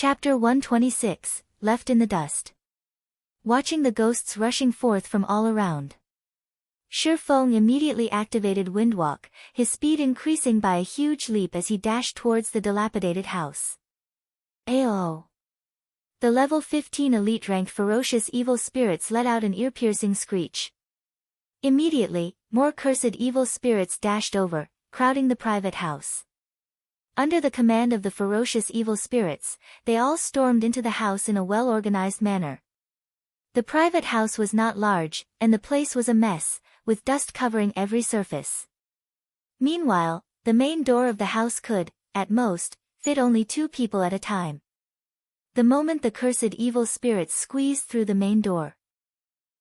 Chapter 126, Left in the Dust. Watching the ghosts rushing forth from all around, Ye Feng immediately activated Windwalk, his speed increasing by a huge leap as he dashed towards the dilapidated house. Ayo! The level 15 elite-ranked ferocious evil spirits let out an ear-piercing screech. Immediately, more cursed evil spirits dashed over, crowding the private house. Under the command of the ferocious evil spirits, they all stormed into the house in a well-organized manner. The private house was not large, and the place was a mess, with dust covering every surface. Meanwhile, the main door of the house could, at most, fit only 2 people at a time. The moment the cursed evil spirits squeezed through the main door,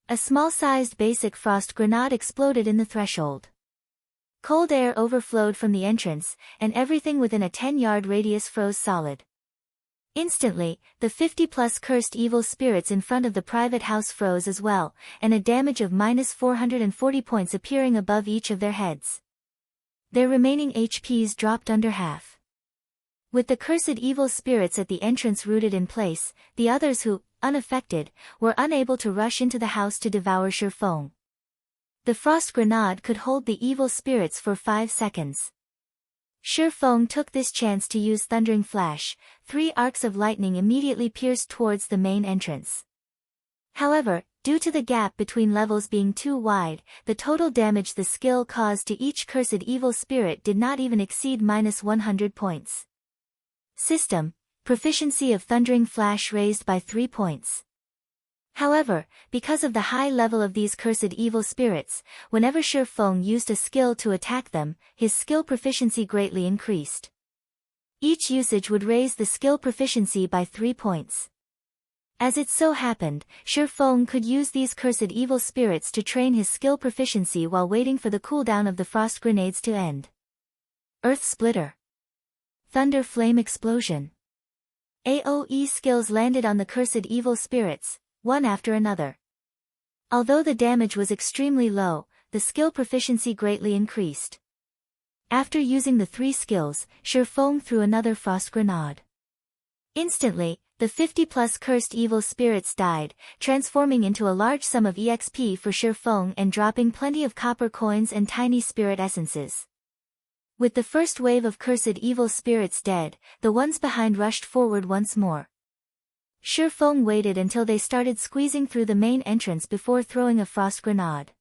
a small-sized basic frost grenade exploded in the threshold. Cold air overflowed from the entrance, and everything within a 10-yard radius froze solid. Instantly, the 50-plus cursed evil spirits in front of the private house froze as well, and a damage of -440 points appearing above each of their heads. Their remaining HPs dropped under half. With the cursed evil spirits at the entrance rooted in place, the others who, unaffected, were unable to rush into the house to devour Ye Feng. The frost grenade could hold the evil spirits for 5 seconds. Ye Feng took this chance to use Thundering Flash. 3 arcs of lightning immediately pierced towards the main entrance. However, due to the gap between levels being too wide, the total damage the skill caused to each cursed evil spirit did not even exceed -100 points. System: proficiency of Thundering Flash raised by 3 points. However, because of the high level of these cursed evil spirits, whenever Ye Feng used a skill to attack them, his skill proficiency greatly increased. Each usage would raise the skill proficiency by 3 points. As it so happened, Ye Feng could use these cursed evil spirits to train his skill proficiency while waiting for the cooldown of the frost grenades to end. Earth Splitter. Thunder Flame Explosion. AoE skills landed on the cursed evil spirits, one after another. Although the damage was extremely low, the skill proficiency greatly increased. After using the 3 skills, Ye Feng threw another frost grenade. Instantly, the 50-plus cursed evil spirits died, transforming into a large sum of EXP for Ye Feng and dropping plenty of copper coins and tiny spirit essences. With the first wave of cursed evil spirits dead, the ones behind rushed forward once more. Ye Feng waited until they started squeezing through the main entrance before throwing a frost grenade.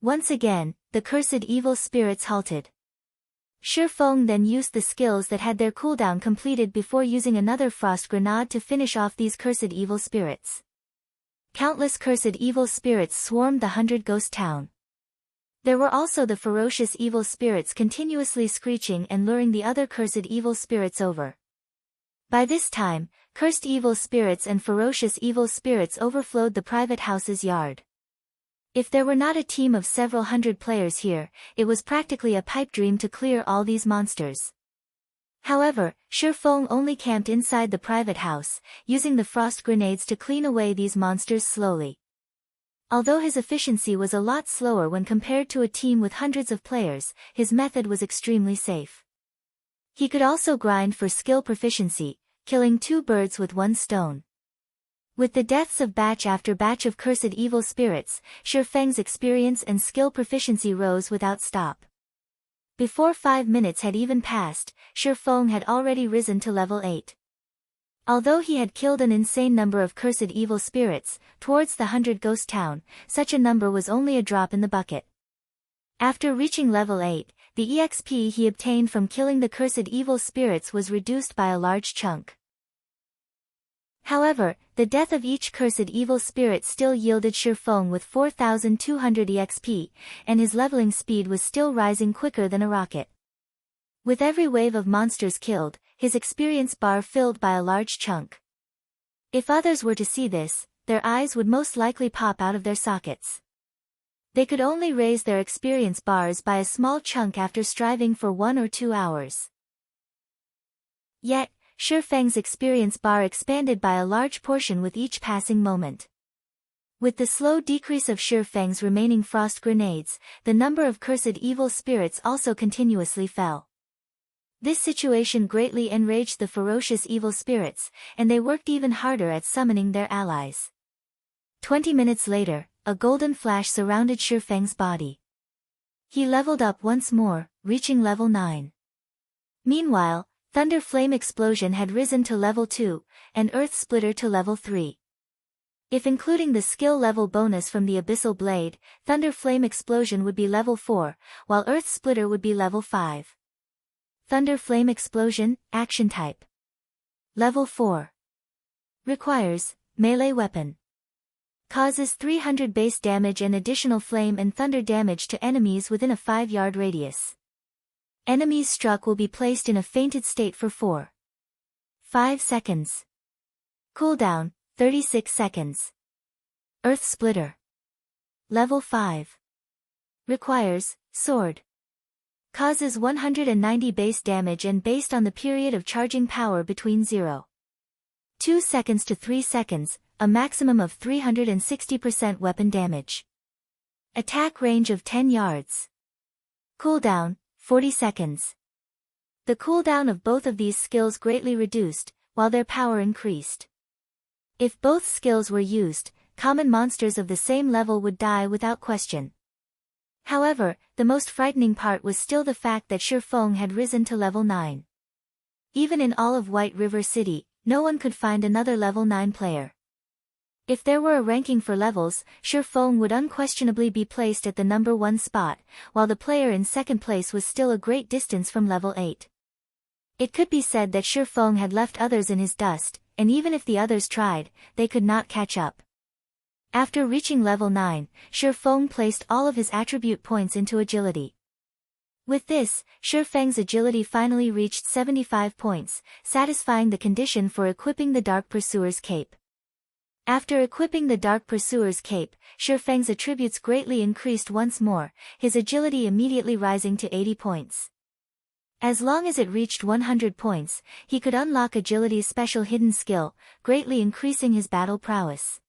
Once again, the cursed evil spirits halted. Ye Feng then used the skills that had their cooldown completed before using another frost grenade to finish off these cursed evil spirits. Countless cursed evil spirits swarmed the 100 Ghost Town. There were also the ferocious evil spirits continuously screeching and luring the other cursed evil spirits over. By this time, cursed evil spirits and ferocious evil spirits overflowed the private house's yard. If there were not a team of several hundred players here, it was practically a pipe dream to clear all these monsters. However, Ye Feng only camped inside the private house, using the frost grenades to clean away these monsters slowly. Although his efficiency was a lot slower when compared to a team with hundreds of players, his method was extremely safe. He could also grind for skill proficiency, killing 2 birds with 1 stone. With the deaths of batch after batch of cursed evil spirits, Ye Feng's experience and skill proficiency rose without stop. Before 5 minutes had even passed, Ye Feng had already risen to level 8. Although he had killed an insane number of cursed evil spirits, towards the 100 Ghost Town, such a number was only a drop in the bucket. After reaching level 8, the EXP he obtained from killing the cursed evil spirits was reduced by a large chunk. However, the death of each cursed evil spirit still yielded Ye Feng with 4,200 EXP, and his leveling speed was still rising quicker than a rocket. With every wave of monsters killed, his experience bar filled by a large chunk. If others were to see this, their eyes would most likely pop out of their sockets. They could only raise their experience bars by a small chunk after striving for 1 or 2 hours. Yet, Ye Feng's experience bar expanded by a large portion with each passing moment. With the slow decrease of Ye Feng's remaining frost grenades, the number of cursed evil spirits also continuously fell. This situation greatly enraged the ferocious evil spirits, and they worked even harder at summoning their allies. 20 minutes later, a golden flash surrounded Ye Feng's body. He leveled up once more, reaching level 9. Meanwhile, Thunder Flame Explosion had risen to level 2, and Earth Splitter to level 3. If including the skill level bonus from the Abyssal Blade, Thunder Flame Explosion would be level 4, while Earth Splitter would be level 5. Thunder Flame Explosion, Action Type. Level 4. Requires melee weapon. Causes 300 base damage and additional flame and thunder damage to enemies within a 5-yard radius. Enemies struck will be placed in a fainted state for 5 seconds. Cooldown, 36 seconds. Earth Splitter. Level 5. Requires sword. Causes 190 base damage and based on the period of charging power between 0.2 seconds to 3 seconds, a maximum of 360% weapon damage. Attack range of 10 yards. Cooldown, 40 seconds. The cooldown of both of these skills greatly reduced, while their power increased. If both skills were used, common monsters of the same level would die without question. However, the most frightening part was still the fact that Ye Feng had risen to level 9. Even in all of White River City, no one could find another level 9 player. If there were a ranking for levels, Ye Feng would unquestionably be placed at the number 1 spot, while the player in second place was still a great distance from level 8. It could be said that Ye Feng had left others in his dust, and even if the others tried, they could not catch up. After reaching level 9, Ye Feng placed all of his attribute points into agility. With this, Ye Feng's agility finally reached 75 points, satisfying the condition for equipping the Dark Pursuer's cape. After equipping the Dark Pursuer's cape, Ye Feng's attributes greatly increased once more, his agility immediately rising to 80 points. As long as it reached 100 points, he could unlock agility's special hidden skill, greatly increasing his battle prowess.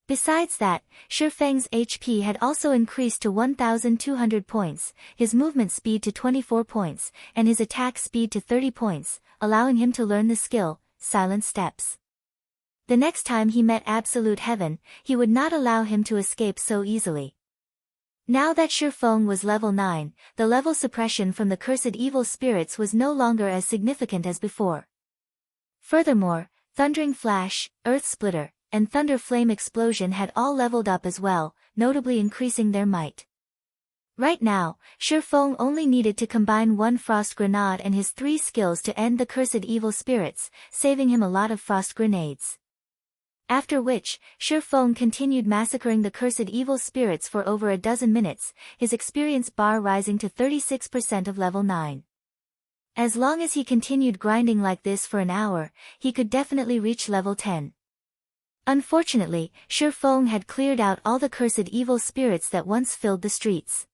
Besides that, Ye Feng's HP had also increased to 1,200 points, his movement speed to 24 points, and his attack speed to 30 points, allowing him to learn the skill, Silent Steps. The next time he met Absolute Heaven, he would not allow him to escape so easily. Now that Ye Feng was level 9, the level suppression from the cursed evil spirits was no longer as significant as before. Furthermore, Thundering Flash, Earth Splitter, and Thunder Flame Explosion had all leveled up as well, notably increasing their might. Right now, Ye Feng only needed to combine one Frost Grenade and his 3 skills to end the cursed evil spirits, saving him a lot of frost grenades. After which, Ye Feng continued massacring the cursed evil spirits for over a dozen minutes, his experience bar rising to 36% of level 9. As long as he continued grinding like this for an hour, he could definitely reach level 10. Unfortunately, Ye Feng had cleared out all the cursed evil spirits that once filled the streets.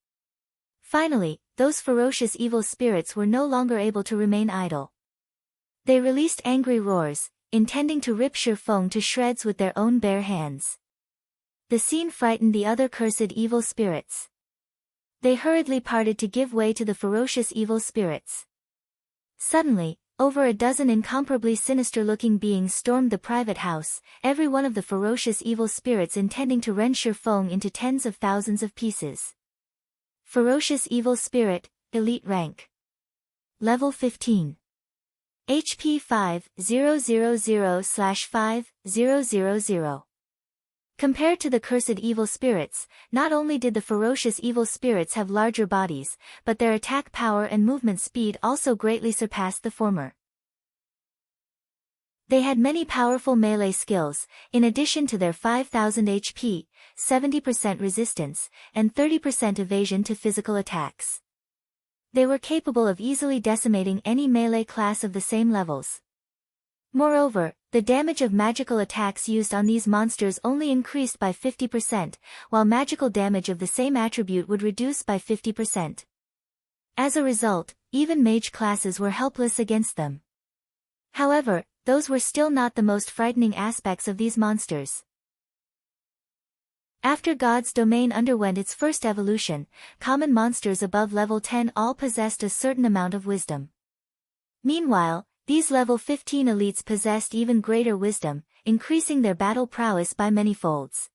Finally, those ferocious evil spirits were no longer able to remain idle. They released angry roars, intending to rip Ye Feng to shreds with their own bare hands. The scene frightened the other cursed evil spirits. They hurriedly parted to give way to the ferocious evil spirits. Suddenly, over a dozen incomparably sinister-looking beings stormed the private house, every one of the ferocious evil spirits intending to rend Ye Feng into tens of thousands of pieces. Ferocious Evil Spirit, Elite Rank. Level 15. HP 5000/5000. Compared to the cursed evil spirits, not only did the ferocious evil spirits have larger bodies, but their attack power and movement speed also greatly surpassed the former. They had many powerful melee skills, in addition to their 5000 HP, 70% resistance, and 30% evasion to physical attacks. They were capable of easily decimating any melee class of the same levels. Moreover, the damage of magical attacks used on these monsters only increased by 50%, while magical damage of the same attribute would reduce by 50%. As a result, even mage classes were helpless against them. However, those were still not the most frightening aspects of these monsters. After God's domain underwent its first evolution, common monsters above level 10 all possessed a certain amount of wisdom. Meanwhile, these level 15 elites possessed even greater wisdom, increasing their battle prowess by many folds.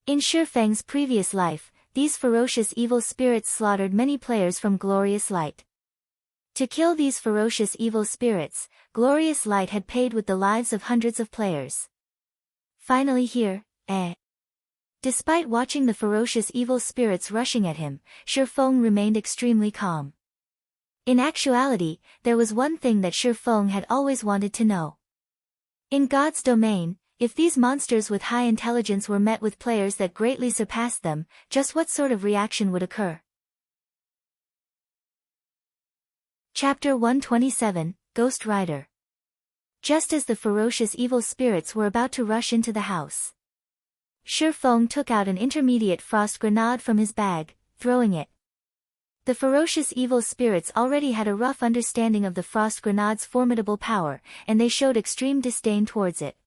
In Ye Feng's previous life, these ferocious evil spirits slaughtered many players from Glorious Light. To kill these ferocious evil spirits, Glorious Light had paid with the lives of hundreds of players. Finally here, Despite watching the ferocious evil spirits rushing at him, Ye Feng remained extremely calm. In actuality, there was one thing that Ye Feng had always wanted to know. In God's domain, if these monsters with high intelligence were met with players that greatly surpassed them, just what sort of reaction would occur? Chapter 127, Ghost Rider. Just as the ferocious evil spirits were about to rush into the house, Ye Feng took out an intermediate frost grenade from his bag, throwing it. The ferocious evil spirits already had a rough understanding of the frost grenade's formidable power, and they showed extreme disdain towards it.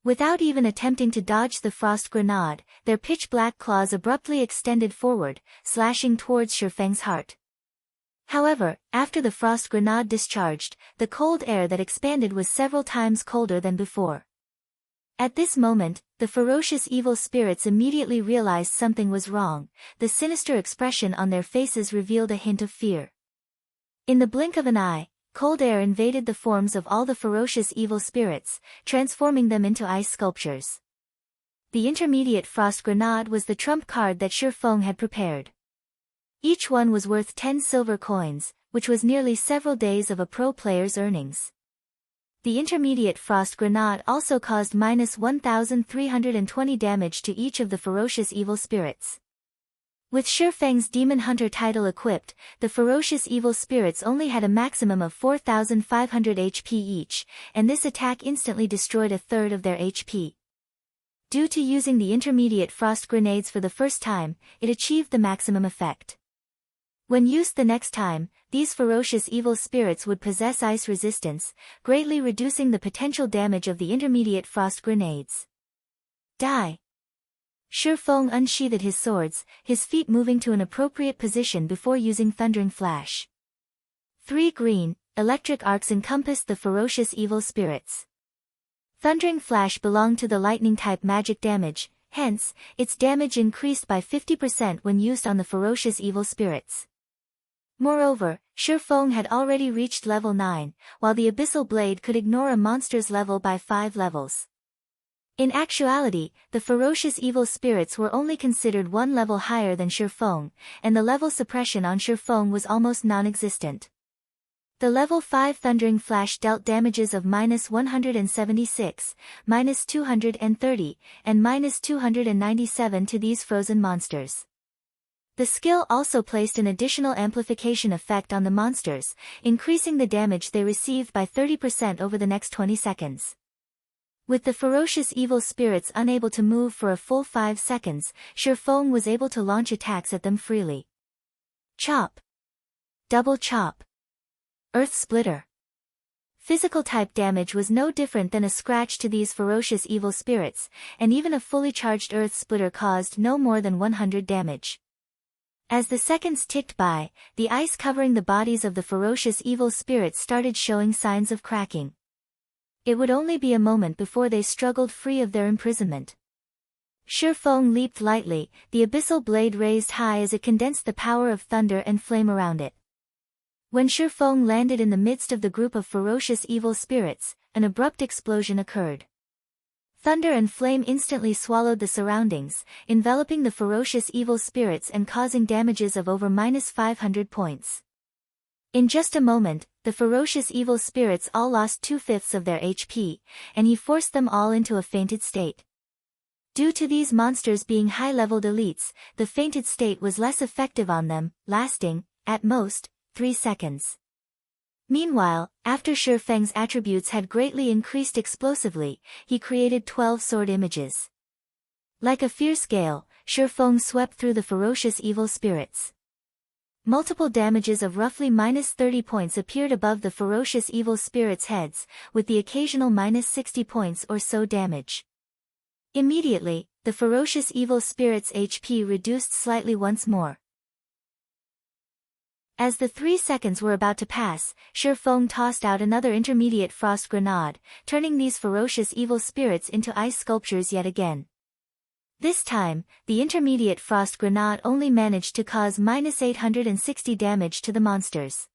Without even attempting to dodge the frost grenade, their pitch-black claws abruptly extended forward, slashing towards Ye Feng's heart. However, after the frost grenade discharged, the cold air that expanded was several times colder than before. At this moment, the ferocious evil spirits immediately realized something was wrong. The sinister expression on their faces revealed a hint of fear. In the blink of an eye, cold air invaded the forms of all the ferocious evil spirits, transforming them into ice sculptures. The intermediate frost grenade was the trump card that Ye Feng had prepared. Each one was worth 10 silver coins, which was nearly several days of a pro player's earnings. The intermediate frost grenade also caused -1,320 damage to each of the ferocious evil spirits. With Ye Feng's Demon Hunter title equipped, the ferocious evil spirits only had a maximum of 4,500 HP each, and this attack instantly destroyed a third of their HP. Due to using the intermediate frost grenades for the first time, it achieved the maximum effect. When used the next time, these ferocious evil spirits would possess ice resistance, greatly reducing the potential damage of the intermediate frost grenades. Die! Ye Feng unsheathed his swords, his feet moving to an appropriate position before using Thundering Flash. 3 green, electric arcs encompassed the ferocious evil spirits. Thundering Flash belonged to the lightning-type magic damage, hence, its damage increased by 50% when used on the ferocious evil spirits. Moreover, Ye Feng had already reached level 9, while the Abyssal Blade could ignore a monster's level by 5 levels. In actuality, the ferocious evil spirits were only considered one level higher than Ye Feng, and the level suppression on Ye Feng was almost non-existent. The level 5 Thundering Flash dealt damages of -176, -230, and -297 to these frozen monsters. The skill also placed an additional amplification effect on the monsters, increasing the damage they received by 30% over the next 20 seconds. With the ferocious evil spirits unable to move for a full 5 seconds, Ye Feng was able to launch attacks at them freely. Chop. Double chop. Earth Splitter. Physical type damage was no different than a scratch to these ferocious evil spirits, and even a fully charged Earth Splitter caused no more than 100 damage. As the seconds ticked by, the ice covering the bodies of the ferocious evil spirits started showing signs of cracking. It would only be a moment before they struggled free of their imprisonment. Ye Feng leaped lightly, the Abyssal Blade raised high as it condensed the power of thunder and flame around it. When Ye Feng landed in the midst of the group of ferocious evil spirits, an abrupt explosion occurred. Thunder and flame instantly swallowed the surroundings, enveloping the ferocious evil spirits and causing damages of over -500 points. In just a moment, the ferocious evil spirits all lost 2/5 of their HP, and he forced them all into a fainted state. Due to these monsters being high-leveled elites, the fainted state was less effective on them, lasting, at most, 3 seconds. Meanwhile, after Ye Feng's attributes had greatly increased explosively, he created 12 sword images. Like a fierce gale, Ye Feng swept through the ferocious evil spirits. Multiple damages of roughly -30 points appeared above the ferocious evil spirits' heads, with the occasional -60 points or so damage. Immediately, the ferocious evil spirits' HP reduced slightly once more. As the 3 seconds were about to pass, Ye Feng tossed out another intermediate frost grenade, turning these ferocious evil spirits into ice sculptures yet again. This time, the intermediate frost grenade only managed to cause -860 damage to the monsters.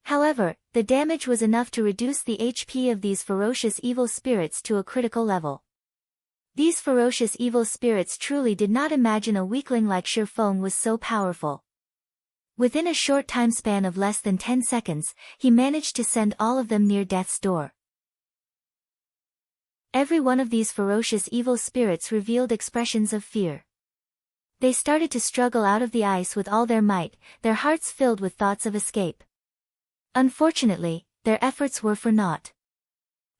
However, the damage was enough to reduce the HP of these ferocious evil spirits to a critical level. These ferocious evil spirits truly did not imagine a weakling like Ye Feng was so powerful. Within a short time span of less than 10 seconds, he managed to send all of them near death's door. Every one of these ferocious evil spirits revealed expressions of fear. They started to struggle out of the ice with all their might, their hearts filled with thoughts of escape. Unfortunately, their efforts were for naught.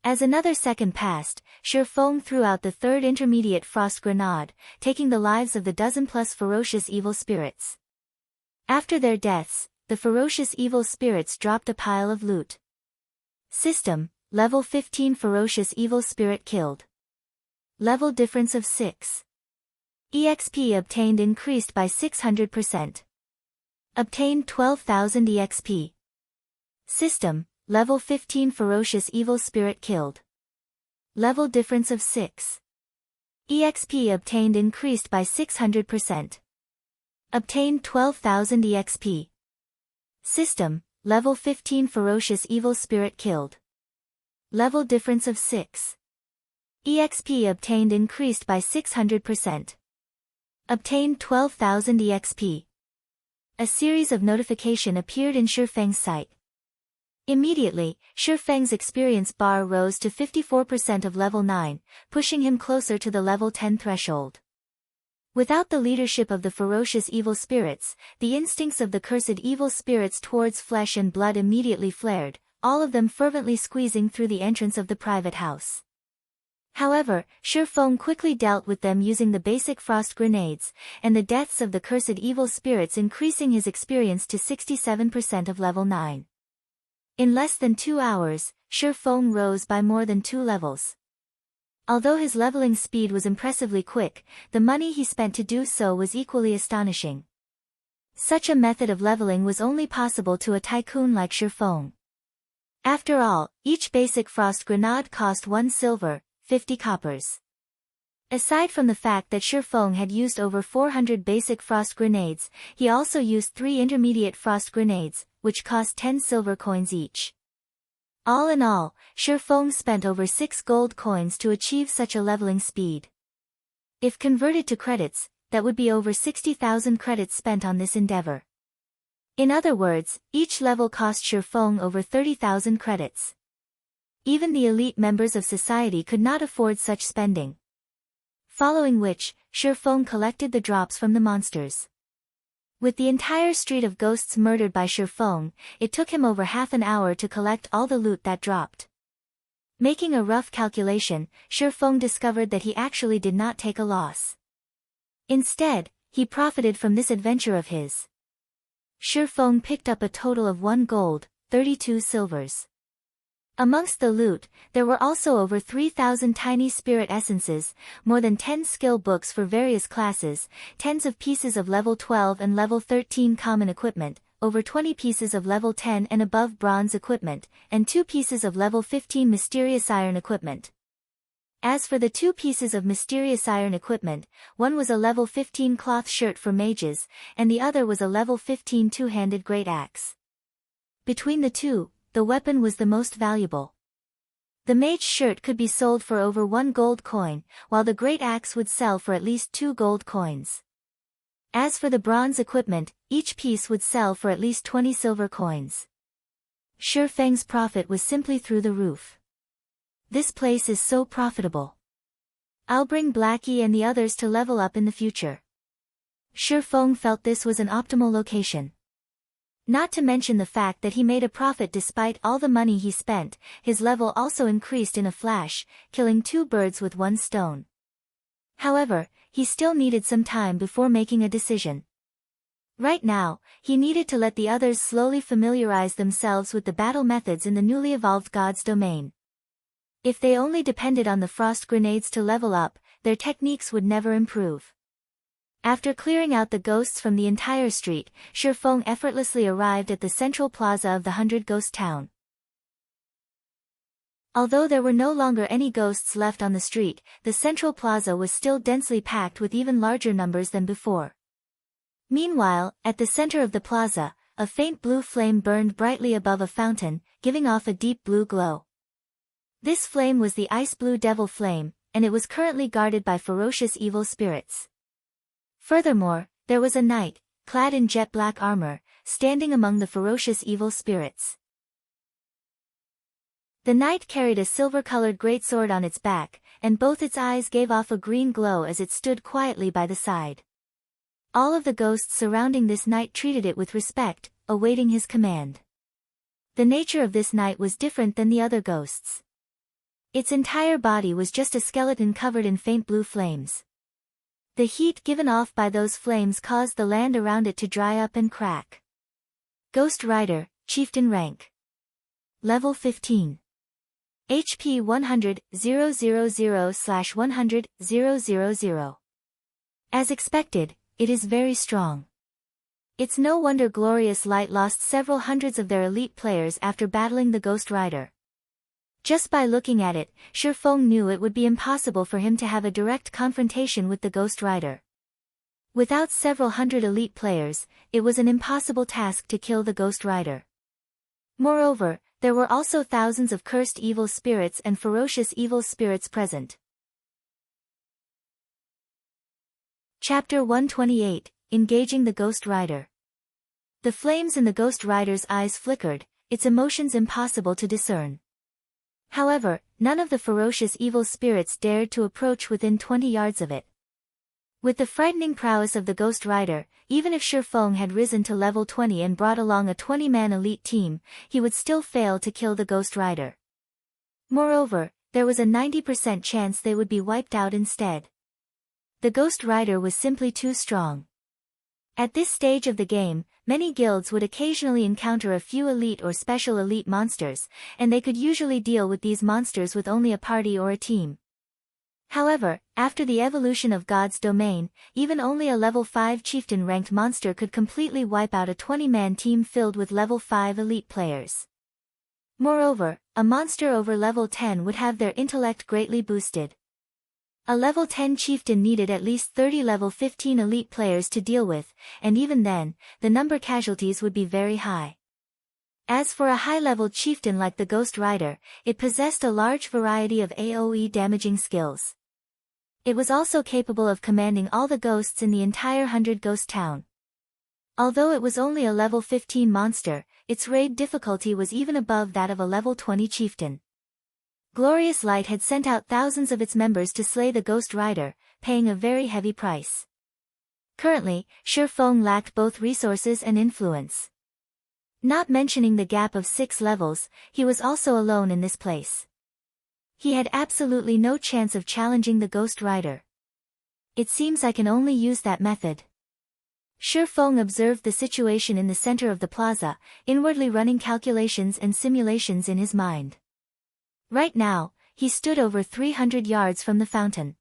As another second passed, Ye Feng threw out the third intermediate frost grenade, taking the lives of the dozen-plus ferocious evil spirits. After their deaths, the ferocious evil spirits dropped a pile of loot. System: Level 15 Ferocious Evil Spirit killed. Level difference of 6. EXP obtained increased by 600%. Obtained 12,000 EXP. System: Level 15 Ferocious Evil Spirit killed. Level difference of 6. EXP obtained increased by 600%. Obtained 12,000 EXP. System: Level 15 Ferocious Evil Spirit killed. Level difference of 6. EXP obtained increased by 600%. Obtained 12,000 EXP. A series of notification appeared in Ye Feng's sight. Immediately, Ye Feng's experience bar rose to 54% of level 9, pushing him closer to the level 10 threshold. Without the leadership of the ferocious evil spirits, the instincts of the cursed evil spirits towards flesh and blood immediately flared, all of them fervently squeezing through the entrance of the private house. However, Ye Feng quickly dealt with them using the basic frost grenades, and the deaths of the cursed evil spirits increasing his experience to 67% of level 9. In less than 2 hours, Ye Feng rose by more than 2 levels. Although his leveling speed was impressively quick, the money he spent to do so was equally astonishing. Such a method of leveling was only possible to a tycoon like Ye Feng. After all, each basic frost grenade cost 1 silver, 50 coppers. Aside from the fact that Ye Feng had used over 400 basic frost grenades, he also used 3 intermediate frost grenades, which cost 10 silver coins each. All in all, Ye Feng spent over 6 gold coins to achieve such a leveling speed. If converted to credits, that would be over 60,000 credits spent on this endeavor. In other words, each level cost Ye Feng over 30,000 credits. Even the elite members of society could not afford such spending. Following which, Ye Feng collected the drops from the monsters. With the entire street of ghosts murdered by Ye Feng, it took him over half an hour to collect all the loot that dropped. Making a rough calculation, Ye Feng discovered that he actually did not take a loss. Instead, he profited from this adventure of his. Ye Feng picked up a total of 1 gold, 32 silvers. Amongst the loot, there were also over 3,000 tiny spirit essences, more than 10 skill books for various classes, tens of pieces of level 12 and level 13 common equipment, over 20 pieces of level 10 and above bronze equipment, and 2 pieces of level 15 mysterious iron equipment. As for the 2 pieces of mysterious iron equipment, one was a level 15 cloth shirt for mages, and the other was a level 15 two-handed great axe. Between the two, the weapon was the most valuable. The mage shirt could be sold for over 1 gold coin, while the great axe would sell for at least 2 gold coins. As for the bronze equipment, each piece would sell for at least 20 silver coins. Ye Feng's profit was simply through the roof. This place is so profitable. I'll bring Blackie and the others to level up in the future. Ye Feng felt this was an optimal location. Not to mention the fact that he made a profit despite all the money he spent, his level also increased in a flash, killing 2 birds with 1 stone. However, he still needed some time before making a decision. Right now, he needed to let the others slowly familiarize themselves with the battle methods in the newly evolved God's domain. If they only depended on the frost grenades to level up, their techniques would never improve. After clearing out the ghosts from the entire street, Ye Feng effortlessly arrived at the central plaza of the 100-ghost town. Although there were no longer any ghosts left on the street, the central plaza was still densely packed with even larger numbers than before. Meanwhile, at the center of the plaza, a faint blue flame burned brightly above a fountain, giving off a deep blue glow. This flame was the ice blue devil flame, and it was currently guarded by ferocious evil spirits. Furthermore, there was a knight, clad in jet black armor, standing among the ferocious evil spirits. The knight carried a silver-colored greatsword on its back, and both its eyes gave off a green glow as it stood quietly by the side. All of the ghosts surrounding this knight treated it with respect, awaiting his command. The nature of this knight was different than the other ghosts. Its entire body was just a skeleton covered in faint blue flames. The heat given off by those flames caused the land around it to dry up and crack. Ghost Rider, Chieftain Rank. Level 15. HP 100,000/100,000. As expected, it is very strong. It's no wonder Glorious Light lost several hundreds of their elite players after battling the Ghost Rider. Just by looking at it, Ye Feng knew it would be impossible for him to have a direct confrontation with the Ghost Rider. Without several hundred elite players, it was an impossible task to kill the Ghost Rider. Moreover, there were also thousands of cursed evil spirits and ferocious evil spirits present. Chapter 128, Engaging the Ghost Rider. The flames in the Ghost Rider's eyes flickered, its emotions impossible to discern. However, none of the ferocious evil spirits dared to approach within 20 yards of it. With the frightening prowess of the Ghost Rider, even if Ye Feng had risen to level 20 and brought along a 20-man elite team, he would still fail to kill the Ghost Rider. Moreover, there was a 90% chance they would be wiped out instead. The Ghost Rider was simply too strong. At this stage of the game, many guilds would occasionally encounter a few elite or special elite monsters, and they could usually deal with these monsters with only a party or a team. However, after the evolution of God's domain, even only a level 5 chieftain-ranked monster could completely wipe out a 20-man team filled with level 5 elite players. Moreover, a monster over level 10 would have their intellect greatly boosted. A level 10 chieftain needed at least 30 level 15 elite players to deal with, and even then, the number casualties would be very high. As for a high-level chieftain like the Ghost Rider, it possessed a large variety of AoE damaging skills. It was also capable of commanding all the ghosts in the entire 100-ghost town. Although it was only a level 15 monster, its raid difficulty was even above that of a level 20 chieftain. Glorious Light had sent out thousands of its members to slay the Ghost Rider, paying a very heavy price. Currently, Ye Feng lacked both resources and influence. Not mentioning the gap of 6 levels, he was also alone in this place. He had absolutely no chance of challenging the Ghost Rider. It seems I can only use that method. Ye Feng observed the situation in the center of the plaza, inwardly running calculations and simulations in his mind. Right now, he stood over 300 yards from the fountain.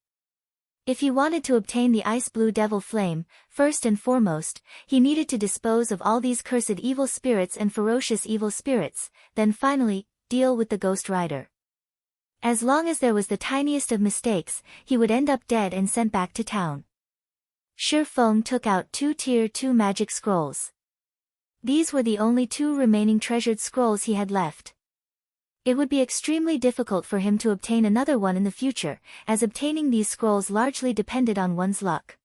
If he wanted to obtain the ice blue devil flame, first and foremost, he needed to dispose of all these cursed evil spirits and ferocious evil spirits, then finally, deal with the Ghost Rider. As long as there was the tiniest of mistakes, he would end up dead and sent back to town. Ye Feng took out 2 Tier 2 magic scrolls. These were the only 2 remaining treasured scrolls he had left. It would be extremely difficult for him to obtain another one in the future, as obtaining these scrolls largely depended on one's luck.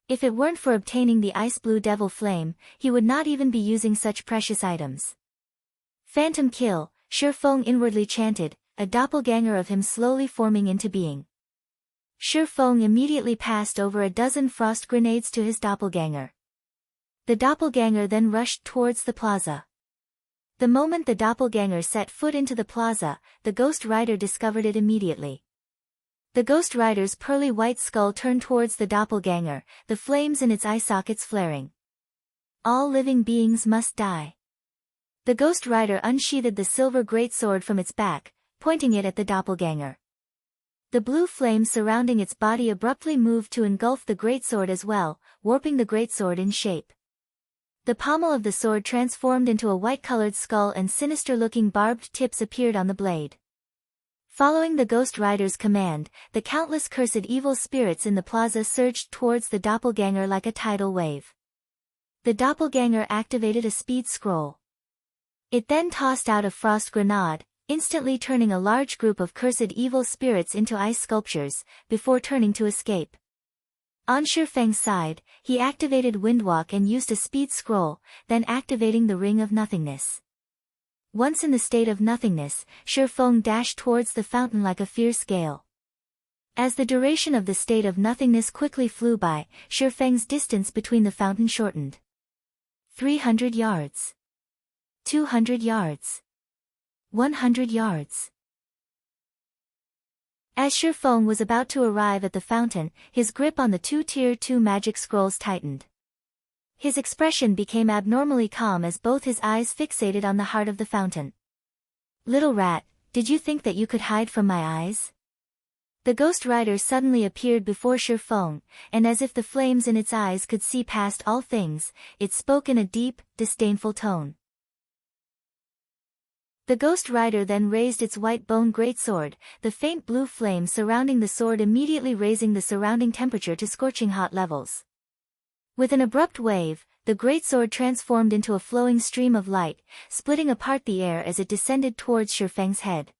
If it weren't for obtaining the ice blue devil flame, he would not even be using such precious items. Phantom kill, Ye Feng inwardly chanted, a doppelganger of him slowly forming into being. Ye Feng immediately passed over a dozen frost grenades to his doppelganger. The doppelganger then rushed towards the plaza. The moment the doppelganger set foot into the plaza, the Ghost Rider discovered it immediately. The Ghost Rider's pearly white skull turned towards the doppelganger, the flames in its eye sockets flaring. All living beings must die. The Ghost Rider unsheathed the silver greatsword from its back, pointing it at the doppelganger. The blue flame surrounding its body abruptly moved to engulf the greatsword as well, warping the greatsword in shape. The pommel of the sword transformed into a white-colored skull and sinister-looking barbed tips appeared on the blade. Following the Ghost Rider's command, the countless cursed evil spirits in the plaza surged towards the doppelganger like a tidal wave. The doppelganger activated a speed scroll. It then tossed out a frost grenade, instantly turning a large group of cursed evil spirits into ice sculptures, before turning to escape. On Ye Feng's side, he activated Windwalk and used a speed scroll, then activating the Ring of Nothingness. Once in the state of nothingness, Ye Feng dashed towards the fountain like a fierce gale. As the duration of the state of nothingness quickly flew by, Ye Feng's distance between the fountain shortened. 300 yards. 200 yards. 100 yards. As Ye Feng was about to arrive at the fountain, his grip on the two Tier 2 magic scrolls tightened. His expression became abnormally calm as both his eyes fixated on the heart of the fountain. "Little rat, did you think that you could hide from my eyes?" The Ghost Rider suddenly appeared before Ye Feng, and as if the flames in its eyes could see past all things, it spoke in a deep, disdainful tone. The Ghost Rider then raised its white bone greatsword, the faint blue flame surrounding the sword immediately raising the surrounding temperature to scorching hot levels. With an abrupt wave, the greatsword transformed into a flowing stream of light, splitting apart the air as it descended towards Ye Feng's head.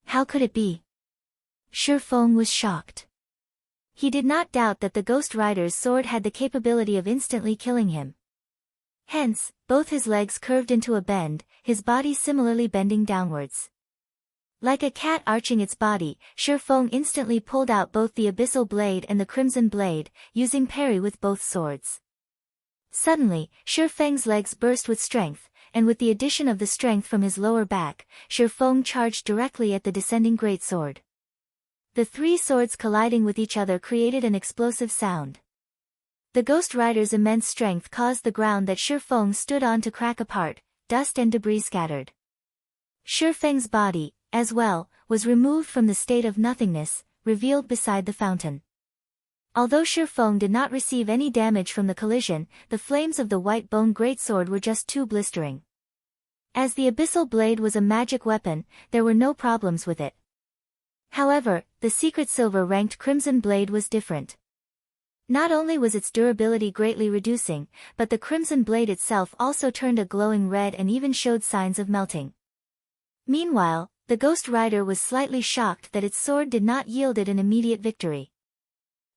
How could it be? Ye Feng was shocked. He did not doubt that the Ghost Rider's sword had the capability of instantly killing him. Hence, both his legs curved into a bend, his body similarly bending downwards. Like a cat arching its body, Ye Feng instantly pulled out both the Abyssal Blade and the Crimson Blade, using parry with both swords. Suddenly, Ye Feng's legs burst with strength, and with the addition of the strength from his lower back, Ye Feng charged directly at the descending greatsword. The three swords colliding with each other created an explosive sound. The Ghost Rider's immense strength caused the ground that Ye Feng stood on to crack apart, dust and debris scattered. Ye Feng's body, as well, was removed from the state of nothingness, revealed beside the fountain. Although Ye Feng did not receive any damage from the collision, the flames of the white bone greatsword were just too blistering. As the Abyssal Blade was a magic weapon, there were no problems with it. However, the secret silver-ranked Crimson Blade was different. Not only was its durability greatly reducing, but the Crimson Blade itself also turned a glowing red and even showed signs of melting. Meanwhile, the Ghost Rider was slightly shocked that its sword did not yield it an immediate victory.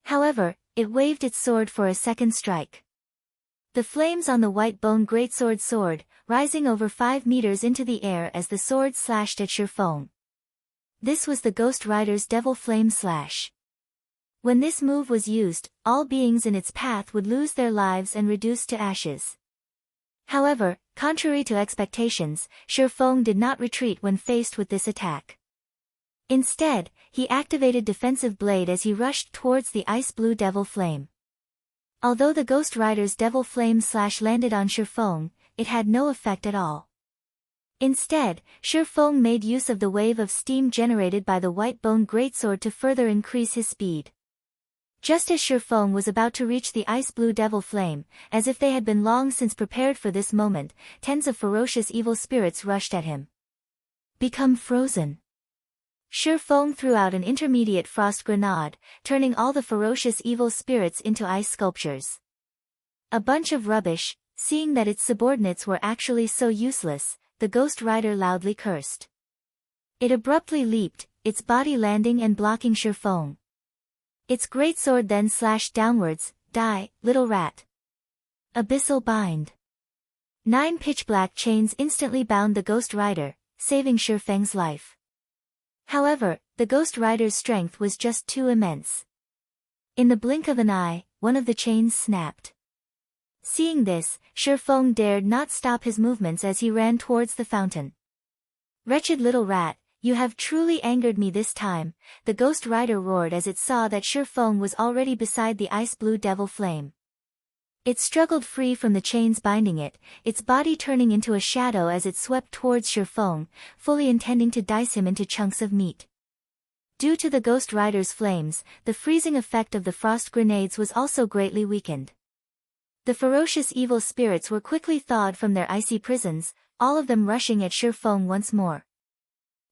However, it waved its sword for a second strike. The flames on the white bone greatsword soared, rising over 5 meters into the air as the sword slashed at Ye Feng. This was the Ghost Rider's Devil Flame Slash. When this move was used, all beings in its path would lose their lives and reduce to ashes. However, contrary to expectations, Ye Feng did not retreat when faced with this attack. Instead, he activated Defensive Blade as he rushed towards the ice-blue Devil Flame. Although the Ghost Rider's Devil Flame Slash landed on Ye Feng, it had no effect at all. Instead, Ye Feng made use of the wave of steam generated by the white bone greatsword to further increase his speed. Just as Ye Feng was about to reach the ice-blue Devil Flame, as if they had been long since prepared for this moment, tens of ferocious evil spirits rushed at him. Become frozen. Ye Feng threw out an intermediate frost grenade, turning all the ferocious evil spirits into ice sculptures. A bunch of rubbish, seeing that its subordinates were actually so useless, the Ghost Rider loudly cursed. It abruptly leaped, its body landing and blocking Ye Feng. Its greatsword then slashed downwards. Die, little rat. Abyssal Bind. 9 pitch-black chains instantly bound the Ghost Rider, saving Ye Feng's life. However, the Ghost Rider's strength was just too immense. In the blink of an eye, one of the chains snapped. Seeing this, Ye Feng dared not stop his movements as he ran towards the fountain. Wretched little rat, you have truly angered me this time, the Ghost Rider roared as it saw that Ye Feng was already beside the ice-blue Devil Flame. It struggled free from the chains binding it, its body turning into a shadow as it swept towards Ye Feng, fully intending to dice him into chunks of meat. Due to the Ghost Rider's flames, the freezing effect of the frost grenades was also greatly weakened. The ferocious evil spirits were quickly thawed from their icy prisons, all of them rushing at Ye Feng once more.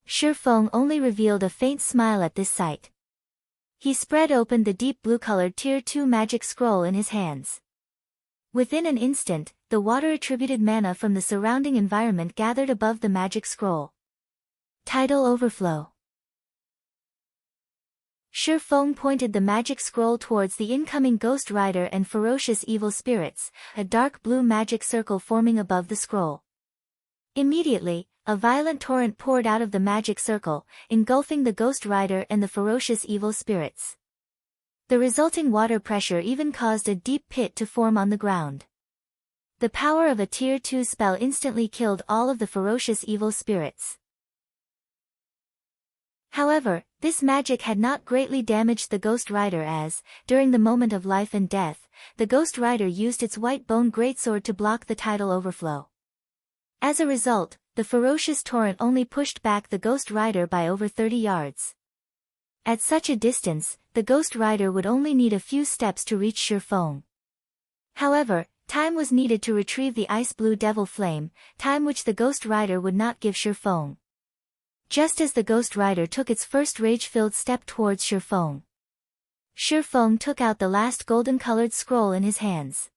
Ye Feng only revealed a faint smile at this sight. He spread open the deep blue-colored Tier 2 magic scroll in his hands. Within an instant, the water-attributed mana from the surrounding environment gathered above the magic scroll. Tidal overflow. Ye Feng pointed the magic scroll towards the incoming Ghost Rider and ferocious evil spirits, a dark blue magic circle forming above the scroll. Immediately, a violent torrent poured out of the magic circle, engulfing the Ghost Rider and the ferocious evil spirits. The resulting water pressure even caused a deep pit to form on the ground. The power of a Tier 2 spell instantly killed all of the ferocious evil spirits. However, this magic had not greatly damaged the Ghost Rider as, during the moment of life and death, the Ghost Rider used its white bone greatsword to block the tidal overflow. As a result, the ferocious torrent only pushed back the Ghost Rider by over 30 yards. At such a distance, the Ghost Rider would only need a few steps to reach Ye Feng. However, time was needed to retrieve the ice blue devil flame, time which the Ghost Rider would not give Ye Feng. Just as the Ghost Rider took its first rage-filled step towards Ye Feng, Ye Feng took out the last golden-colored scroll in his hands.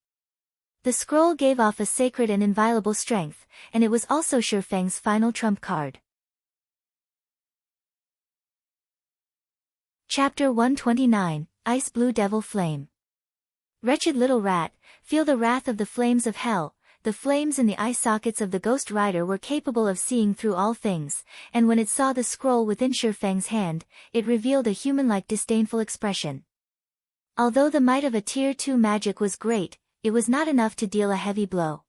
The scroll gave off a sacred and inviolable strength, and it was also Ye Feng's final trump card. Chapter 129, Ice Blue Devil Flame. Wretched little rat, feel the wrath of the flames of hell. The flames in the eye sockets of the Ghost Rider were capable of seeing through all things, and when it saw the scroll within Ye Feng's hand, it revealed a human-like disdainful expression. Although the might of a Tier 2 magic was great, it was not enough to deal a heavy blow.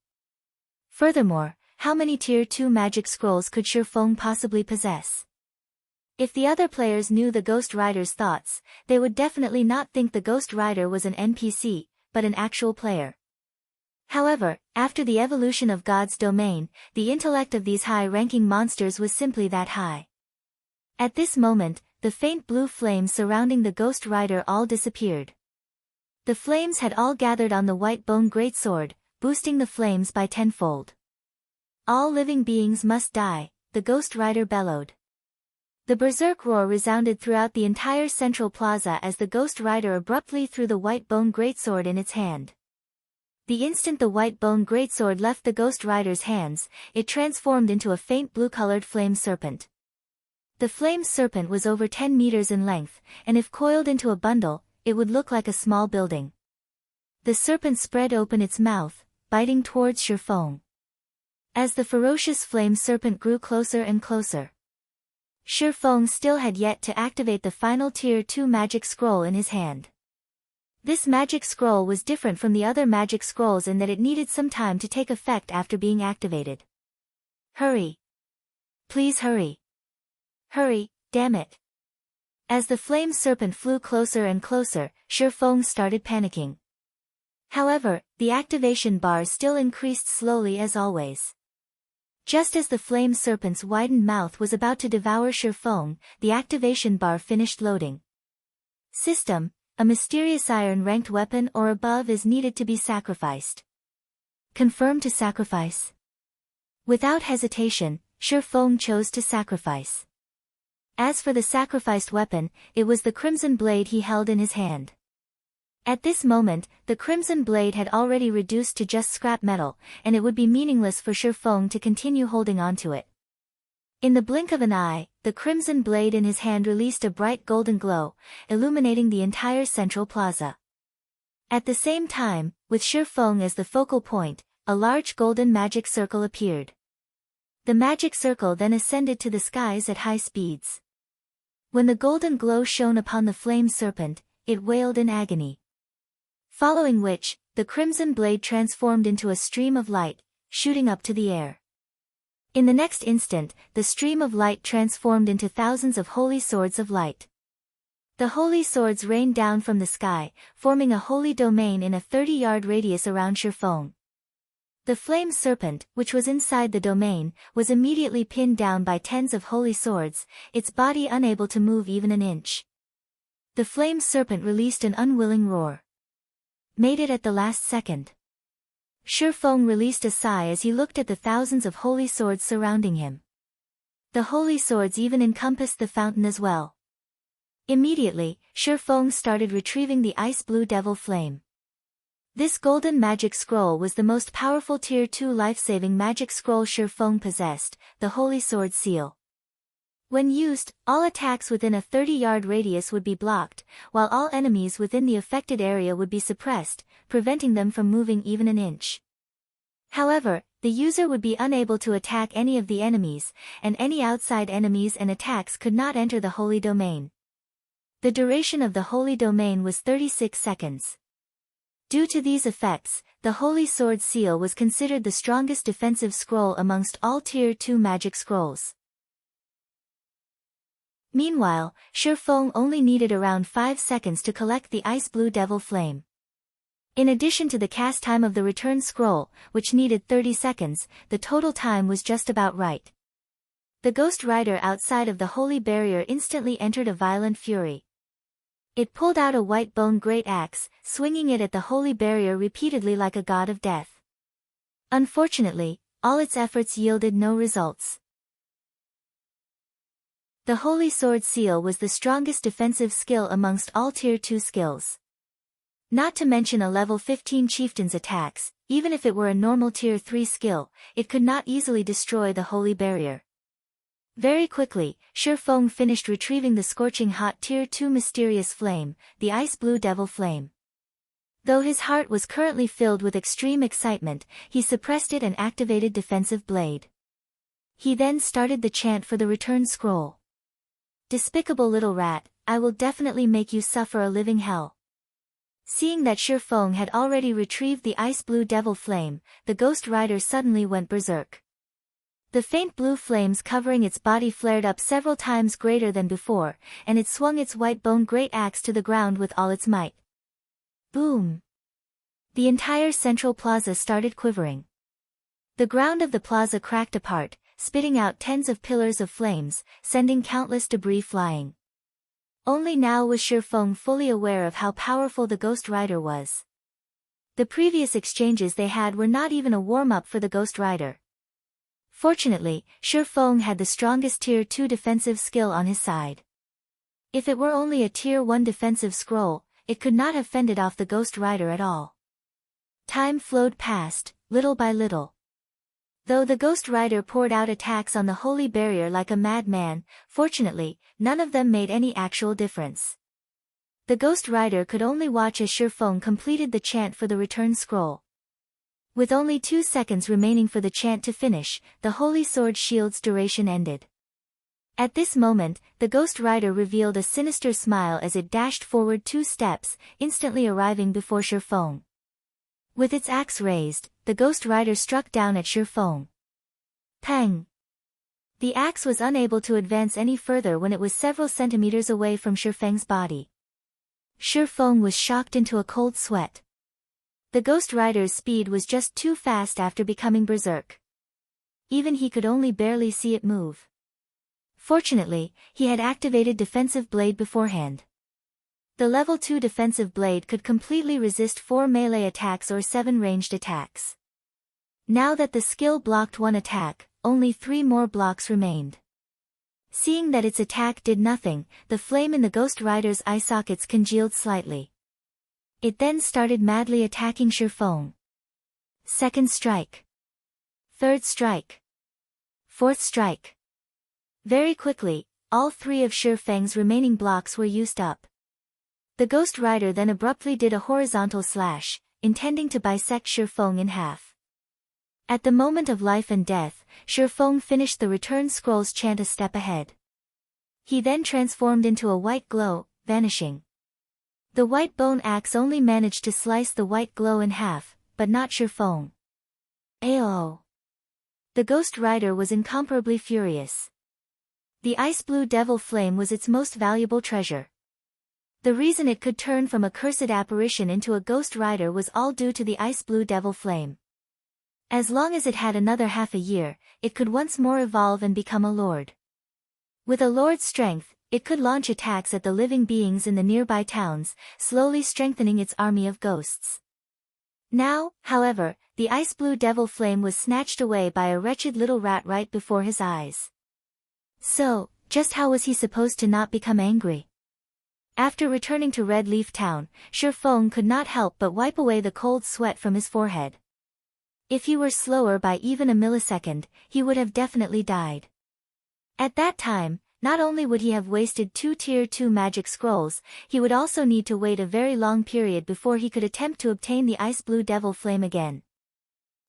Furthermore, how many Tier 2 magic scrolls could Ye Feng possibly possess? If the other players knew the Ghost Rider's thoughts, they would definitely not think the Ghost Rider was an NPC, but an actual player. However, after the evolution of God's domain, the intellect of these high-ranking monsters was simply that high. At this moment, the faint blue flames surrounding the Ghost Rider all disappeared. The flames had all gathered on the white bone greatsword, boosting the flames by tenfold. All living beings must die, the Ghost Rider bellowed. The berserk roar resounded throughout the entire central plaza as the Ghost Rider abruptly threw the white bone greatsword in its hand. The instant the white bone greatsword left the Ghost Rider's hands, it transformed into a faint blue-colored flame serpent. The flame serpent was over 10 meters in length, and if coiled into a bundle, it would look like a small building. The serpent spread open its mouth, biting towards Ye Feng. As the ferocious flame serpent grew closer and closer, Ye Feng still had yet to activate the final Tier 2 magic scroll in his hand. This magic scroll was different from the other magic scrolls in that it needed some time to take effect after being activated. Hurry! Please hurry! Hurry, damn it! As the flame serpent flew closer and closer, Ye Feng started panicking. However, the activation bar still increased slowly as always. Just as the flame serpent's widened mouth was about to devour Ye Feng, the activation bar finished loading. System: a mysterious iron-ranked weapon or above is needed to be sacrificed. Confirm to sacrifice. Without hesitation, Ye Feng chose to sacrifice. As for the sacrificed weapon, it was the crimson blade he held in his hand. At this moment, the crimson blade had already reduced to just scrap metal, and it would be meaningless for Ye Feng to continue holding on to it. In the blink of an eye, the crimson blade in his hand released a bright golden glow, illuminating the entire central plaza. At the same time, with Ye Feng as the focal point, a large golden magic circle appeared. The magic circle then ascended to the skies at high speeds. When the golden glow shone upon the flame serpent, it wailed in agony. Following which, the crimson blade transformed into a stream of light, shooting up to the air. In the next instant, the stream of light transformed into thousands of holy swords of light. The holy swords rained down from the sky, forming a holy domain in a 30-yard radius around Ye Feng. The flame serpent, which was inside the domain, was immediately pinned down by tens of holy swords, its body unable to move even an inch. The flame serpent released an unwilling roar. Made it at the last second. Ye Feng released a sigh as he looked at the thousands of holy swords surrounding him. The holy swords even encompassed the fountain as well. Immediately, Ye Feng started retrieving the ice blue devil flame. This golden magic scroll was the most powerful Tier 2 life-saving magic scroll Ye Feng possessed, the Holy Sword Seal. When used, all attacks within a 30-yard radius would be blocked, while all enemies within the affected area would be suppressed, preventing them from moving even an inch. However, the user would be unable to attack any of the enemies, and any outside enemies and attacks could not enter the Holy Domain. The duration of the Holy Domain was 36 seconds. Due to these effects, the Holy Sword Seal was considered the strongest defensive scroll amongst all Tier 2 magic scrolls. Meanwhile, Ye Feng only needed around 5 seconds to collect the ice blue devil flame. In addition to the cast time of the return scroll, which needed 30 seconds, the total time was just about right. The Ghost Rider outside of the holy barrier instantly entered a violent fury. It pulled out a white bone great axe, swinging it at the holy barrier repeatedly like a god of death. Unfortunately, all its efforts yielded no results. The Holy Sword Seal was the strongest defensive skill amongst all Tier 2 skills. Not to mention a level 15 chieftain's attacks, even if it were a normal Tier 3 skill, it could not easily destroy the holy barrier. Very quickly, Ye Feng finished retrieving the scorching hot Tier 2 mysterious flame, the ice blue devil flame. Though his heart was currently filled with extreme excitement, he suppressed it and activated Defensive Blade. He then started the chant for the return scroll. Despicable little rat, I will definitely make you suffer a living hell. Seeing that Ye Feng had already retrieved the ice blue devil flame, the Ghost Rider suddenly went berserk. The faint blue flames covering its body flared up several times greater than before, and it swung its white bone great axe to the ground with all its might. Boom! The entire central plaza started quivering. The ground of the plaza cracked apart, spitting out tens of pillars of flames, sending countless debris flying. Only now was Ye Feng fully aware of how powerful the Ghost Rider was. The previous exchanges they had were not even a warm-up for the Ghost Rider. Fortunately, Ye Feng had the strongest Tier 2 defensive skill on his side. If it were only a Tier 1 defensive scroll, it could not have fended off the Ghost Rider at all. Time flowed past, little by little. Though the Ghost Rider poured out attacks on the holy barrier like a madman, fortunately, none of them made any actual difference. The Ghost Rider could only watch as Ye Feng completed the chant for the return scroll. With only 2 seconds remaining for the chant to finish, the Holy Sword Shield's duration ended. At this moment, the Ghost Rider revealed a sinister smile as it dashed forward 2 steps, instantly arriving before Ye Feng. With its axe raised, the Ghost Rider struck down at Ye Feng. Pang! The axe was unable to advance any further when it was several centimeters away from Ye Feng's body. Ye Feng was shocked into a cold sweat. The Ghost Rider's speed was just too fast after becoming berserk. Even he could only barely see it move. Fortunately, he had activated Defensive Blade beforehand. The level 2 Defensive Blade could completely resist 4 melee attacks or 7 ranged attacks. Now that the skill blocked 1 attack, only 3 more blocks remained. Seeing that its attack did nothing, the flame in the Ghost Rider's eye sockets congealed slightly. It then started madly attacking Ye Feng. Second strike. Third strike. Fourth strike. Very quickly, all 3 of Ye Feng's remaining blocks were used up. The Ghost Rider then abruptly did a horizontal slash, intending to bisect Ye Feng in half. At the moment of life and death, Ye Feng finished the return scroll's chant a step ahead. He then transformed into a white glow, vanishing. The white bone axe only managed to slice the white glow in half, but not Ye Feng. Ayo! The Ghost Rider was incomparably furious. The ice blue devil flame was its most valuable treasure. The reason it could turn from a cursed apparition into a Ghost Rider was all due to the ice blue devil flame. As long as it had another half a year, it could once more evolve and become a lord. With a lord's strength, it could launch attacks at the living beings in the nearby towns, slowly strengthening its army of ghosts. Now, however, the ice-blue devil flame was snatched away by a wretched little rat right before his eyes. So, just how was he supposed to not become angry? After returning to Red Leaf Town, Ye Feng could not help but wipe away the cold sweat from his forehead. If he were slower by even a millisecond, he would have definitely died. At that time, not only would he have wasted 2 Tier 2 magic scrolls, he would also need to wait a very long period before he could attempt to obtain the ice-blue devil flame again.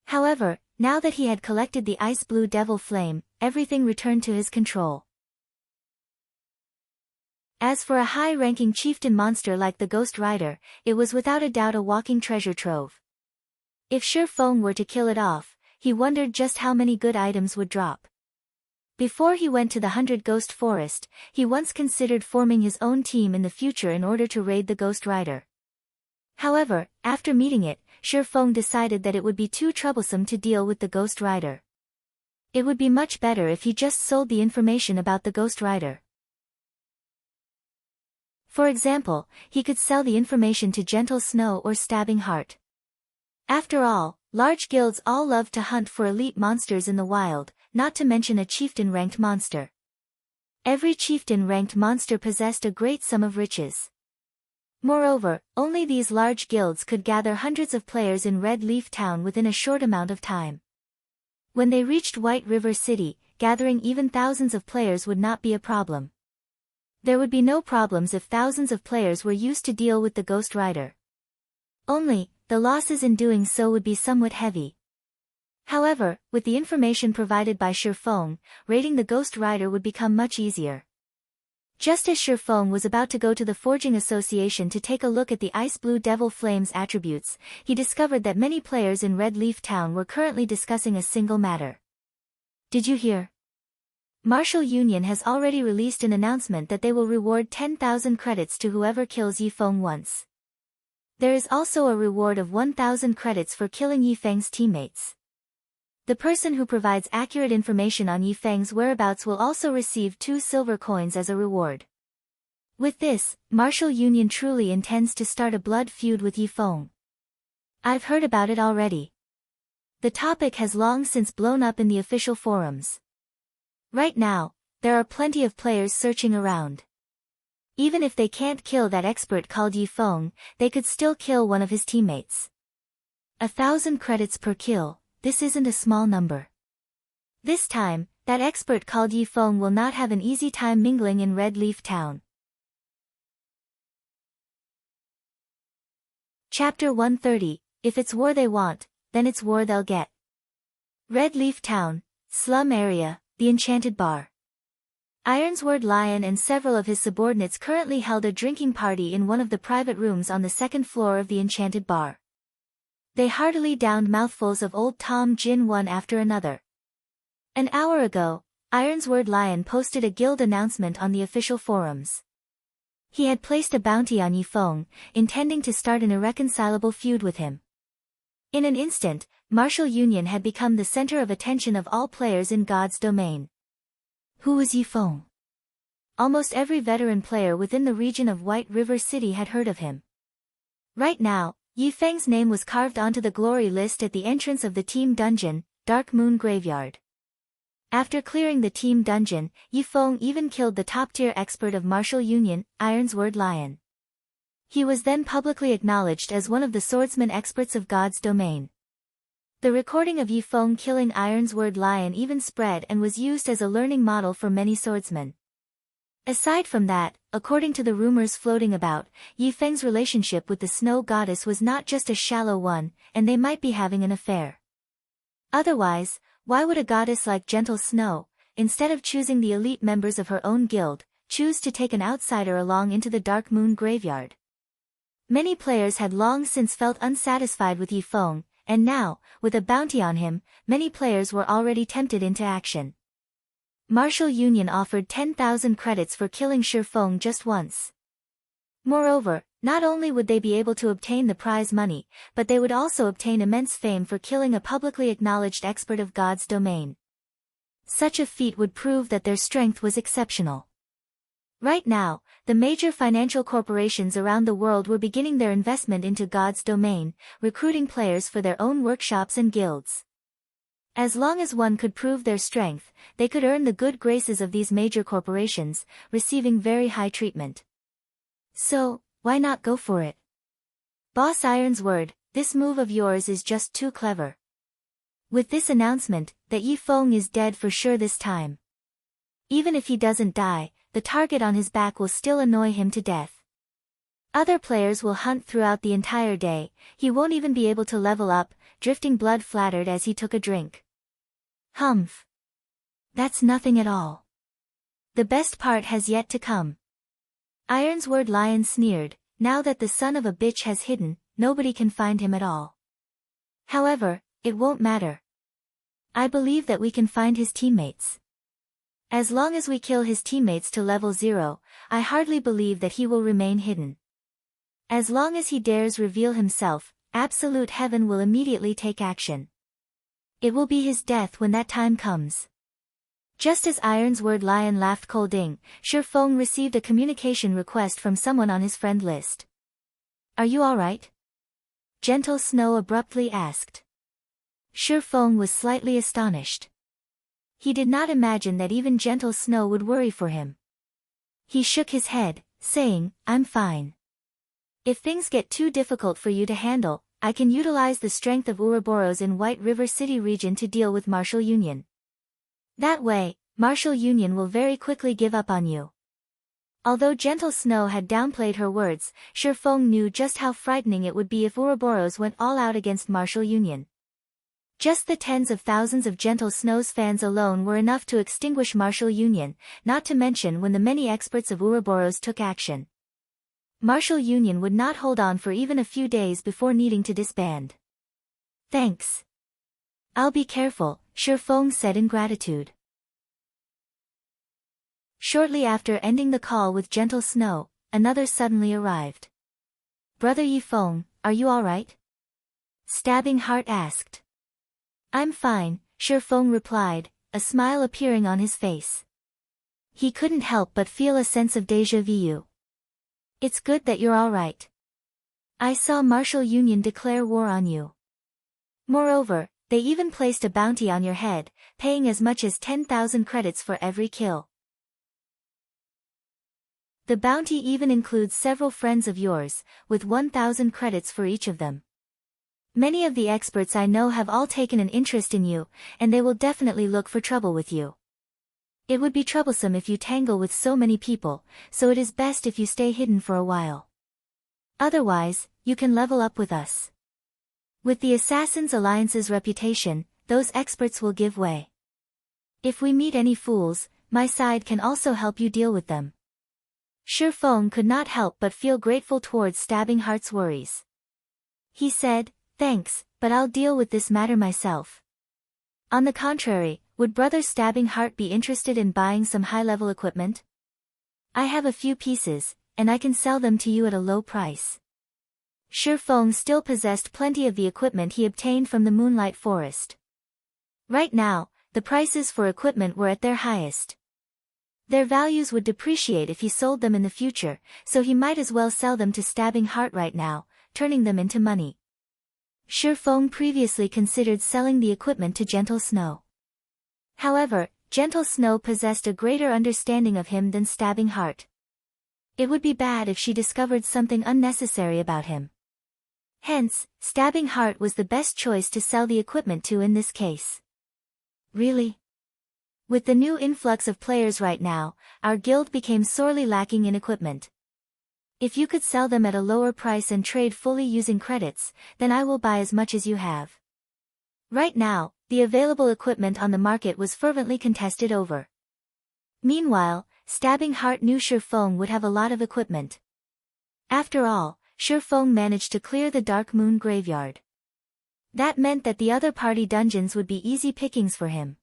However, now that he had collected the ice-blue devil flame, everything returned to his control. As for a high-ranking chieftain monster like the Ghost Rider, it was without a doubt a walking treasure trove. If Ye Feng were to kill it off, he wondered just how many good items would drop. Before he went to the 100 Ghost Forest, he once considered forming his own team in the future in order to raid the Ghost Rider. However, after meeting it, Ye Feng decided that it would be too troublesome to deal with the Ghost Rider. It would be much better if he just sold the information about the Ghost Rider. For example, he could sell the information to Gentle Snow or Stabbing Heart. After all, large guilds all love to hunt for elite monsters in the wild, not to mention a chieftain-ranked monster. Every chieftain-ranked monster possessed a great sum of riches. Moreover, only these large guilds could gather hundreds of players in Red Leaf Town within a short amount of time. When they reached White River City, gathering even thousands of players would not be a problem. There would be no problems if thousands of players were used to deal with the Ghost Rider. Only, the losses in doing so would be somewhat heavy. However, with the information provided by Ye Feng, raiding the Ghost Rider would become much easier. Just as Ye Feng was about to go to the Forging Association to take a look at the Ice-Blue Devil Flame's attributes, he discovered that many players in Red Leaf Town were currently discussing a single matter. Did you hear? Martial Union has already released an announcement that they will reward 10,000 credits to whoever kills Ye Feng once. There is also a reward of 1,000 credits for killing Ye Feng's teammates. The person who provides accurate information on Ye Feng's whereabouts will also receive 2 silver coins as a reward. With this, Martial Union truly intends to start a blood feud with Ye Feng. I've heard about it already. The topic has long since blown up in the official forums. Right now, there are plenty of players searching around. Even if they can't kill that expert called Ye Feng, they could still kill one of his teammates. 1,000 credits per kill. This isn't a small number. This time, that expert called Ye Feng will not have an easy time mingling in Red Leaf Town. Chapter 130, If it's war they want, then it's war they'll get. Red Leaf Town, Slum Area, the Enchanted Bar. Ironsword Lion and several of his subordinates currently held a drinking party in one of the private rooms on the 2nd floor of the Enchanted Bar. They heartily downed mouthfuls of Old Tom Gin one after another. An hour ago, Ironsword Lion posted a guild announcement on the official forums. He had placed a bounty on Ye Feng, intending to start an irreconcilable feud with him. In an instant, Martial Union had become the center of attention of all players in God's domain. Who was Ye Feng? Almost every veteran player within the region of White River City had heard of him. Right now, Ye Feng's name was carved onto the glory list at the entrance of the team dungeon, Dark Moon Graveyard. After clearing the team dungeon, Ye Feng even killed the top-tier expert of Martial Union, Ironsword Lion. He was then publicly acknowledged as one of the swordsman experts of God's domain. The recording of Ye Feng killing Ironsword Lion even spread and was used as a learning model for many swordsmen. Aside from that, according to the rumors floating about, Ye Feng's relationship with the snow goddess was not just a shallow one, and they might be having an affair. Otherwise, why would a goddess like Gentle Snow, instead of choosing the elite members of her own guild, choose to take an outsider along into the Dark Moon Graveyard? Many players had long since felt unsatisfied with Ye Feng, and now, with a bounty on him, many players were already tempted into action. Martial Union offered 10,000 credits for killing Ye Feng just once. Moreover, not only would they be able to obtain the prize money, but they would also obtain immense fame for killing a publicly acknowledged expert of God's domain. Such a feat would prove that their strength was exceptional. Right now, the major financial corporations around the world were beginning their investment into God's domain, recruiting players for their own workshops and guilds. As long as one could prove their strength, they could earn the good graces of these major corporations, receiving very high treatment. So, why not go for it? Boss Iron's word, this move of yours is just too clever. With this announcement, that Ye Feng is dead for sure this time. Even if he doesn't die, the target on his back will still annoy him to death. Other players will hunt throughout the entire day, he won't even be able to level up, drifting blood flattered as he took a drink. Humph. That's nothing at all. The best part has yet to come. Iron's word Lion sneered, now that the son of a bitch has hidden, nobody can find him at all. However, it won't matter. I believe that we can find his teammates. As long as we kill his teammates to level 0, I hardly believe that he will remain hidden. As long as he dares reveal himself, absolute heaven will immediately take action. It will be his death when that time comes. Just as Iron's word Lion laughed colding, Ye Feng received a communication request from someone on his friend list. Are you alright? Gentle Snow abruptly asked. Ye Feng was slightly astonished. He did not imagine that even Gentle Snow would worry for him. He shook his head, saying, I'm fine. If things get too difficult for you to handle, I can utilize the strength of Ouroboros in White River City region to deal with Martial Union. That way, Martial Union will very quickly give up on you. Although Gentle Snow had downplayed her words, Ye Feng knew just how frightening it would be if Ouroboros went all out against Martial Union. Just the tens of thousands of Gentle Snow's fans alone were enough to extinguish Martial Union, not to mention when the many experts of Ouroboros took action. Martial Union would not hold on for even a few days before needing to disband. Thanks. I'll be careful, Ye Feng said in gratitude. Shortly after ending the call with Gentle Snow, another suddenly arrived. Brother Ye Feng, are you alright? Stabbing Heart asked. I'm fine, Ye Feng replied, a smile appearing on his face. He couldn't help but feel a sense of déjà vu. It's good that you're alright. I saw Martial Union declare war on you. Moreover, they even placed a bounty on your head, paying as much as 10,000 credits for every kill. The bounty even includes several friends of yours, with 1,000 credits for each of them. Many of the experts I know have all taken an interest in you, and they will definitely look for trouble with you. It would be troublesome if you tangle with so many people, so it is best if you stay hidden for a while. Otherwise, you can level up with us. With the Assassins Alliance's reputation, those experts will give way. If we meet any fools, my side can also help you deal with them. Ye Feng could not help but feel grateful towards Stabbing Heart's worries. He said, thanks, but I'll deal with this matter myself. On the contrary, would Brother Stabbing Heart be interested in buying some high-level equipment? I have a few pieces, and I can sell them to you at a low price. Ye Feng still possessed plenty of the equipment he obtained from the Moonlight Forest. Right now, the prices for equipment were at their highest. Their values would depreciate if he sold them in the future, so he might as well sell them to Stabbing Heart right now, turning them into money. Ye Feng previously considered selling the equipment to Gentle Snow. However, Gentle Snow possessed a greater understanding of him than Stabbing Heart. It would be bad if she discovered something unnecessary about him. Hence, Stabbing Heart was the best choice to sell the equipment to in this case. Really? With the new influx of players right now, our guild became sorely lacking in equipment. If you could sell them at a lower price and trade fully using credits, then I will buy as much as you have. Right now, the available equipment on the market was fervently contested over. Meanwhile, Stabbing Heart knew Ye Feng would have a lot of equipment. After all, Ye Feng managed to clear the Dark Moon graveyard. That meant that the other party dungeons would be easy pickings for him.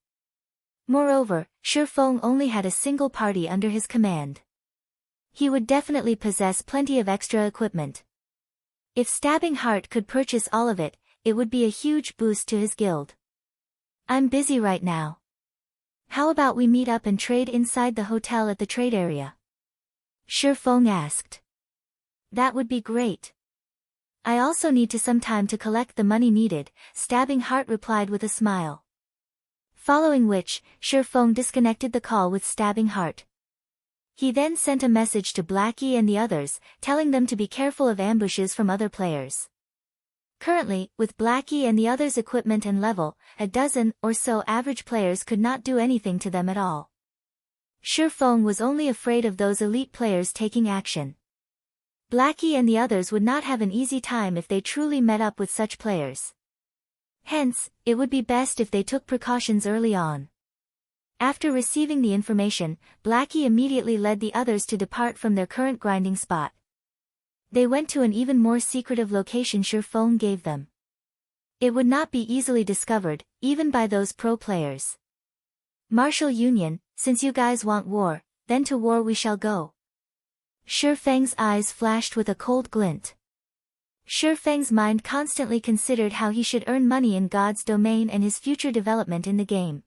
Moreover, Ye Feng only had a single party under his command. He would definitely possess plenty of extra equipment. If Stabbing Heart could purchase all of it, it would be a huge boost to his guild. I'm busy right now. How about we meet up and trade inside the hotel at the trade area? Ye Feng asked. That would be great. I also need some time to collect the money needed, Stabbing Heart replied with a smile. Following which, Ye Feng disconnected the call with Stabbing Heart. He then sent a message to Blackie and the others, telling them to be careful of ambushes from other players. Currently, with Blackie and the others' equipment and level, a dozen or so average players could not do anything to them at all. Ye Feng was only afraid of those elite players taking action. Blackie and the others would not have an easy time if they truly met up with such players. Hence, it would be best if they took precautions early on. After receiving the information, Blackie immediately led the others to depart from their current grinding spot. They went to an even more secretive location Ye Feng gave them. It would not be easily discovered, even by those pro players. Martial Union, since you guys want war, then to war we shall go. Ye Feng's eyes flashed with a cold glint. Ye Feng's mind constantly considered how he should earn money in God's domain and his future development in the game.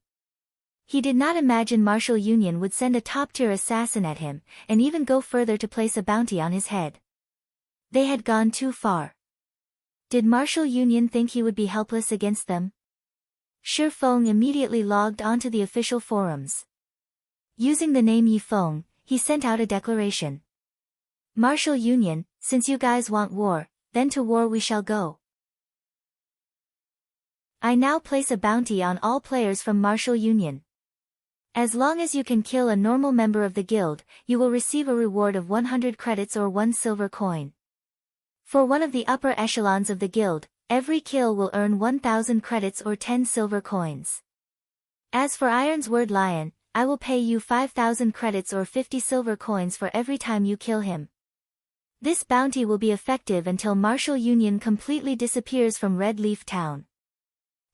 He did not imagine Martial Union would send a top-tier assassin at him, and even go further to place a bounty on his head. They had gone too far. Did Martial Union think he would be helpless against them? Ye Feng immediately logged onto the official forums. Using the name Ye Feng, he sent out a declaration. Martial Union, since you guys want war, then to war we shall go. I now place a bounty on all players from Martial Union. As long as you can kill a normal member of the guild, you will receive a reward of 100 credits or 1 silver coin. For one of the upper echelons of the guild, every kill will earn 1000 credits or 10 silver coins. As for Iron's Word Lion, I will pay you 5000 credits or 50 silver coins for every time you kill him. This bounty will be effective until Martial Union completely disappears from Red Leaf Town.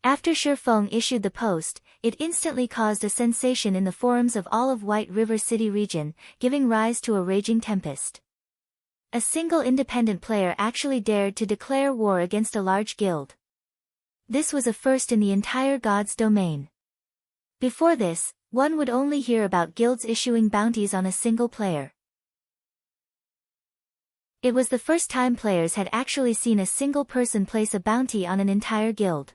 After Ye Feng issued the post, it instantly caused a sensation in the forums of all of White River City region, giving rise to a raging tempest. A single independent player actually dared to declare war against a large guild. This was a first in the entire God's domain. Before this, one would only hear about guilds issuing bounties on a single player. It was the first time players had actually seen a single person place a bounty on an entire guild.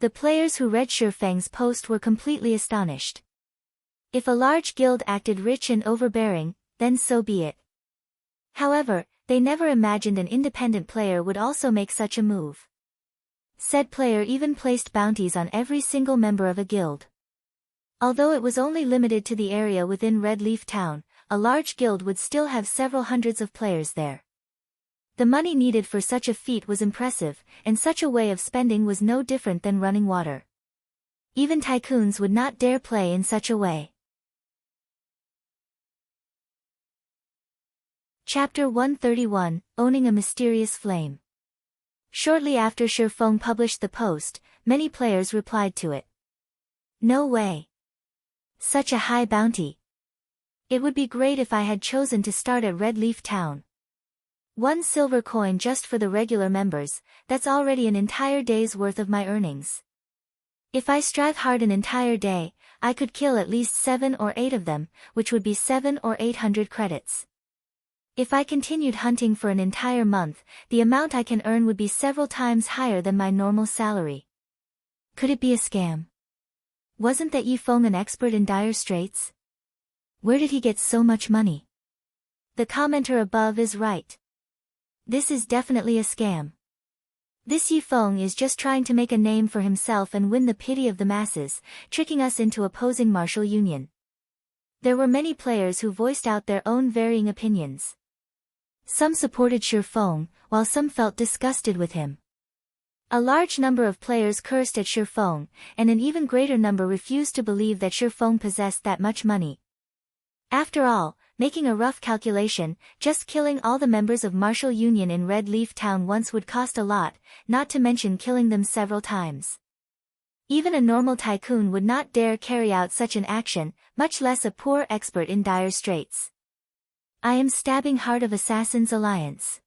The players who read Ye Feng's post were completely astonished. If a large guild acted rich and overbearing, then so be it. However, they never imagined an independent player would also make such a move. Said player even placed bounties on every single member of a guild. Although it was only limited to the area within Red Leaf Town, a large guild would still have several hundreds of players there. The money needed for such a feat was impressive, and such a way of spending was no different than running water. Even tycoons would not dare play in such a way. Chapter 131, Owning a Mysterious Flame. Shortly after Ye Feng published the post, many players replied to it. No way. Such a high bounty. It would be great if I had chosen to start at Red Leaf Town. 1 silver coin just for the regular members, that's already an entire day's worth of my earnings. If I strive hard an entire day, I could kill at least 7 or 8 of them, which would be 700 or 800 credits. If I continued hunting for an entire month, the amount I can earn would be several times higher than my normal salary. Could it be a scam? Wasn't that Ye Feng an expert in dire straits? Where did he get so much money? The commenter above is right. This is definitely a scam. This Ye Feng is just trying to make a name for himself and win the pity of the masses, tricking us into opposing Martial Union. There were many players who voiced out their own varying opinions. Some supported Ye Feng, while some felt disgusted with him. A large number of players cursed at Ye Feng, and an even greater number refused to believe that Ye Feng possessed that much money. After all, making a rough calculation, just killing all the members of Martial Union in Red Leaf Town once would cost a lot, not to mention killing them several times. Even a normal tycoon would not dare carry out such an action, much less a poor expert in dire straits. I am stabbing heart of Assassins Alliance.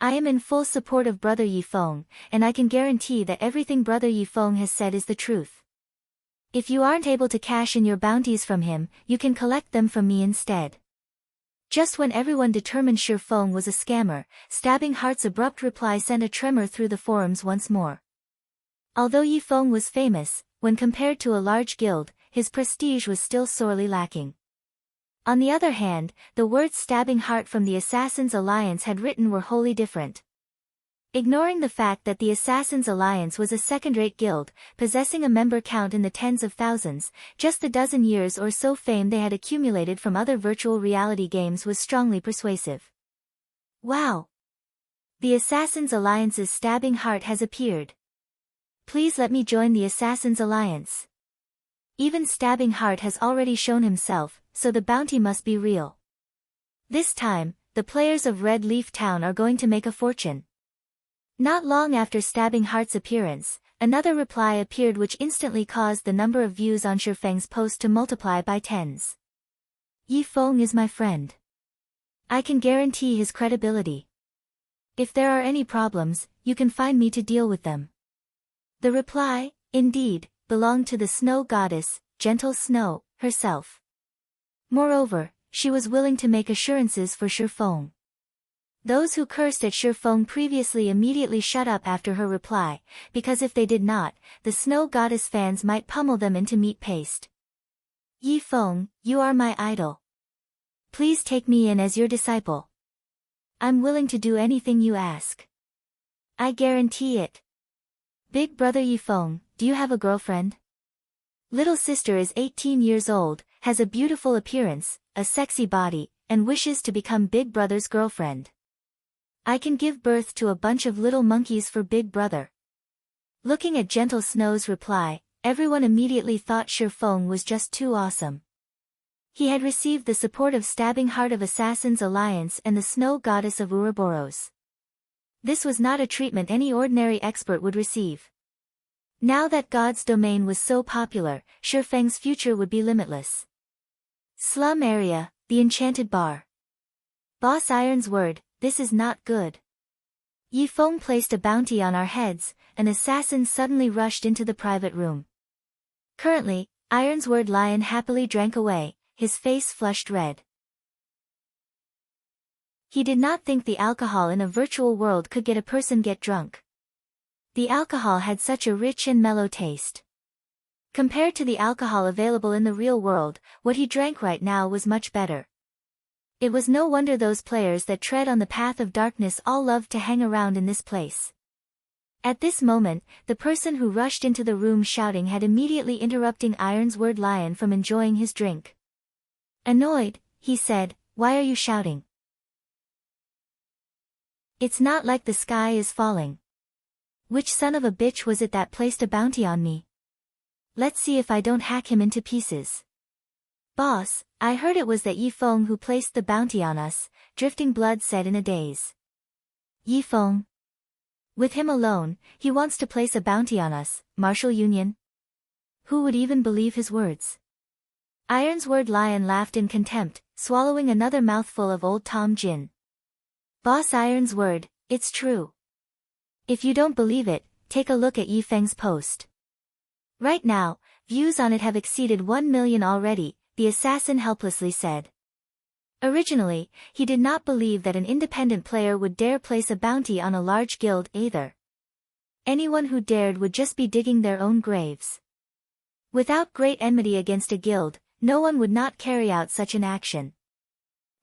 I am in full support of Brother Ye Feng, and I can guarantee that everything Brother Ye Feng has said is the truth. If you aren't able to cash in your bounties from him, you can collect them from me instead. Just when everyone determined Ye Feng was a scammer, Stabbing Heart's abrupt reply sent a tremor through the forums once more. Although Ye Feng was famous, when compared to a large guild, his prestige was still sorely lacking. On the other hand, the words Stabbing Heart from the Assassins Alliance had written were wholly different. Ignoring the fact that the Assassins Alliance was a second-rate guild, possessing a member count in the tens of thousands, just the dozen years or so fame they had accumulated from other virtual reality games was strongly persuasive. Wow! The Assassins Alliance's Stabbing Heart has appeared. Please let me join the Assassins Alliance. Even Stabbing Heart has already shown himself, so the bounty must be real. This time, the players of Red Leaf Town are going to make a fortune. Not long after Stabbing Heart's appearance, another reply appeared which instantly caused the number of views on Ye Feng's post to multiply by tens. Ye Feng is my friend. I can guarantee his credibility. If there are any problems, you can find me to deal with them. The reply, indeed, belonged to the snow goddess, Gentle Snow, herself. Moreover, she was willing to make assurances for Ye Feng. Those who cursed at Ye Feng previously immediately shut up after her reply, because if they did not, the snow goddess fans might pummel them into meat paste. Ye Feng, you are my idol. Please take me in as your disciple. I'm willing to do anything you ask. I guarantee it. Big brother Ye Feng, do you have a girlfriend? Little sister is 18 years old, has a beautiful appearance, a sexy body, and wishes to become Big Brother's girlfriend. I can give birth to a bunch of little monkeys for Big Brother. Looking at Gentle Snow's reply, everyone immediately thought Ye Feng was just too awesome. He had received the support of Stabbing Heart of Assassins Alliance and the Snow Goddess of Ouroboros. This was not a treatment any ordinary expert would receive. Now that God's domain was so popular, Ye Feng's future would be limitless. Slum area, the enchanted bar. Boss Iron's word, this is not good. Ye Feng placed a bounty on our heads, an assassin suddenly rushed into the private room. Currently, Iron's word Lion happily drank away, his face flushed red. He did not think the alcohol in a virtual world could get drunk. The alcohol had such a rich and mellow taste. Compared to the alcohol available in the real world, what he drank right now was much better. It was no wonder those players that tread on the path of darkness all loved to hang around in this place. At this moment, the person who rushed into the room shouting had immediately interrupting Iron's word Lion from enjoying his drink. Annoyed, he said, "Why are you shouting? It's not like the sky is falling. Which son of a bitch was it that placed a bounty on me? Let's see if I don't hack him into pieces." "Boss, I heard it was that Ye Feng who placed the bounty on us," Drifting Blood said in a daze. Ye Feng? With him alone, he wants to place a bounty on us, Martial Union? Who would even believe his words? Iron's word Lion laughed in contempt, swallowing another mouthful of Old Tom Gin. Boss Iron's word, it's true. If you don't believe it, take a look at Ye Feng's post. Right now, views on it have exceeded 1 million already, the assassin helplessly said. Originally, he did not believe that an independent player would dare place a bounty on a large guild either. Anyone who dared would just be digging their own graves. Without great enmity against a guild, no one would not carry out such an action.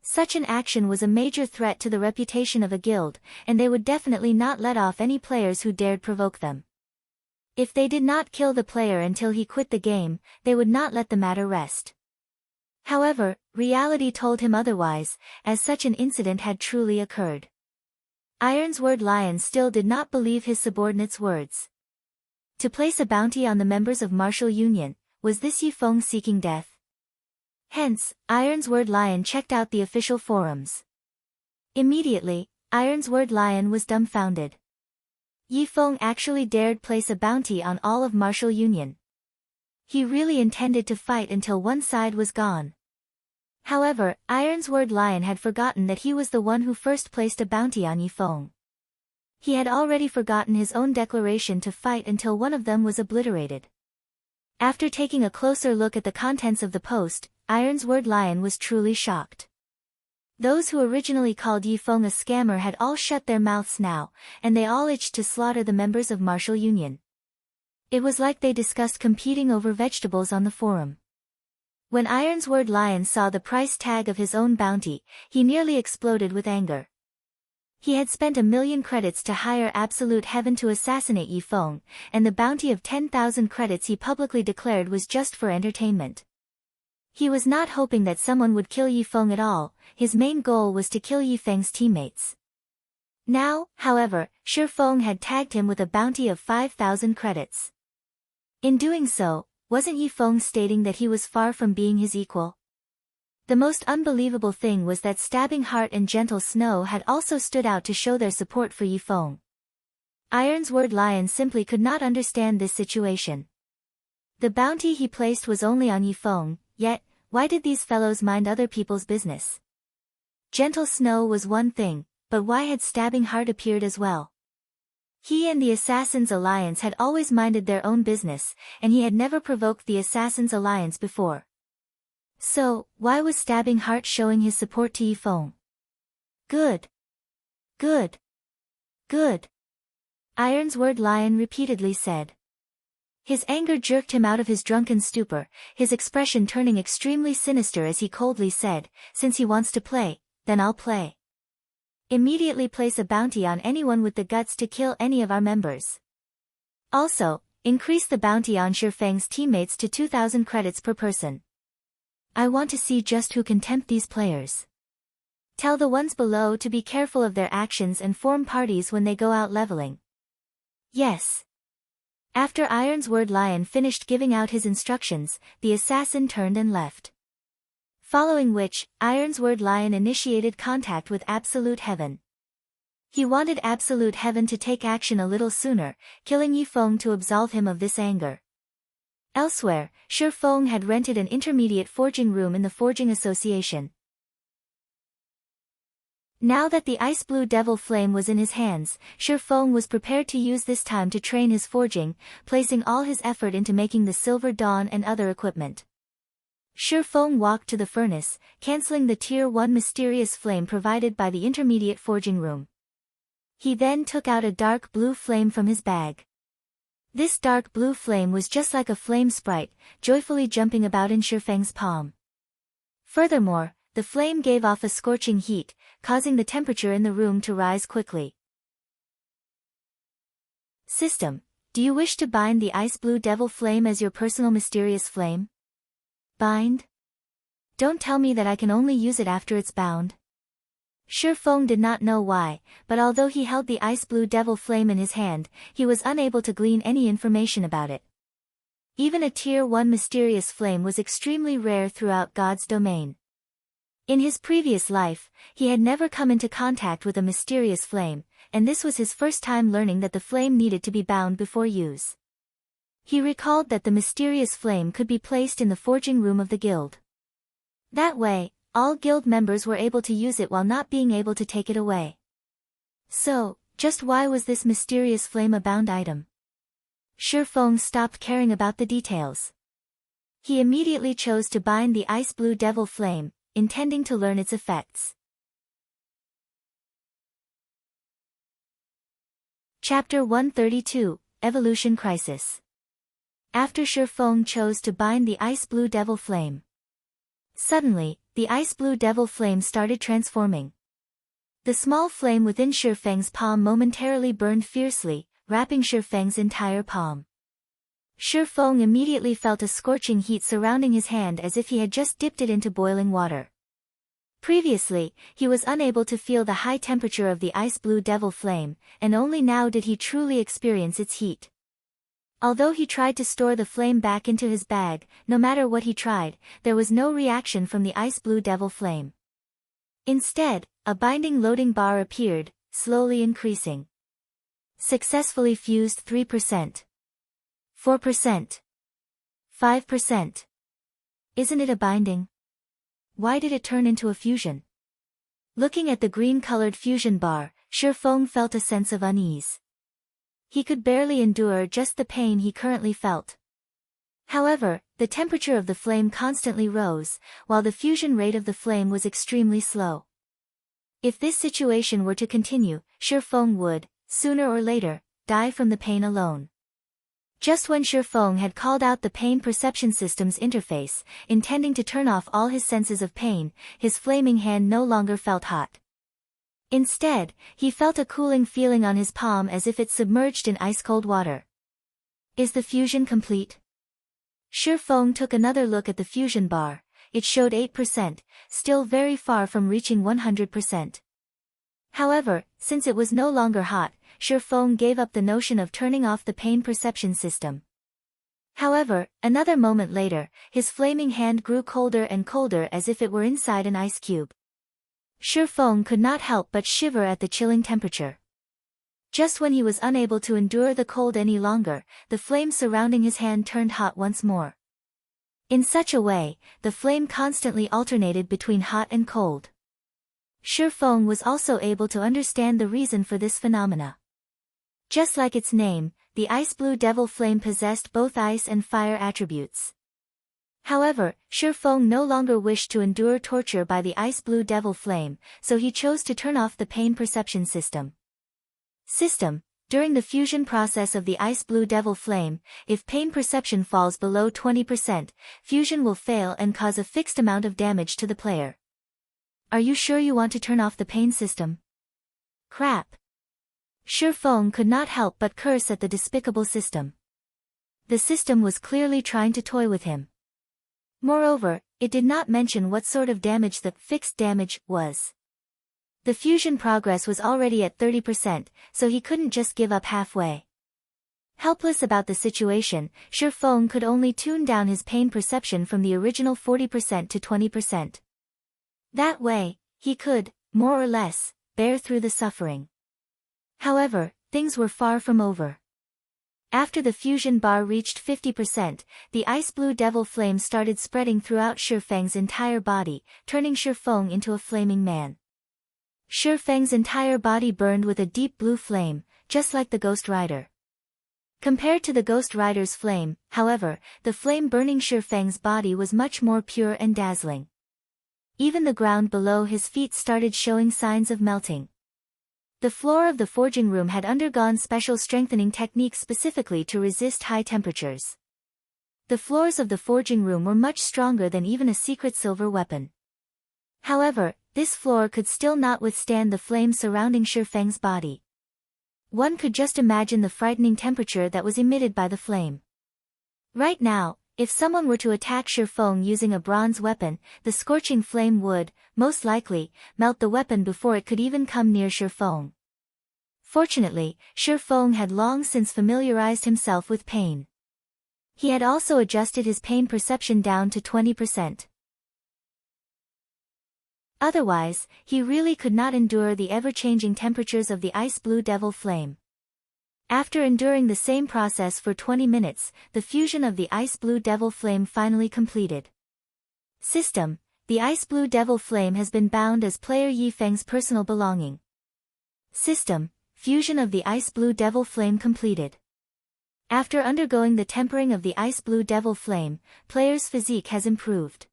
Such an action was a major threat to the reputation of a guild, and they would definitely not let off any players who dared provoke them. If they did not kill the player until he quit the game, they would not let the matter rest. However, reality told him otherwise, as such an incident had truly occurred. Iron's word Lion still did not believe his subordinate's words. To place a bounty on the members of Martial Union, was this Ye Feng seeking death? Hence, Iron's word Lion checked out the official forums. Immediately, Iron's word Lion was dumbfounded. Ye Feng actually dared place a bounty on all of Martial Union. He really intended to fight until one side was gone. However, Ironsword Lion had forgotten that he was the one who first placed a bounty on Ye Feng. He had already forgotten his own declaration to fight until one of them was obliterated. After taking a closer look at the contents of the post, Ironsword Lion was truly shocked. Those who originally called Ye Feng a scammer had all shut their mouths now, and they all itched to slaughter the members of Martial Union. It was like they discussed competing over vegetables on the forum. When Ironsword Lion saw the price tag of his own bounty, he nearly exploded with anger. He had spent 1,000,000 credits to hire Absolute Heaven to assassinate Ye Feng, and the bounty of 10,000 credits he publicly declared was just for entertainment. He was not hoping that someone would kill Ye Feng at all, his main goal was to kill Ye Feng's teammates. Now, however, Ye Feng had tagged him with a bounty of 5,000 credits. In doing so, wasn't Ye Feng stating that he was far from being his equal? The most unbelievable thing was that Stabbing Heart and Gentle Snow had also stood out to show their support for Ye Feng. Ironsword Lion simply could not understand this situation. The bounty he placed was only on Ye Feng, yet, why did these fellows mind other people's business? Gentle Snow was one thing, but why had Stabbing Heart appeared as well? He and the Assassins' Alliance had always minded their own business, and he had never provoked the Assassins' Alliance before. So, why was Stabbing Heart showing his support to Ye Feng? Good. Good. Good. Ironsword Lion repeatedly said. His anger jerked him out of his drunken stupor, his expression turning extremely sinister as he coldly said, "Since he wants to play, then I'll play. Immediately place a bounty on anyone with the guts to kill any of our members. Also, increase the bounty on Ye Feng's teammates to 2,000 credits per person. I want to see just who can tempt these players. Tell the ones below to be careful of their actions and form parties when they go out leveling." Yes. After Ironsword Lion finished giving out his instructions, the assassin turned and left. Following which, Ironsword Lion initiated contact with Absolute Heaven. He wanted Absolute Heaven to take action a little sooner, killing Ye Feng to absolve him of this anger. Elsewhere, Ye Feng had rented an intermediate forging room in the Forging Association. Now that the Ice Blue Devil Flame was in his hands, Ye Feng was prepared to use this time to train his forging, placing all his effort into making the Silver Dawn and other equipment. Ye Feng walked to the furnace, cancelling the Tier 1 mysterious flame provided by the intermediate forging room. He then took out a dark blue flame from his bag. This dark blue flame was just like a flame sprite, joyfully jumping about in Ye Feng's palm. Furthermore, the flame gave off a scorching heat, causing the temperature in the room to rise quickly. System: do you wish to bind the Ice Blue Devil Flame as your personal mysterious flame? Bind? Don't tell me that I can only use it after it's bound. Ye Feng did not know why, but although he held the Ice Blue Devil Flame in his hand, he was unable to glean any information about it. Even a Tier 1 mysterious flame was extremely rare throughout God's domain. In his previous life, he had never come into contact with a mysterious flame, and this was his first time learning that the flame needed to be bound before use. He recalled that the mysterious flame could be placed in the forging room of the guild. That way, all guild members were able to use it while not being able to take it away. So, just why was this mysterious flame a bound item? Ye Feng stopped caring about the details. He immediately chose to bind the Ice Blue Devil Flame, intending to learn its effects. Chapter 132, Evolution Crisis. After Ye Feng chose to bind the Ice Blue Devil Flame, suddenly, the Ice Blue Devil Flame started transforming. The small flame within Ye Feng's palm momentarily burned fiercely, wrapping Ye Feng's entire palm. Ye Feng immediately felt a scorching heat surrounding his hand as if he had just dipped it into boiling water. Previously, he was unable to feel the high temperature of the Ice Blue Devil Flame, and only now did he truly experience its heat. Although he tried to store the flame back into his bag, no matter what he tried, there was no reaction from the Ice Blue Devil Flame. Instead, a binding loading bar appeared, slowly increasing. Successfully fused 3%. 4%. 5%. Isn't it a binding? Why did it turn into a fusion? Looking at the green-colored fusion bar, Ye Feng felt a sense of unease. He could barely endure just the pain he currently felt. However, the temperature of the flame constantly rose, while the fusion rate of the flame was extremely slow. If this situation were to continue, Ye Feng would, sooner or later, die from the pain alone. Just when Ye Feng had called out the pain perception system's interface, intending to turn off all his senses of pain, his flaming hand no longer felt hot. Instead, he felt a cooling feeling on his palm as if it submerged in ice-cold water. Is the fusion complete? Ye Feng took another look at the fusion bar. It showed 8%, still very far from reaching 100%. However, since it was no longer hot, Ye Feng gave up the notion of turning off the pain perception system. However, another moment later, his flaming hand grew colder and colder as if it were inside an ice cube. Ye Feng could not help but shiver at the chilling temperature. Just when he was unable to endure the cold any longer, the flame surrounding his hand turned hot once more. In such a way, the flame constantly alternated between hot and cold. Ye Feng was also able to understand the reason for this phenomena. Just like its name, the ice blue devil flame possessed both ice and fire attributes. However, Ye Feng no longer wished to endure torture by the ice blue devil flame, so he chose to turn off the pain perception system. During the fusion process of the ice blue devil flame, if pain perception falls below 20%, fusion will fail and cause a fixed amount of damage to the player. Are you sure you want to turn off the pain system? Crap. Ye Feng could not help but curse at the despicable system. The system was clearly trying to toy with him. Moreover, it did not mention what sort of damage the fixed damage was. The fusion progress was already at 30%, so he couldn't just give up halfway. Helpless about the situation, Ye Feng could only tune down his pain perception from the original 40% to 20%. That way, he could, more or less, bear through the suffering. However, things were far from over. After the fusion bar reached 50%, the ice blue devil flame started spreading throughout Ye Feng's entire body, turning Ye Feng into a flaming man. Ye Feng's entire body burned with a deep blue flame, just like the Ghost Rider. Compared to the Ghost Rider's flame, however, the flame burning Ye Feng's body was much more pure and dazzling. Even the ground below his feet started showing signs of melting. The floor of the forging room had undergone special strengthening techniques specifically to resist high temperatures. The floors of the forging room were much stronger than even a secret silver weapon. However, this floor could still not withstand the flame surrounding Ye Feng's body. One could just imagine the frightening temperature that was emitted by the flame. Right now, if someone were to attack Ye Feng using a bronze weapon, the scorching flame would, most likely, melt the weapon before it could even come near Ye Feng. Fortunately, Ye Feng had long since familiarized himself with pain. He had also adjusted his pain perception down to 20%. Otherwise, he really could not endure the ever-changing temperatures of the ice blue devil flame. After enduring the same process for 20 minutes, the fusion of the ice blue devil flame finally completed. The ice blue devil flame has been bound as player Ye Feng's personal belonging. Fusion of the ice blue devil flame completed. After undergoing the tempering of the ice blue devil flame, player's physique has improved.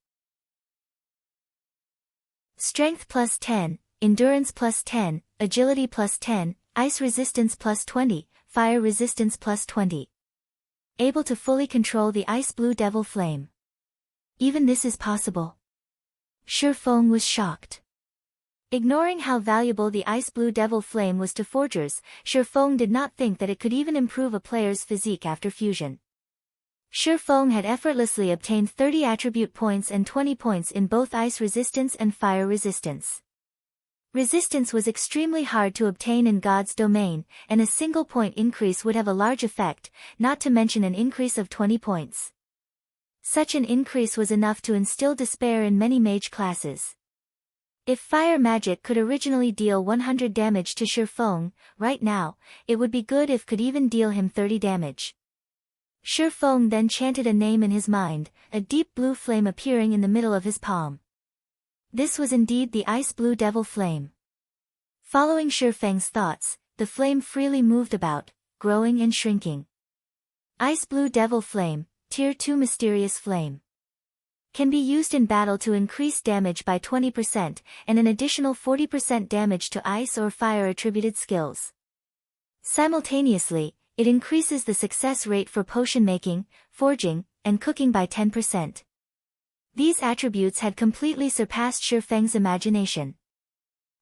Strength plus 10, Endurance plus 10, Agility plus 10, Ice resistance plus 20, Fire resistance plus 20. Able to fully control the ice blue devil flame. Even this is possible. Ye Feng was shocked. Ignoring how valuable the ice blue devil flame was to forgers, Ye Feng did not think that it could even improve a player's physique after fusion. Ye Feng had effortlessly obtained 30 attribute points and 20 points in both ice resistance and fire resistance. Resistance was extremely hard to obtain in God's domain, and a single point increase would have a large effect, not to mention an increase of 20 points. Such an increase was enough to instill despair in many mage classes. If fire magic could originally deal 100 damage to Ye Feng, right now, it would be good if could even deal him 30 damage. Ye Feng then chanted a name in his mind, a deep blue flame appearing in the middle of his palm. This was indeed the ice-blue devil flame. Following Ye Feng's thoughts, the flame freely moved about, growing and shrinking. Ice-blue devil flame, Tier 2 mysterious flame. Can be used in battle to increase damage by 20% and an additional 40% damage to ice or fire attributed skills. Simultaneously, it increases the success rate for potion making, forging, and cooking by 10%. These attributes had completely surpassed Ye Feng's imagination.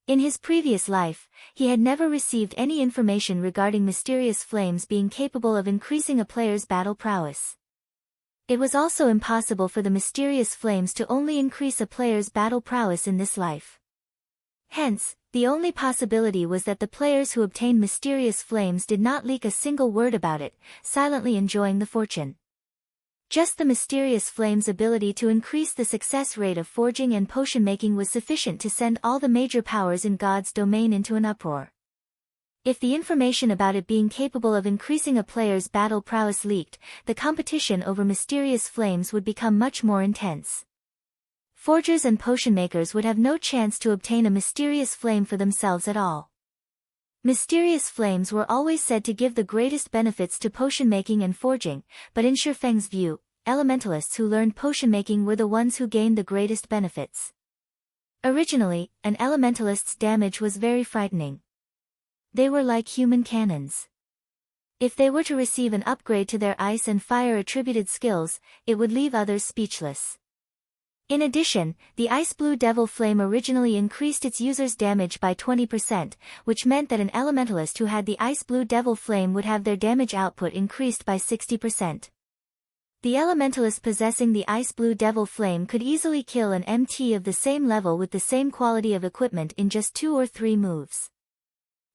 In his previous life, he had never received any information regarding mysterious flames being capable of increasing a player's battle prowess. It was also impossible for the mysterious flames to only increase a player's battle prowess in this life. Hence, the only possibility was that the players who obtained mysterious flames did not leak a single word about it, silently enjoying the fortune. Just the mysterious flame's ability to increase the success rate of forging and potion making was sufficient to send all the major powers in God's domain into an uproar. If the information about it being capable of increasing a player's battle prowess leaked, the competition over mysterious flames would become much more intense. Forgers and potion makers would have no chance to obtain a mysterious flame for themselves at all. Mysterious flames were always said to give the greatest benefits to potion making and forging, but in Ye Feng's view, elementalists who learned potion making were the ones who gained the greatest benefits. Originally, an elementalist's damage was very frightening. They were like human cannons. If they were to receive an upgrade to their ice and fire attributed skills, it would leave others speechless. In addition, the ice-blue devil flame originally increased its user's damage by 20%, which meant that an elementalist who had the ice-blue devil flame would have their damage output increased by 60%. The elementalist possessing the ice-blue devil flame could easily kill an MT of the same level with the same quality of equipment in just 2 or 3 moves.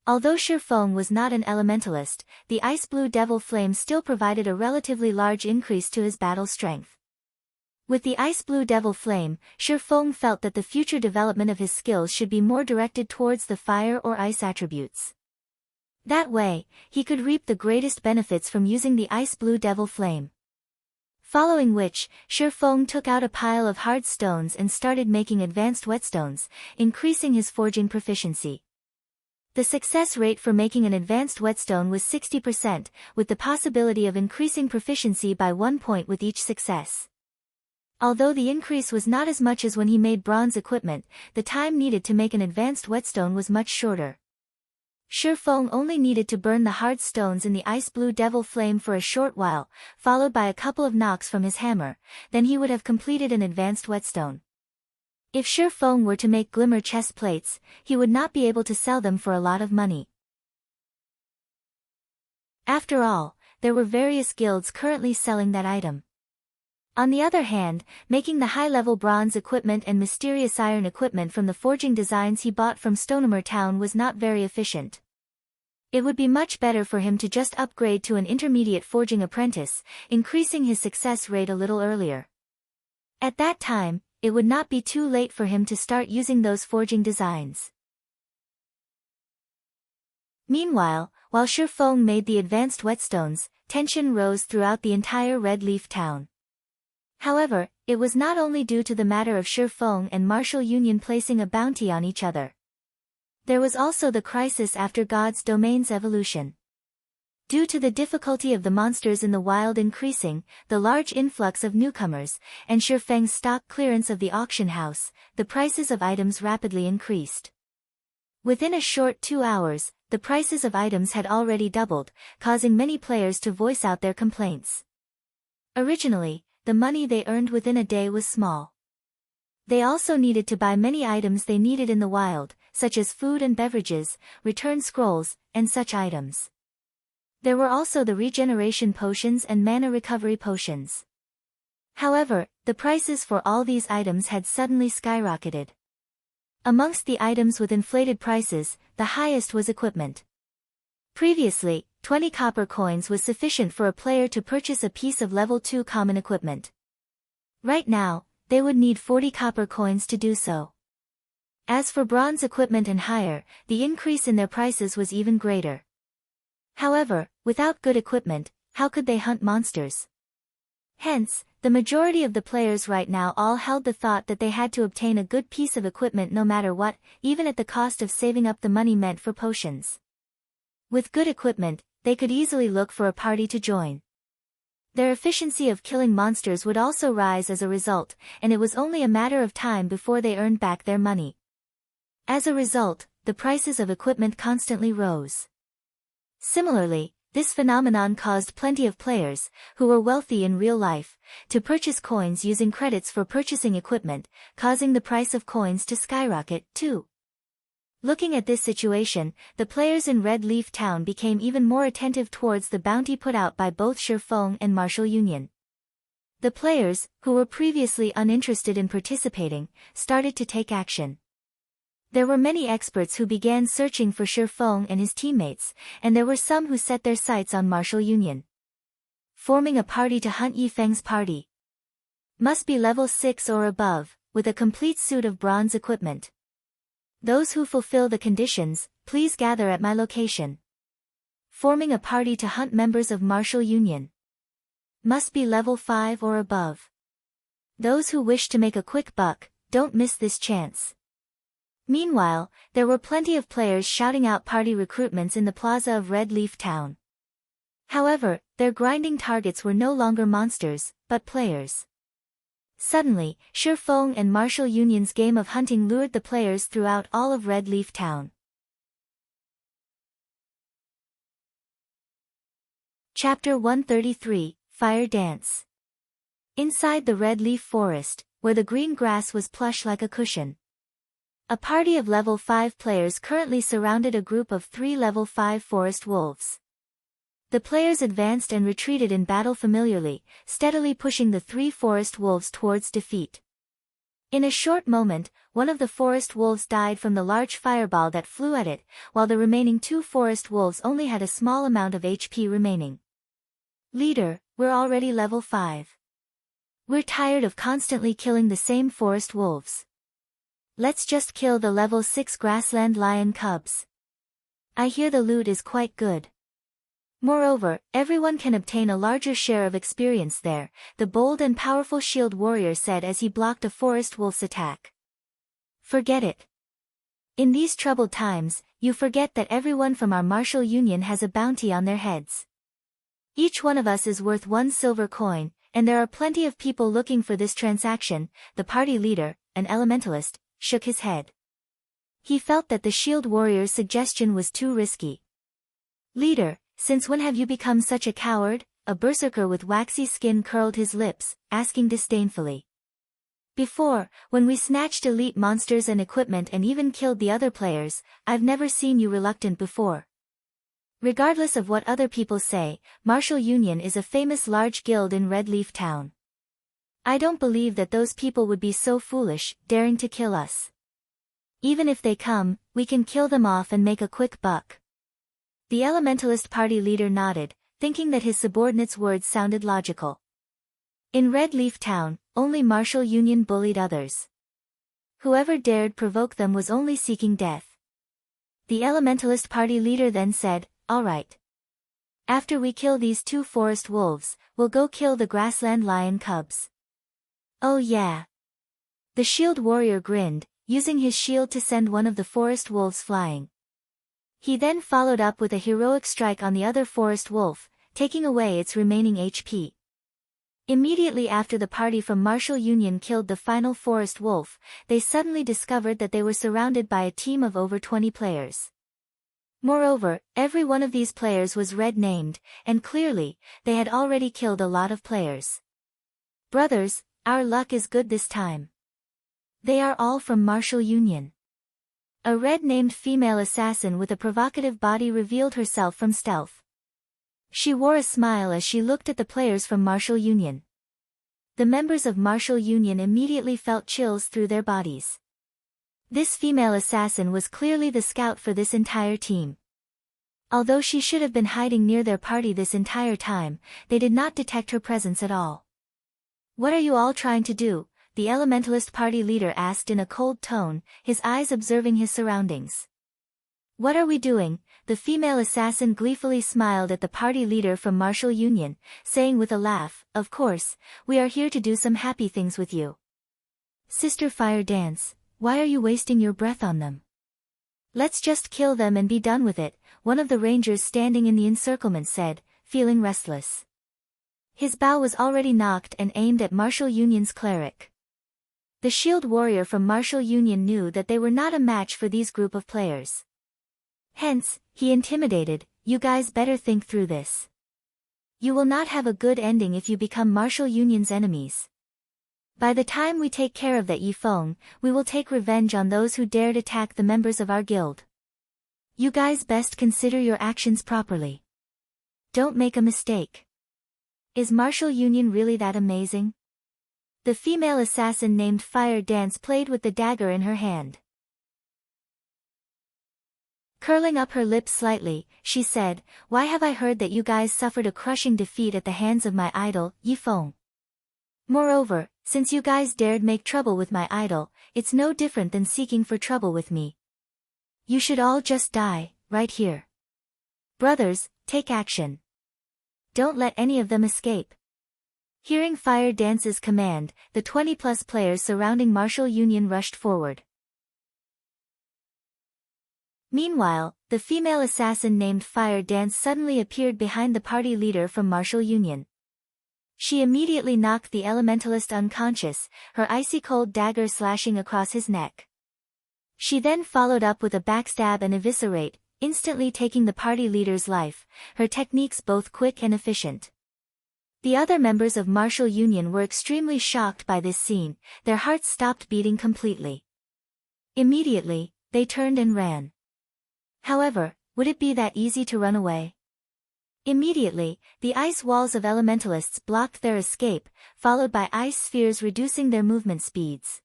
Although Ye Feng was not an elementalist, the ice-blue devil flame still provided a relatively large increase to his battle strength. With the ice-blue devil flame, Ye Feng felt that the future development of his skills should be more directed towards the fire or ice attributes. That way, he could reap the greatest benefits from using the ice-blue devil flame. Following which, Ye Feng took out a pile of hard stones and started making advanced whetstones, increasing his forging proficiency. The success rate for making an advanced whetstone was 60%, with the possibility of increasing proficiency by 1 point with each success. Although the increase was not as much as when he made bronze equipment, the time needed to make an advanced whetstone was much shorter. Ye Feng only needed to burn the hard stones in the ice-blue devil flame for a short while, followed by a couple of knocks from his hammer, then he would have completed an advanced whetstone. If Ye Feng were to make glimmer chest plates, he would not be able to sell them for a lot of money. After all, there were various guilds currently selling that item. On the other hand, making the high-level bronze equipment and mysterious iron equipment from the forging designs he bought from Stonemer Town was not very efficient. It would be much better for him to just upgrade to an intermediate forging apprentice, increasing his success rate a little earlier. At that time, it would not be too late for him to start using those forging designs. Meanwhile, while Ye Feng made the advanced whetstones, tension rose throughout the entire Red Leaf town. However, it was not only due to the matter of Ye Feng and Martial Union placing a bounty on each other. There was also the crisis after God's domain's evolution. Due to the difficulty of the monsters in the wild increasing, the large influx of newcomers, and Ye Feng's stock clearance of the auction house, the prices of items rapidly increased. Within a short 2 hours, the prices of items had already doubled, causing many players to voice out their complaints. Originally, the money they earned within a day was small. They also needed to buy many items they needed in the wild, such as food and beverages, return scrolls, and such items. There were also the regeneration potions and mana recovery potions. However, the prices for all these items had suddenly skyrocketed. Amongst the items with inflated prices, the highest was equipment. Previously, 20 copper coins was sufficient for a player to purchase a piece of level 2 common equipment. Right now, they would need 40 copper coins to do so. As for bronze equipment and higher, the increase in their prices was even greater. However, without good equipment, how could they hunt monsters? Hence, The majority of the players right now all held the thought that they had to obtain a good piece of equipment no matter what, even at the cost of saving up the money meant for potions. With good equipment, they could easily look for a party to join. Their efficiency of killing monsters would also rise as a result, and it was only a matter of time before they earned back their money. As a result, the prices of equipment constantly rose. Similarly, this phenomenon caused plenty of players, who were wealthy in real life, to purchase coins using credits for purchasing equipment, causing the price of coins to skyrocket, too. Looking at this situation, the players in Red Leaf Town became even more attentive towards the bounty put out by both Ye Feng and Martial Union. The players, who were previously uninterested in participating, started to take action. There were many experts who began searching for Ye Feng and his teammates, and there were some who set their sights on Martial Union. Forming a party to hunt Ye Feng's party. Must be level 6 or above, with a complete suit of bronze equipment. Those who fulfill the conditions, please gather at my location. Forming a party to hunt members of Martial Union. Must be level 5 or above. Those who wish to make a quick buck, don't miss this chance. Meanwhile, there were plenty of players shouting out party recruitments in the plaza of Red Leaf Town. However, their grinding targets were no longer monsters, but players. Suddenly, Ye Feng and Martial Union's game of hunting lured the players throughout all of Red Leaf Town. Chapter 133, Fire Dance. Inside the Red Leaf Forest, where the green grass was plush like a cushion. A party of level 5 players currently surrounded a group of 3 level 5 forest wolves. The players advanced and retreated in battle familiarly, steadily pushing the 3 forest wolves towards defeat. In a short moment, one of the forest wolves died from the large fireball that flew at it, while the remaining 2 forest wolves only had a small amount of HP remaining. Leader, we're already level 5. We're tired of constantly killing the same forest wolves. Let's just kill the level 6 grassland lion cubs. I hear the loot is quite good. Moreover, everyone can obtain a larger share of experience there, the bold and powerful shield warrior said as he blocked a forest wolf's attack. Forget it. In these troubled times, you forget that everyone from our Martial Union has a bounty on their heads. Each one of us is worth 1 silver coin, and there are plenty of people looking for this transaction. The party leader, an elementalist, shook his head. He felt that the shield warrior's suggestion was too risky. Leader, since when have you become such a coward? A berserker with waxy skin curled his lips, asking disdainfully. Before, when we snatched elite monsters and equipment and even killed the other players, I've never seen you reluctant before. Regardless of what other people say, Martial Union is a famous large guild in Red Leaf Town. I don't believe that those people would be so foolish, daring to kill us. Even if they come, we can kill them off and make a quick buck. The Elementalist party leader nodded, thinking that his subordinate's words sounded logical. In Red Leaf Town, only Martial Union bullied others. Whoever dared provoke them was only seeking death. The Elementalist party leader then said, "All right. After we kill these 2 forest wolves, we'll go kill the grassland lion cubs." Oh yeah. The shield warrior grinned, using his shield to send one of the forest wolves flying. He then followed up with a heroic strike on the other forest wolf, taking away its remaining HP. Immediately after the party from Martial Union killed the final forest wolf, they suddenly discovered that they were surrounded by a team of over 20 players. Moreover, every one of these players was red-named, and clearly, they had already killed a lot of players. Brothers, our luck is good this time. They are all from Martial Union. A red-named female assassin with a provocative body revealed herself from stealth. She wore a smile as she looked at the players from Martial Union. The members of Martial Union immediately felt chills through their bodies. This female assassin was clearly the scout for this entire team. Although she should have been hiding near their party this entire time, they did not detect her presence at all. "What are you all trying to do?" the Elementalist party leader asked in a cold tone, his eyes observing his surroundings. What are we doing? The female assassin gleefully smiled at the party leader from Martial Union, saying with a laugh, of course, we are here to do some happy things with you. Sister Fire Dance, why are you wasting your breath on them? Let's just kill them and be done with it, one of the rangers standing in the encirclement said, feeling restless. His bow was already knocked and aimed at Martial Union's cleric. The shield warrior from Martial Union knew that they were not a match for these group of players. Hence, he intimidated, you guys better think through this. You will not have a good ending if you become Martial Union's enemies. By the time we take care of that Ye Feng, we will take revenge on those who dared attack the members of our guild. You guys best consider your actions properly. Don't make a mistake. Is Martial Union really that amazing? The female assassin named Fire Dance played with the dagger in her hand. Curling up her lips slightly, she said, why have I heard that you guys suffered a crushing defeat at the hands of my idol, Ye Feng? Moreover, since you guys dared make trouble with my idol, it's no different than seeking for trouble with me. You should all just die, right here. Brothers, take action. Don't let any of them escape. Hearing Fire Dance's command, the 20-plus players surrounding Martial Union rushed forward. Meanwhile, the female assassin named Fire Dance suddenly appeared behind the party leader from Martial Union. She immediately knocked the elementalist unconscious, her icy-cold dagger slashing across his neck. She then followed up with a backstab and eviscerate, instantly taking the party leader's life, her techniques both quick and efficient. The other members of Martial Union were extremely shocked by this scene, their hearts stopped beating completely. Immediately, they turned and ran. However, would it be that easy to run away? Immediately, the ice walls of elementalists blocked their escape, followed by ice spheres reducing their movement speeds.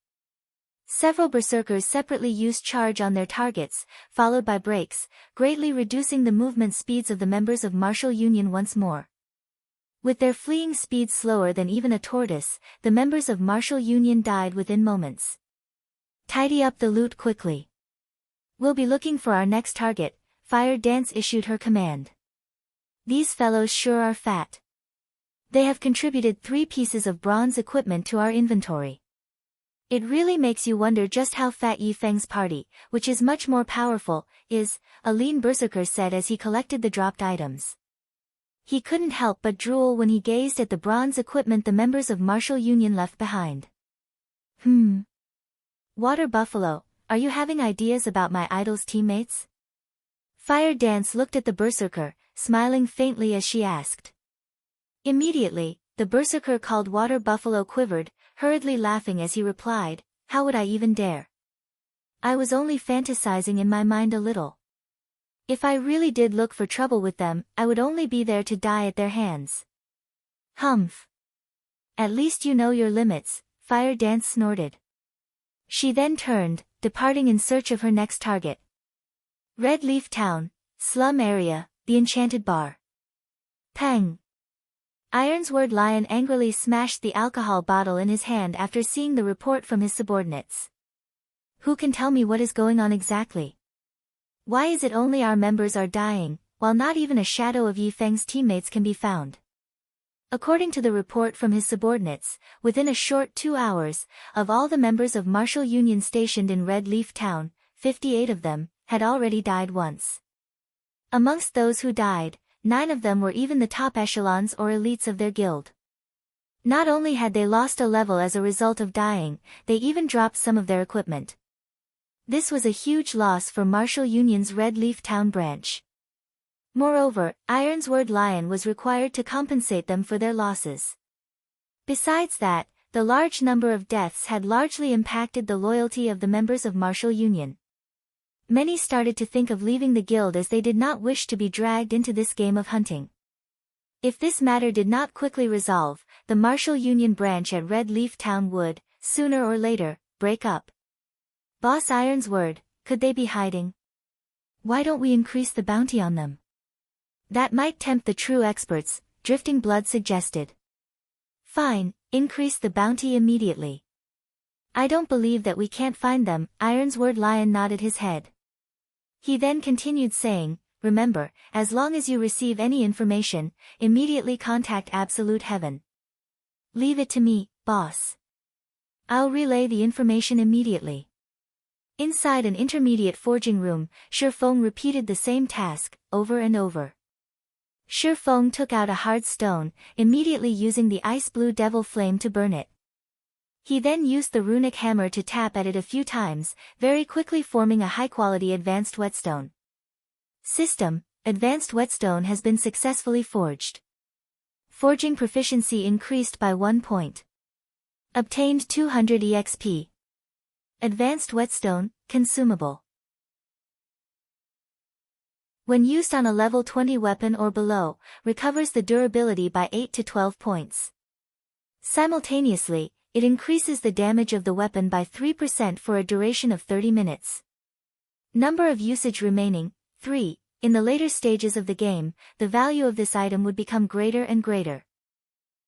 Several berserkers separately used charge on their targets, followed by breaks, greatly reducing the movement speeds of the members of Martial Union once more. With their fleeing speed slower than even a tortoise, the members of Martial Union died within moments. Tidy up the loot quickly. We'll be looking for our next target, Fire Dance issued her command. These fellows sure are fat. They have contributed 3 pieces of bronze equipment to our inventory. It really makes you wonder just how fat Ye Feng's party, which is much more powerful, is, a lean berserker said as he collected the dropped items. He couldn't help but drool when he gazed at the bronze equipment the members of Martial Union left behind. Water Buffalo, are you having ideas about my idol's teammates? Fire Dance looked at the berserker, smiling faintly as she asked. Immediately, the berserker called Water Buffalo quivered, hurriedly laughing as he replied, how would I even dare? I was only fantasizing in my mind a little. If I really did look for trouble with them, I would only be there to die at their hands. Humph. At least you know your limits, Fire Dance snorted. She then turned, departing in search of her next target. Red Leaf Town, slum area, the enchanted bar. Pang. Ironsword Lion angrily smashed the alcohol bottle in his hand after seeing the report from his subordinates. Who can tell me what is going on exactly? Why is it only our members are dying, while not even a shadow of Ye Feng's teammates can be found? According to the report from his subordinates, within a short 2 hours, of all the members of Martial Union stationed in Red Leaf Town, 58 of them had already died once. Amongst those who died, 9 of them were even the top echelons or elites of their guild. Not only had they lost a level as a result of dying, they even dropped some of their equipment. This was a huge loss for Martial Union's Red Leaf Town branch. Moreover, Ironsword Lion was required to compensate them for their losses. Besides that, the large number of deaths had largely impacted the loyalty of the members of Martial Union. Many started to think of leaving the guild as they did not wish to be dragged into this game of hunting. If this matter did not quickly resolve, the Martial Union branch at Red Leaf Town would, sooner or later, break up. Boss Ironsword, could they be hiding? Why don't we increase the bounty on them? That might tempt the true experts, Drifting Blood suggested. Fine, increase the bounty immediately. I don't believe that we can't find them, Ironsword Lion nodded his head. He then continued saying, "Remember, as long as you receive any information, immediately contact Absolute Heaven. Leave it to me, boss. I'll relay the information immediately." Inside an intermediate forging room, Ye Feng repeated the same task, over and over. Ye Feng took out a hard stone, immediately using the ice-blue devil flame to burn it. He then used the runic hammer to tap at it a few times, very quickly forming a high-quality advanced whetstone. System: Advanced whetstone has been successfully forged. Forging proficiency increased by 1 point. Obtained 200 EXP. Advanced whetstone, consumable. When used on a level 20 weapon or below, recovers the durability by 8 to 12 points. Simultaneously, it increases the damage of the weapon by 3% for a duration of 30 minutes. Number of usage remaining, 3. In the later stages of the game, the value of this item would become greater and greater.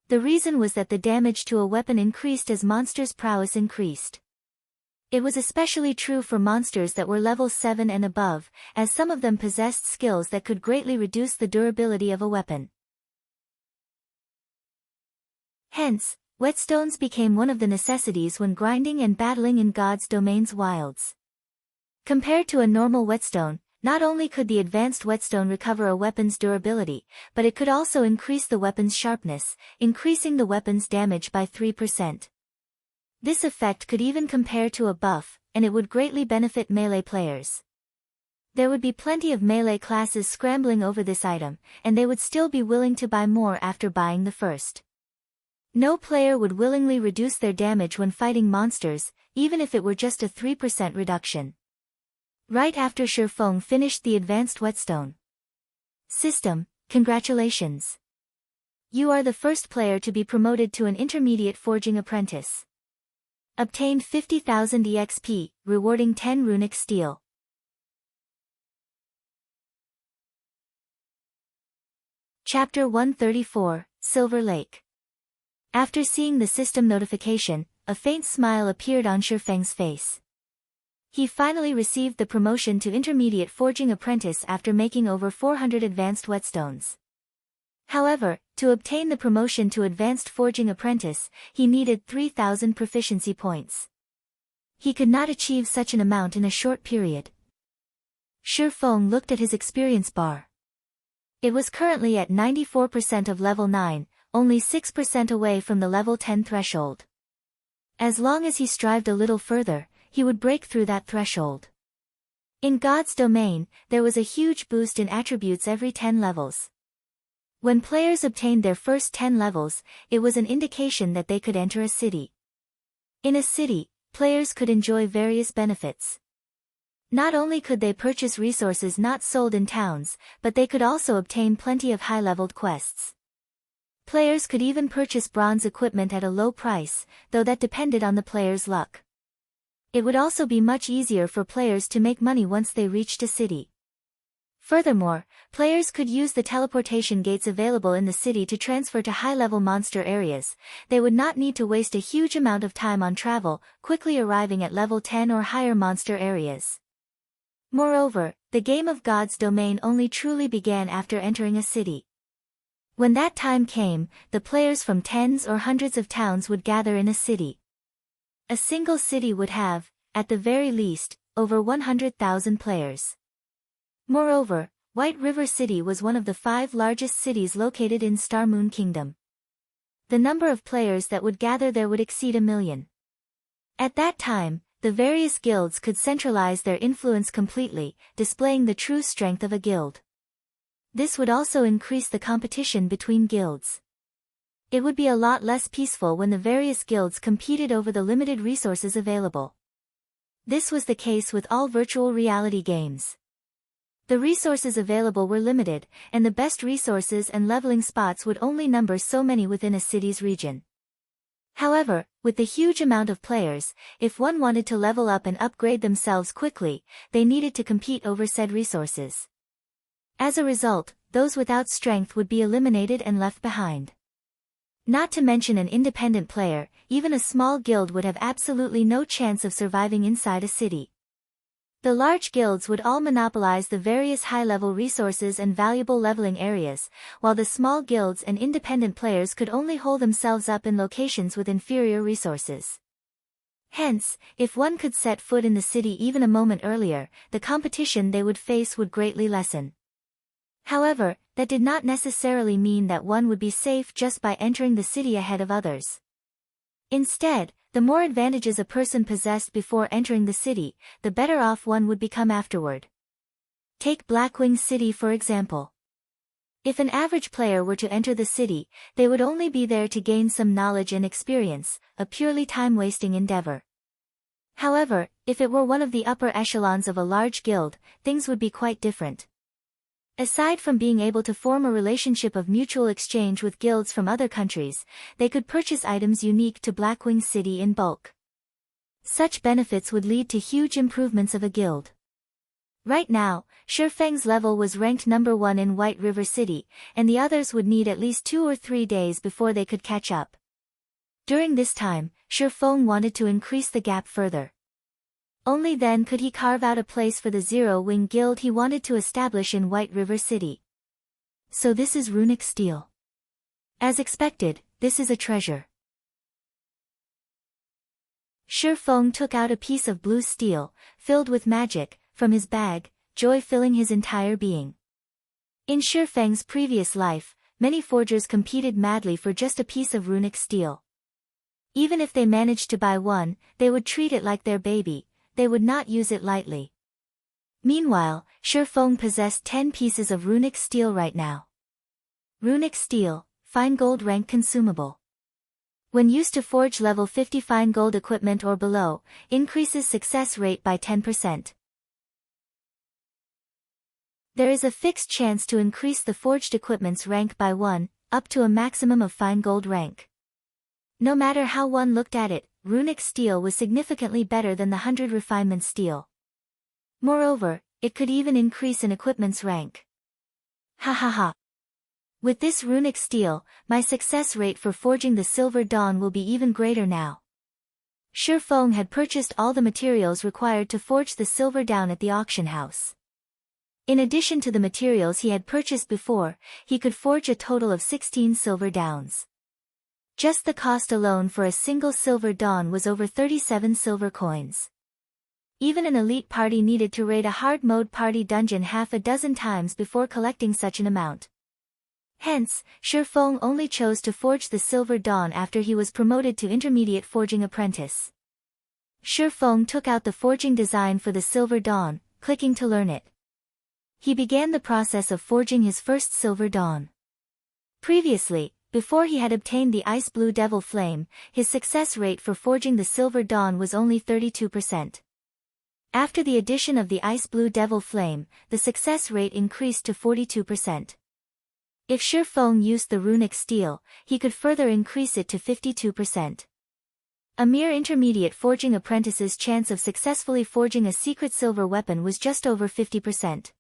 The reason was that the damage to a weapon increased as monsters' prowess increased. It was especially true for monsters that were level 7 and above, as some of them possessed skills that could greatly reduce the durability of a weapon. Hence, whetstones became one of the necessities when grinding and battling in God's Domain's wilds. Compared to a normal whetstone, not only could the advanced whetstone recover a weapon's durability, but it could also increase the weapon's sharpness, increasing the weapon's damage by 3%. This effect could even compare to a buff, and it would greatly benefit melee players. There would be plenty of melee classes scrambling over this item, and they would still be willing to buy more after buying the first. No player would willingly reduce their damage when fighting monsters, even if it were just a 3% reduction. Right after Ye Feng finished the advanced whetstone system, congratulations! You are the first player to be promoted to an intermediate forging apprentice. Obtained 50,000 EXP, rewarding 10 runic steel. Chapter 134, Silver Lake. After seeing the system notification, a faint smile appeared on Ye Feng's face. He finally received the promotion to intermediate forging apprentice after making over 400 advanced whetstones. However, to obtain the promotion to advanced forging apprentice, he needed 3,000 proficiency points. He could not achieve such an amount in a short period. Ye Feng looked at his experience bar. It was currently at 94% of level 9, only 6% away from the level 10 threshold. As long as he strived a little further, he would break through that threshold. In God's Domain, there was a huge boost in attributes every 10 levels. When players obtained their first 10 levels, it was an indication that they could enter a city. In a city, players could enjoy various benefits. Not only could they purchase resources not sold in towns, but they could also obtain plenty of high-leveled quests. Players could even purchase bronze equipment at a low price, though that depended on the player's luck. It would also be much easier for players to make money once they reached a city. Furthermore, players could use the teleportation gates available in the city to transfer to high-level monster areas. They would not need to waste a huge amount of time on travel, quickly arriving at level 10 or higher monster areas. Moreover, the game of God's Domain only truly began after entering a city. When that time came, the players from tens or hundreds of towns would gather in a city. A single city would have, at the very least, over 100,000 players. Moreover, White River City was one of the 5 largest cities located in Star Moon Kingdom. The number of players that would gather there would exceed 1 million. At that time, the various guilds could centralize their influence completely, displaying the true strength of a guild. This would also increase the competition between guilds. It would be a lot less peaceful when the various guilds competed over the limited resources available. This was the case with all virtual reality games. The resources available were limited, and the best resources and leveling spots would only number so many within a city's region. However, with the huge amount of players, if one wanted to level up and upgrade themselves quickly, they needed to compete over said resources. As a result, those without strength would be eliminated and left behind. Not to mention an independent player, even a small guild would have absolutely no chance of surviving inside a city. The large guilds would all monopolize the various high-level resources and valuable leveling areas, while the small guilds and independent players could only hold themselves up in locations with inferior resources. Hence, if one could set foot in the city even a moment earlier, the competition they would face would greatly lessen. However, that did not necessarily mean that one would be safe just by entering the city ahead of others. Instead, the more advantages a person possessed before entering the city, the better off one would become afterward. Take Blackwing City for example. If an average player were to enter the city, they would only be there to gain some knowledge and experience, a purely time-wasting endeavor. However, if it were one of the upper echelons of a large guild, things would be quite different. Aside from being able to form a relationship of mutual exchange with guilds from other countries, they could purchase items unique to Blackwing City in bulk. Such benefits would lead to huge improvements of a guild. Right now, Ye Feng's level was ranked number 1 in White River City, and the others would need at least 2 or 3 days before they could catch up. During this time, Ye Feng wanted to increase the gap further. Only then could he carve out a place for the Zero-Wing Guild he wanted to establish in White River City. So this is runic steel. As expected, this is a treasure. Ye Feng took out a piece of blue steel, filled with magic, from his bag, joy filling his entire being. In Ye Feng's previous life, many forgers competed madly for just a piece of runic steel. Even if they managed to buy one, they would treat it like their baby. They would not use it lightly. Meanwhile, Ye Feng possessed 10 pieces of runic steel right now. Runic steel, fine gold rank consumable. When used to forge level 50 fine gold equipment or below, increases success rate by 10%. There is a fixed chance to increase the forged equipment's rank by 1, up to a maximum of fine gold rank. No matter how one looked at it, runic steel was significantly better than the 100 refinement steel. Moreover, it could even increase an equipment's rank. Ha ha ha. With this runic steel, my success rate for forging the Silver Dawn will be even greater now. Ye Feng had purchased all the materials required to forge the Silver Dawn at the auction house. In addition to the materials he had purchased before, he could forge a total of 16 Silver Dawns. Just the cost alone for a single Silver Dawn was over 37 silver coins. Even an elite party needed to raid a hard mode party dungeon half a dozen times before collecting such an amount. Hence, Ye Feng only chose to forge the Silver Dawn after he was promoted to intermediate forging apprentice. Ye Feng took out the forging design for the Silver Dawn, clicking to learn it. He began the process of forging his first Silver Dawn. Previously, before he had obtained the Ice Blue Devil Flame, his success rate for forging the Silver Dawn was only 32%. After the addition of the Ice Blue Devil Flame, the success rate increased to 42%. If Ye Feng used the runic steel, he could further increase it to 52%. A mere intermediate forging apprentice's chance of successfully forging a secret silver weapon was just over 50%.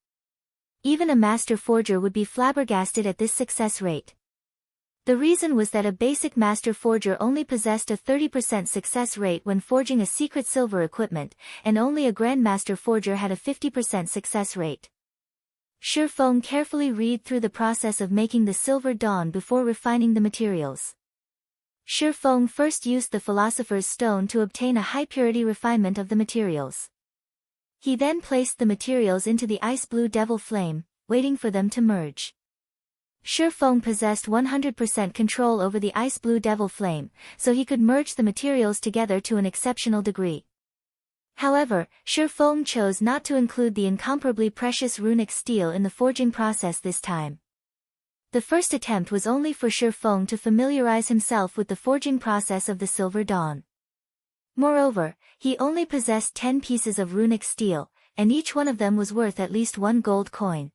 Even a master forger would be flabbergasted at this success rate. The reason was that a basic master forger only possessed a 30% success rate when forging a secret silver equipment, and only a grandmaster forger had a 50% success rate. Ye Feng carefully read through the process of making the Silver Dawn before refining the materials. Ye Feng first used the Philosopher's Stone to obtain a high-purity refinement of the materials. He then placed the materials into the Ice Blue Devil Flame, waiting for them to merge. Ye Feng possessed 100% control over the Ice Blue Devil Flame, so he could merge the materials together to an exceptional degree. However, Ye Feng chose not to include the incomparably precious runic steel in the forging process this time. The first attempt was only for Ye Feng to familiarize himself with the forging process of the Silver Dawn. Moreover, he only possessed 10 pieces of runic steel, and each one of them was worth at least 1 gold coin.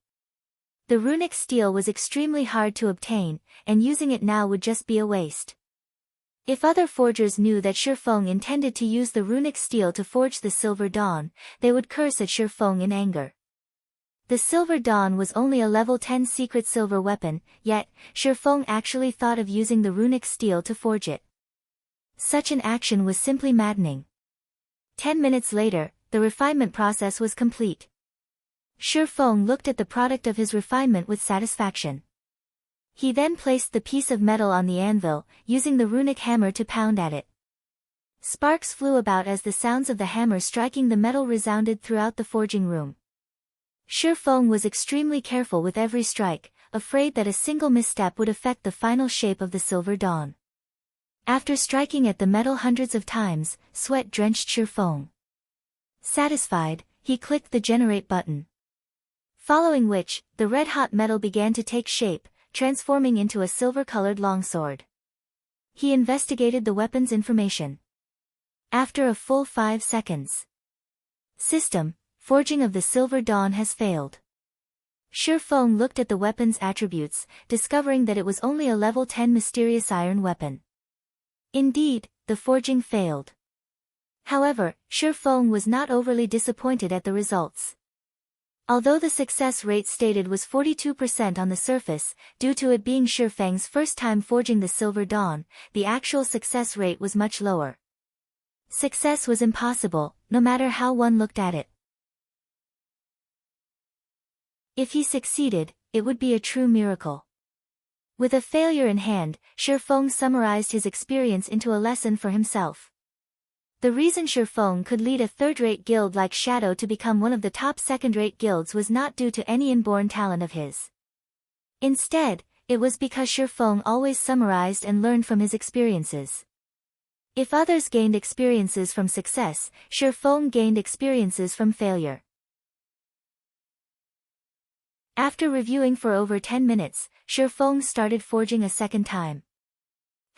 The runic steel was extremely hard to obtain, and using it now would just be a waste. If other forgers knew that Ye Feng intended to use the runic steel to forge the Silver Dawn, they would curse at Ye Feng in anger. The Silver Dawn was only a level 10 secret silver weapon, yet, Ye Feng actually thought of using the runic steel to forge it. Such an action was simply maddening. 10 minutes later, the refinement process was complete. Ye Feng looked at the product of his refinement with satisfaction. He then placed the piece of metal on the anvil, using the runic hammer to pound at it. Sparks flew about as the sounds of the hammer striking the metal resounded throughout the forging room. Ye Feng was extremely careful with every strike, afraid that a single misstep would affect the final shape of the Silver Dawn. After striking at the metal hundreds of times, sweat drenched Ye Feng. Satisfied, he clicked the generate button. Following which, the red-hot metal began to take shape, transforming into a silver-colored longsword. He investigated the weapon's information. After a full 5 seconds. System, forging of the Silver Dawn has failed. Ye Feng looked at the weapon's attributes, discovering that it was only a level 10 mysterious iron weapon. Indeed, the forging failed. However, Ye Feng was not overly disappointed at the results. Although the success rate stated was 42% on the surface, due to it being Ye Feng's first time forging the Silver Dawn, the actual success rate was much lower. Success was impossible, no matter how one looked at it. If he succeeded, it would be a true miracle. With a failure in hand, Ye Feng summarized his experience into a lesson for himself. The reason Ye Feng could lead a third-rate guild like Shadow to become one of the top second-rate guilds was not due to any inborn talent of his. Instead, it was because Ye Feng always summarized and learned from his experiences. If others gained experiences from success, Ye Feng gained experiences from failure. After reviewing for over 10 minutes, Ye Feng started forging a second time.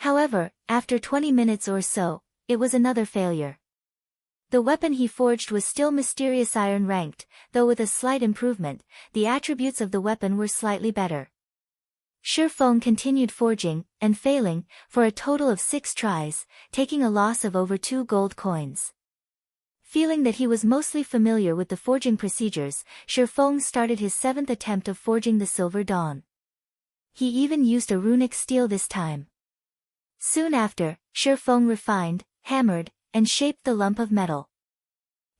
However, after 20 minutes or so, it was another failure. The weapon he forged was still mysterious iron ranked, though with a slight improvement, the attributes of the weapon were slightly better. Ye Feng continued forging, and failing, for a total of 6 tries, taking a loss of over 2 gold coins. Feeling that he was mostly familiar with the forging procedures, Ye Feng started his 7th attempt of forging the Silver Dawn. He even used a runic steel this time. Soon after, Ye Feng refined, hammered, and shaped the lump of metal.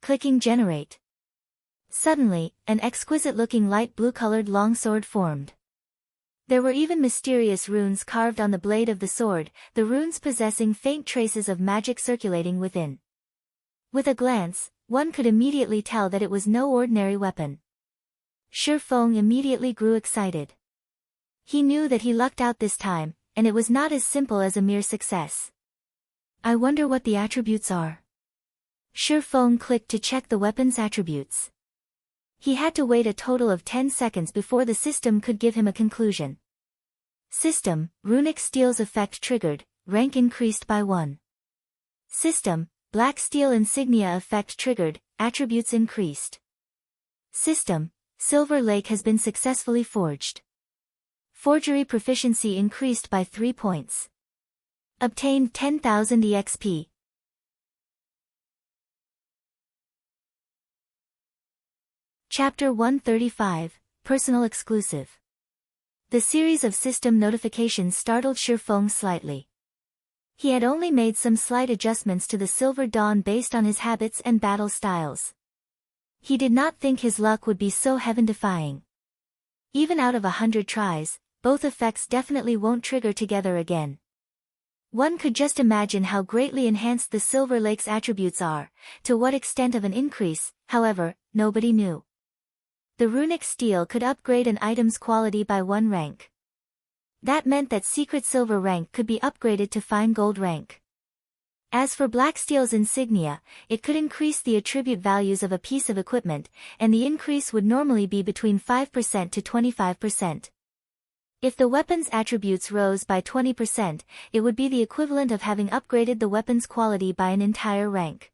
Clicking generate. Suddenly, an exquisite-looking light blue-colored longsword formed. There were even mysterious runes carved on the blade of the sword, the runes possessing faint traces of magic circulating within. With a glance, one could immediately tell that it was no ordinary weapon. Ye Feng immediately grew excited. He knew that he lucked out this time, and it was not as simple as a mere success. I wonder what the attributes are. Ye Feng clicked to check the weapon's attributes. He had to wait a total of 10 seconds before the system could give him a conclusion. System, runic steel's effect triggered, rank increased by 1. System, black steel insignia effect triggered, attributes increased. System, silver lake has been successfully forged. Forgery proficiency increased by 3 points. Obtained 10,000 EXP. Chapter 135, Personal Exclusive. The series of system notifications startled Ye Feng slightly. He had only made some slight adjustments to the Silver Dawn based on his habits and battle styles. He did not think his luck would be so heaven-defying. Even out of 100 tries, both effects definitely won't trigger together again. One could just imagine how greatly enhanced the Silver Lake's attributes are, to what extent of an increase, however, nobody knew. The runic steel could upgrade an item's quality by 1 rank. That meant that secret silver rank could be upgraded to fine gold rank. As for black steel's insignia, it could increase the attribute values of a piece of equipment, and the increase would normally be between 5% to 25%. If the weapon's attributes rose by 20%, it would be the equivalent of having upgraded the weapon's quality by an entire rank.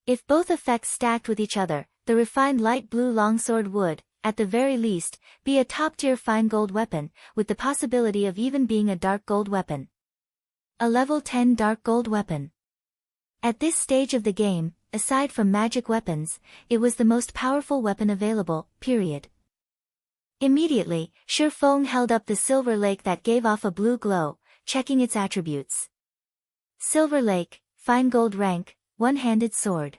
If both effects stacked with each other, the refined light blue longsword would, at the very least, be a top-tier fine gold weapon, with the possibility of even being a dark gold weapon. A level 10 dark gold weapon. At this stage of the game, aside from magic weapons, it was the most powerful weapon available, period. Immediately, Ye Feng held up the Silver Lake that gave off a blue glow, checking its attributes. Silver Lake, fine gold rank, one-handed sword.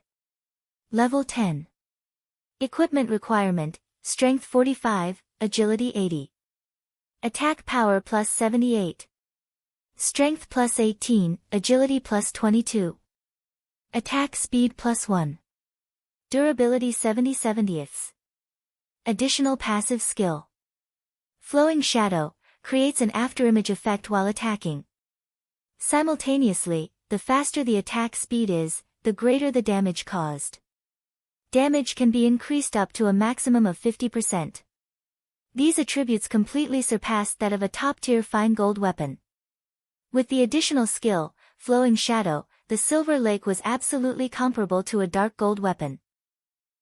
Level 10. Equipment requirement, Strength 45, Agility 80. Attack power plus 78. Strength plus 18, Agility plus 22. Attack speed plus 1. Durability 70/70ths. Additional passive skill. Flowing Shadow, creates an afterimage effect while attacking. Simultaneously, the faster the attack speed is, the greater the damage caused. Damage can be increased up to a maximum of 50%. These attributes completely surpassed that of a top-tier fine gold weapon. With the additional skill, Flowing Shadow, the Silver Lake was absolutely comparable to a dark gold weapon.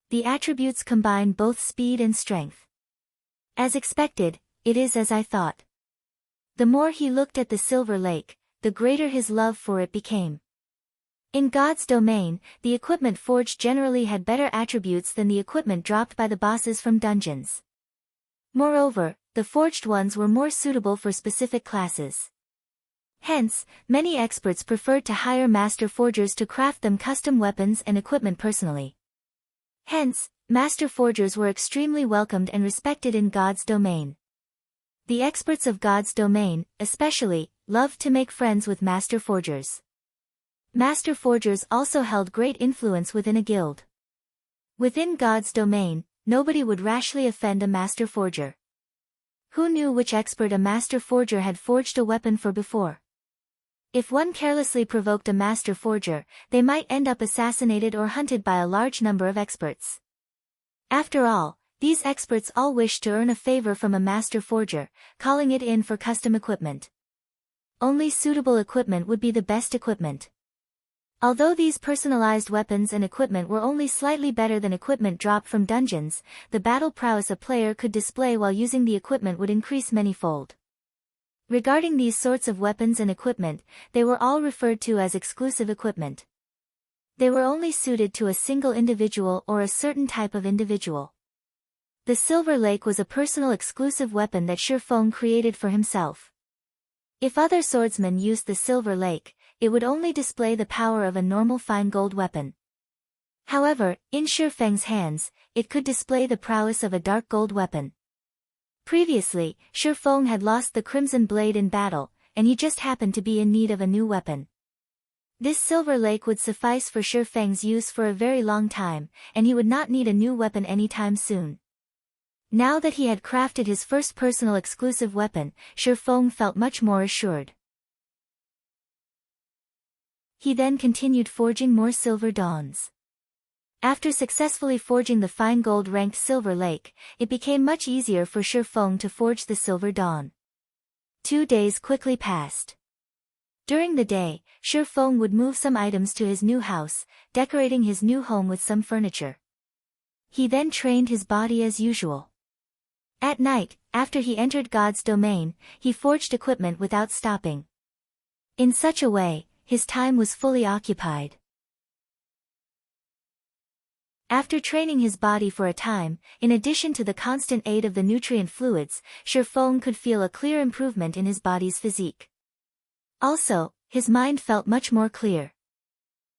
The attributes combine both speed and strength. As expected, it is as I thought. The more he looked at the Silver Lake, the greater his love for it became. In God's domain, the equipment forged generally had better attributes than the equipment dropped by the bosses from dungeons. Moreover, the forged ones were more suitable for specific classes. Hence, many experts preferred to hire master forgers to craft them custom weapons and equipment personally. Hence, master forgers were extremely welcomed and respected in God's domain. The experts of God's domain, especially, loved to make friends with master forgers. Master forgers also held great influence within a guild. Within God's domain, nobody would rashly offend a master forger. Who knew which expert a master forger had forged a weapon for before? If one carelessly provoked a master forger, they might end up assassinated or hunted by a large number of experts. After all, these experts all wished to earn a favor from a master forger, calling it in for custom equipment. Only suitable equipment would be the best equipment. Although these personalized weapons and equipment were only slightly better than equipment dropped from dungeons, the battle prowess a player could display while using the equipment would increase manyfold. Regarding these sorts of weapons and equipment, they were all referred to as exclusive equipment. They were only suited to a single individual or a certain type of individual. The Silver Lake was a personal exclusive weapon that Ye Feng created for himself. If other swordsmen used the Silver Lake, it would only display the power of a normal fine gold weapon. However, in Ye Feng's hands, it could display the prowess of a dark gold weapon. Previously, Ye Feng had lost the Crimson Blade in battle, and he just happened to be in need of a new weapon. This Silver Lake would suffice for Ye Feng's use for a very long time, and he would not need a new weapon anytime soon. Now that he had crafted his first personal exclusive weapon, Ye Feng felt much more assured. He then continued forging more Silver Dawns. After successfully forging the fine gold-ranked Silver Lake, it became much easier for Ye Feng to forge the Silver Dawn. 2 days quickly passed. During the day, Ye Feng would move some items to his new house, decorating his new home with some furniture. He then trained his body as usual. At night, after he entered God's domain, he forged equipment without stopping. In such a way, his time was fully occupied. After training his body for a time, in addition to the constant aid of the nutrient fluids, Ye Feng could feel a clear improvement in his body's physique. Also, his mind felt much more clear.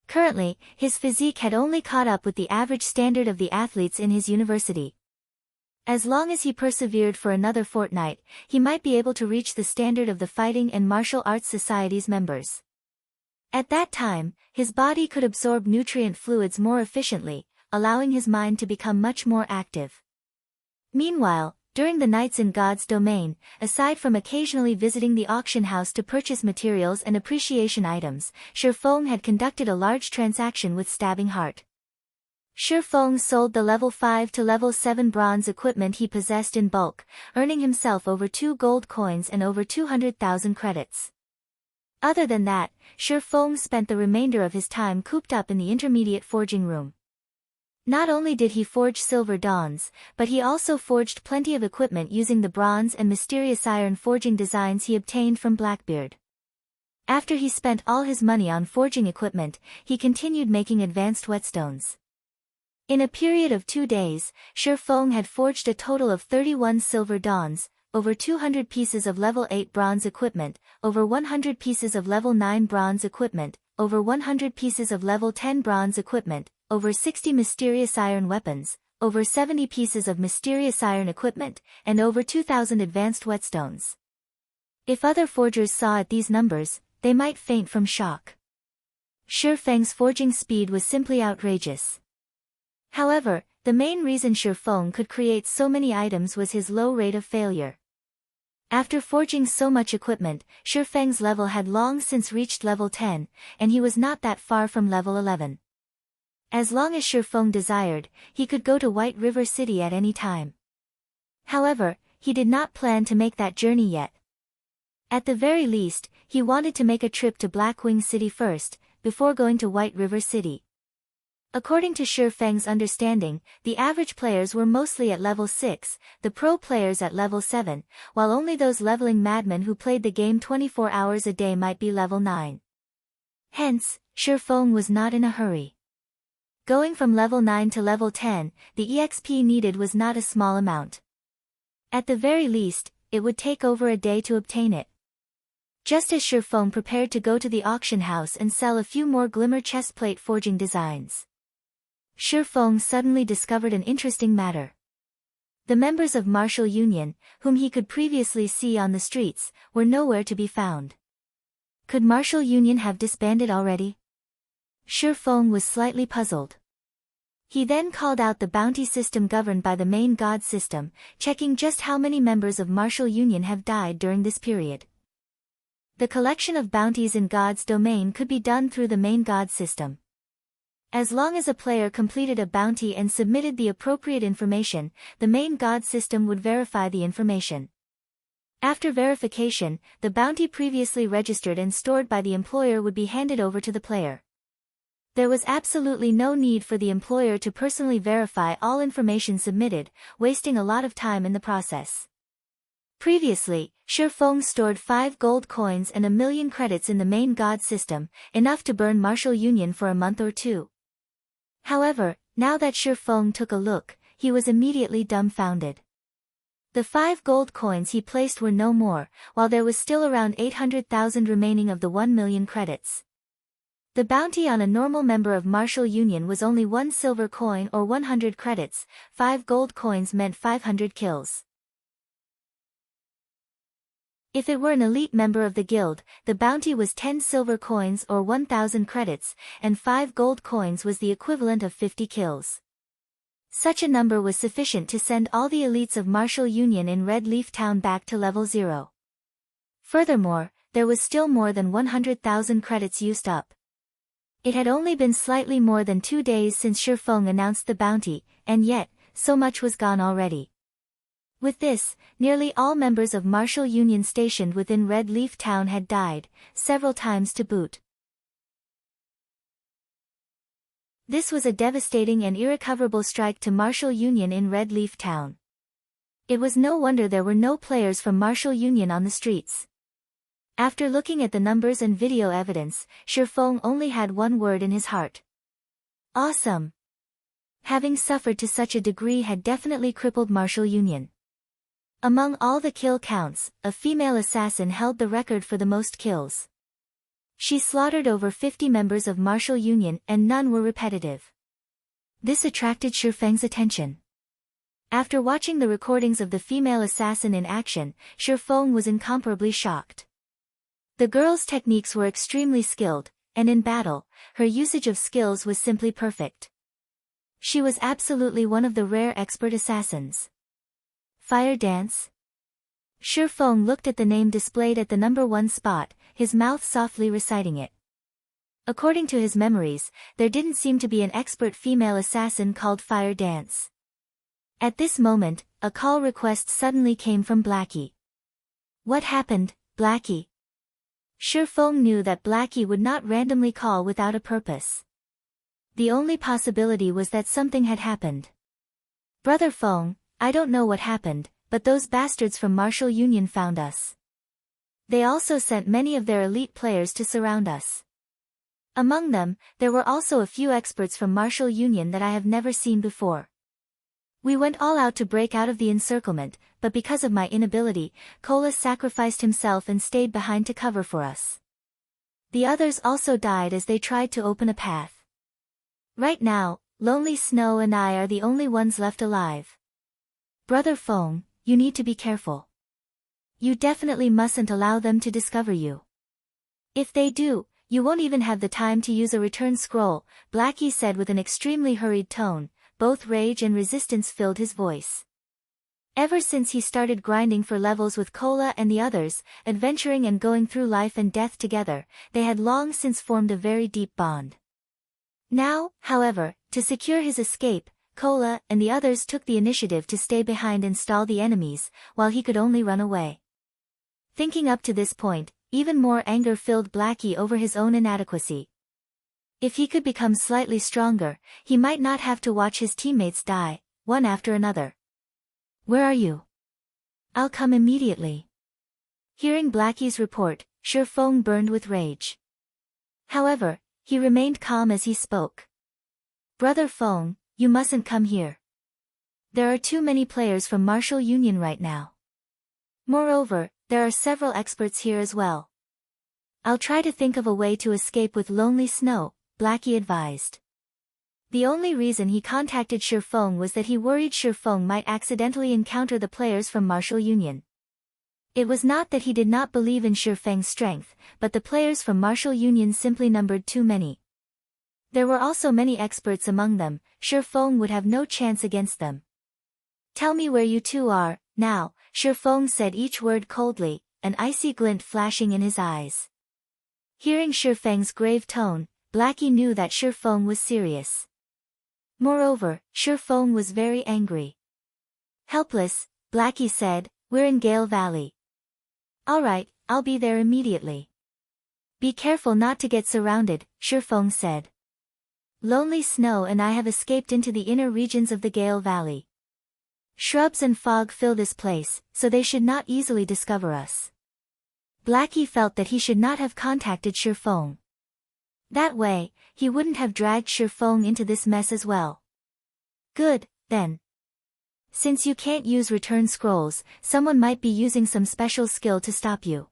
Currently, his physique had only caught up with the average standard of the athletes in his university. As long as he persevered for another fortnight, he might be able to reach the standard of the Fighting and Martial Arts Society's members. At that time, his body could absorb nutrient fluids more efficiently, allowing his mind to become much more active. Meanwhile, during the nights in God's domain, aside from occasionally visiting the auction house to purchase materials and appreciation items, Ye Feng had conducted a large transaction with Stabbing Heart. Ye Feng sold the level 5 to level 7 bronze equipment he possessed in bulk, earning himself over 2 gold coins and over 200,000 credits. Other than that, Ye Feng spent the remainder of his time cooped up in the intermediate forging room. Not only did he forge Silver Dawns, but he also forged plenty of equipment using the bronze and mysterious iron forging designs he obtained from Blackbeard. After he spent all his money on forging equipment, he continued making advanced whetstones. In a period of 2 days, Ye Feng had forged a total of 31 Silver Dawns, over 200 pieces of level 8 bronze equipment, over 100 pieces of level 9 bronze equipment, over 100 pieces of level 10 bronze equipment, over 60 mysterious iron weapons, over 70 pieces of mysterious iron equipment, and over 2,000 advanced whetstones. If other forgers saw at these numbers, they might faint from shock. Ye Feng's forging speed was simply outrageous. However, the main reason Ye Feng could create so many items was his low rate of failure. After forging so much equipment, Ye Feng's level had long since reached level 10, and he was not that far from level 11. As long as Ye Feng desired, he could go to White River City at any time. However, he did not plan to make that journey yet. At the very least, he wanted to make a trip to Blackwing City first, before going to White River City. According to Ye Feng's understanding, the average players were mostly at level 6, the pro players at level 7, while only those leveling madmen who played the game 24 hours a day might be level 9. Hence, Ye Feng was not in a hurry. Going from level 9 to level 10, the EXP needed was not a small amount. At the very least, it would take over a day to obtain it. Just as Ye Feng prepared to go to the auction house and sell a few more glimmer chestplate forging designs, Ye Feng suddenly discovered an interesting matter. The members of Martial Union, whom he could previously see on the streets, were nowhere to be found. Could Martial Union have disbanded already? Ye Feng was slightly puzzled. He then called out the bounty system governed by the main god system, checking just how many members of Martial Union have died during this period. The collection of bounties in God's domain could be done through the main god system. As long as a player completed a bounty and submitted the appropriate information, the main god system would verify the information. After verification, the bounty previously registered and stored by the employer would be handed over to the player. There was absolutely no need for the employer to personally verify all information submitted, wasting a lot of time in the process. Previously, Ye Feng stored 5 gold coins and 1,000,000 credits in the main god system, enough to burn Martial Union for a month or two. However, now that Ye Feng took a look, he was immediately dumbfounded. The 5 gold coins he placed were no more, while there was still around 800,000 remaining of the 1,000,000 credits. The bounty on a normal member of Martial Union was only 1 silver coin or 100 credits, 5 gold coins meant 500 kills. If it were an elite member of the guild, the bounty was 10 silver coins or 1,000 credits, and 5 gold coins was the equivalent of 50 kills. Such a number was sufficient to send all the elites of Martial Union in Red Leaf Town back to level 0. Furthermore, there was still more than 100,000 credits used up. It had only been slightly more than 2 days since Ye Feng announced the bounty, and yet, so much was gone already. With this, nearly all members of Martial Union stationed within Red Leaf Town had died, several times to boot. This was a devastating and irrecoverable strike to Martial Union in Red Leaf Town. It was no wonder there were no players from Martial Union on the streets. After looking at the numbers and video evidence, Ye Feng only had one word in his heart. Awesome! Having suffered to such a degree had definitely crippled Martial Union. Among all the kill counts, a female assassin held the record for the most kills. She slaughtered over 50 members of Martial Union and none were repetitive. This attracted Ye Feng's attention. After watching the recordings of the female assassin in action, Ye Feng was incomparably shocked. The girl's techniques were extremely skilled, and in battle, her usage of skills was simply perfect. She was absolutely one of the rare expert assassins. Fire dance? Ye Feng looked at the name displayed at the number 1 spot, his mouth softly reciting it. According to his memories, there didn't seem to be an expert female assassin called Fire Dance. At this moment, a call request suddenly came from Blackie. What happened, Blackie? Ye Feng knew that Blackie would not randomly call without a purpose. The only possibility was that something had happened. Brother Feng, I don't know what happened, but those bastards from Martial Union found us. They also sent many of their elite players to surround us. Among them, there were also a few experts from Martial Union that I have never seen before. We went all out to break out of the encirclement, but because of my inability, Colas sacrificed himself and stayed behind to cover for us. The others also died as they tried to open a path. Right now, Lonely Snow and I are the only ones left alive. Brother Feng, you need to be careful. You definitely mustn't allow them to discover you. If they do, you won't even have the time to use a return scroll, Blackie said with an extremely hurried tone. Both rage and resistance filled his voice. Ever since he started grinding for levels with Cola and the others, adventuring and going through life and death together, they had long since formed a very deep bond. Now, however, to secure his escape, Cola and the others took the initiative to stay behind and stall the enemies, while he could only run away. Thinking up to this point, even more anger filled Blackie over his own inadequacy. If he could become slightly stronger, he might not have to watch his teammates die, one after another. Where are you? I'll come immediately. Hearing Blackie's report, Ye Feng burned with rage. However, he remained calm as he spoke. Brother Feng, you mustn't come here. There are too many players from Martial Union right now. Moreover, there are several experts here as well. I'll try to think of a way to escape with Lonely Snow, Blackie advised. The only reason he contacted Ye Feng was that he worried Ye Feng might accidentally encounter the players from Martial Union. It was not that he did not believe in Ye Feng's strength, but the players from Martial Union simply numbered too many. There were also many experts among them, Ye Feng would have no chance against them. Tell me where you two are, now, Ye Feng said each word coldly, an icy glint flashing in his eyes. Hearing Ye Feng's grave tone, Blackie knew that Ye Feng was serious. Moreover, Ye Feng was very angry. Helpless, Blackie said, we're in Gale Valley. Alright, I'll be there immediately. Be careful not to get surrounded, Ye Feng said. Lonely Snow and I have escaped into the inner regions of the Gale Valley. Shrubs and fog fill this place, so they should not easily discover us. Blackie felt that he should not have contacted Ye Feng. That way, he wouldn't have dragged Ye Feng into this mess as well. Good, then. Since you can't use return scrolls, someone might be using some special skill to stop you.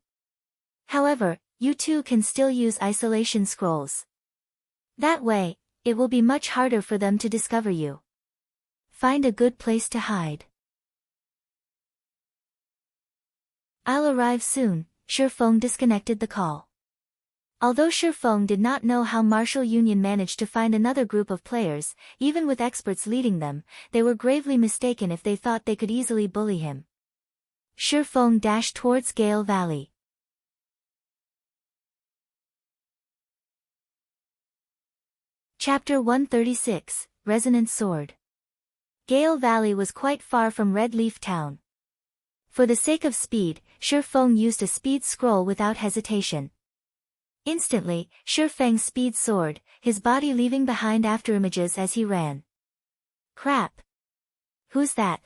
However, you two can still use isolation scrolls. That way, it will be much harder for them to discover you. Find a good place to hide. I'll arrive soon, Ye Feng disconnected the call. Although Ye Feng did not know how Martial Union managed to find another group of players, even with experts leading them, they were gravely mistaken if they thought they could easily bully him. Ye Feng dashed towards Gale Valley. Chapter 136, Resonant Sword. Gale Valley was quite far from Red Leaf Town. For the sake of speed, Ye Feng used a speed scroll without hesitation. Instantly, Ye Feng speed soared, his body leaving behind afterimages as he ran. Crap! Who's that?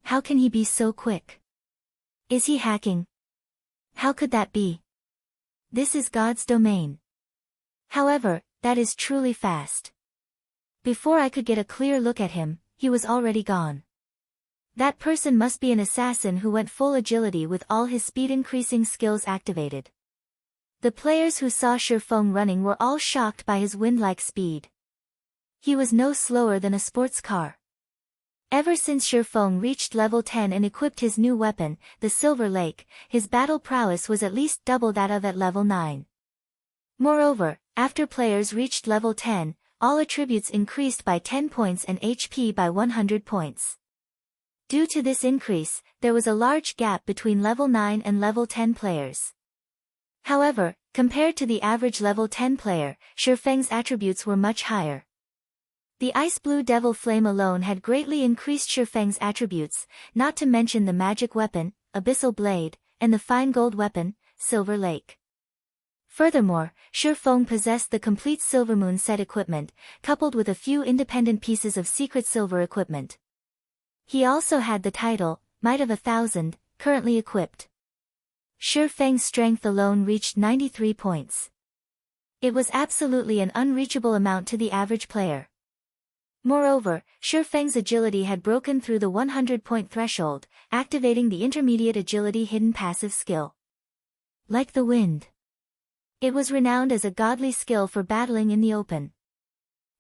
How can he be so quick? Is he hacking? How could that be? This is God's domain. However, that is truly fast. Before I could get a clear look at him, he was already gone. That person must be an assassin who went full agility with all his speed-increasing skills activated. The players who saw Ye Feng running were all shocked by his wind-like speed. He was no slower than a sports car. Ever since Ye Feng reached level 10 and equipped his new weapon, the Silver Lake, his battle prowess was at least double that of at level 9. Moreover, after players reached level 10, all attributes increased by 10 points and HP by 100 points. Due to this increase, there was a large gap between level 9 and level 10 players. However, compared to the average level 10 player, Ye Feng's attributes were much higher. The Ice Blue Devil Flame alone had greatly increased Ye Feng's attributes, not to mention the magic weapon, Abyssal Blade, and the fine gold weapon, Silver Lake. Furthermore, Ye Feng possessed the complete Silvermoon set equipment, coupled with a few independent pieces of secret silver equipment. He also had the title, Might of 1,000, currently equipped. Ye Feng's strength alone reached 93 points. It was absolutely an unreachable amount to the average player. Moreover, Ye Feng's agility had broken through the 100-point threshold, activating the intermediate agility hidden passive skill. Like the wind. It was renowned as a godly skill for battling in the open.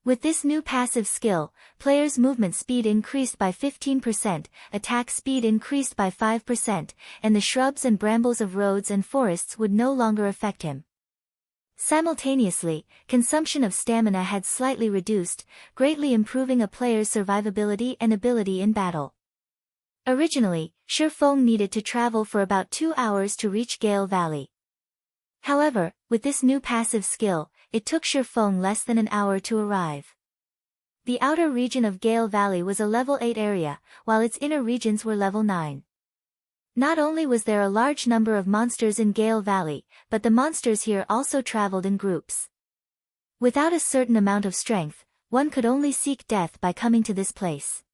With this new passive skill, players' movement speed increased by 15%, attack speed increased by 5%, and the shrubs and brambles of roads and forests would no longer affect him. Simultaneously, consumption of stamina had slightly reduced, greatly improving a player's survivability and ability in battle. Originally, Ye Feng needed to travel for about 2 hours to reach Gale Valley. However, with this new passive skill, it took Ye Feng less than an hour to arrive. The outer region of Gale Valley was a level 8 area, while its inner regions were level 9. Not only was there a large number of monsters in Gale Valley, but the monsters here also traveled in groups. Without a certain amount of strength, one could only seek death by coming to this place.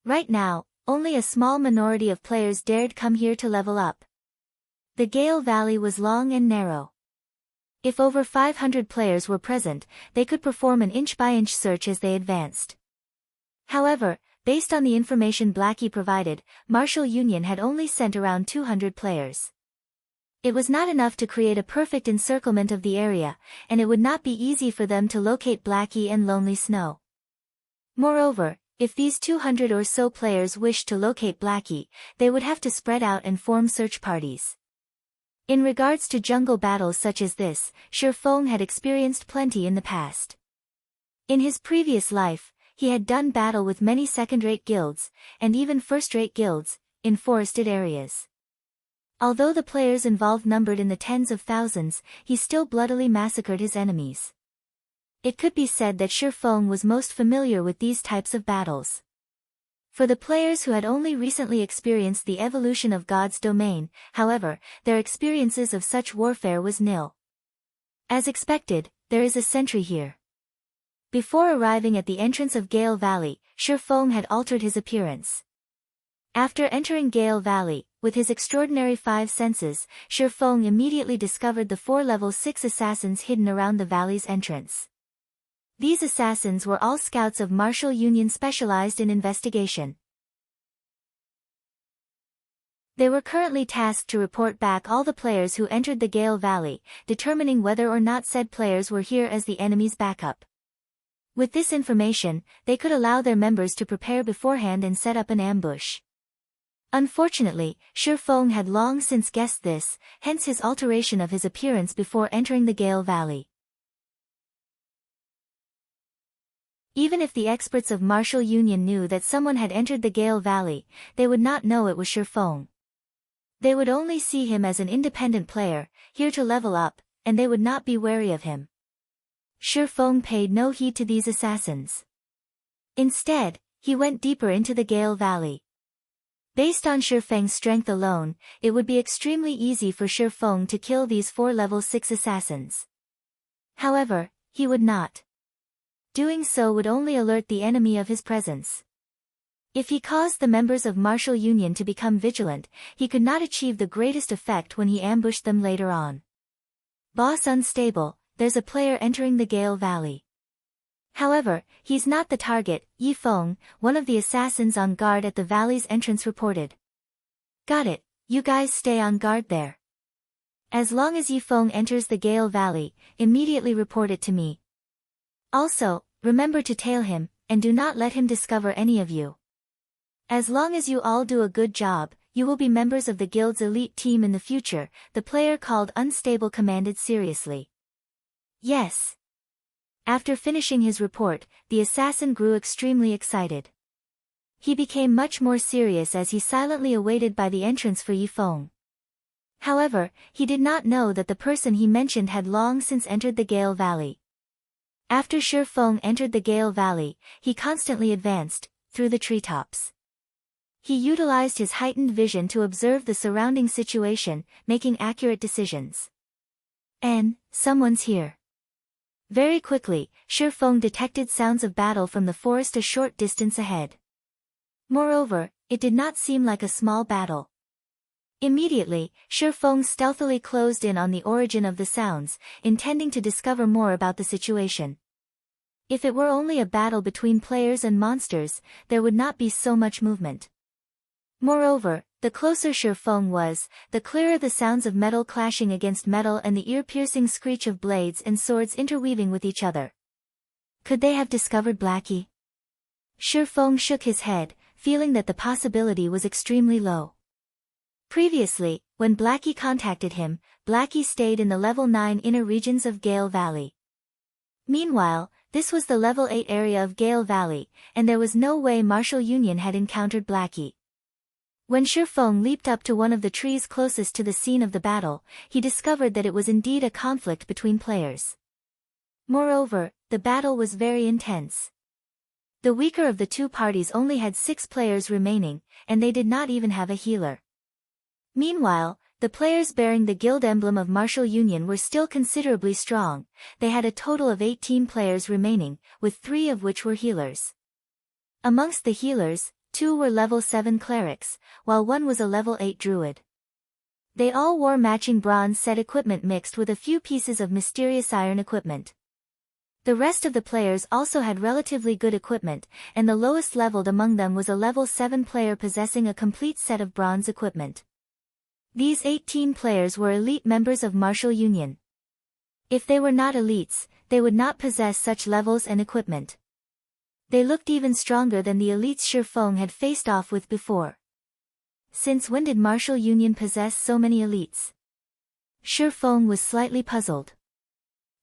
Right now, only a small minority of players dared come here to level up. The Gale Valley was long and narrow. If over 500 players were present, they could perform an inch-by-inch search as they advanced. However, based on the information Blackie provided, Martial Union had only sent around 200 players. It was not enough to create a perfect encirclement of the area, and it would not be easy for them to locate Blackie and Lonely Snow. Moreover, if these 200 or so players wished to locate Blackie, they would have to spread out and form search parties. In regards to jungle battles such as this, Ye Feng had experienced plenty in the past. In his previous life, he had done battle with many second-rate guilds, and even first-rate guilds, in forested areas. Although the players involved numbered in the tens of thousands, he still bloodily massacred his enemies. It could be said that Ye Feng was most familiar with these types of battles. For the players who had only recently experienced the evolution of God's domain, however, their experiences of such warfare was nil. As expected, there is a sentry here. Before arriving at the entrance of Gale Valley, Ye Feng had altered his appearance. After entering Gale Valley, with his extraordinary 5 senses, Ye Feng immediately discovered the 4 level 6 assassins hidden around the valley's entrance. These assassins were all scouts of Martial Union specialized in investigation. They were currently tasked to report back all the players who entered the Gale Valley, determining whether or not said players were here as the enemy's backup. With this information, they could allow their members to prepare beforehand and set up an ambush. Unfortunately, Ye Feng had long since guessed this, hence his alteration of his appearance before entering the Gale Valley. Even if the experts of Martial Union knew that someone had entered the Gale Valley, they would not know it was Ye Feng. They would only see him as an independent player, here to level up, and they would not be wary of him. Ye Feng paid no heed to these assassins. Instead, he went deeper into the Gale Valley. Based on Ye Feng's strength alone, it would be extremely easy for Ye Feng to kill these 4 level 6 assassins. However, he would not. Doing so would only alert the enemy of his presence. If he caused the members of Martial Union to become vigilant, he could not achieve the greatest effect when he ambushed them later on. Boss unstable, there's a player entering the Gale Valley. However, he's not the target, Ye Feng, one of the assassins on guard at the valley's entrance reported. Got it, you guys stay on guard there. As long as Ye Feng enters the Gale Valley, immediately report it to me. Also, remember to tail him, and do not let him discover any of you. As long as you all do a good job, you will be members of the guild's elite team in the future, the player called Unstable commanded seriously. Yes. After finishing his report, the assassin grew extremely excited. He became much more serious as he silently awaited by the entrance for Ye Feng. However, he did not know that the person he mentioned had long since entered the Gale Valley. After Ye Feng entered the Gale Valley, he constantly advanced, through the treetops. He utilized his heightened vision to observe the surrounding situation, making accurate decisions. Someone's here. Very quickly, Ye Feng detected sounds of battle from the forest a short distance ahead. Moreover, it did not seem like a small battle. Immediately, Ye Feng stealthily closed in on the origin of the sounds, intending to discover more about the situation. If it were only a battle between players and monsters, there would not be so much movement. Moreover, the closer Ye Feng was, the clearer the sounds of metal clashing against metal and the ear-piercing screech of blades and swords interweaving with each other. Could they have discovered Blackie? Ye Feng shook his head, feeling that the possibility was extremely low. Previously, when Blackie contacted him, Blackie stayed in the level 9 inner regions of Gale Valley. Meanwhile, this was the level 8 area of Gale Valley, and there was no way Martial Union had encountered Blackie. When Ye Feng leaped up to one of the trees closest to the scene of the battle, he discovered that it was indeed a conflict between players. Moreover, the battle was very intense. The weaker of the two parties only had 6 players remaining, and they did not even have a healer. Meanwhile, the players bearing the guild emblem of Martial Union were still considerably strong. They had a total of 18 players remaining, with 3 of which were healers. Amongst the healers, 2 were level 7 clerics, while 1 was a level 8 druid. They all wore matching bronze set equipment mixed with a few pieces of mysterious iron equipment. The rest of the players also had relatively good equipment, and the lowest leveled among them was a level 7 player possessing a complete set of bronze equipment. These 18 players were elite members of Martial Union. If they were not elites, they would not possess such levels and equipment. They looked even stronger than the elites Ye Feng had faced off with before. Since when did Martial Union possess so many elites? Ye Feng was slightly puzzled.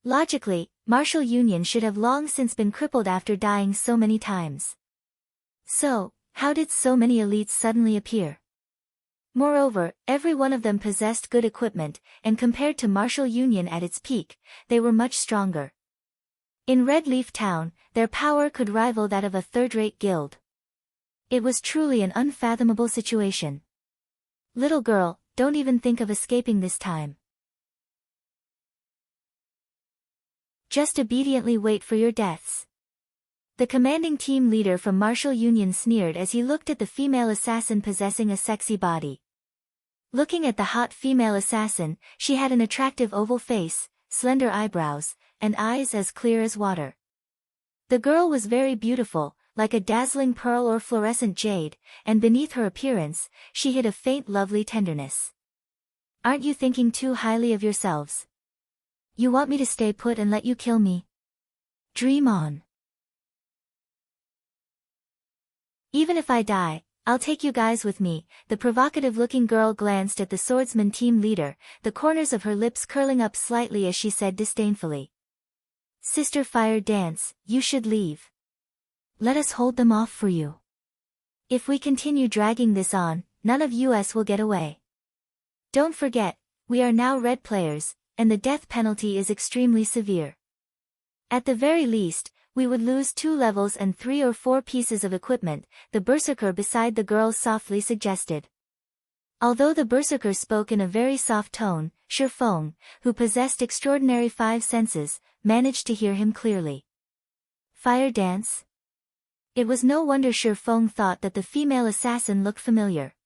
Logically, Martial Union should have long since been crippled after dying so many times. So, how did so many elites suddenly appear? Moreover, every one of them possessed good equipment, and compared to Martial Union at its peak, they were much stronger. In Red Leaf Town, their power could rival that of a third-rate guild. It was truly an unfathomable situation. Little girl, don't even think of escaping this time. Just obediently wait for your deaths. The commanding team leader from Martial Union sneered as he looked at the female assassin possessing a sexy body. Looking at the hot female assassin, she had an attractive oval face, slender eyebrows, and eyes as clear as water. The girl was very beautiful, like a dazzling pearl or fluorescent jade, and beneath her appearance, she hid a faint lovely tenderness. Aren't you thinking too highly of yourselves? You want me to stay put and let you kill me? Dream on. Even if I die, I'll take you guys with me. The provocative-looking girl glanced at the swordsman team leader, the corners of her lips curling up slightly as she said disdainfully. Sister Fire Dance, you should leave. Let us hold them off for you. If we continue dragging this on, none of us will get away. Don't forget, we are now red players, and the death penalty is extremely severe. At the very least, we would lose 2 levels and 3 or 4 pieces of equipment, the berserker beside the girl softly suggested. Although the berserker spoke in a very soft tone, Ye Feng, who possessed extraordinary 5 senses, managed to hear him clearly. Fire Dance? It was no wonder Ye Feng thought that the female assassin looked familiar.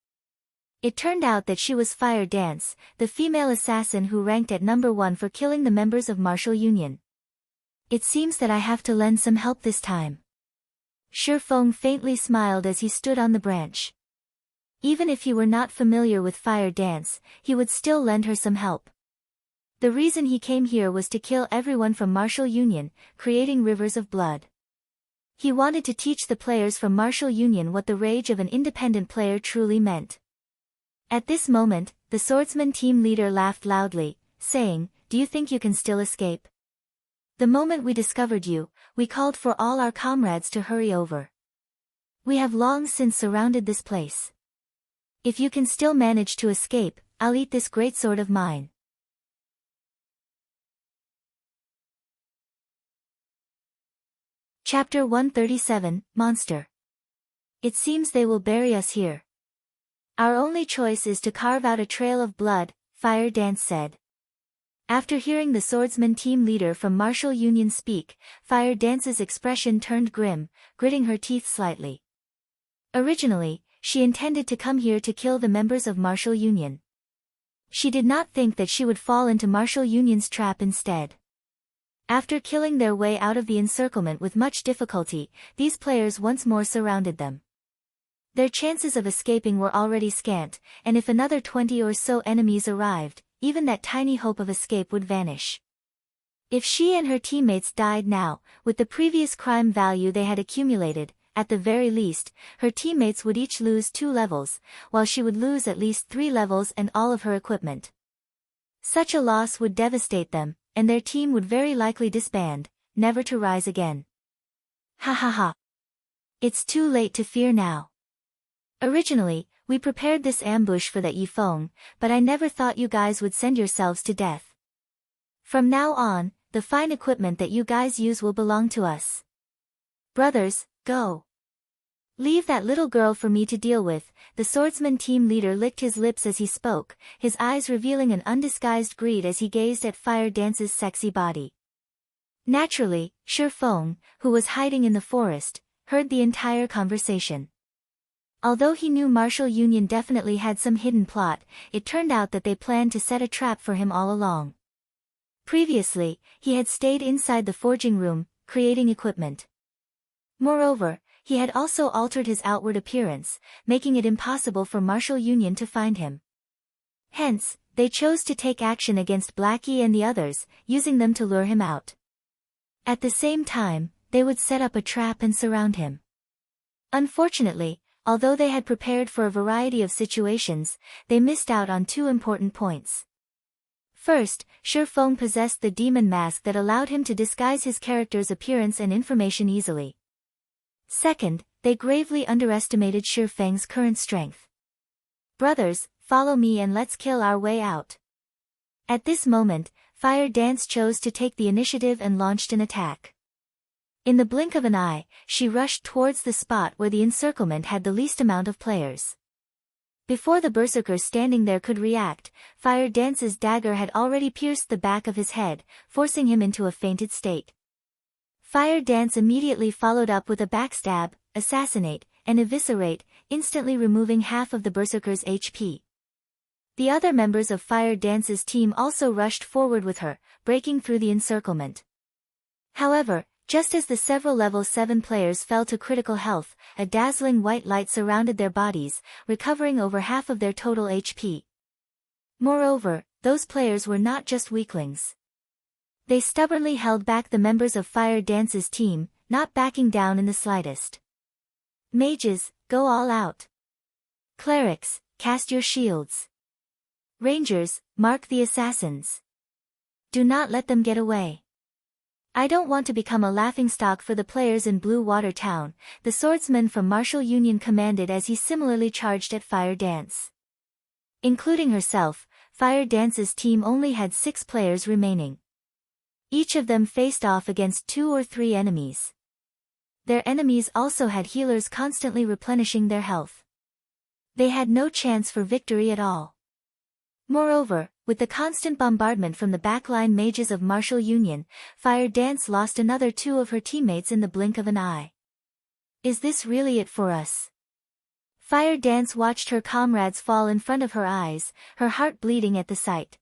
It turned out that she was Fire Dance, the female assassin who ranked at number 1 for killing the members of Martial Union. It seems that I have to lend some help this time. Ye Feng faintly smiled as he stood on the branch. Even if he were not familiar with Fire Dance, he would still lend her some help. The reason he came here was to kill everyone from Martial Union, creating rivers of blood. He wanted to teach the players from Martial Union what the rage of an independent player truly meant. At this moment, the swordsman team leader laughed loudly, saying, "Do you think you can still escape? The moment we discovered you, we called for all our comrades to hurry over. We have long since surrounded this place. If you can still manage to escape, I'll eat this great sword of mine." Chapter 137, Monster. It seems they will bury us here. Our only choice is to carve out a trail of blood, Fire Dance said. After hearing the swordsman team leader from Martial Union speak, Fire Dance's expression turned grim, gritting her teeth slightly. Originally, she intended to come here to kill the members of Martial Union. She did not think that she would fall into Martial Union's trap instead. After killing their way out of the encirclement with much difficulty, these players once more surrounded them. Their chances of escaping were already scant, and if another 20 or so enemies arrived, even that tiny hope of escape would vanish. If she and her teammates died now, with the previous crime value they had accumulated, at the very least, her teammates would each lose 2 levels, while she would lose at least 3 levels and all of her equipment. Such a loss would devastate them, and their team would very likely disband, never to rise again. Ha ha ha. It's too late to fear now. Originally, we prepared this ambush for that Ye Feng, but I never thought you guys would send yourselves to death. From now on, the fine equipment that you guys use will belong to us. Brothers, go. Leave that little girl for me to deal with. The swordsman team leader licked his lips as he spoke, his eyes revealing an undisguised greed as he gazed at Fire Dance's sexy body. Naturally, Ye Feng, who was hiding in the forest, heard the entire conversation. Although he knew Martial Union definitely had some hidden plot, it turned out that they planned to set a trap for him all along. Previously, he had stayed inside the forging room, creating equipment. Moreover, he had also altered his outward appearance, making it impossible for Martial Union to find him. Hence, they chose to take action against Blackie and the others, using them to lure him out. At the same time, they would set up a trap and surround him. Unfortunately, although they had prepared for a variety of situations, they missed out on 2 important points. First, Ye Feng possessed the demon mask that allowed him to disguise his character's appearance and information easily. Second, they gravely underestimated Ye Feng's current strength. Brothers, follow me and let's kill our way out. At this moment, Fire Dance chose to take the initiative and launched an attack. In the blink of an eye, she rushed towards the spot where the encirclement had the least amount of players. Before the berserker standing there could react, Fire Dance's dagger had already pierced the back of his head, forcing him into a fainted state. Fire Dance immediately followed up with a backstab, assassinate, and eviscerate, instantly removing half of the berserker's HP. The other members of Fire Dance's team also rushed forward with her, breaking through the encirclement. However, just as the several level 7 players fell to critical health, a dazzling white light surrounded their bodies, recovering over half of their total HP. Moreover, those players were not just weaklings. They stubbornly held back the members of Fire Dance's team, not backing down in the slightest. Mages, go all out. Clerics, cast your shields. Rangers, mark the assassins. Do not let them get away. I don't want to become a laughingstock for the players in Blue Water Town, the swordsman from Martial Union commanded as he similarly charged at Fire Dance. Including herself, Fire Dance's team only had 6 players remaining. Each of them faced off against 2 or 3 enemies. Their enemies also had healers constantly replenishing their health. They had no chance for victory at all. Moreover, with the constant bombardment from the backline mages of Martial Union, Fire Dance lost another 2 of her teammates in the blink of an eye. Is this really it for us? Fire Dance watched her comrades fall in front of her eyes, her heart bleeding at the sight.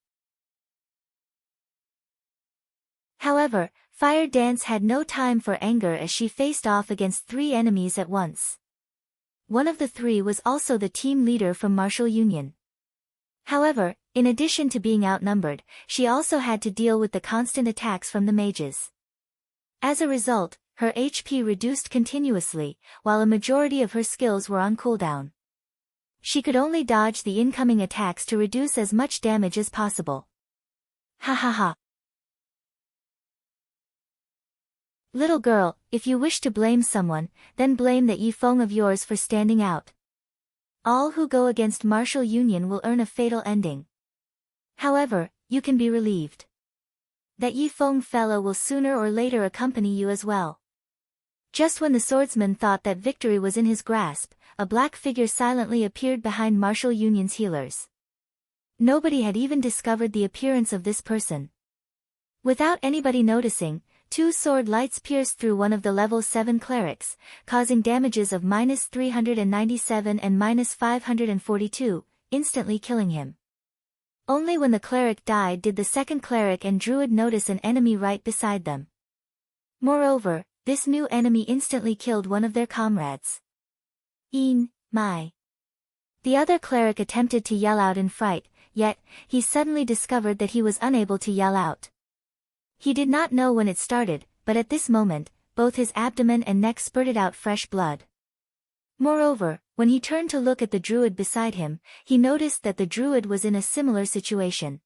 However, Fire Dance had no time for anger as she faced off against 3 enemies at once. One of the 3 was also the team leader from Martial Union. However, in addition to being outnumbered, she also had to deal with the constant attacks from the mages. As a result, her HP reduced continuously, while a majority of her skills were on cooldown. She could only dodge the incoming attacks to reduce as much damage as possible. Ha ha ha. Little girl, if you wish to blame someone, then blame that Ye Feng of yours for standing out. All who go against Martial Union will earn a fatal ending. However, you can be relieved. That Ye Feng fellow will sooner or later accompany you as well. Just when the swordsman thought that victory was in his grasp, a black figure silently appeared behind Martial Union's healers. Nobody had even discovered the appearance of this person. Without anybody noticing, 2 sword lights pierced through one of the level 7 clerics, causing damages of -397 and -542, instantly killing him. Only when the cleric died did the second cleric and druid notice an enemy right beside them. Moreover, this new enemy instantly killed one of their comrades. My. The other cleric attempted to yell out in fright, yet, he suddenly discovered that he was unable to yell out. He did not know when it started, but at this moment, both his abdomen and neck spurted out fresh blood. Moreover, when he turned to look at the druid beside him, he noticed that the druid was in a similar situation.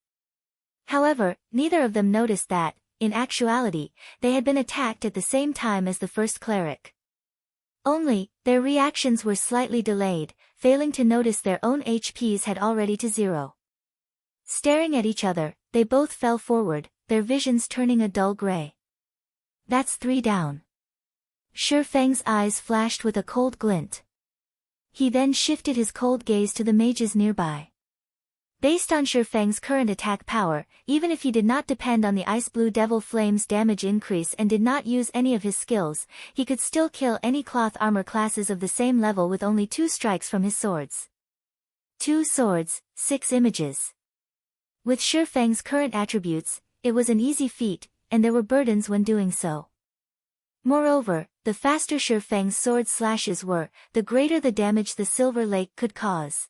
However, neither of them noticed that, in actuality, they had been attacked at the same time as the first cleric. Only, their reactions were slightly delayed, failing to notice their own HPs had already to 0. Staring at each other, they both fell forward, their visions turning a dull gray. That's 3 down. Ye Feng's eyes flashed with a cold glint. He then shifted his cold gaze to the mages nearby. Based on Ye Feng's current attack power, even if he did not depend on the Ice Blue Devil Flame's damage increase and did not use any of his skills, he could still kill any cloth armor classes of the same level with only 2 strikes from his swords. 2 swords, 6 images. With Ye Feng's current attributes, it was an easy feat, and there were burdens when doing so. Moreover, the faster Ye Feng's sword slashes were, the greater the damage the Silver Lake could cause.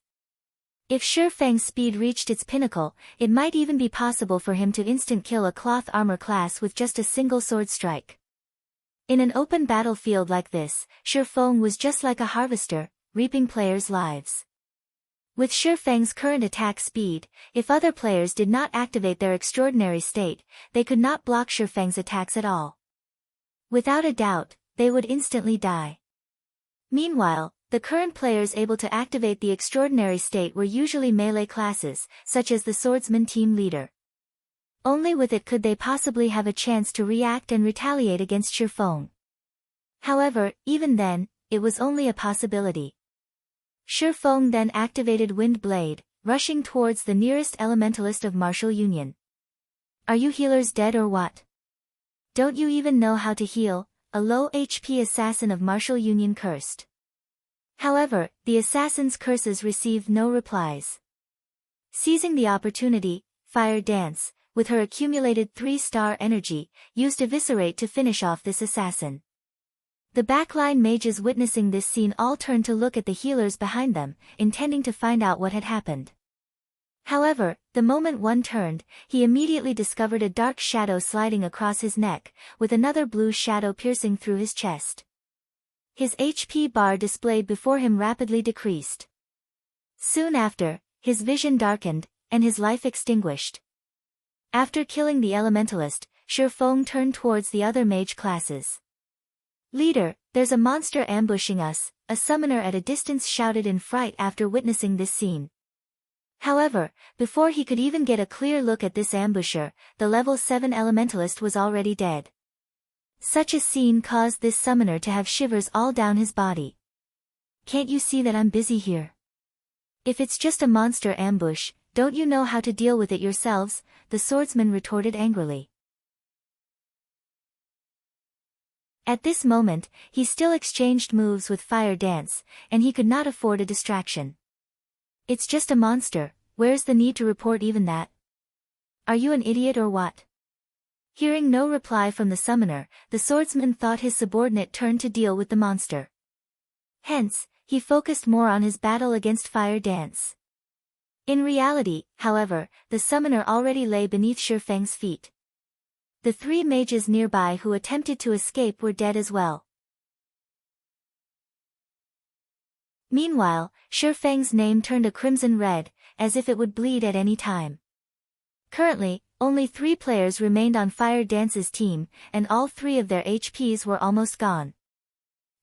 If Ye Feng's speed reached its pinnacle, it might even be possible for him to instant kill a cloth armor class with just a single sword strike. In an open battlefield like this, Ye Feng was just like a harvester, reaping players' lives. With Ye Feng's current attack speed, if other players did not activate their extraordinary state, they could not block Ye Feng's attacks at all. Without a doubt, they would instantly die. Meanwhile, the current players able to activate the extraordinary state were usually melee classes, such as the swordsman team leader. Only with it could they possibly have a chance to react and retaliate against Ye Feng. However, even then, it was only a possibility. Ye Feng then activated Wind Blade, rushing towards the nearest elementalist of Martial Union. Are you healers dead or what? Don't you even know how to heal? A low HP assassin of Martial Union cursed. However, the assassin's curses received no replies. Seizing the opportunity, Fire Dance, with her accumulated 3-star energy, used Eviscerate to finish off this assassin. The backline mages witnessing this scene all turned to look at the healers behind them, intending to find out what had happened. However, the moment one turned, he immediately discovered a dark shadow sliding across his neck, with another blue shadow piercing through his chest. His HP bar displayed before him rapidly decreased. Soon after, his vision darkened, and his life extinguished. After killing the elementalist, Ye Feng turned towards the other mage classes. "Leader, there's a monster ambushing us," a summoner at a distance shouted in fright after witnessing this scene. However, before he could even get a clear look at this ambusher, the level 7 elementalist was already dead. Such a scene caused this summoner to have shivers all down his body. "Can't you see that I'm busy here? If it's just a monster ambush, don't you know how to deal with it yourselves?" the swordsman retorted angrily. At this moment, he still exchanged moves with Fire Dance, and he could not afford a distraction. "It's just a monster, where's the need to report even that? Are you an idiot or what?" Hearing no reply from the summoner, the swordsman thought his subordinate turn to deal with the monster. Hence, he focused more on his battle against Fire Dance. In reality, however, the summoner already lay beneath Ye Feng's feet. The 3 mages nearby who attempted to escape were dead as well. Meanwhile, Ye Feng's name turned a crimson red, as if it would bleed at any time. Currently, only 3 players remained on Fire Dance's team, and all 3 of their HPs were almost gone.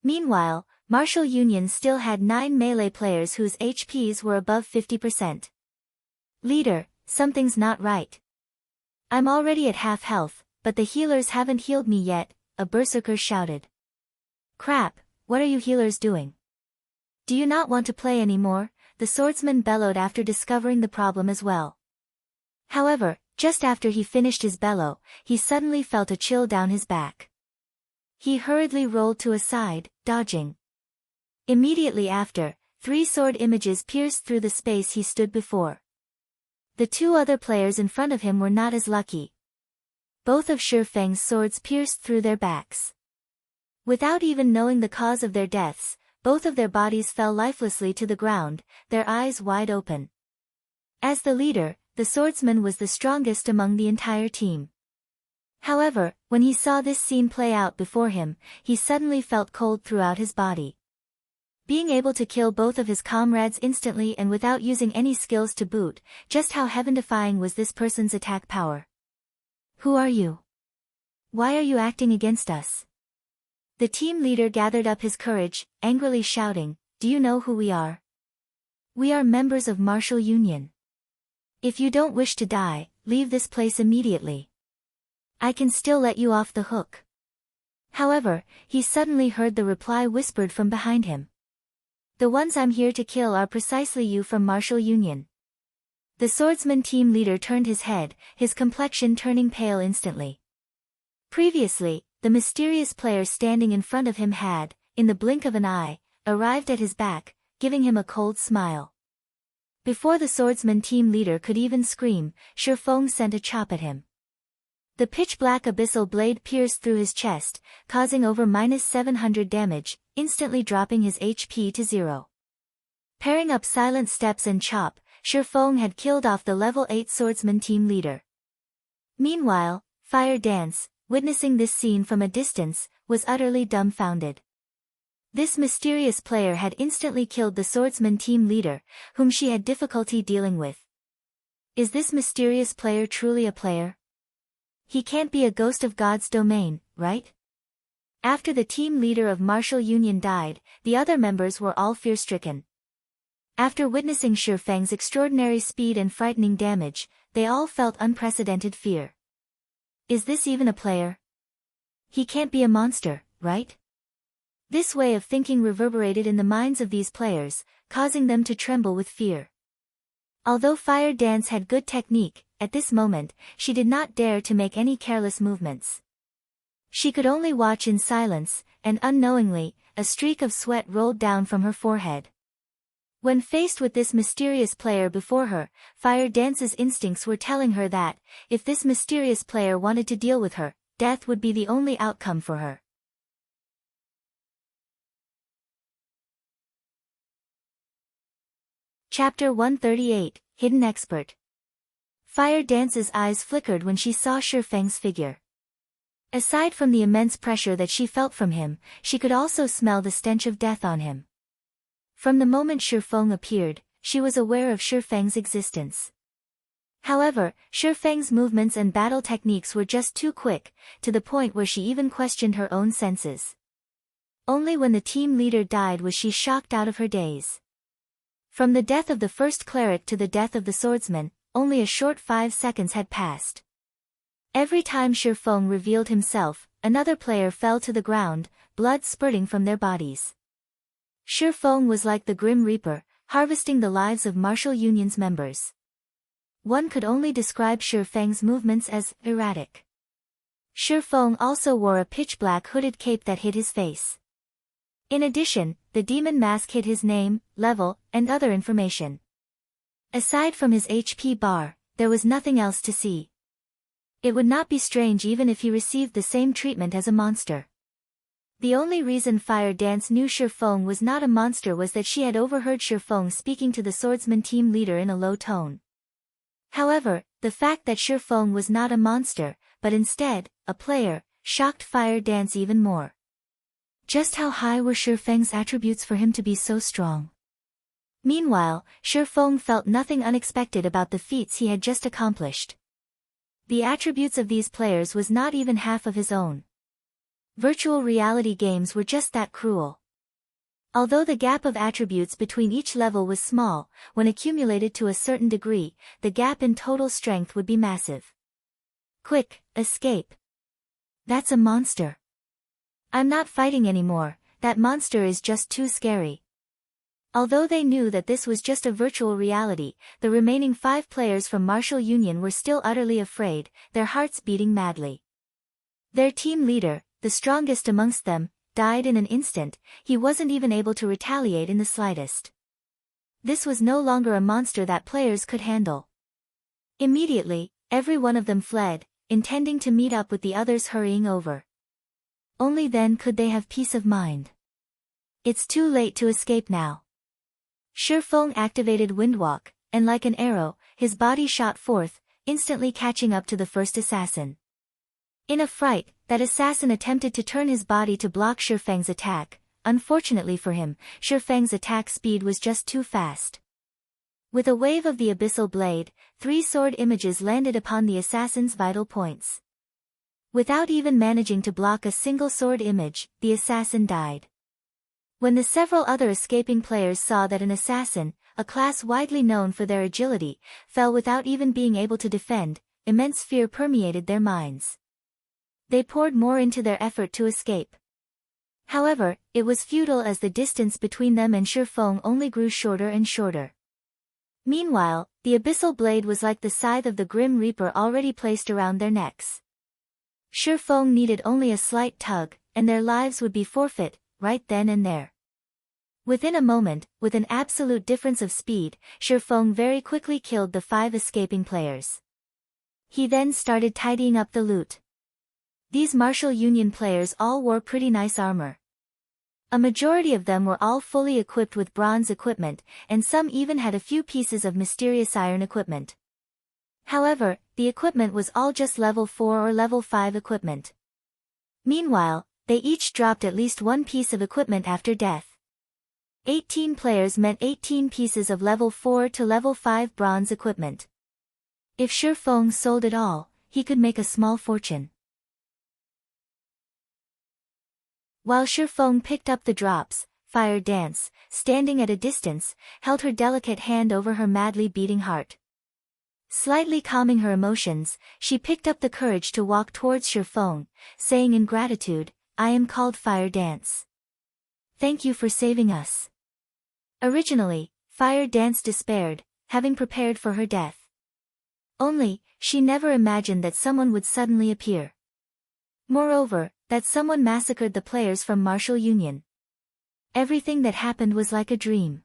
Meanwhile, Martial Union still had 9 melee players whose HPs were above 50%. "Leader, something's not right. I'm already at half health, but the healers haven't healed me yet," a berserker shouted. "Crap, what are you healers doing? Do you not want to play anymore?" the swordsman bellowed after discovering the problem as well. However, just after he finished his bellow, he suddenly felt a chill down his back. He hurriedly rolled to a side, dodging. Immediately after, 3 sword images pierced through the space he stood before. The 2 other players in front of him were not as lucky. Both of Ye Feng's swords pierced through their backs. Without even knowing the cause of their deaths, both of their bodies fell lifelessly to the ground, their eyes wide open. As the leader, the swordsman was the strongest among the entire team. However, when he saw this scene play out before him, he suddenly felt cold throughout his body. Being able to kill both of his comrades instantly and without using any skills to boot, just how heaven-defying was this person's attack power? Who are you? Why are you acting against us? The team leader gathered up his courage, angrily shouting, "Do you know who we are? We are members of Martial Union. If you don't wish to die, leave this place immediately. I can still let you off the hook." However, he suddenly heard the reply whispered from behind him. "The ones I'm here to kill are precisely you from Martial Union." The swordsman team leader turned his head, his complexion turning pale instantly. Previously, the mysterious player standing in front of him had, in the blink of an eye, arrived at his back, giving him a cold smile. Before the swordsman team leader could even scream, Ye Feng sent a chop at him. The pitch-black abyssal blade pierced through his chest, causing over -700 damage, instantly dropping his HP to 0. Pairing up silent steps and chop, Ye Feng had killed off the level 8 swordsman team leader. Meanwhile, Fire Dance, witnessing this scene from a distance, was utterly dumbfounded. This mysterious player had instantly killed the swordsman team leader, whom she had difficulty dealing with. Is this mysterious player truly a player? He can't be a ghost of God's domain, right? After the team leader of Martial Union died, the other members were all fear-stricken. After witnessing Ye Feng's extraordinary speed and frightening damage, they all felt unprecedented fear. Is this even a player? He can't be a monster, right? This way of thinking reverberated in the minds of these players, causing them to tremble with fear. Although Fire Dance had good technique, at this moment, she did not dare to make any careless movements. She could only watch in silence, and unknowingly, a streak of sweat rolled down from her forehead. When faced with this mysterious player before her, Fire Dance's instincts were telling her that, if this mysterious player wanted to deal with her, death would be the only outcome for her. Chapter 138, Hidden Expert. Fire Dance's eyes flickered when she saw Ye Feng's figure. Aside from the immense pressure that she felt from him, she could also smell the stench of death on him. From the moment Ye Feng appeared, she was aware of Ye Feng's existence. However, Ye Feng's movements and battle techniques were just too quick, to the point where she even questioned her own senses. Only when the team leader died was she shocked out of her daze. From the death of the first cleric to the death of the swordsman, only a short 5 seconds had passed. Every time Ye Feng revealed himself, another player fell to the ground, blood spurting from their bodies. Ye Feng was like the Grim Reaper, harvesting the lives of Martial Union's members. One could only describe Ye Feng's movements as erratic. Ye Feng also wore a pitch-black hooded cape that hid his face. In addition, the demon mask hid his name, level, and other information. Aside from his HP bar, there was nothing else to see. It would not be strange even if he received the same treatment as a monster. The only reason Fire Dance knew Ye Feng was not a monster was that she had overheard Ye Feng speaking to the swordsman team leader in a low tone. However, the fact that Ye Feng was not a monster, but instead, a player, shocked Fire Dance even more. Just how high were Ye Feng's attributes for him to be so strong? Meanwhile, Ye Feng felt nothing unexpected about the feats he had just accomplished. The attributes of these players was not even half of his own. Virtual reality games were just that cruel. Although the gap of attributes between each level was small, when accumulated to a certain degree, the gap in total strength would be massive. Quick, escape. That's a monster. I'm not fighting anymore, that monster is just too scary. Although they knew that this was just a virtual reality, the remaining 5 players from Martial Union were still utterly afraid, their hearts beating madly. Their team leader, the strongest amongst them, died in an instant. He wasn't even able to retaliate in the slightest. This was no longer a monster that players could handle. Immediately, every one of them fled, intending to meet up with the others hurrying over. Only then could they have peace of mind. It's too late to escape now. Ye Feng activated Windwalk, and like an arrow, his body shot forth, instantly catching up to the first assassin. In a fright, that assassin attempted to turn his body to block Shi Feng's attack. Unfortunately for him, Shi Feng's attack speed was just too fast. With a wave of the abyssal blade, 3 sword images landed upon the assassin's vital points. Without even managing to block a single sword image, the assassin died. When the several other escaping players saw that an assassin, a class widely known for their agility, fell without even being able to defend, immense fear permeated their minds. They poured more into their effort to escape. However, it was futile as the distance between them and Shi Feng only grew shorter and shorter. Meanwhile, the abyssal blade was like the scythe of the Grim Reaper already placed around their necks. Shi Feng needed only a slight tug, and their lives would be forfeit, right then and there. Within a moment, with an absolute difference of speed, Shi Feng very quickly killed the 5 escaping players. He then started tidying up the loot. These martial union players all wore pretty nice armor. A majority of them were all fully equipped with bronze equipment, and some even had a few pieces of mysterious iron equipment. However, the equipment was all just level 4 or level 5 equipment. Meanwhile, they each dropped at least 1 piece of equipment after death. 18 players meant 18 pieces of level 4 to level 5 bronze equipment. If Shi Feng sold it all, he could make a small fortune. While Shi Feng picked up the drops, Fire Dance, standing at a distance, held her delicate hand over her madly beating heart. Slightly calming her emotions, she picked up the courage to walk towards Shi Feng, saying in gratitude, "I am called Fire Dance. Thank you for saving us." Originally, Fire Dance despaired, having prepared for her death. Only, she never imagined that someone would suddenly appear. Moreover, that someone massacred the players from Martial Union. Everything that happened was like a dream.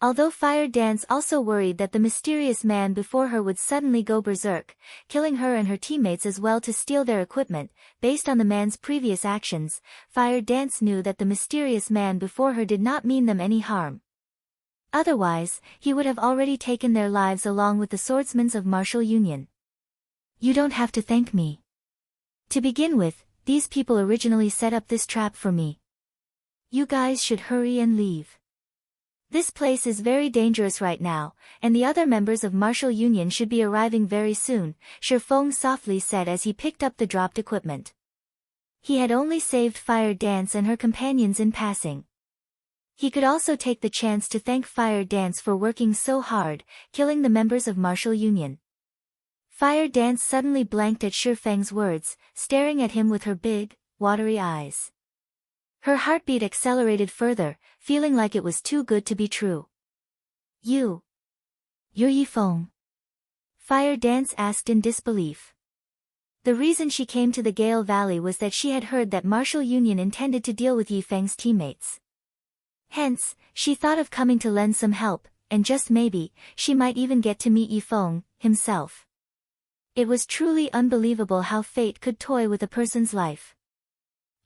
Although Fire Dance also worried that the mysterious man before her would suddenly go berserk, killing her and her teammates as well to steal their equipment, based on the man's previous actions, Fire Dance knew that the mysterious man before her did not mean them any harm. Otherwise, he would have already taken their lives along with the swordsmen of Martial Union. "You don't have to thank me. To begin with, these people originally set up this trap for me. You guys should hurry and leave. This place is very dangerous right now, and the other members of Martial Union should be arriving very soon," Shi Feng softly said as he picked up the dropped equipment. He had only saved Fire Dance and her companions in passing. He could also take the chance to thank Fire Dance for working so hard, killing the members of Martial Union. Fire Dance suddenly blanked at Shi Feng's words, staring at him with her big, watery eyes. Her heartbeat accelerated further, feeling like it was too good to be true. You're Ye Feng?" Fire Dance asked in disbelief. The reason she came to the Gale Valley was that she had heard that Martial Union intended to deal with Ye Feng's teammates. Hence, she thought of coming to lend some help, and just maybe, she might even get to meet Ye Feng himself. It was truly unbelievable how fate could toy with a person's life.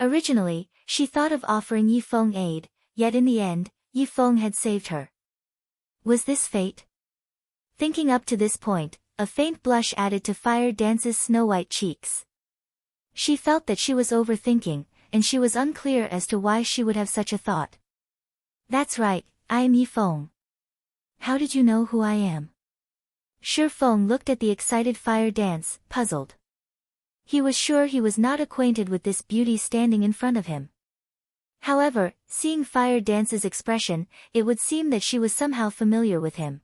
Originally, she thought of offering Ye Feng aid, yet in the end, Ye Feng had saved her. Was this fate? Thinking up to this point, a faint blush added to Fire Dance's snow-white cheeks. She felt that she was overthinking, and she was unclear as to why she would have such a thought. "That's right, I am Ye Feng. How did you know who I am?" Shi Feng looked at the excited Fire Dance, puzzled. He was sure he was not acquainted with this beauty standing in front of him. However, seeing Fire Dance's expression, it would seem that she was somehow familiar with him.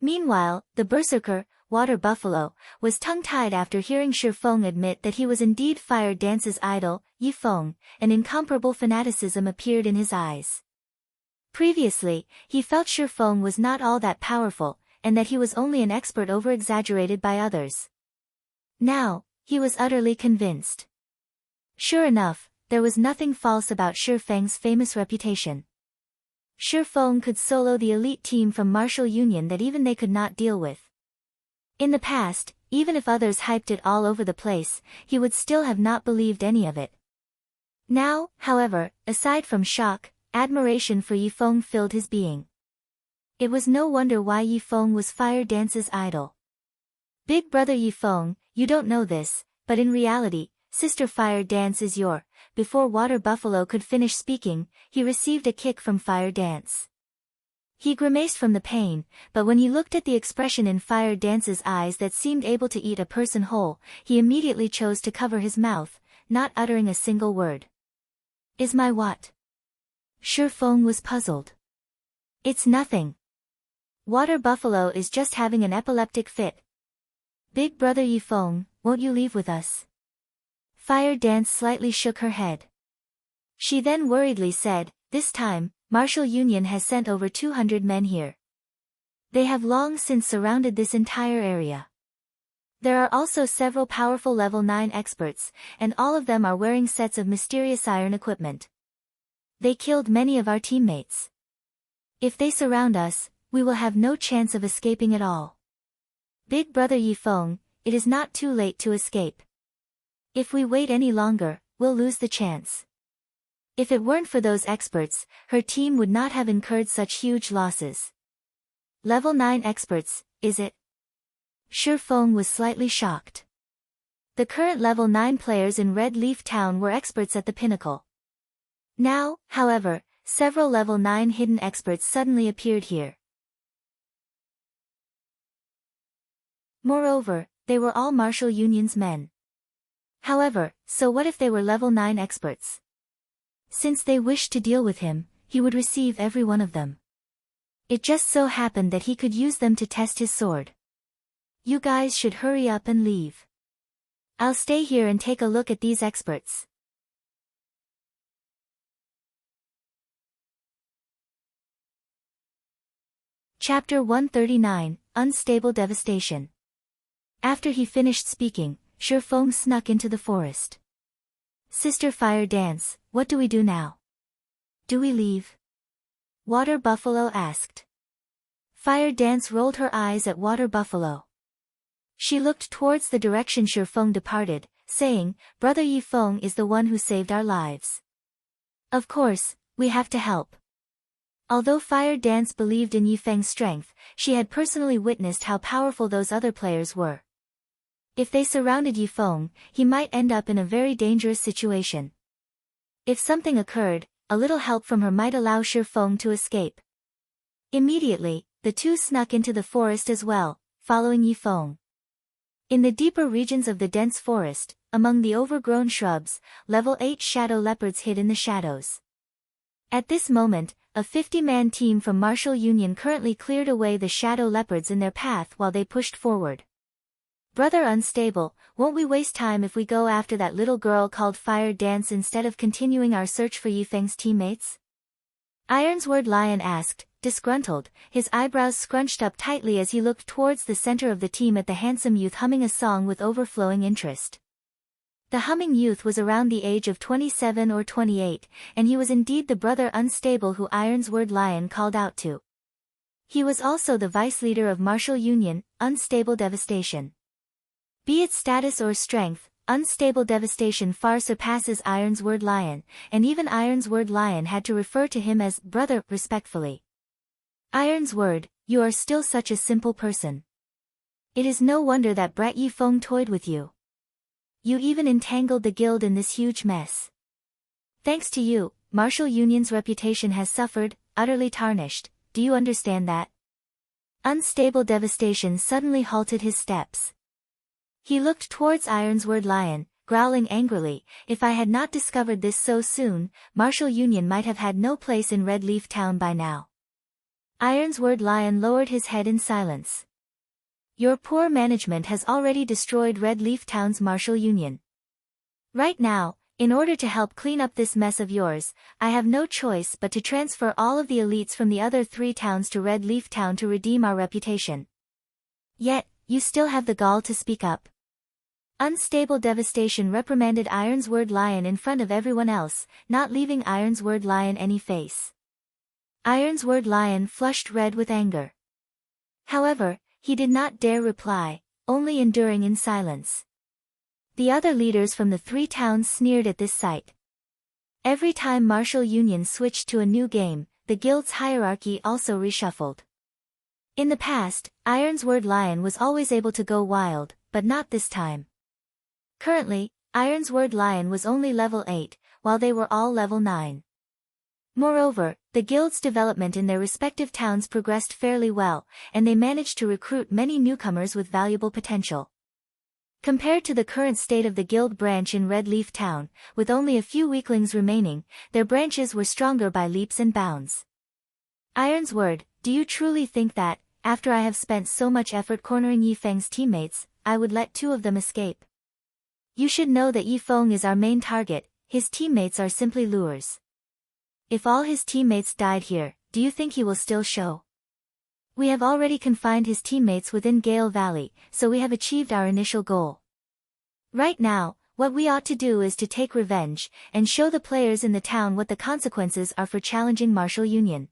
Meanwhile, the berserker, Water Buffalo, was tongue-tied after hearing Shi Feng admit that he was indeed Fire Dance's idol, Ye Feng. An incomparable fanaticism appeared in his eyes. Previously, he felt Shi Feng was not all that powerful, and that he was only an expert over-exaggerated by others. Now, he was utterly convinced. Sure enough, there was nothing false about Shi Feng's famous reputation. Shi Feng could solo the elite team from Martial Union that even they could not deal with. In the past, even if others hyped it all over the place, he would still have not believed any of it. Now, however, aside from shock, admiration for Ye Feng filled his being. It was no wonder why Ye Feng was Fire Dance's idol. Big brother Ye Feng, you don't know this, but in reality, Sister Fire Dance is your. Before Water Buffalo could finish speaking, he received a kick from Fire Dance. He grimaced from the pain, but when he looked at the expression in Fire Dance's eyes that seemed able to eat a person whole, he immediately chose to cover his mouth, not uttering a single word. Is my what? Ye Feng was puzzled. It's nothing. Water Buffalo is just having an epileptic fit. Big brother Ye Feng, won't you leave with us? Fire Dance slightly shook her head. She then worriedly said, this time, Martial Union has sent over 200 men here. They have long since surrounded this entire area. There are also several powerful level 9 experts, and all of them are wearing sets of mysterious iron equipment. They killed many of our teammates. If they surround us, we will have no chance of escaping at all. Big brother Ye Feng, it is not too late to escape. If we wait any longer, we'll lose the chance. If it weren't for those experts, her team would not have incurred such huge losses. Level 9 experts, is it? Ye Feng was slightly shocked. The current level 9 players in Red Leaf Town were experts at the pinnacle. Now, however, several level 9 hidden experts suddenly appeared here. Moreover, they were all Martial Union's men. However, so what if they were level 9 experts? Since they wished to deal with him, he would receive every one of them. It just so happened that he could use them to test his sword. You guys should hurry up and leave. I'll stay here and take a look at these experts. Chapter 139, Unstable Devastation. After he finished speaking, Ye Feng snuck into the forest. Sister Fire Dance, what do we do now? Do we leave? Water Buffalo asked. Fire Dance rolled her eyes at Water Buffalo. She looked towards the direction Ye Feng departed, saying, Brother Ye Feng is the one who saved our lives. Of course, we have to help. Although Fire Dance believed in Ye Feng's strength, she had personally witnessed how powerful those other players were. If they surrounded Ye Feng, he might end up in a very dangerous situation. If something occurred, a little help from her might allow Ye Feng to escape. Immediately, the two snuck into the forest as well, following Ye Feng. In the deeper regions of the dense forest, among the overgrown shrubs, level 8 shadow leopards hid in the shadows. At this moment, a 50-man team from Martial Union currently cleared away the shadow leopards in their path while they pushed forward. Brother Unstable, won't we waste time if we go after that little girl called Fire Dance instead of continuing our search for Ye Feng's teammates? Ironsword Lion asked, disgruntled, his eyebrows scrunched up tightly as he looked towards the center of the team at the handsome youth humming a song with overflowing interest. The humming youth was around the age of 27 or 28, and he was indeed the Brother Unstable who Ironsword Lion called out to. He was also the vice leader of Martial Union, Unstable Devastation. Be it status or strength, Unstable Devastation far surpasses Ironsword Lion, and even Ironsword Lion had to refer to him as brother respectfully. Ironsword, you are still such a simple person. It is no wonder that brat Ye Feng toyed with you. You even entangled the guild in this huge mess. Thanks to you, Martial Union's reputation has suffered, utterly tarnished, do you understand that? Unstable Devastation suddenly halted his steps. He looked towards Ironsword Lion, growling angrily, if I had not discovered this so soon, Martial Union might have had no place in Red Leaf Town by now. Ironsword Lion lowered his head in silence. Your poor management has already destroyed Red Leaf Town's Martial Union. Right now, in order to help clean up this mess of yours, I have no choice but to transfer all of the elites from the other 3 towns to Red Leaf Town to redeem our reputation. Yet, you still have the gall to speak up. Unstable Devastation reprimanded Ironsword Lion in front of everyone else, not leaving Ironsword Lion any face. Ironsword Lion flushed red with anger. However, he did not dare reply, only enduring in silence. The other leaders from the 3 towns sneered at this sight. Every time Martial Union switched to a new game, the guild's hierarchy also reshuffled. In the past, Iron's Word Lion was always able to go wild, but not this time. Currently, Iron's Word Lion was only level 8, while they were all level 9. Moreover, the guild's development in their respective towns progressed fairly well, and they managed to recruit many newcomers with valuable potential. Compared to the current state of the guild branch in Red Leaf Town, with only a few weaklings remaining, their branches were stronger by leaps and bounds. Iron's Word, do you truly think that, after I have spent so much effort cornering Ye Feng's teammates, I would let 2 of them escape? You should know that Ye Feng is our main target, his teammates are simply lures. If all his teammates died here, do you think he will still show? We have already confined his teammates within Gale Valley, so we have achieved our initial goal. Right now, what we ought to do is to take revenge, and show the players in the town what the consequences are for challenging martial union.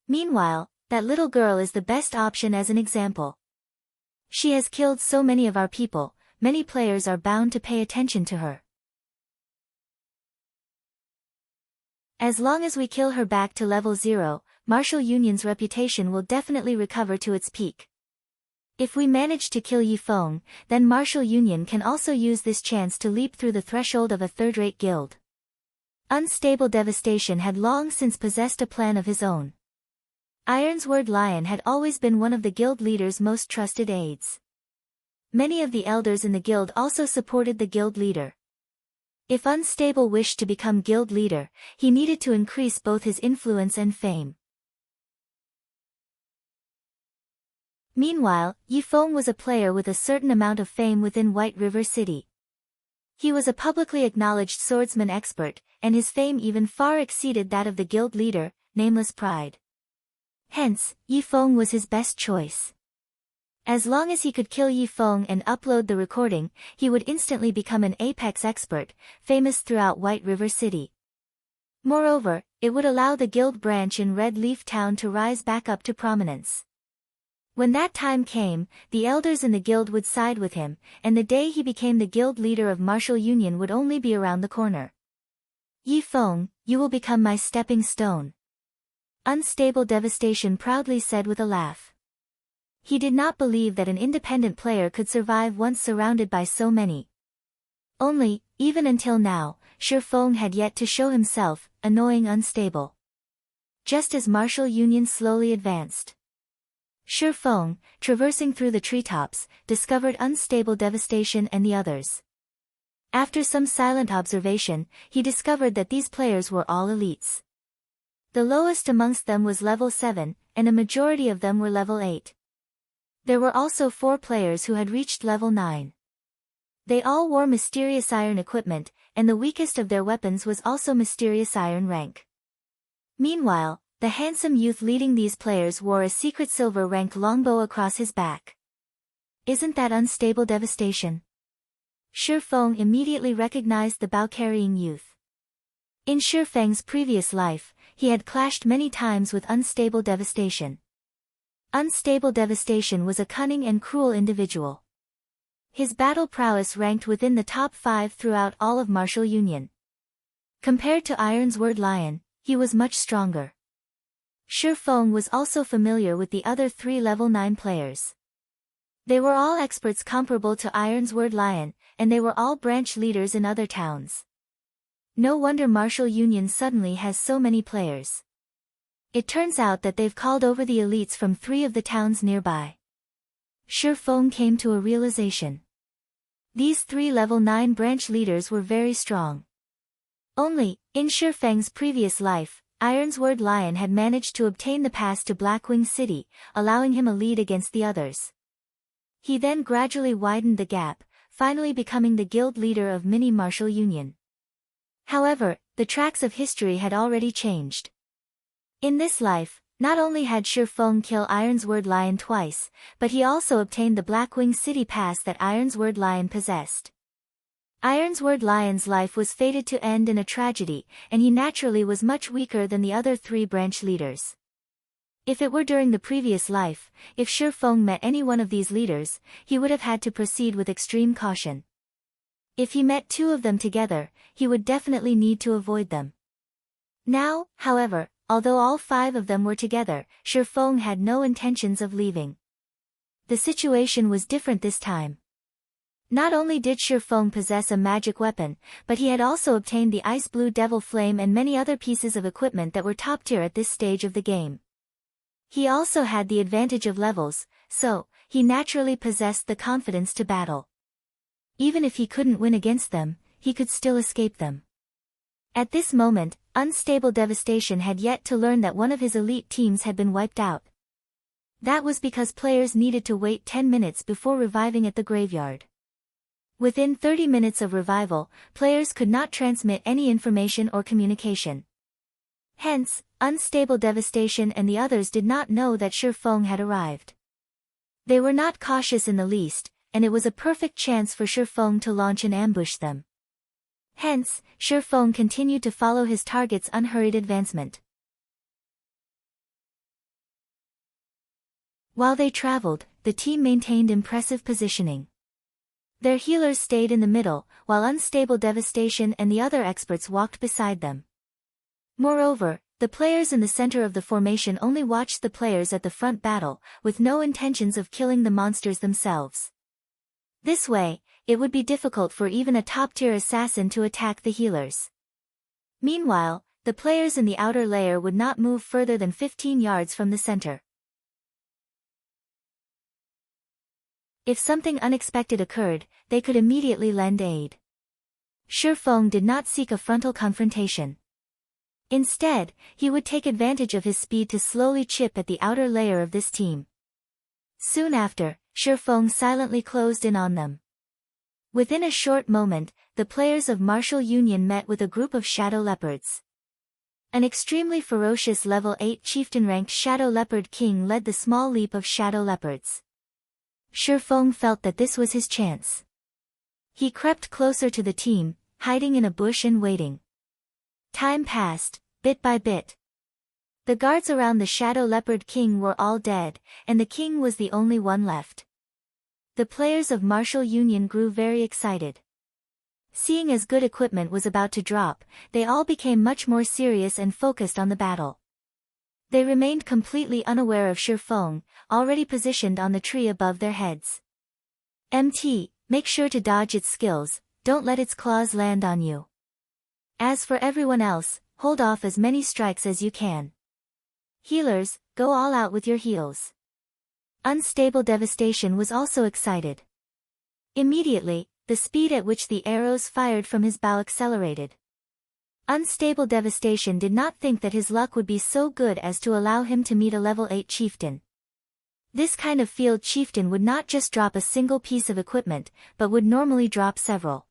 Meanwhile, that little girl is the best option as an example. She has killed so many of our people, many players are bound to pay attention to her. As long as we kill her back to level 0, martial union's reputation will definitely recover to its peak. If we manage to kill Ye Feng, then martial union can also use this chance to leap through the threshold of a third-rate guild. Unstable Devastation had long since possessed a plan of his own. Iron's Word Lion had always been one of the guild leader's most trusted aides. Many of the elders in the guild also supported the guild leader. If Unstable wished to become guild leader, he needed to increase both his influence and fame. Meanwhile, Ye Feng was a player with a certain amount of fame within White River City. He was a publicly acknowledged swordsman expert, and his fame even far exceeded that of the guild leader, Nameless Pride. Hence, Ye Feng was his best choice. As long as he could kill Ye Feng and upload the recording, he would instantly become an apex expert, famous throughout White River City. Moreover, it would allow the guild branch in Red Leaf Town to rise back up to prominence. When that time came, the elders in the guild would side with him, and the day he became the guild leader of martial union would only be around the corner. Ye Feng, you will become my stepping stone. Unstable Devastation proudly said with a laugh. He did not believe that an independent player could survive once surrounded by so many. Only, even until now, Ye Feng had yet to show himself, annoying Unstable. Just as martial union slowly advanced, Ye Feng, traversing through the treetops, discovered Unstable Devastation and the others. After some silent observation, he discovered that these players were all elites. The lowest amongst them was level 7, and a majority of them were level 8. There were also 4 players who had reached level 9. They all wore mysterious iron equipment, and the weakest of their weapons was also mysterious iron rank. Meanwhile, the handsome youth leading these players wore a secret silver rank longbow across his back. Isn't that Unstable Devastation? Ye Feng immediately recognized the bow-carrying youth. In Ye Feng's previous life, he had clashed many times with Unstable Devastation. Unstable Devastation was a cunning and cruel individual. His battle prowess ranked within the top 5 throughout all of martial union. Compared to Iron's Word Lion, he was much stronger. Ye Feng was also familiar with the other 3 level 9 players. They were all experts comparable to Iron's Word Lion, and they were all branch leaders in other towns. No wonder martial union suddenly has so many players. It turns out that they've called over the elites from 3 of the towns nearby. Ye Feng came to a realization. These 3 level 9 branch leaders were very strong. Only, in Ye Feng's previous life, Iron's Word Lion had managed to obtain the pass to Blackwing City, allowing him a lead against the others. He then gradually widened the gap, finally becoming the guild leader of Mini Martial Union. However, the tracks of history had already changed. In this life, not only had Ye Feng kill Iron's Word Lion twice, but he also obtained the Blackwing City pass that Iron's Word Lion possessed. Iron's Word Lion's life was fated to end in a tragedy, and he naturally was much weaker than the other 3 branch leaders. If it were during the previous life, if Ye Feng met any one of these leaders, he would have had to proceed with extreme caution. If he met 2 of them together, he would definitely need to avoid them. Now, however, Although all 5 of them were together, Ye Feng had no intentions of leaving. The situation was different this time. Not only did Ye Feng possess a magic weapon, but he had also obtained the ice blue devil flame and many other pieces of equipment that were top tier at this stage of the game. He also had the advantage of levels, so he naturally possessed the confidence to battle. Even if he couldn't win against them, he could still escape them. At this moment, Unstable Devastation had yet to learn that one of his elite teams had been wiped out. That was because players needed to wait 10 minutes before reviving at the graveyard. Within 30 minutes of revival, players could not transmit any information or communication. Hence, Unstable Devastation and the others did not know that Ye Feng had arrived. They were not cautious in the least, and it was a perfect chance for Ye Feng to launch and ambush them. Hence, Ye Feng continued to follow his target's unhurried advancement. While they traveled, the team maintained impressive positioning. Their healers stayed in the middle, while Unstable Devastation and the other experts walked beside them. Moreover, the players in the center of the formation only watched the players at the front battle, with no intentions of killing the monsters themselves. This way, it would be difficult for even a top-tier assassin to attack the healers. Meanwhile, the players in the outer layer would not move further than 15 yards from the center. If something unexpected occurred, they could immediately lend aid. Ye Feng did not seek a frontal confrontation. Instead, he would take advantage of his speed to slowly chip at the outer layer of this team. Soon after, Ye Feng silently closed in on them. Within a short moment, the players of Martial Union met with a group of Shadow Leopards. An extremely ferocious level 8 chieftain-ranked Shadow Leopard King led the small leap of Shadow Leopards. Ye Feng felt that this was his chance. He crept closer to the team, hiding in a bush and waiting. Time passed, bit by bit. The guards around the Shadow Leopard King were all dead, and the king was the only one left. The players of Martial Union grew very excited. Seeing as good equipment was about to drop, they all became much more serious and focused on the battle. They remained completely unaware of Ye Feng, already positioned on the tree above their heads. Make sure to dodge its skills, don't let its claws land on you. As for everyone else, hold off as many strikes as you can. Healers, go all out with your heals. Unstable Devastation was also excited. Immediately, the speed at which the arrows fired from his bow accelerated. Unstable Devastation did not think that his luck would be so good as to allow him to meet a level 8 chieftain. This kind of field chieftain would not just drop a single piece of equipment, but would normally drop several.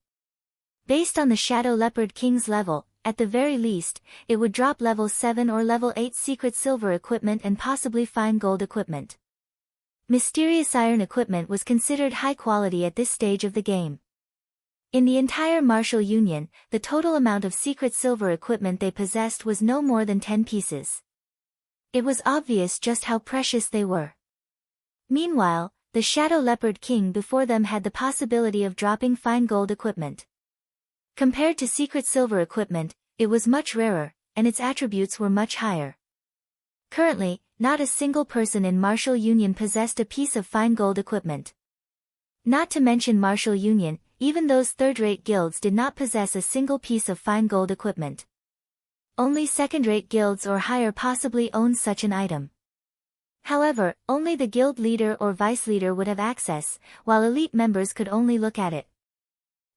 Based on the Shadow Leopard King's level, at the very least, it would drop level 7 or level 8 secret silver equipment and possibly fine gold equipment. Mysterious iron equipment was considered high quality at this stage of the game. In the entire Martial Union, the total amount of secret silver equipment they possessed was no more than 10 pieces. It was obvious just how precious they were. Meanwhile, the Shadow Leopard King before them had the possibility of dropping fine gold equipment. Compared to secret silver equipment, it was much rarer, and its attributes were much higher. Currently, not a single person in Martial Union possessed a piece of fine gold equipment. Not to mention Martial Union, even those third-rate guilds did not possess a single piece of fine gold equipment. Only second-rate guilds or higher possibly owned such an item. However, only the guild leader or vice leader would have access, while elite members could only look at it.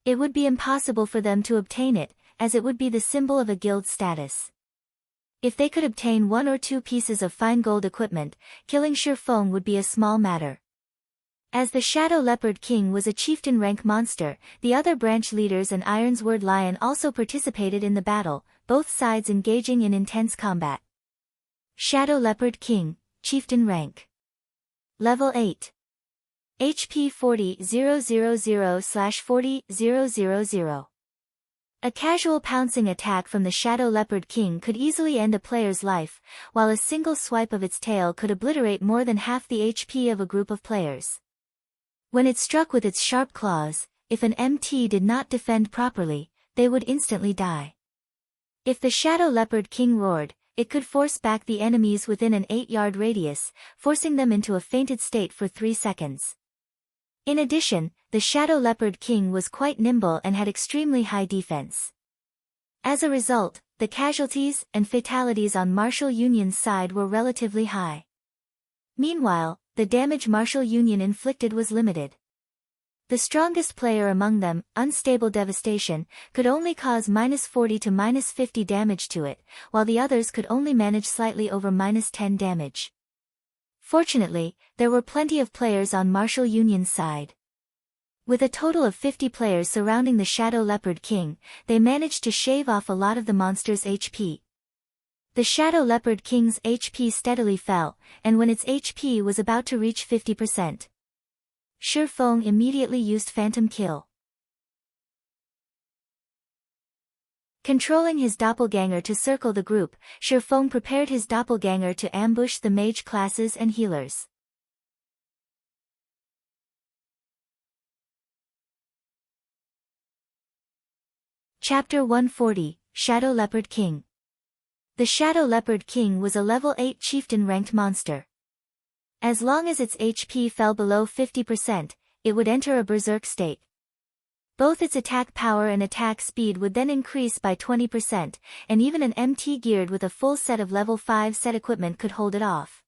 It would be impossible for them to obtain it, as it would be the symbol of a guild status. If they could obtain 1 or 2 pieces of fine gold equipment, killing Ye Feng would be a small matter. As the Shadow Leopard King was a chieftain rank monster, the other branch leaders and Ironsword Lion also participated in the battle, both sides engaging in intense combat. Shadow Leopard King, chieftain rank. Level 8. HP 40,000/40,000. A casual pouncing attack from the Shadow Leopard King could easily end a player's life, while a single swipe of its tail could obliterate more than half the HP of a group of players. When it struck with its sharp claws, if an MT did not defend properly, they would instantly die. If the Shadow Leopard King roared, it could force back the enemies within an 8-yard radius, forcing them into a fainted state for 3 seconds. In addition, the Shadow Leopard King was quite nimble and had extremely high defense. As a result, the casualties and fatalities on Martial Union's side were relatively high. Meanwhile, the damage Martial Union inflicted was limited. The strongest player among them, Unstable Devastation, could only cause -40 to -50 damage to it, while the others could only manage slightly over -10 damage. Fortunately, there were plenty of players on Martial Union's side. With a total of 50 players surrounding the Shadow Leopard King, they managed to shave off a lot of the monster's HP. The Shadow Leopard King's HP steadily fell, and when its HP was about to reach 50%, Ye Feng immediately used Phantom Kill. Controlling his doppelganger to circle the group, Ye Feng prepared his doppelganger to ambush the mage classes and healers. Chapter 140, Shadow Leopard King. The Shadow Leopard King was a level 8 chieftain-ranked monster. As long as its HP fell below 50%, it would enter a berserk state. Both its attack power and attack speed would then increase by 20%, and even an MT geared with a full set of level 5 set equipment could hold it off.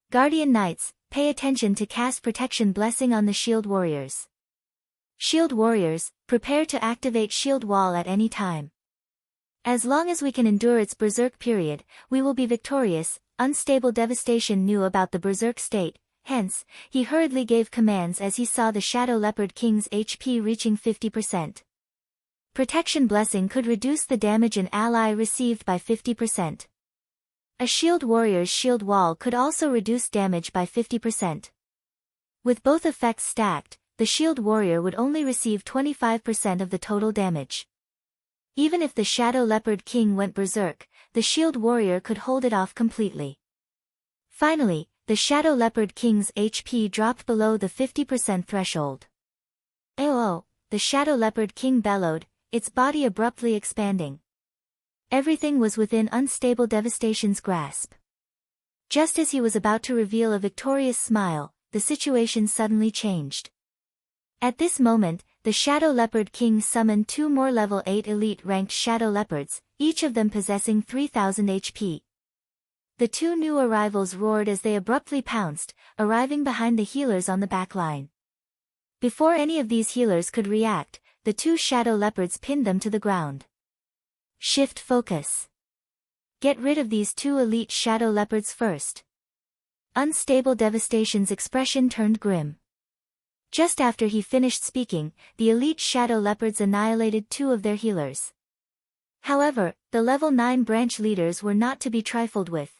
Guardian Knights, pay attention to cast Protection Blessing on the Shield Warriors. Shield Warriors, prepare to activate Shield Wall at any time. As long as we can endure its berserk period, we will be victorious. Unstable Devastation knew about the berserk state, hence, he hurriedly gave commands as he saw the Shadow Leopard King's HP reaching 50%. Protection Blessing could reduce the damage an ally received by 50%. A Shield Warrior's Shield Wall could also reduce damage by 50%. With both effects stacked, the Shield Warrior would only receive 25% of the total damage. Even if the Shadow Leopard King went berserk, the Shield Warrior could hold it off completely. Finally, the Shadow Leopard King's HP dropped below the 50% threshold. Oh! The Shadow Leopard King bellowed, its body abruptly expanding. Everything was within Unstable Devastation's grasp. Just as he was about to reveal a victorious smile, the situation suddenly changed. At this moment, the Shadow Leopard King summoned 2 more level 8 elite-ranked Shadow Leopards, each of them possessing 3000 HP. The 2 new arrivals roared as they abruptly pounced, arriving behind the healers on the back line. Before any of these healers could react, the 2 Shadow Leopards pinned them to the ground. Shift focus. Get rid of these 2 elite Shadow Leopards first. Unstable Devastation's expression turned grim. Just after he finished speaking, the elite Shadow Leopards annihilated 2 of their healers. However, the level 9 branch leaders were not to be trifled with.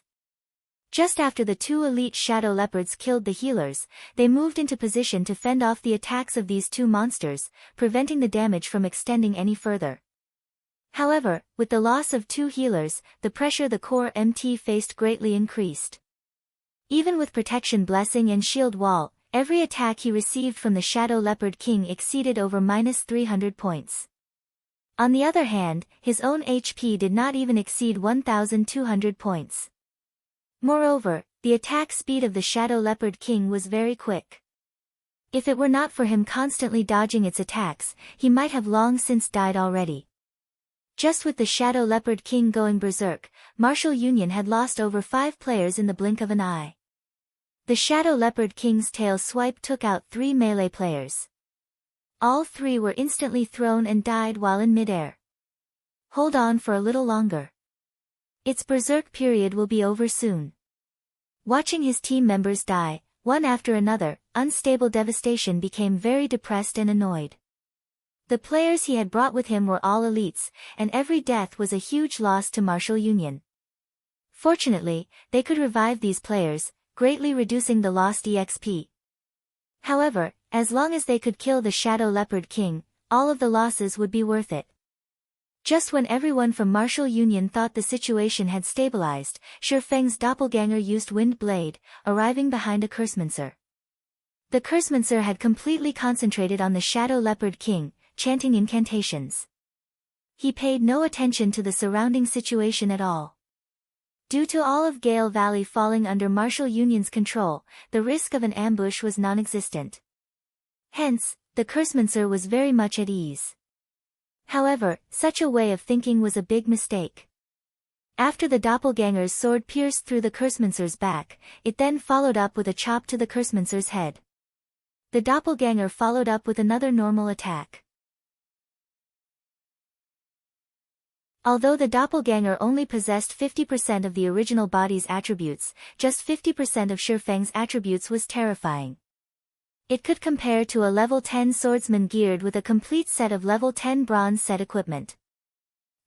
Just after the 2 elite Shadow Leopards killed the healers, they moved into position to fend off the attacks of these 2 monsters, preventing the damage from extending any further. However, with the loss of 2 healers, the pressure the core MT faced greatly increased. Even with Protection Blessing and Shield Wall, every attack he received from the Shadow Leopard King exceeded over -300 points. On the other hand, his own HP did not even exceed 1200 points. Moreover, the attack speed of the Shadow Leopard King was very quick. If it were not for him constantly dodging its attacks, he might have long since died already. Just with the Shadow Leopard King going berserk, Martial Union had lost over 5 players in the blink of an eye. The Shadow Leopard King's tail swipe took out 3 melee players. All 3 were instantly thrown and died while in midair. Hold on for a little longer. Its berserk period will be over soon. Watching his team members die, one after another, Unstable Devastation became very depressed and annoyed. The players he had brought with him were all elites, and every death was a huge loss to Martial Union. Fortunately, they could revive these players, greatly reducing the lost EXP. However, as long as they could kill the Shadow Leopard King, all of the losses would be worth it. Just when everyone from Martial Union thought the situation had stabilized, Ye Feng's doppelganger used Wind Blade, arriving behind a Cursemancer. The Cursemancer had completely concentrated on the Shadow Leopard King, chanting incantations. He paid no attention to the surrounding situation at all. Due to all of Gale Valley falling under Martial Union's control, the risk of an ambush was non-existent. Hence, the Cursmancer was very much at ease. However, such a way of thinking was a big mistake. After the doppelganger's sword pierced through the Cursmancer's back, it then followed up with a chop to the Cursmancer's head. The doppelganger followed up with another normal attack. Although the doppelganger only possessed 50% of the original body's attributes, just 50% of Ye Feng's attributes was terrifying. It could compare to a level 10 swordsman geared with a complete set of level 10 bronze set equipment.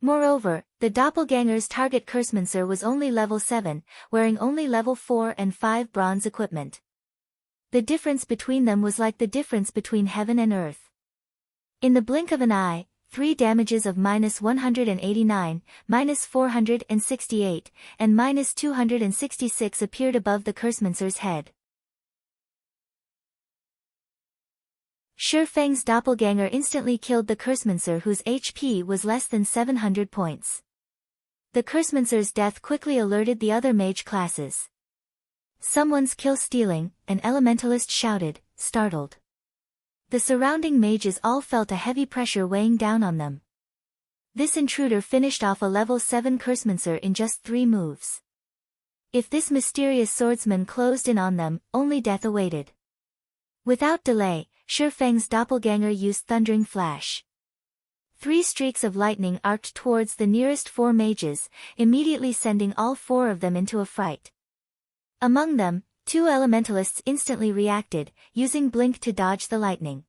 Moreover, the doppelganger's target Cursmancer was only level 7, wearing only level 4 and 5 bronze equipment. The difference between them was like the difference between heaven and earth. In the blink of an eye, 3 damages of -189, -468, and -266 appeared above the Cursmancer's head. Ye Feng's doppelganger instantly killed the Cursmancer, whose HP was less than 700 points. The Cursmancer's death quickly alerted the other mage classes. "Someone's kill-stealing," an elementalist shouted, startled. The surrounding mages all felt a heavy pressure weighing down on them. This intruder finished off a level 7 Cursmancer in just 3 moves. If this mysterious swordsman closed in on them, only death awaited. Without delay, Ye Feng's doppelganger used Thundering Flash. 3 streaks of lightning arced towards the nearest 4 mages, immediately sending all 4 of them into a fright. Among them, 2 elementalists instantly reacted, using Blink to dodge the lightning.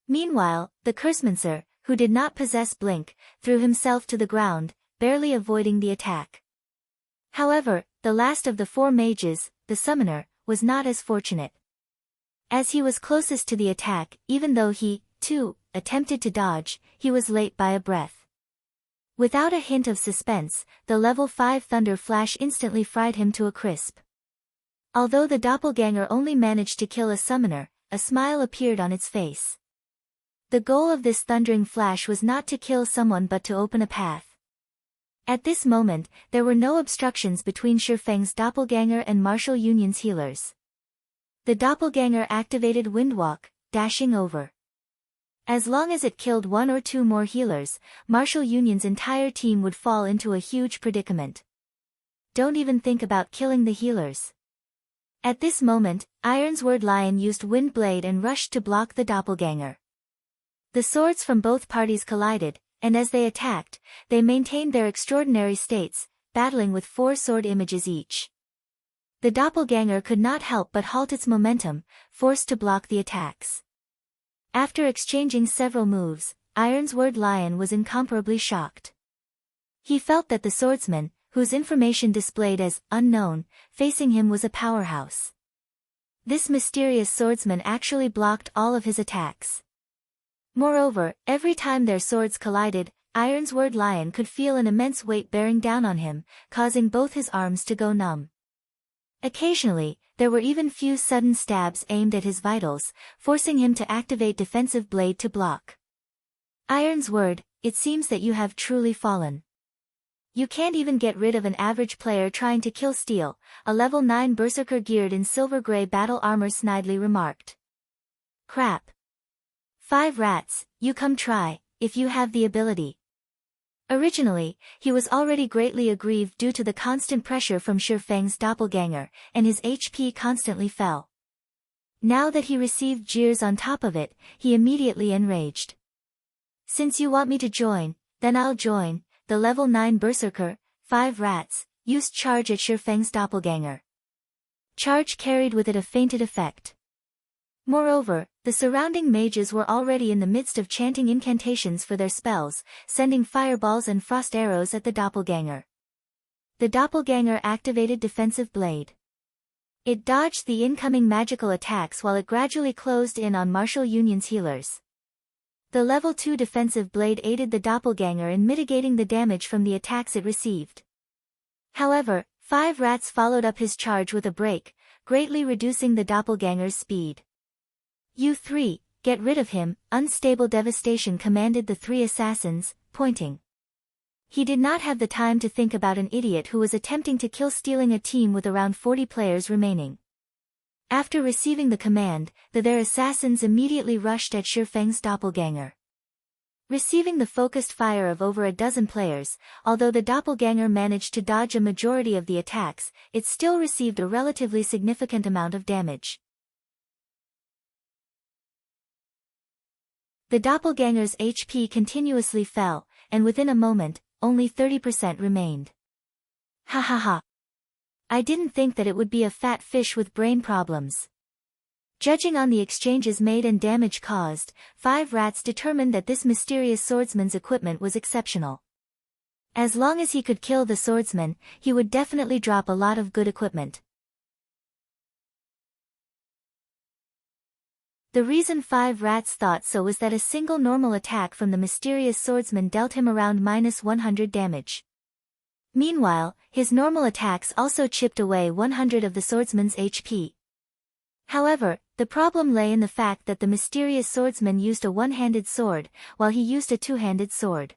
Meanwhile, the Cursmancer, who did not possess Blink, threw himself to the ground, barely avoiding the attack. However, the last of the 4 mages, the Summoner, was not as fortunate. As he was closest to the attack, even though he, too, attempted to dodge, he was late by a breath. Without a hint of suspense, the level 5 Thunder Flash instantly fried him to a crisp. Although the doppelganger only managed to kill a summoner, a smile appeared on its face. The goal of this thundering flash was not to kill someone but to open a path. At this moment, there were no obstructions between Ye Feng's doppelganger and Martial Union's healers. The doppelganger activated Windwalk, dashing over. As long as it killed 1 or 2 more healers, Martial Union's entire team would fall into a huge predicament. Don't even think about killing the healers. At this moment, Ironsword Lion used Windblade and rushed to block the doppelganger. The swords from both parties collided, and as they attacked, they maintained their extraordinary states, battling with 4 sword images each. The doppelganger could not help but halt its momentum, forced to block the attacks. After exchanging several moves, Ironsword Lion was incomparably shocked. He felt that the swordsman, whose information displayed as unknown, facing him was a powerhouse. This mysterious swordsman actually blocked all of his attacks. Moreover, every time their swords collided, Ironsword Lion could feel an immense weight bearing down on him, causing both his arms to go numb. Occasionally, there were even few sudden stabs aimed at his vitals, forcing him to activate Defensive Blade to block. Ironsword, it seems that you have truly fallen. You can't even get rid of an average player trying to kill Steel, a level 9 berserker geared in silver-gray battle armor snidely remarked. Crap. 5 rats, you come try, if you have the ability. Originally, he was already greatly aggrieved due to the constant pressure from Ye Feng's doppelganger, and his HP constantly fell. Now that he received jeers on top of it, he immediately enraged. Since you want me to join, then I'll join. The level 9 berserker, 5 rats, used charge at Ye Feng's doppelganger. Charge carried with it a fainted effect. Moreover, the surrounding mages were already in the midst of chanting incantations for their spells, sending fireballs and frost arrows at the doppelganger. The doppelganger activated Defensive Blade. It dodged the incoming magical attacks while it gradually closed in on Martial Union's healers. The level 2 Defensive Blade aided the doppelganger in mitigating the damage from the attacks it received. However, 5 rats followed up his charge with a break, greatly reducing the doppelganger's speed. You 3, get rid of him, Unstable Devastation commanded the 3 assassins, pointing. He did not have the time to think about an idiot who was attempting to kill, stealing a team with around 40 players remaining. After receiving the command, their assassins immediately rushed at Ye Feng's doppelganger. Receiving the focused fire of over a dozen players, although the doppelganger managed to dodge a majority of the attacks, it still received a relatively significant amount of damage. The doppelganger's HP continuously fell, and within a moment, only 30% remained. Ha ha ha. I didn't think that it would be a fat fish with brain problems. Judging on the exchanges made and damage caused, 5 rats determined that this mysterious swordsman's equipment was exceptional. As long as he could kill the swordsman, he would definitely drop a lot of good equipment. The reason 5 rats thought so was that a single normal attack from the mysterious swordsman dealt him around -100 damage. Meanwhile, his normal attacks also chipped away 100 of the swordsman's HP. However, the problem lay in the fact that the mysterious swordsman used a one-handed sword, while he used a two-handed sword.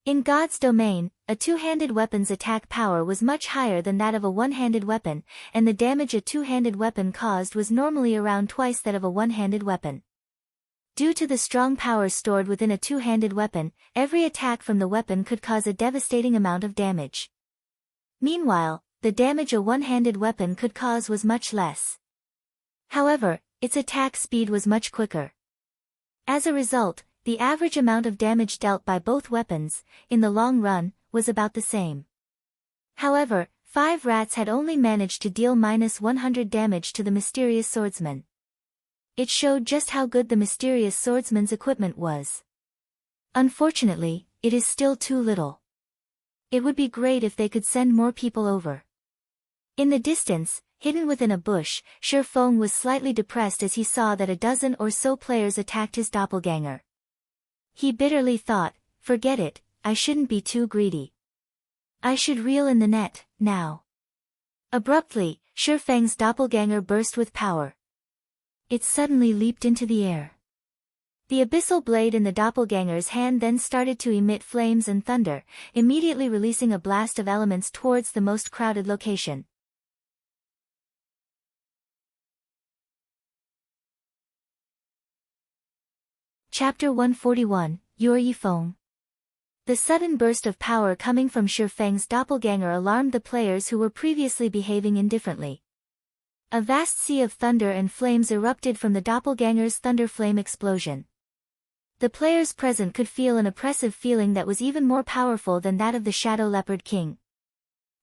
In God's domain, a two-handed weapon's attack power was much higher than that of a one-handed weapon, and the damage a two-handed weapon caused was normally around twice that of a one-handed weapon. Due to the strong power stored within a two-handed weapon, every attack from the weapon could cause a devastating amount of damage. Meanwhile, the damage a one-handed weapon could cause was much less. However, its attack speed was much quicker. As a result, the average amount of damage dealt by both weapons, in the long run, was about the same. However, 5 rats had only managed to deal -100 damage to the mysterious swordsman. It showed just how good the mysterious swordsman's equipment was. Unfortunately, it is still too little. It would be great if they could send more people over. In the distance, hidden within a bush, Ye Feng was slightly depressed as he saw that a dozen or so players attacked his doppelganger. He bitterly thought, forget it, I shouldn't be too greedy. I should reel in the net, now. Abruptly, Ye Feng's doppelganger burst with power. It suddenly leaped into the air. The abyssal blade in the doppelganger's hand then started to emit flames and thunder, immediately releasing a blast of elements towards the most crowded location. Chapter 141, Ye Feng. The sudden burst of power coming from Ye Feng's doppelganger alarmed the players who were previously behaving indifferently. A vast sea of thunder and flames erupted from the doppelganger's thunder flame explosion. The players present could feel an oppressive feeling that was even more powerful than that of the Shadow Leopard King.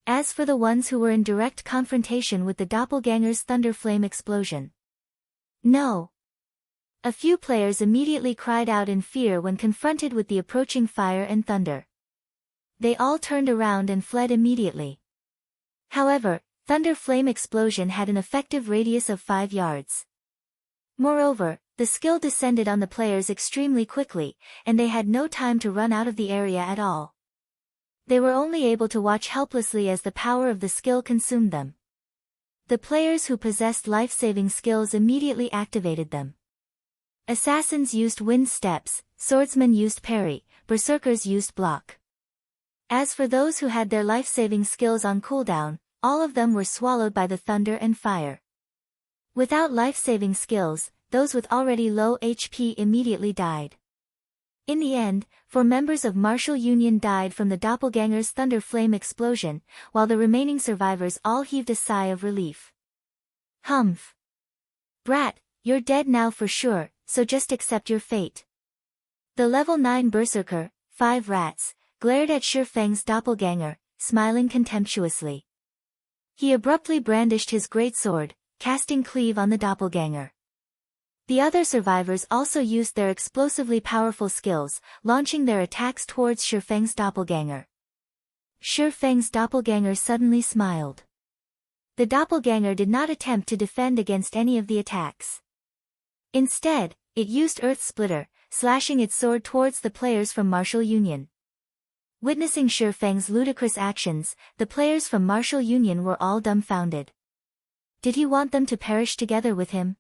As for the ones who were in direct confrontation with the doppelganger's thunder flame explosion, no. A few players immediately cried out in fear when confronted with the approaching fire and thunder. They all turned around and fled immediately. However, thunder flame explosion had an effective radius of 5 yards. Moreover, the skill descended on the players extremely quickly, and they had no time to run out of the area at all. They were only able to watch helplessly as the power of the skill consumed them. The players who possessed life-saving skills immediately activated them. Assassins used wind steps, swordsmen used parry, berserkers used block. As for those who had their life-saving skills on cooldown, all of them were swallowed by the thunder and fire. Without life-saving skills, those with already low HP immediately died. In the end, 4 members of Martial Union died from the doppelganger's thunder flame explosion, while the remaining survivors all heaved a sigh of relief. Humph. Brat, you're dead now for sure, so just accept your fate. The level 9 berserker, 5 rats, glared at Ye Feng's doppelganger, smiling contemptuously. He abruptly brandished his greatsword, casting cleave on the doppelganger. The other survivors also used their explosively powerful skills, launching their attacks towards Ye Feng's doppelganger. Ye Feng's doppelganger suddenly smiled. The doppelganger did not attempt to defend against any of the attacks. Instead, it used Earth Splitter, slashing its sword towards the players from Martial Union. Witnessing Ye Feng's ludicrous actions, the players from Martial Union were all dumbfounded. Did he want them to perish together with him?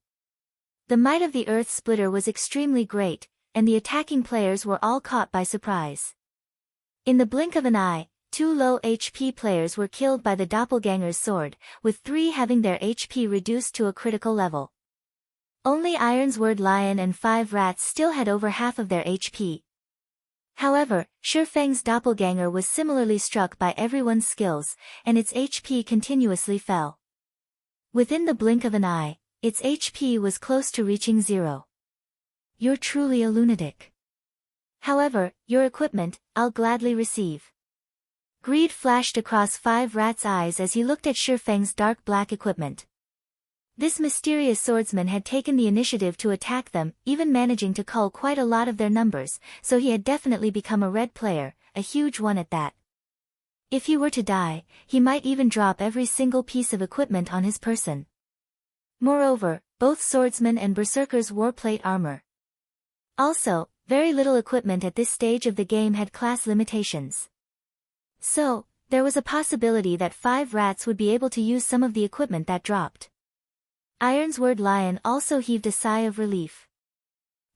The might of the Earth Splitter was extremely great, and the attacking players were all caught by surprise. In the blink of an eye, 2 low HP players were killed by the doppelganger's sword, with 3 having their HP reduced to a critical level. Only Ironsword Lion and 5 rats still had over half of their HP. However, Ye Feng's doppelganger was similarly struck by everyone's skills, and its HP continuously fell. Within the blink of an eye, its HP was close to reaching 0. You're truly a lunatic. However, your equipment, I'll gladly receive. Greed flashed across 5 rats' eyes as he looked at Ye Feng's dark black equipment. This mysterious swordsman had taken the initiative to attack them, even managing to cull quite a lot of their numbers, so he had definitely become a red player, a huge one at that. If he were to die, he might even drop every single piece of equipment on his person. Moreover, both swordsmen and berserkers wore plate armor. Also, very little equipment at this stage of the game had class limitations. So, there was a possibility that 5 rats would be able to use some of the equipment that dropped. Ironsword Lion also heaved a sigh of relief.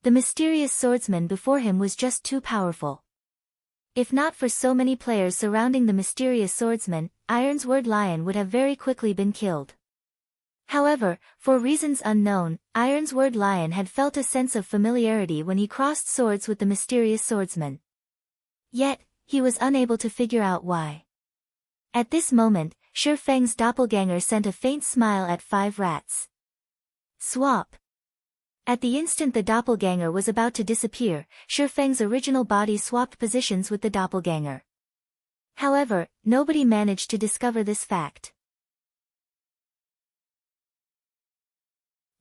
The mysterious swordsman before him was just too powerful. If not for so many players surrounding the mysterious swordsman, Ironsword Lion would have very quickly been killed. However, for reasons unknown, Ironsword Lion had felt a sense of familiarity when he crossed swords with the mysterious swordsman. Yet, he was unable to figure out why. At this moment, Ye Feng's doppelganger sent a faint smile at 5 rats. Swap. At the instant the doppelganger was about to disappear, Ye Feng's original body swapped positions with the doppelganger. However, nobody managed to discover this fact.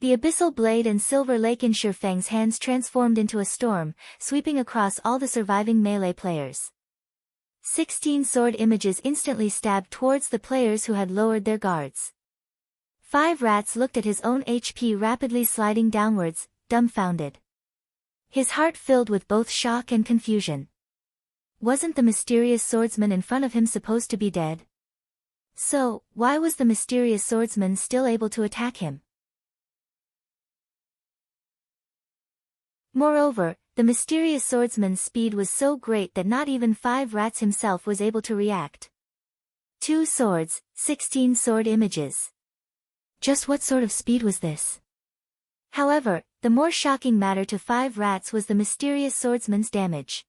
The abyssal blade and silver lake in Ye Feng's hands transformed into a storm, sweeping across all the surviving melee players. 16 sword images instantly stabbed towards the players who had lowered their guards. 5 rats looked at his own HP rapidly sliding downwards, dumbfounded. His heart filled with both shock and confusion. Wasn't the mysterious swordsman in front of him supposed to be dead? So, why was the mysterious swordsman still able to attack him? Moreover, the mysterious swordsman's speed was so great that not even 5 rats himself was able to react. 2 swords, 16 sword images. Just what sort of speed was this? However, the more shocking matter to 5 rats was the mysterious swordsman's damage.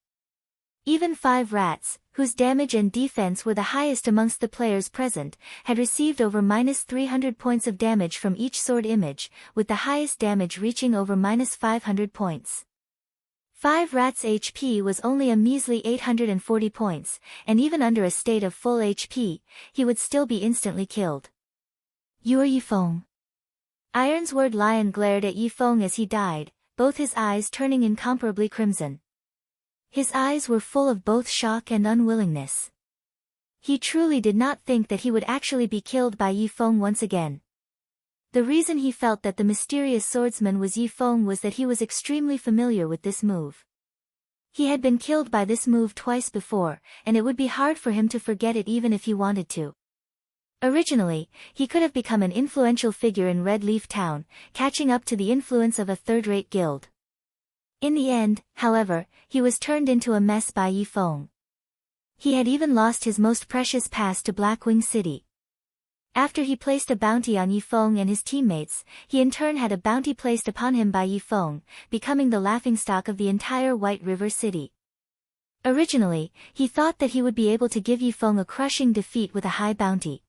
Even 5 rats, whose damage and defense were the highest amongst the players present, had received over -300 points of damage from each sword image, with the highest damage reaching over -500 points. 5 rats' HP was only a measly 840 points, and even under a state of full HP, he would still be instantly killed. You are Ye Feng. Ironsword Lion glared at Ye Feng as he died, both his eyes turning incomparably crimson. His eyes were full of both shock and unwillingness. He truly did not think that he would actually be killed by Ye Feng once again. The reason he felt that the mysterious swordsman was Ye Feng was that he was extremely familiar with this move. He had been killed by this move twice before, and it would be hard for him to forget it even if he wanted to. Originally, he could have become an influential figure in Red Leaf Town, catching up to the influence of a third-rate guild. In the end, however, he was turned into a mess by Ye Feng. He had even lost his most precious pass to Blackwing City. After he placed a bounty on Ye Feng and his teammates, he in turn had a bounty placed upon him by Ye Feng, becoming the laughingstock of the entire White River City. Originally, he thought that he would be able to give Ye Feng a crushing defeat with a high bounty.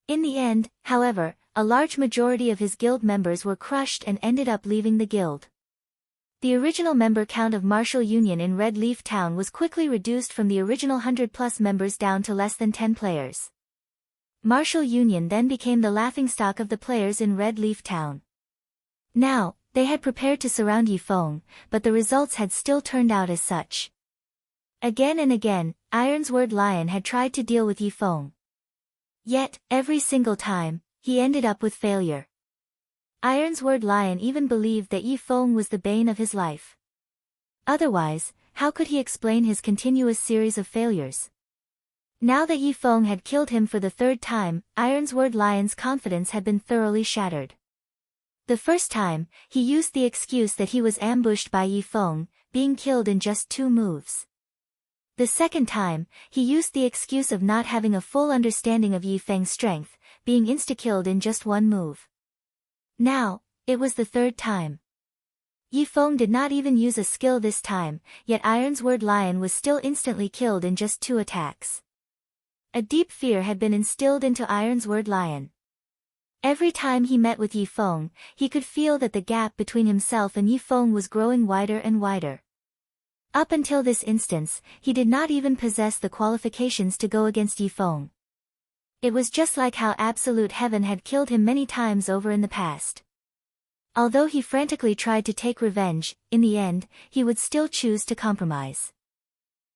In the end, however, a large majority of his guild members were crushed and ended up leaving the guild. The original member count of Martial Union in Red Leaf Town was quickly reduced from the original 100+ members down to less than 10 players. Martial Union then became the laughingstock of the players in Red Leaf Town. Now, they had prepared to surround Ye Feng, but the results had still turned out as such. Again and again, Ironsword Lion had tried to deal with Ye Feng. Yet, every single time, he ended up with failure. Ironsword Lion even believed that Ye Feng was the bane of his life. Otherwise, how could he explain his continuous series of failures? Now that Ye Feng had killed him for the 3rd time, Ironsword Lion's confidence had been thoroughly shattered. The first time, he used the excuse that he was ambushed by Ye Feng, being killed in just 2 moves. The second time, he used the excuse of not having a full understanding of Ye Feng's strength, being insta-killed in just one move. Now, it was the third time. Ye Feng did not even use a skill this time, yet Iron's Word Lion was still instantly killed in just 2 attacks. A deep fear had been instilled into Iron's Word Lion. Every time he met with Ye Feng, he could feel that the gap between himself and Ye Feng was growing wider and wider. Up until this instance, he did not even possess the qualifications to go against Ye Feng. It was just like how Absolute Heaven had killed him many times over in the past. Although he frantically tried to take revenge, in the end, he would still choose to compromise.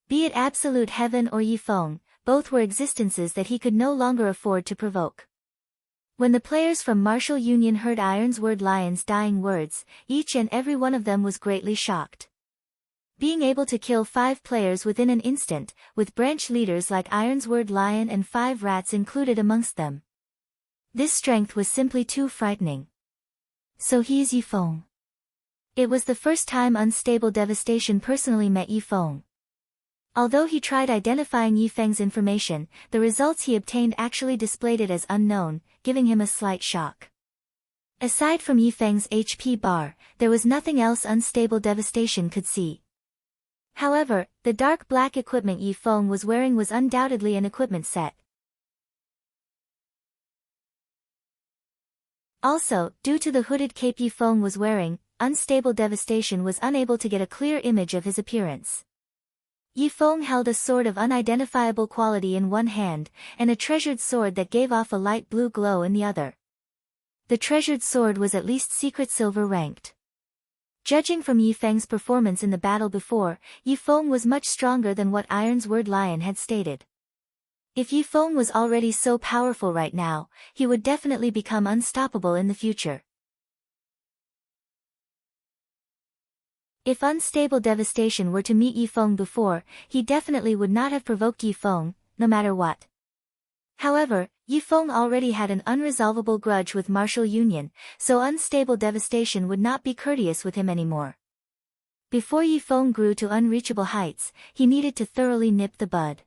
Be it Absolute Heaven or Ye Feng, both were existences that he could no longer afford to provoke. When the players from Martial Union heard Iron's Word Lion's dying words, each and every one of them was greatly shocked. Being able to kill 5 players within an instant, with branch leaders like Iron's Word Lion and 5 rats included amongst them. This strength was simply too frightening. So he is Ye Feng. It was the first time Unstable Devastation personally met Ye Feng. Although he tried identifying Ye Feng's information, the results he obtained actually displayed it as unknown, giving him a slight shock. Aside from Ye Feng's HP bar, there was nothing else Unstable Devastation could see. However, the dark black equipment Ye Feng was wearing was undoubtedly an equipment set. Also, due to the hooded cape Ye Feng was wearing, Unstable Devastation was unable to get a clear image of his appearance. Ye Feng held a sword of unidentifiable quality in one hand, and a treasured sword that gave off a light blue glow in the other. The treasured sword was at least secret silver ranked. Judging from Ye Feng's performance in the battle before, Ye Feng was much stronger than what Iron's Word Lion had stated. If Ye Feng was already so powerful right now, he would definitely become unstoppable in the future. If Unstable Devastation were to meet Ye Feng before, he definitely would not have provoked Ye Feng, no matter what. However, Ye Feng already had an unresolvable grudge with Martial Union, so Unstable Devastation would not be courteous with him anymore. Before Ye Feng grew to unreachable heights, he needed to thoroughly nip the bud.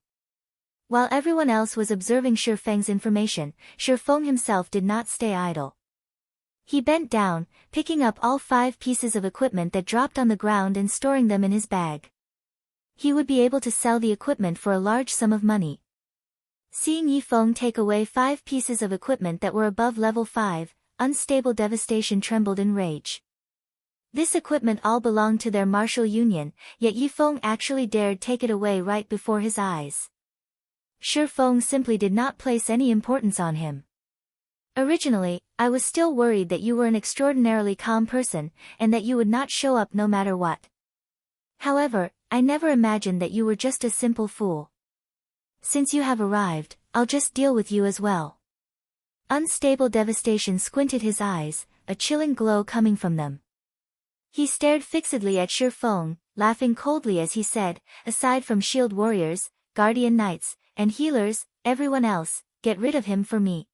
While everyone else was observing Shi Feng's information, Shi Feng himself did not stay idle. He bent down, picking up all 5 pieces of equipment that dropped on the ground and storing them in his bag. He would be able to sell the equipment for a large sum of money. Seeing Ye Feng take away 5 pieces of equipment that were above level 5, Unstable Devastation trembled in rage. This equipment all belonged to their Martial Union, yet Ye Feng actually dared take it away right before his eyes. Shi Feng simply did not place any importance on him. Originally, I was still worried that you were an extraordinarily calm person, and that you would not show up no matter what. However, I never imagined that you were just a simple fool. Since you have arrived, I'll just deal with you as well. Unstable Devastation squinted his eyes, a chilling glow coming from them. He stared fixedly at Shi Feng, laughing coldly as he said, aside from shield warriors, guardian knights, and healers, everyone else, get rid of him for me.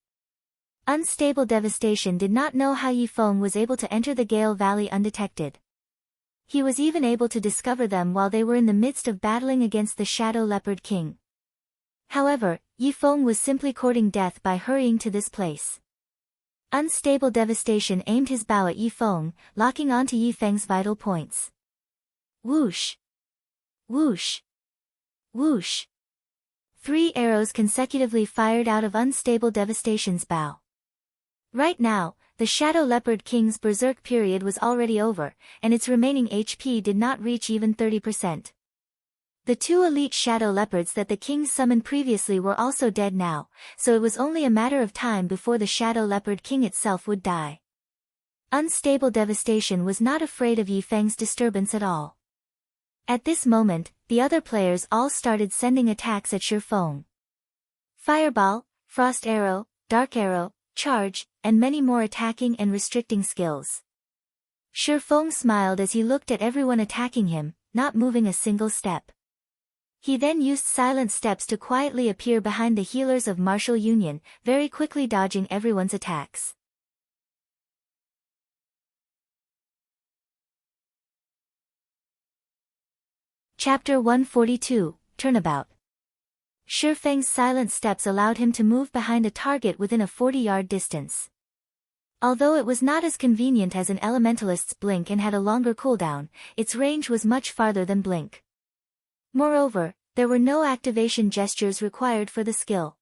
Unstable Devastation did not know how Ye Feng was able to enter the Gale Valley undetected. He was even able to discover them while they were in the midst of battling against the Shadow Leopard King. However, Ye Feng was simply courting death by hurrying to this place. Unstable Devastation aimed his bow at Ye Feng, locking onto Ye Feng's vital points. Whoosh! Whoosh! Whoosh! 3 arrows consecutively fired out of Unstable Devastation's bow. Right now, the Shadow Leopard King's berserk period was already over, and its remaining HP did not reach even 30%. The 2 elite Shadow Leopards that the king summoned previously were also dead now, so it was only a matter of time before the Shadow Leopard King itself would die. Unstable Devastation was not afraid of Ye Feng's disturbance at all. At this moment, the other players all started sending attacks at Shi Feng. Fireball, Frost Arrow, Dark Arrow, Charge, and many more attacking and restricting skills. Shi Feng smiled as he looked at everyone attacking him, not moving a single step. He then used silent steps to quietly appear behind the healers of Martial Union, very quickly dodging everyone's attacks. Chapter 142, Turnabout. Ye Feng's silent steps allowed him to move behind a target within a 40-yard distance. Although it was not as convenient as an elementalist's blink and had a longer cooldown, its range was much farther than blink. Moreover, there were no activation gestures required for the skill.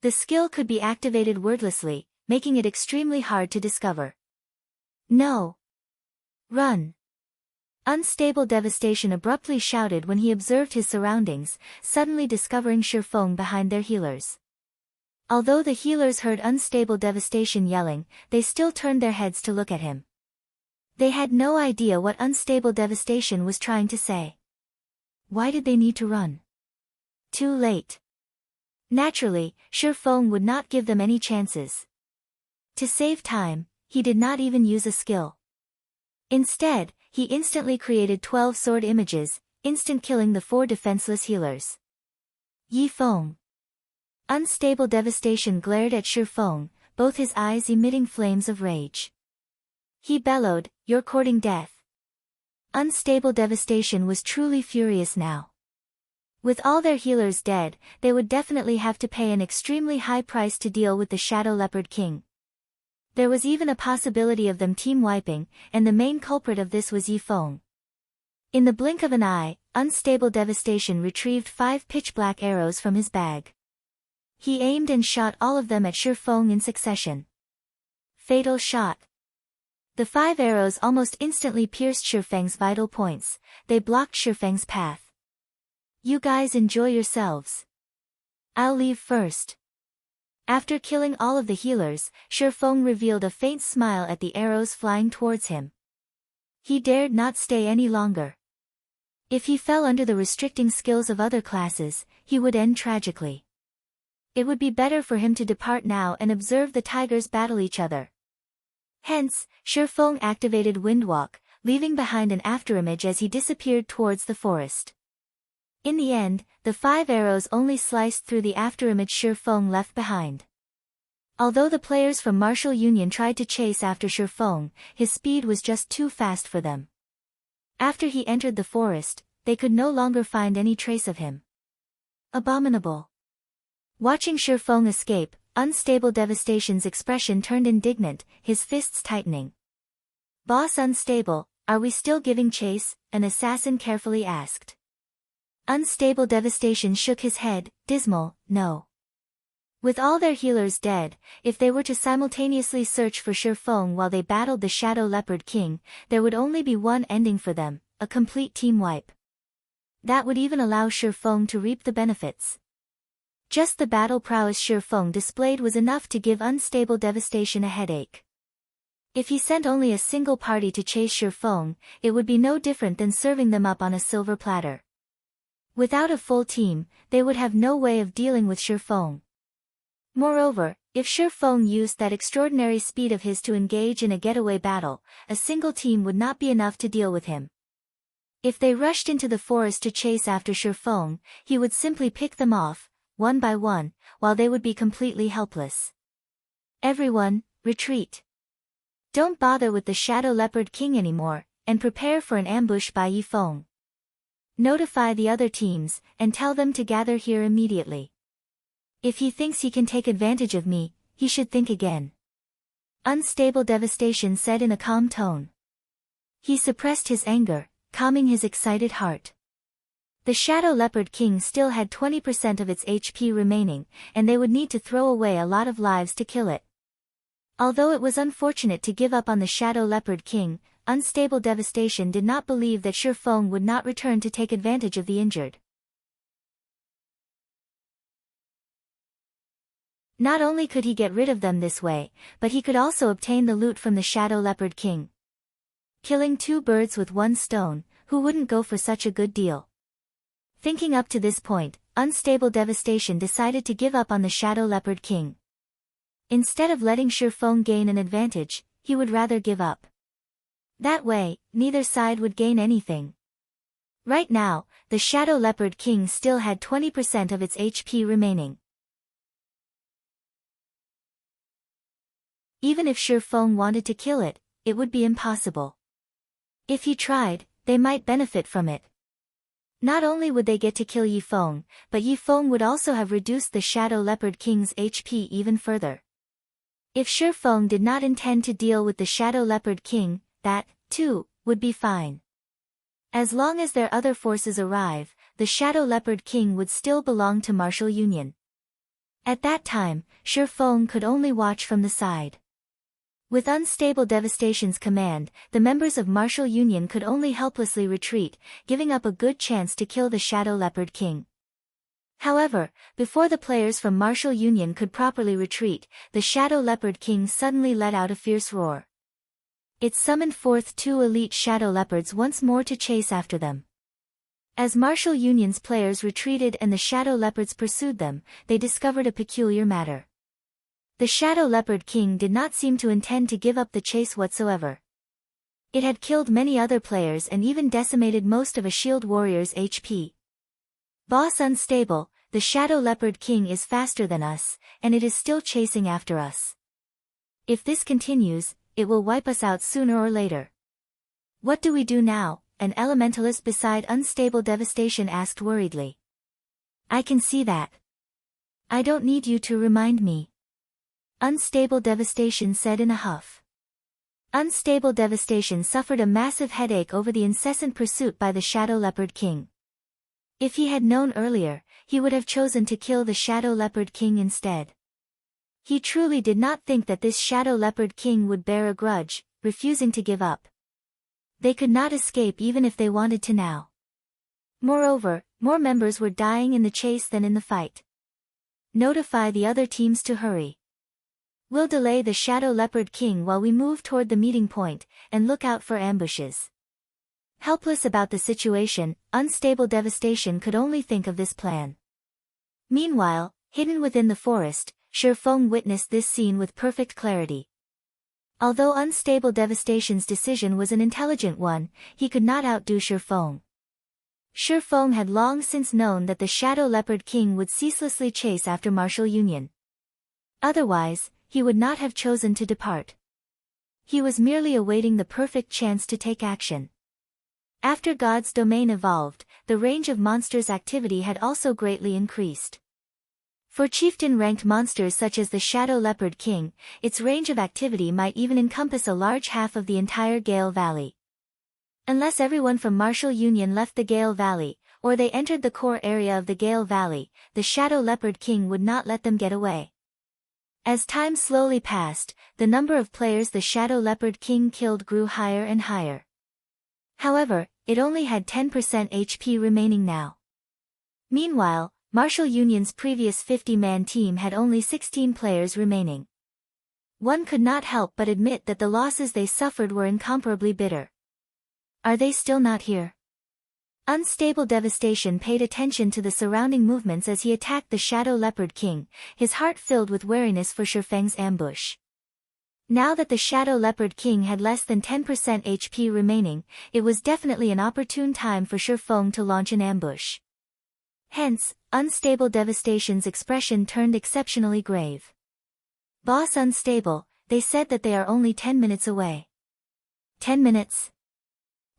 The skill could be activated wordlessly, making it extremely hard to discover. No! Run! Unstable Devastation abruptly shouted when he observed his surroundings, suddenly discovering Ye Feng behind their healers. Although the healers heard Unstable Devastation yelling, they still turned their heads to look at him. They had no idea what Unstable Devastation was trying to say. Why did they need to run? Too late. Naturally, Ye Feng would not give them any chances. To save time, he did not even use a skill. Instead, he instantly created 12 sword images, instant killing the 4 defenseless healers. Ye Feng. Unstable Devastation glared at Ye Feng, both his eyes emitting flames of rage. He bellowed, "You're courting death." Unstable Devastation was truly furious now. With all their healers dead, they would definitely have to pay an extremely high price to deal with the Shadow Leopard King. There was even a possibility of them team wiping, and the main culprit of this was Ye Feng. In the blink of an eye, Unstable Devastation retrieved 5 pitch-black arrows from his bag. He aimed and shot all of them at Ye Feng in succession. Fatal shot. The 5 arrows almost instantly pierced Ye Feng's vital points. They blocked Ye Feng's path. You guys enjoy yourselves. I'll leave first. After killing all of the healers, Ye Feng revealed a faint smile at the arrows flying towards him. He dared not stay any longer. If he fell under the restricting skills of other classes, he would end tragically. It would be better for him to depart now and observe the tigers battle each other. Hence, Ye Feng activated Windwalk, leaving behind an afterimage as he disappeared towards the forest. In the end, the 5 arrows only sliced through the afterimage Ye Feng left behind. Although the players from Martial Union tried to chase after Ye Feng, his speed was just too fast for them. After he entered the forest, they could no longer find any trace of him. Abominable. Watching Ye Feng escape, Unstable Devastation's expression turned indignant, his fists tightening. "Boss Unstable, are we still giving chase?" an assassin carefully asked. Unstable Devastation shook his head, dismal, "No." With all their healers dead, if they were to simultaneously search for Ye Feng while they battled the Shadow Leopard King, there would only be one ending for them, a complete team wipe. That would even allow Ye Feng to reap the benefits. Just the battle prowess Ye Feng displayed was enough to give Unstable Devastation a headache. If he sent only a single party to chase Ye Feng, it would be no different than serving them up on a silver platter. Without a full team, they would have no way of dealing with Ye Feng. Moreover, if Ye Feng used that extraordinary speed of his to engage in a getaway battle, a single team would not be enough to deal with him. If they rushed into the forest to chase after Ye Feng, he would simply pick them off, one by one, while they would be completely helpless. Everyone, retreat. Don't bother with the Shadow Leopard King anymore, and prepare for an ambush by Ye Feng. Notify the other teams, and tell them to gather here immediately. If he thinks he can take advantage of me, he should think again. Unstable Devastation said in a calm tone. He suppressed his anger, calming his excited heart. The Shadow Leopard King still had 20% of its HP remaining, and they would need to throw away a lot of lives to kill it. Although it was unfortunate to give up on the Shadow Leopard King, Unstable Devastation did not believe that Ye Feng would not return to take advantage of the injured. Not only could he get rid of them this way, but he could also obtain the loot from the Shadow Leopard King. Killing 2 birds with 1 stone, who wouldn't go for such a good deal? Thinking up to this point, Unstable Devastation decided to give up on the Shadow Leopard King. Instead of letting Ye Feng gain an advantage, he would rather give up. That way, neither side would gain anything. Right now, the Shadow Leopard King still had 20% of its HP remaining. Even if Ye Feng wanted to kill it, it would be impossible. If he tried, they might benefit from it. Not only would they get to kill Ye Feng, but Ye Feng would also have reduced the Shadow Leopard King's HP even further. If Ye Feng did not intend to deal with the Shadow Leopard King, that, too, would be fine. As long as their other forces arrive, the Shadow Leopard King would still belong to Martial Union. At that time, Ye Feng could only watch from the side. With Unstable Devastation's command, the members of Martial Union could only helplessly retreat, giving up a good chance to kill the Shadow Leopard King. However, before the players from Martial Union could properly retreat, the Shadow Leopard King suddenly let out a fierce roar. It summoned forth 2 elite Shadow Leopards once more to chase after them. As Martial Union's players retreated and the Shadow Leopards pursued them, they discovered a peculiar matter. The Shadow Leopard King did not seem to intend to give up the chase whatsoever. It had killed many other players and even decimated most of a shield warrior's HP. Boss Unstable, the Shadow Leopard King is faster than us, and it is still chasing after us. If this continues, it will wipe us out sooner or later. What do we do now? An elementalist beside Unstable Devastation asked worriedly. I can see that. I don't need you to remind me. Unstable Devastation said in a huff. Unstable Devastation suffered a massive headache over the incessant pursuit by the Shadow Leopard King. If he had known earlier, he would have chosen to kill the Shadow Leopard King instead. He truly did not think that this Shadow Leopard King would bear a grudge, refusing to give up. They could not escape even if they wanted to now. Moreover, more members were dying in the chase than in the fight. Notify the other teams to hurry. We'll delay the Shadow Leopard King while we move toward the meeting point, and look out for ambushes. Helpless about the situation, Unstable Devastation could only think of this plan. Meanwhile, hidden within the forest, Ye Feng witnessed this scene with perfect clarity. Although Unstable Devastation's decision was an intelligent one, he could not outdo Ye Feng. Ye Feng had long since known that the Shadow Leopard King would ceaselessly chase after Martial Union. Otherwise, he would not have chosen to depart. He was merely awaiting the perfect chance to take action. After God's domain evolved, the range of monsters' activity had also greatly increased. For chieftain-ranked monsters such as the Shadow Leopard King, its range of activity might even encompass a large half of the entire Gale Valley. Unless everyone from Martial Union left the Gale Valley, or they entered the core area of the Gale Valley, the Shadow Leopard King would not let them get away. As time slowly passed, the number of players the Shadow Leopard King killed grew higher and higher. However, it only had 10% HP remaining now. Meanwhile, Martial Union's previous 50-man team had only 16 players remaining. One could not help but admit that the losses they suffered were incomparably bitter. Are they still not here? Unstable Devastation paid attention to the surrounding movements as he attacked the Shadow Leopard King, his heart filled with wariness for Ye Feng's ambush. Now that the Shadow Leopard King had less than 10% HP remaining, it was definitely an opportune time for Ye Feng to launch an ambush. Hence, Unstable Devastation's expression turned exceptionally grave. Boss Unstable, they said that they are only 10 minutes away. 10 minutes?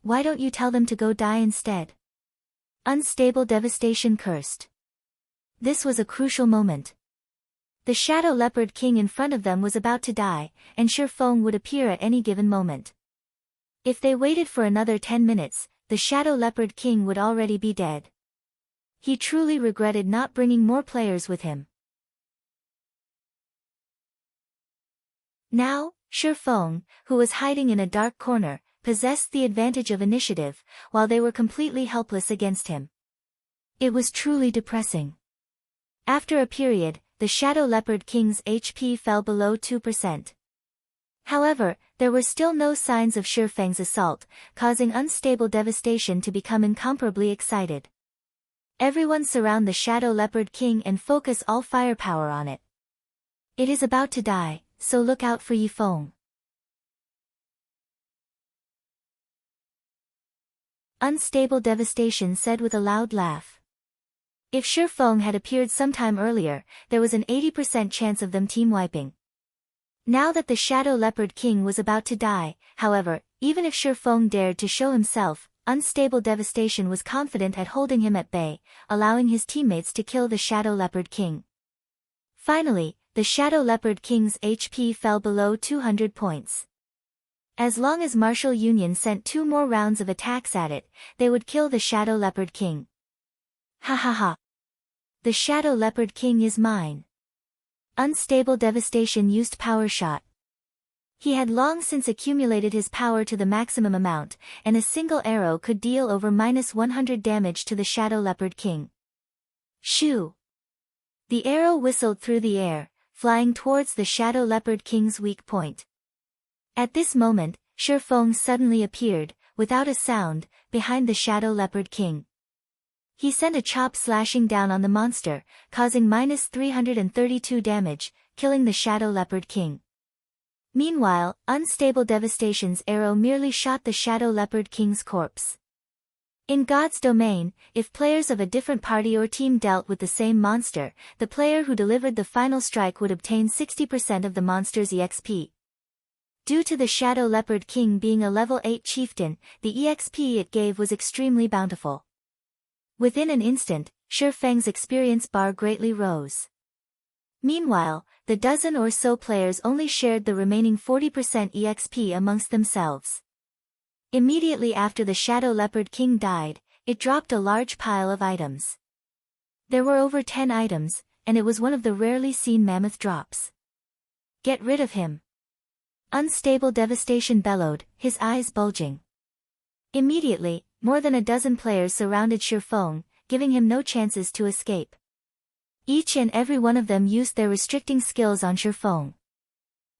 Why don't you tell them to go die instead? Unstable Devastation cursed. This was a crucial moment. The Shadow Leopard King in front of them was about to die, and Ye Feng would appear at any given moment. If they waited for another 10 minutes, the Shadow Leopard King would already be dead. He truly regretted not bringing more players with him. Now, Ye Feng, who was hiding in a dark corner, possessed the advantage of initiative, while they were completely helpless against him. It was truly depressing. After a period, the Shadow Leopard King's HP fell below 2%. However, there were still no signs of Ye Feng's assault, causing Unstable Devastation to become incomparably excited. Everyone surround the Shadow Leopard King and focus all firepower on it. It is about to die, so look out for Ye Feng. Unstable Devastation said with a loud laugh. If Ye Feng had appeared sometime earlier, there was an 80% chance of them team wiping. Now that the Shadow Leopard King was about to die, however, even if Ye Feng dared to show himself, unstable Devastation was confident at holding him at bay, allowing his teammates to kill the Shadow Leopard King. Finally, the Shadow Leopard King's HP fell below 200 points. As long as Martial Union sent 2 more rounds of attacks at it, they would kill the Shadow Leopard King. Ha ha ha. The Shadow Leopard King is mine. Unstable Devastation used Power Shot. He had long since accumulated his power to the maximum amount, and a single arrow could deal over -100 damage to the Shadow Leopard King. Shoo! The arrow whistled through the air, flying towards the Shadow Leopard King's weak point. At this moment, Ye Feng suddenly appeared, without a sound, behind the Shadow Leopard King. He sent a chop slashing down on the monster, causing -332 damage, killing the Shadow Leopard King. Meanwhile, Unstable Devastation's arrow merely shot the Shadow Leopard King's corpse. In God's domain, if players of a different party or team dealt with the same monster, the player who delivered the final strike would obtain 60% of the monster's EXP. Due to the Shadow Leopard King being a level 8 chieftain, the EXP it gave was extremely bountiful. Within an instant, Ye Feng's experience bar greatly rose. Meanwhile, the dozen or so players only shared the remaining 40% EXP amongst themselves. Immediately after the Shadow Leopard King died, it dropped a large pile of items. There were over 10 items, and it was one of the rarely seen mammoth drops. Get rid of him. Unstable Devastation bellowed, his eyes bulging. Immediately, more than a dozen players surrounded Ye Feng, giving him no chances to escape. Each and every one of them used their restricting skills on Ye Feng.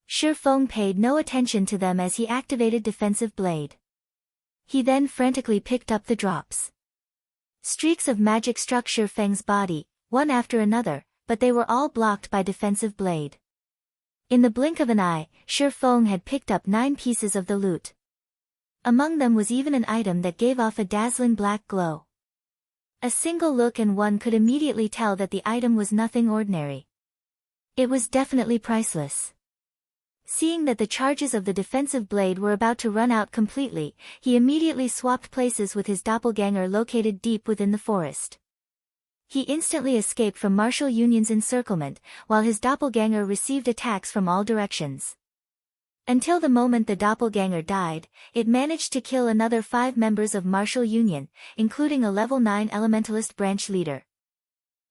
Ye Feng paid no attention to them as he activated Defensive Blade. He then frantically picked up the drops. Streaks of magic struck Ye Feng's body, one after another, but they were all blocked by Defensive Blade. In the blink of an eye, Ye Feng had picked up 9 pieces of the loot. Among them was even an item that gave off a dazzling black glow. A single look and one could immediately tell that the item was nothing ordinary. It was definitely priceless. Seeing that the charges of the Defensive Blade were about to run out completely, he immediately swapped places with his doppelganger located deep within the forest. He instantly escaped from Martial Union's encirclement, while his doppelganger received attacks from all directions. Until the moment the doppelganger died, it managed to kill another 5 members of Martial Union, including a level 9 Elementalist branch leader.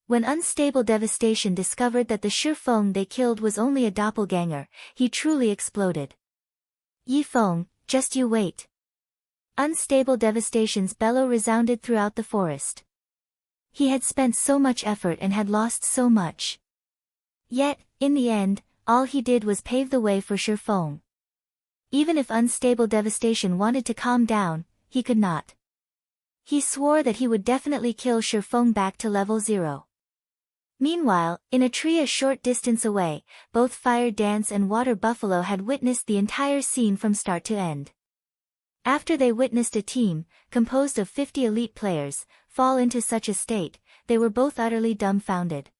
When Unstable Devastation discovered that the Ye Feng they killed was only a doppelganger, he truly exploded. Ye Feng, just you wait. Unstable Devastation's bellow resounded throughout the forest. He had spent so much effort and had lost so much. Yet, in the end, all he did was pave the way for Ye Feng. Even if Unstable Devastation wanted to calm down, he could not. He swore that he would definitely kill Ye Feng back to level 0. Meanwhile, in a tree a short distance away, both Fire Dance and Water Buffalo had witnessed the entire scene from start to end. After they witnessed a team, composed of 50 elite players, fall into such a state, they were both utterly dumbfounded.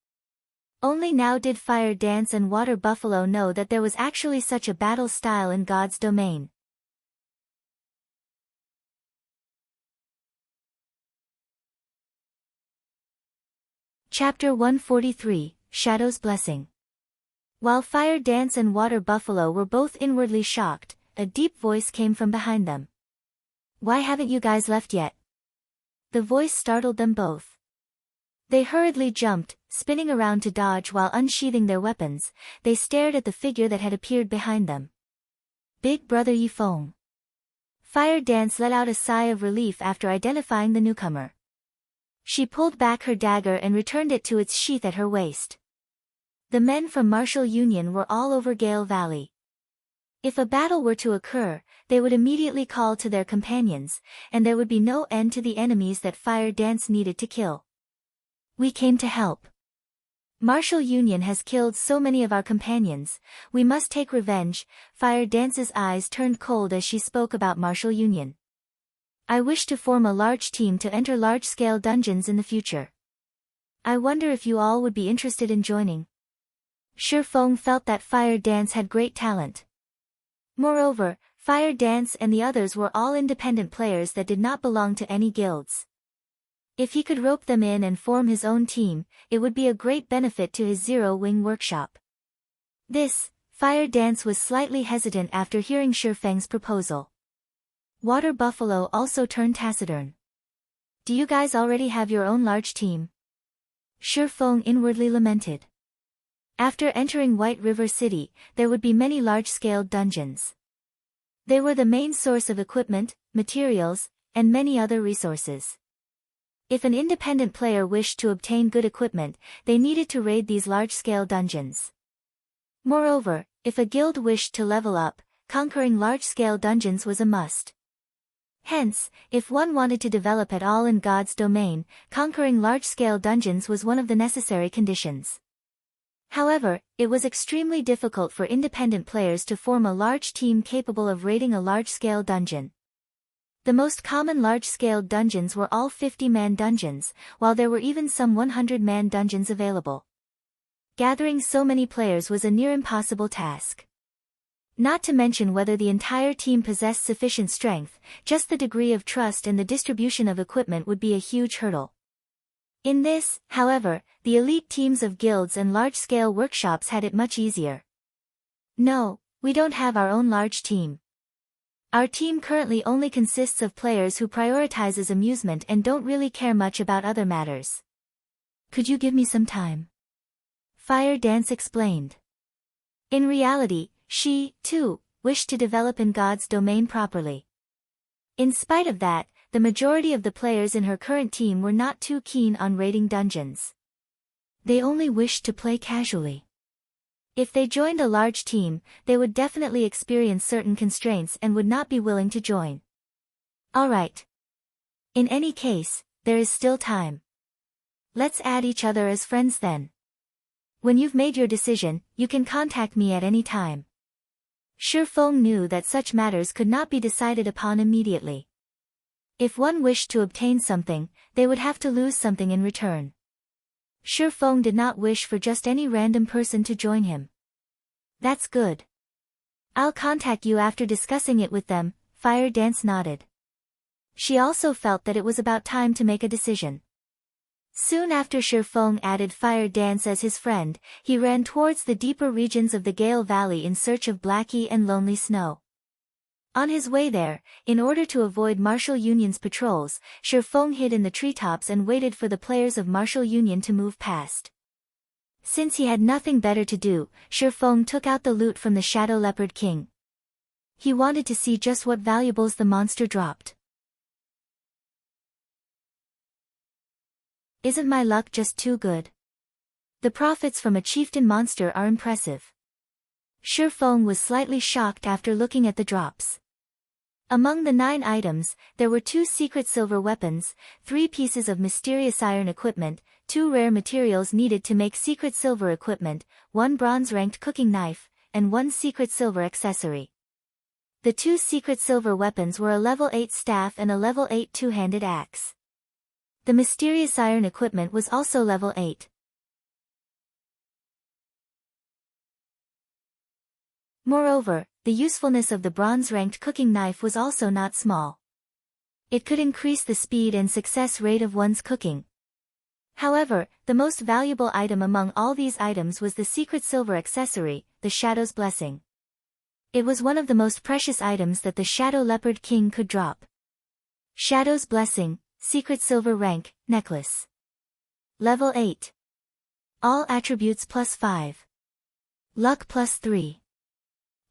Only now did Fire Dance and Water Buffalo know that there was actually such a battle style in God's domain. Chapter 143, Shadow's Blessing. While Fire Dance and Water Buffalo were both inwardly shocked, a deep voice came from behind them. Why haven't you guys left yet? The voice startled them both. They hurriedly jumped, spinning around to dodge while unsheathing their weapons. They stared at the figure that had appeared behind them. Big Brother Ye Feng. Fire Dance let out a sigh of relief after identifying the newcomer. She pulled back her dagger and returned it to its sheath at her waist. The men from Martial Union were all over Gale Valley. If a battle were to occur, they would immediately call to their companions, and there would be no end to the enemies that Fire Dance needed to kill. We came to help. Martial Union has killed so many of our companions, we must take revenge. Fire Dance's eyes turned cold as she spoke about Martial Union. I wish to form a large team to enter large-scale dungeons in the future. I wonder if you all would be interested in joining. Ye Feng felt that Fire Dance had great talent. Moreover, Fire Dance and the others were all independent players that did not belong to any guilds. If he could rope them in and form his own team, it would be a great benefit to his Zero-Wing workshop. Fire Dance was slightly hesitant after hearing Ye Feng's proposal. Water Buffalo also turned taciturn. Do you guys already have your own large team? Ye Feng inwardly lamented. After entering White River City, there would be many large-scale dungeons. They were the main source of equipment, materials, and many other resources. If an independent player wished to obtain good equipment, they needed to raid these large-scale dungeons. Moreover, if a guild wished to level up, conquering large-scale dungeons was a must. Hence, if one wanted to develop at all in God's domain, conquering large-scale dungeons was one of the necessary conditions. However, it was extremely difficult for independent players to form a large team capable of raiding a large-scale dungeon. The most common large-scale dungeons were all 50-man dungeons, while there were even some 100-man dungeons available. Gathering so many players was a near impossible task. Not to mention whether the entire team possessed sufficient strength, just the degree of trust and the distribution of equipment would be a huge hurdle. In this, however, the elite teams of guilds and large-scale workshops had it much easier. No, we don't have our own large team. Our team currently only consists of players who prioritizes amusement and don't really care much about other matters. Could you give me some time? Fire Dance explained. In reality, she, too, wished to develop in God's domain properly. In spite of that, the majority of the players in her current team were not too keen on raiding dungeons. They only wished to play casually. If they joined a large team, they would definitely experience certain constraints and would not be willing to join. Alright. In any case, there is still time. Let's add each other as friends then. When you've made your decision, you can contact me at any time. Ye Feng knew that such matters could not be decided upon immediately. If one wished to obtain something, they would have to lose something in return. Ye Feng did not wish for just any random person to join him. That's good. I'll contact you after discussing it with them, Fire Dance nodded. She also felt that it was about time to make a decision. Soon after Ye Feng added Fire Dance as his friend, he ran towards the deeper regions of the Gale Valley in search of Blackie and Lonely Snow. On his way there, in order to avoid Martial Union's patrols, Ye Feng hid in the treetops and waited for the players of Martial Union to move past. Since he had nothing better to do, Ye Feng took out the loot from the Shadow Leopard King. He wanted to see just what valuables the monster dropped. Isn't my luck just too good? The profits from a chieftain monster are impressive. Ye Feng was slightly shocked after looking at the drops. Among the 9 items, there were 2 secret silver weapons, 3 pieces of mysterious iron equipment, 2 rare materials needed to make secret silver equipment, 1 bronze-ranked cooking knife, and 1 secret silver accessory. The 2 secret silver weapons were a level 8 staff and a level 8 two-handed axe. The mysterious iron equipment was also level 8. Moreover, the usefulness of the bronze-ranked cooking knife was also not small. It could increase the speed and success rate of one's cooking. However, the most valuable item among all these items was the secret silver accessory, the Shadow's Blessing. It was one of the most precious items that the Shadow Leopard King could drop. Shadow's Blessing, secret silver rank, necklace. Level 8. All attributes plus 5. Luck plus 3.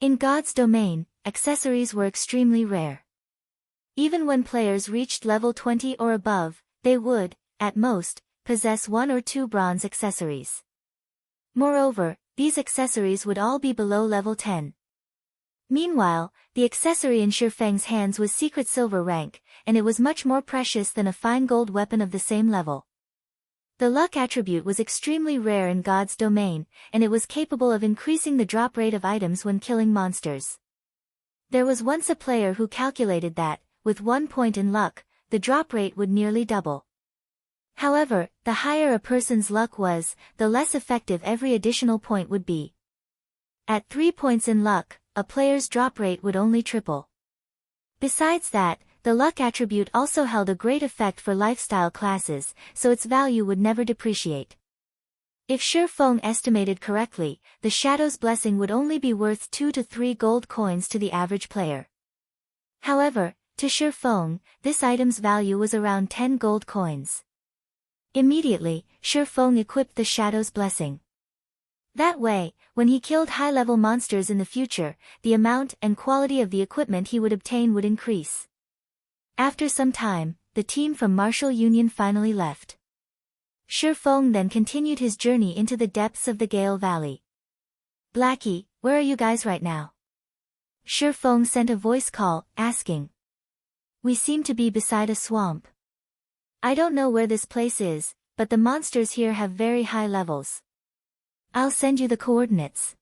In God's domain, accessories were extremely rare. Even when players reached level 20 or above, they would, at most, possess 1 or 2 bronze accessories. Moreover, these accessories would all be below level 10. Meanwhile, the accessory in Ye Feng's hands was secret silver rank, and it was much more precious than a fine gold weapon of the same level. The luck attribute was extremely rare in God's domain, and it was capable of increasing the drop rate of items when killing monsters. There was once a player who calculated that, with 1 point in luck, the drop rate would nearly double. However, the higher a person's luck was, the less effective every additional point would be. At 3 points in luck, a player's drop rate would only triple. Besides that, the luck attribute also held a great effect for lifestyle classes, so its value would never depreciate. If Ye Feng estimated correctly, the Shadow's Blessing would only be worth 2 to 3 gold coins to the average player. However, to Ye Feng, this item's value was around 10 gold coins. Immediately, Ye Feng equipped the Shadow's Blessing. That way, when he killed high-level monsters in the future, the amount and quality of the equipment he would obtain would increase. After some time, the team from Martial Union finally left. Ye Feng then continued his journey into the depths of the Gale Valley. Blackie, where are you guys right now? Ye Feng sent a voice call, asking. We seem to be beside a swamp. I don't know where this place is, but the monsters here have very high levels. I'll send you the coordinates.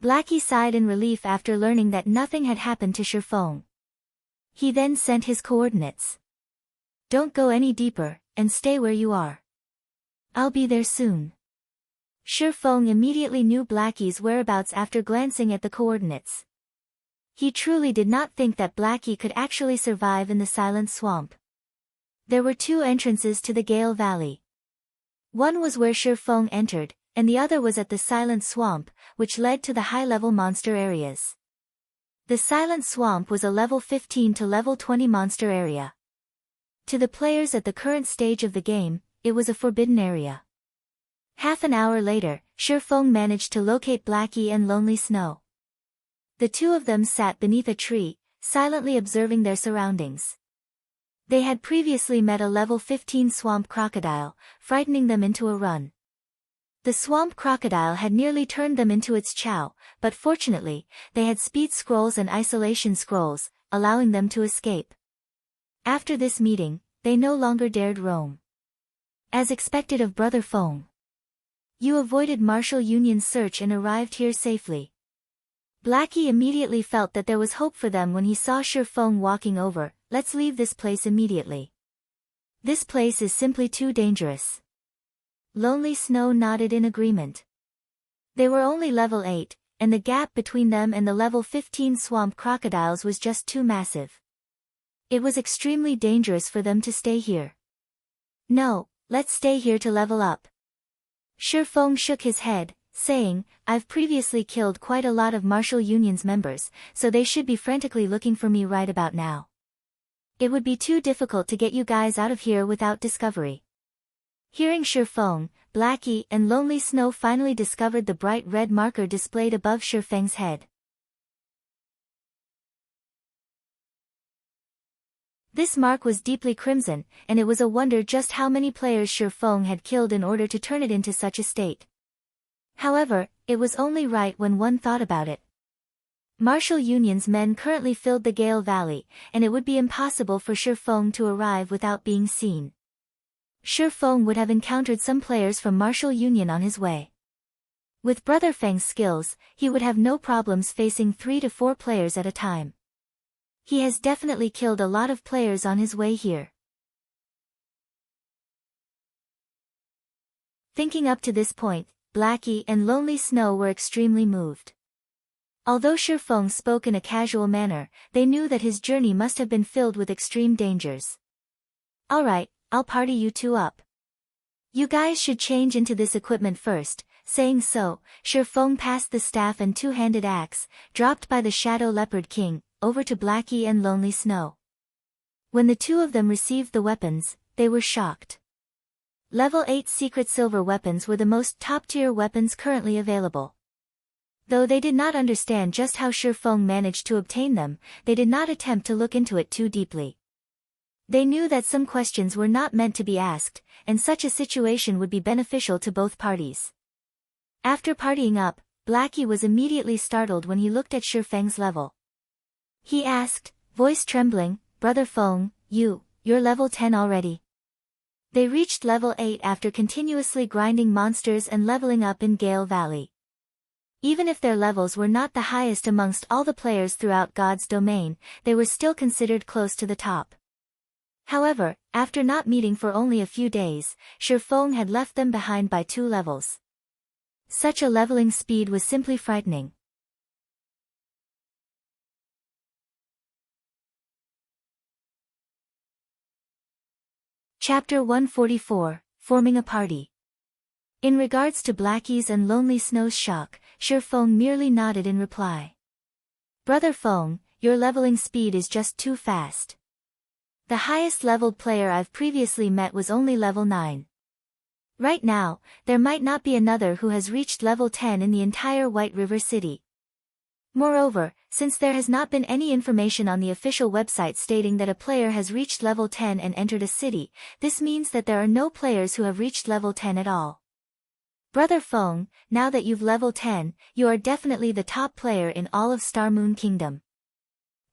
Blackie sighed in relief after learning that nothing had happened to Ye Feng. He then sent his coordinates. Don't go any deeper, and stay where you are. I'll be there soon. Ye Feng immediately knew Blackie's whereabouts after glancing at the coordinates. He truly did not think that Blackie could actually survive in the Silent Swamp. There were 2 entrances to the Gale Valley. One was where Ye Feng entered, and the other was at the Silent Swamp, which led to the high-level monster areas. The Silent Swamp was a level 15 to level 20 monster area. To the players at the current stage of the game, it was a forbidden area. Half an hour later, Ye Feng managed to locate Blackie and Lonely Snow. The 2 of them sat beneath a tree, silently observing their surroundings. They had previously met a level 15 swamp crocodile, frightening them into a run. The swamp crocodile had nearly turned them into its chow, but fortunately, they had speed scrolls and isolation scrolls, allowing them to escape. After this meeting, they no longer dared roam. As expected of Brother Feng. You avoided Martial Union's search and arrived here safely. Blackie immediately felt that there was hope for them when he saw Ye Feng walking over. Let's leave this place immediately. This place is simply too dangerous. Lonely Snow nodded in agreement. They were only level 8, and the gap between them and the level 15 swamp crocodiles was just too massive. It was extremely dangerous for them to stay here. No, let's stay here to level up. Ye Feng shook his head, saying, I've previously killed quite a lot of Martial Union's members, so they should be frantically looking for me right about now. It would be too difficult to get you guys out of here without discovery. Hearing Ye Feng, Blackie and Lonely Snow finally discovered the bright red marker displayed above Ye Feng's head. This mark was deeply crimson, and it was a wonder just how many players Ye Feng had killed in order to turn it into such a state. However, it was only right when one thought about it. Martial Union's men currently filled the Gale Valley, and it would be impossible for Ye Feng to arrive without being seen. Ye Feng would have encountered some players from Martial Union on his way. With Brother Feng's skills, he would have no problems facing 3 to 4 players at a time. He has definitely killed a lot of players on his way here. Thinking up to this point, Blackie and Lonely Snow were extremely moved. Although Ye Feng spoke in a casual manner, they knew that his journey must have been filled with extreme dangers. Alright, I'll party you 2 up. You guys should change into this equipment first. Saying so, Ye Feng passed the staff and 2-handed axe, dropped by the Shadow Leopard King, over to Blackie and Lonely Snow. When the 2 of them received the weapons, they were shocked. Level 8 secret silver weapons were the most top-tier weapons currently available. Though they did not understand just how Ye Feng managed to obtain them, they did not attempt to look into it too deeply. They knew that some questions were not meant to be asked, and such a situation would be beneficial to both parties. After partying up, Blackie was immediately startled when he looked at Ye Feng's level. He asked, voice trembling, Brother Feng, you're level 10 already. They reached level 8 after continuously grinding monsters and leveling up in Gale Valley. Even if their levels were not the highest amongst all the players throughout God's domain, they were still considered close to the top. However, after not meeting for only a few days, Ye Feng had left them behind by 2 levels. Such a leveling speed was simply frightening. Chapter 144, Forming a Party. In regards to Blackie's and Lonely Snow's shock, Ye Feng merely nodded in reply. Brother Feng, your leveling speed is just too fast. The highest leveled player I've previously met was only level 9. Right now, there might not be another who has reached level 10 in the entire White River City. Moreover, since there has not been any information on the official website stating that a player has reached level 10 and entered a city, this means that there are no players who have reached level 10 at all. Brother Feng, now that you've level 10, you are definitely the top player in all of Star Moon Kingdom.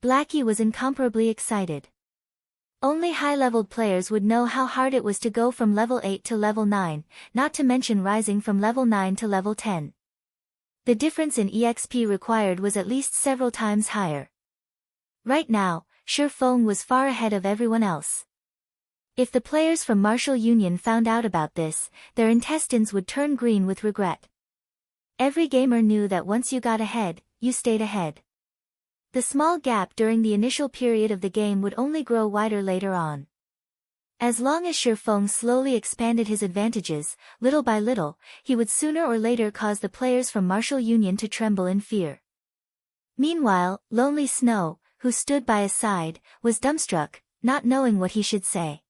Blackie was incomparably excited. Only high-leveled players would know how hard it was to go from level 8 to level 9, not to mention rising from level 9 to level 10. The difference in EXP required was at least several times higher. Right now, Ye Feng was far ahead of everyone else. If the players from Martial Union found out about this, their intestines would turn green with regret. Every gamer knew that once you got ahead, you stayed ahead. The small gap during the initial period of the game would only grow wider later on. As long as Ye Feng slowly expanded his advantages, little by little, he would sooner or later cause the players from Martial Union to tremble in fear. Meanwhile, Lonely Snow, who stood by his side, was dumbstruck, not knowing what he should say.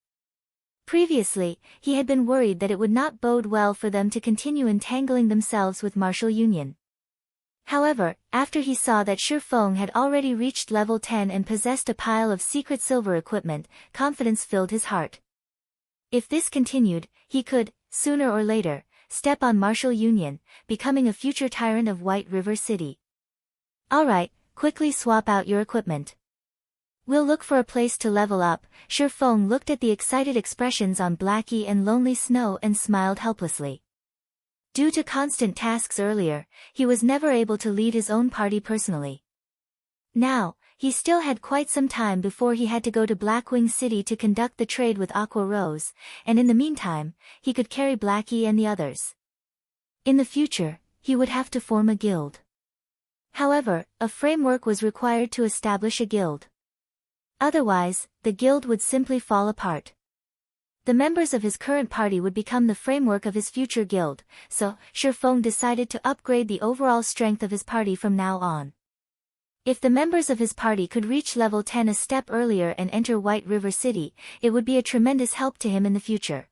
Previously, he had been worried that it would not bode well for them to continue entangling themselves with Martial Union. However, after he saw that Ye Feng had already reached level 10 and possessed a pile of secret silver equipment, confidence filled his heart. If this continued, he could, sooner or later, step on Martial Union, becoming a future tyrant of White River City. Alright, quickly swap out your equipment. We'll look for a place to level up. Ye Feng looked at the excited expressions on Blackie and Lonely Snow and smiled helplessly. Due to constant tasks earlier, he was never able to lead his own party personally. Now, he still had quite some time before he had to go to Blackwing City to conduct the trade with Aqua Rose, and in the meantime, he could carry Blackie and the others. In the future, he would have to form a guild. However, a framework was required to establish a guild. Otherwise, the guild would simply fall apart. The members of his current party would become the framework of his future guild, so Ye Feng decided to upgrade the overall strength of his party from now on. If the members of his party could reach level 10 a step earlier and enter White River City, it would be a tremendous help to him in the future.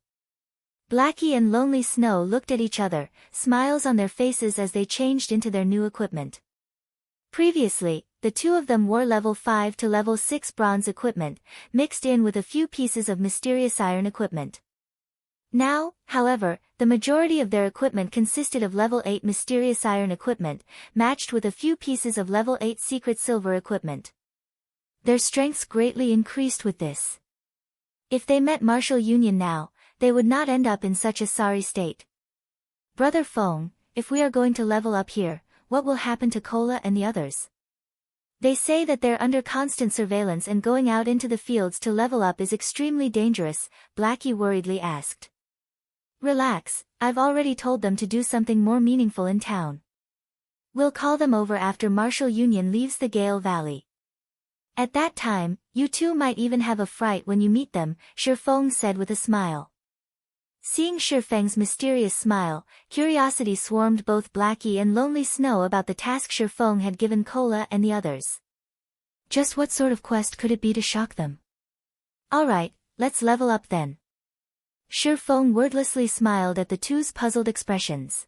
Blackie and Lonely Snow looked at each other, smiles on their faces as they changed into their new equipment. Previously, the two of them wore level 5 to level 6 bronze equipment, mixed in with a few pieces of mysterious iron equipment. Now, however, the majority of their equipment consisted of level 8 mysterious iron equipment, matched with a few pieces of level 8 secret silver equipment. Their strengths greatly increased with this. If they met Martial Union now, they would not end up in such a sorry state. Brother Feng, if we are going to level up here, what will happen to Cola and the others? They say that they're under constant surveillance and going out into the fields to level up is extremely dangerous, Blackie worriedly asked. Relax, I've already told them to do something more meaningful in town. We'll call them over after Martial Union leaves the Gale Valley. At that time, you two might even have a fright when you meet them, Ye Feng said with a smile. Seeing Ye Feng's mysterious smile, curiosity swarmed both Blackie and Lonely Snow about the task Ye Feng had given Cola and the others. Just what sort of quest could it be to shock them? Alright, let's level up then. Ye Feng wordlessly smiled at the two's puzzled expressions.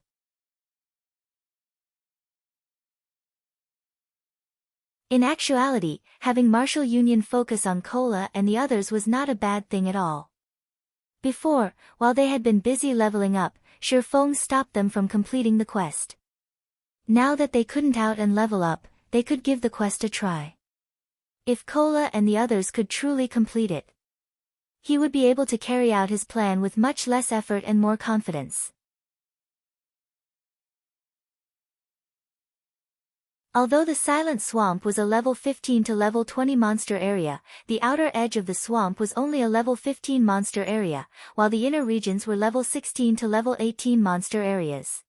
In actuality, having Martial Union focus on Cola and the others was not a bad thing at all. Before, while they had been busy leveling up, Ye Feng stopped them from completing the quest. Now that they couldn't out and level up, they could give the quest a try. If Cola and the others could truly complete it, he would be able to carry out his plan with much less effort and more confidence. Although the Silent Swamp was a level 15 to level 20 monster area, the outer edge of the swamp was only a level 15 monster area, while the inner regions were level 16 to level 18 monster areas.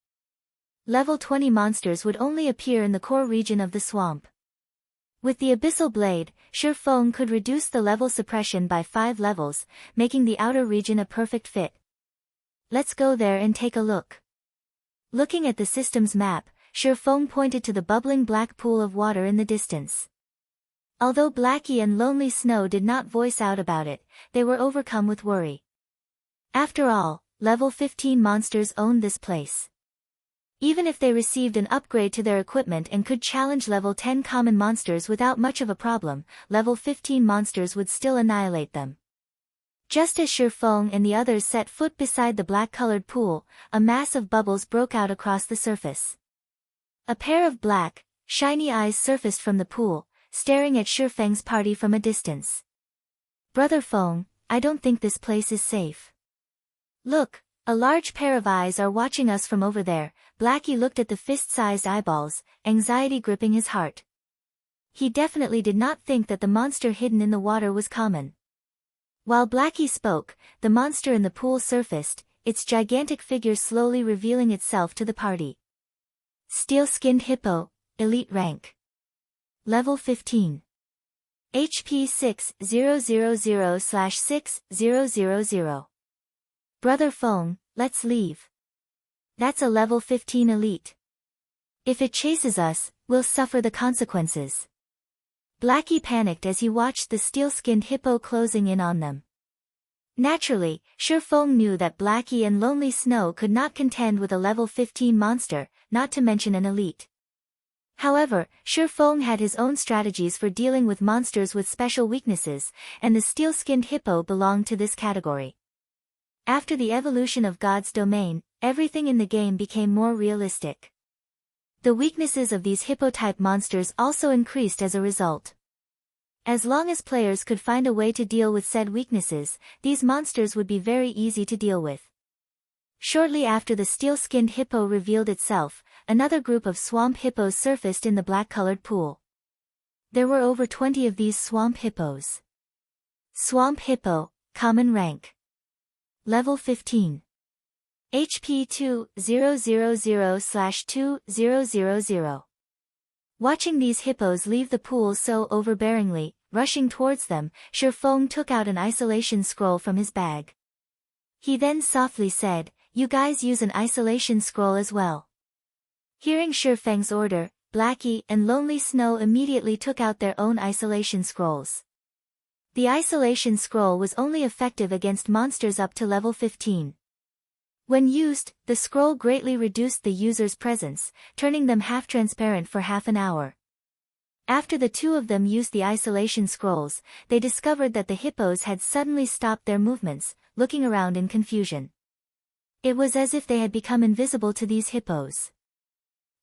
Level 20 monsters would only appear in the core region of the swamp. With the Abyssal Blade, Ye Feng could reduce the level suppression by 5 levels, making the outer region a perfect fit. Let's go there and take a look. Looking at the system's map, Ye Feng pointed to the bubbling black pool of water in the distance. Although Blackie and Lonely Snow did not voice out about it, they were overcome with worry. After all, level 15 monsters owned this place. Even if they received an upgrade to their equipment and could challenge level 10 common monsters without much of a problem, level 15 monsters would still annihilate them. Just as Ye Feng and the others set foot beside the black-colored pool, a mass of bubbles broke out across the surface. A pair of black, shiny eyes surfaced from the pool, staring at Ye Feng's party from a distance. Brother Feng, I don't think this place is safe. Look, a large pair of eyes are watching us from over there. Blackie looked at the fist-sized eyeballs, anxiety gripping his heart. He definitely did not think that the monster hidden in the water was common. While Blackie spoke, the monster in the pool surfaced, its gigantic figure slowly revealing itself to the party. Steel-skinned hippo, elite rank. Level 15. HP 6000/6000. Brother Feng, let's leave. That's a level 15 elite. If it chases us, we'll suffer the consequences. Blackie panicked as he watched the steel-skinned hippo closing in on them. Naturally, Ye Feng knew that Blackie and Lonely Snow could not contend with a level 15 monster, not to mention an elite. However, Ye Feng had his own strategies for dealing with monsters with special weaknesses, and the steel-skinned hippo belonged to this category. After the evolution of God's domain, everything in the game became more realistic. The weaknesses of these hippo-type monsters also increased as a result. As long as players could find a way to deal with said weaknesses, these monsters would be very easy to deal with. Shortly after the steel-skinned hippo revealed itself, another group of swamp hippos surfaced in the black-colored pool. There were over 20 of these swamp hippos. Swamp hippo, common rank. Level 15. HP 2000/2000. Watching these hippos leave the pool so overbearingly, rushing towards them, Ye Feng took out an isolation scroll from his bag. He then softly said, "You guys use an isolation scroll as well." Hearing Ye Feng's order, Blackie and Lonely Snow immediately took out their own isolation scrolls. The isolation scroll was only effective against monsters up to level 15. When used, the scroll greatly reduced the user's presence, turning them half-transparent for half an hour. After the two of them used the isolation scrolls, they discovered that the hippos had suddenly stopped their movements, looking around in confusion. It was as if they had become invisible to these hippos.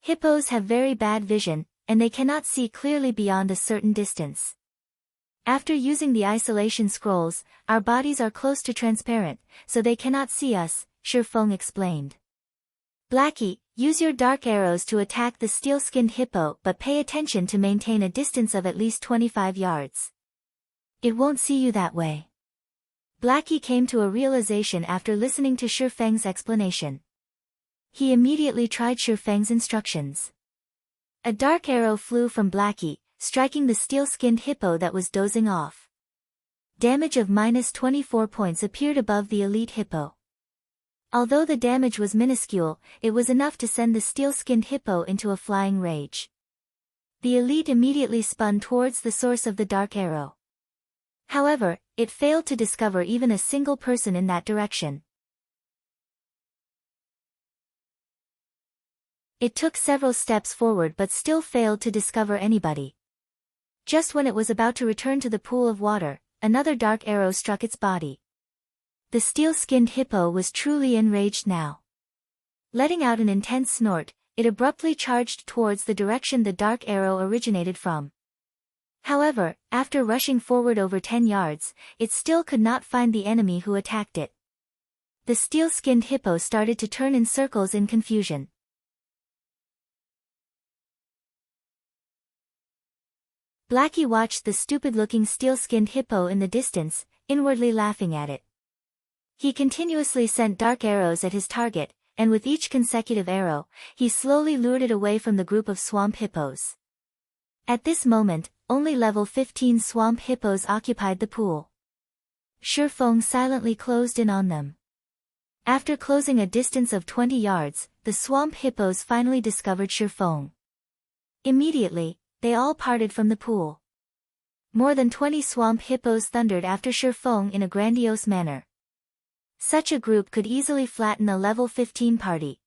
Hippos have very bad vision, and they cannot see clearly beyond a certain distance. After using the isolation scrolls, our bodies are close to transparent, so they cannot see us, Ye Feng explained. Blackie, use your dark arrows to attack the steel-skinned hippo, but pay attention to maintain a distance of at least 25 yards. It won't see you that way. Blackie came to a realization after listening to Ye Feng's explanation. He immediately tried Ye Feng's instructions. A dark arrow flew from Blackie, striking the steel-skinned hippo that was dozing off. Damage of -24 points appeared above the elite hippo. Although the damage was minuscule, it was enough to send the steel-skinned hippo into a flying rage. The elite immediately spun towards the source of the dark arrow. However, it failed to discover even a single person in that direction. It took several steps forward but still failed to discover anybody. Just when it was about to return to the pool of water, another dark arrow struck its body. The steel-skinned hippo was truly enraged now. Letting out an intense snort, it abruptly charged towards the direction the dark arrow originated from. However, after rushing forward over 10 yards, it still could not find the enemy who attacked it. The steel-skinned hippo started to turn in circles in confusion. Blackie watched the stupid-looking steel-skinned hippo in the distance, inwardly laughing at it. He continuously sent dark arrows at his target, and with each consecutive arrow, he slowly lured it away from the group of swamp hippos. At this moment, only level 15 swamp hippos occupied the pool. Ye Feng silently closed in on them. After closing a distance of 20 yards, the swamp hippos finally discovered Ye Feng. Immediately, they all parted from the pool. More than 20 swamp hippos thundered after Ye Feng in a grandiose manner. Such a group could easily flatten a level 15 party.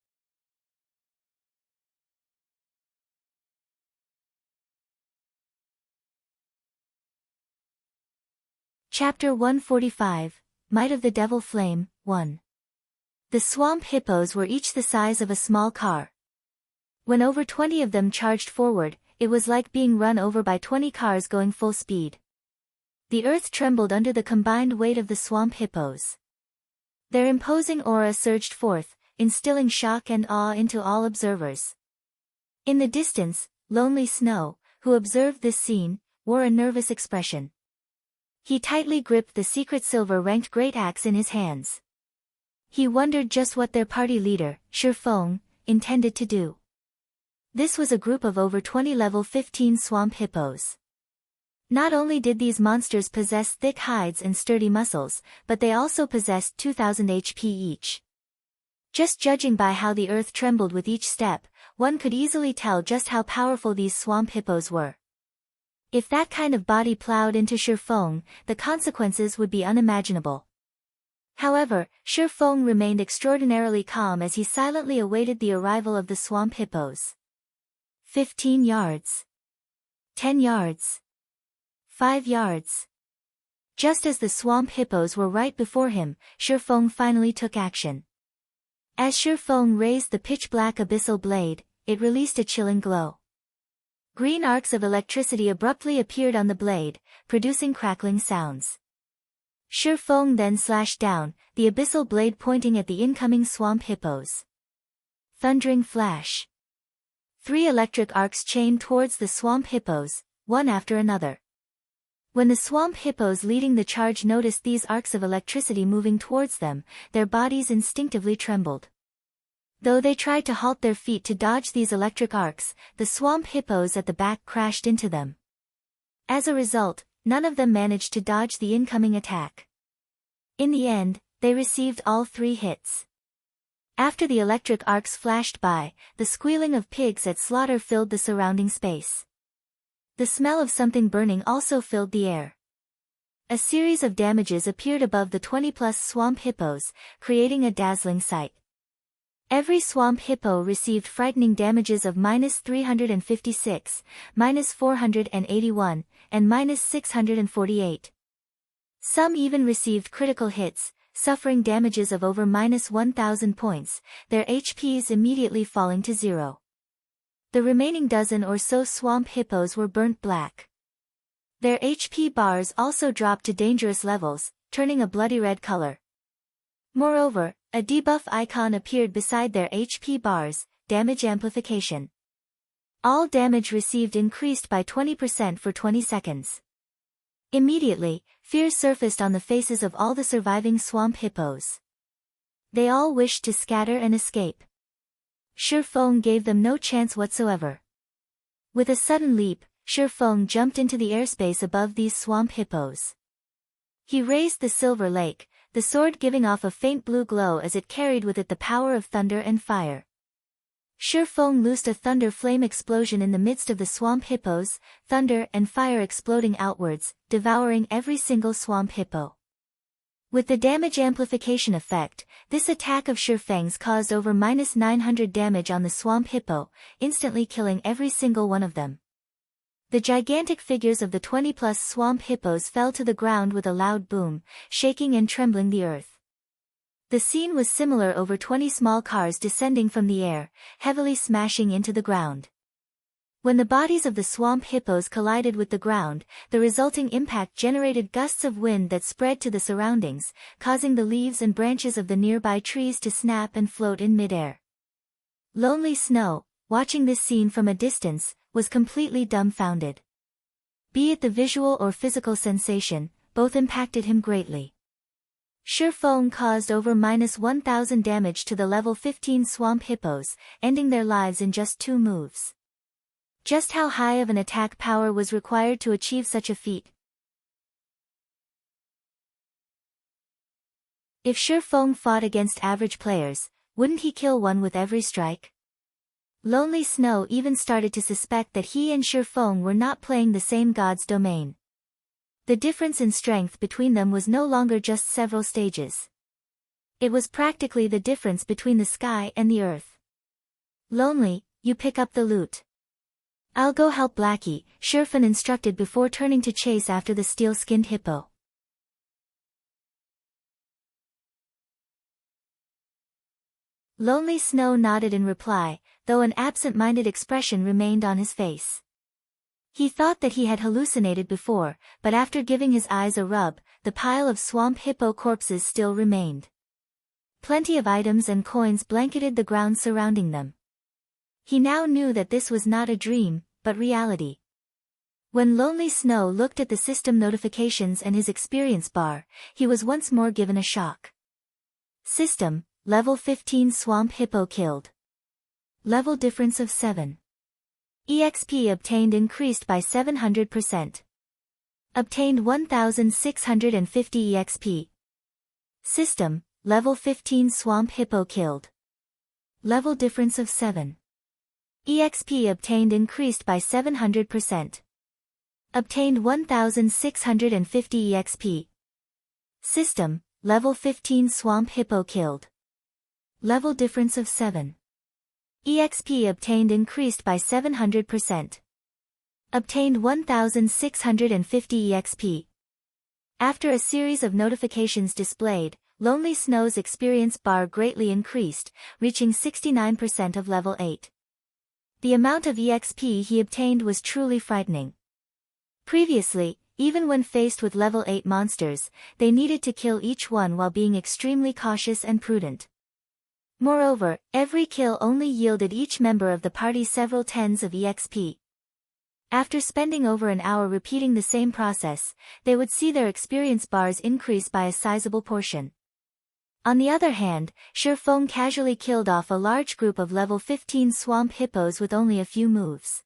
Chapter 145, Might of the Devil Flame, 1. The swamp hippos were each the size of a small car. When over 20 of them charged forward, it was like being run over by 20 cars going full speed. The earth trembled under the combined weight of the swamp hippos. Their imposing aura surged forth, instilling shock and awe into all observers. In the distance, Lonely Snow, who observed this scene, wore a nervous expression. He tightly gripped the secret silver-ranked great axe in his hands. He wondered just what their party leader, Ye Feng, intended to do. This was a group of over 20 level 15 swamp hippos. Not only did these monsters possess thick hides and sturdy muscles, but they also possessed 2000 HP each. Just judging by how the earth trembled with each step, one could easily tell just how powerful these swamp hippos were. If that kind of body plowed into Ye Feng, the consequences would be unimaginable. However, Ye Feng remained extraordinarily calm as he silently awaited the arrival of the swamp hippos. 15 yards. 10 yards. 5 yards. Just as the swamp hippos were right before him, Ye Feng finally took action. As Ye Feng raised the pitch-black abyssal blade, it released a chilling glow. Green arcs of electricity abruptly appeared on the blade, producing crackling sounds. Ye Feng then slashed down, the abyssal blade pointing at the incoming swamp hippos. Thundering flash. 3 electric arcs chained towards the swamp hippos, one after another. When the swamp hippos leading the charge noticed these arcs of electricity moving towards them, their bodies instinctively trembled. Though they tried to halt their feet to dodge these electric arcs, the swamp hippos at the back crashed into them. As a result, none of them managed to dodge the incoming attack. In the end, they received all 3 hits. After the electric arcs flashed by, the squealing of pigs at slaughter filled the surrounding space. The smell of something burning also filled the air. A series of damages appeared above the 20-plus swamp hippos, creating a dazzling sight. Every swamp hippo received frightening damages of -356, -481, and -648. Some even received critical hits, suffering damages of over -1000 points, their HPs immediately falling to 0. The remaining dozen or so swamp hippos were burnt black. Their HP bars also dropped to dangerous levels, turning a bloody red color. Moreover, a debuff icon appeared beside their HP bars, damage amplification. All damage received increased by 20% for 20 seconds. Immediately, fear surfaced on the faces of all the surviving swamp hippos. They all wished to scatter and escape. Ye Feng gave them no chance whatsoever. With a sudden leap, Ye Feng jumped into the airspace above these swamp hippos. He raised the silver lake, the sword giving off a faint blue glow as it carried with it the power of thunder and fire. Ye Feng loosed a thunder flame explosion in the midst of the swamp hippos, thunder and fire exploding outwards, devouring every single swamp hippo. With the damage amplification effect, this attack of Ye Feng's caused over -900 damage on the swamp hippo, instantly killing every single one of them. The gigantic figures of the 20-plus swamp hippos fell to the ground with a loud boom, shaking and trembling the earth. The scene was similar over 20 small cars descending from the air, heavily smashing into the ground. When the bodies of the swamp hippos collided with the ground, the resulting impact generated gusts of wind that spread to the surroundings, causing the leaves and branches of the nearby trees to snap and float in midair. Lonely Snow, watching this scene from a distance, was completely dumbfounded. Be it the visual or physical sensation, both impacted him greatly. Ye Feng caused over -1000 damage to the level 15 swamp hippos, ending their lives in just 2 moves. Just how high of an attack power was required to achieve such a feat? If Ye Feng fought against average players, wouldn't he kill one with every strike? Lonely Snow even started to suspect that he and Ye Feng were not playing the same god's domain. The difference in strength between them was no longer just several stages. It was practically the difference between the sky and the earth. Lonely, you pick up the loot. I'll go help Blackie, Ye Feng instructed before turning to chase after the steel-skinned hippo. Lonely Snow nodded in reply, though an absent-minded expression remained on his face. He thought that he had hallucinated before, but after giving his eyes a rub, the pile of swamp hippo corpses still remained. Plenty of items and coins blanketed the ground surrounding them. He now knew that this was not a dream, but reality. When Lonely Snow looked at the system notifications and his experience bar, he was once more given a shock. System, Level 15 Swamp Hippo killed. Level difference of 7. EXP obtained increased by 700%. Obtained 1650 EXP. System, Level 15 Swamp Hippo killed. Level difference of 7. EXP obtained increased by 700%. Obtained 1650 EXP. System, Level 15 Swamp Hippo killed. Level difference of 7. EXP obtained increased by 700%. Obtained 1650 EXP. After a series of notifications displayed, Lonely Snow's experience bar greatly increased, reaching 69% of level 8. The amount of EXP he obtained was truly frightening. Previously, even when faced with level 8 monsters, they needed to kill each one while being extremely cautious and prudent. Moreover, every kill only yielded each member of the party several tens of EXP. After spending over an hour repeating the same process, they would see their experience bars increase by a sizable portion. On the other hand, Ye Feng casually killed off a large group of level 15 swamp hippos with only a few moves.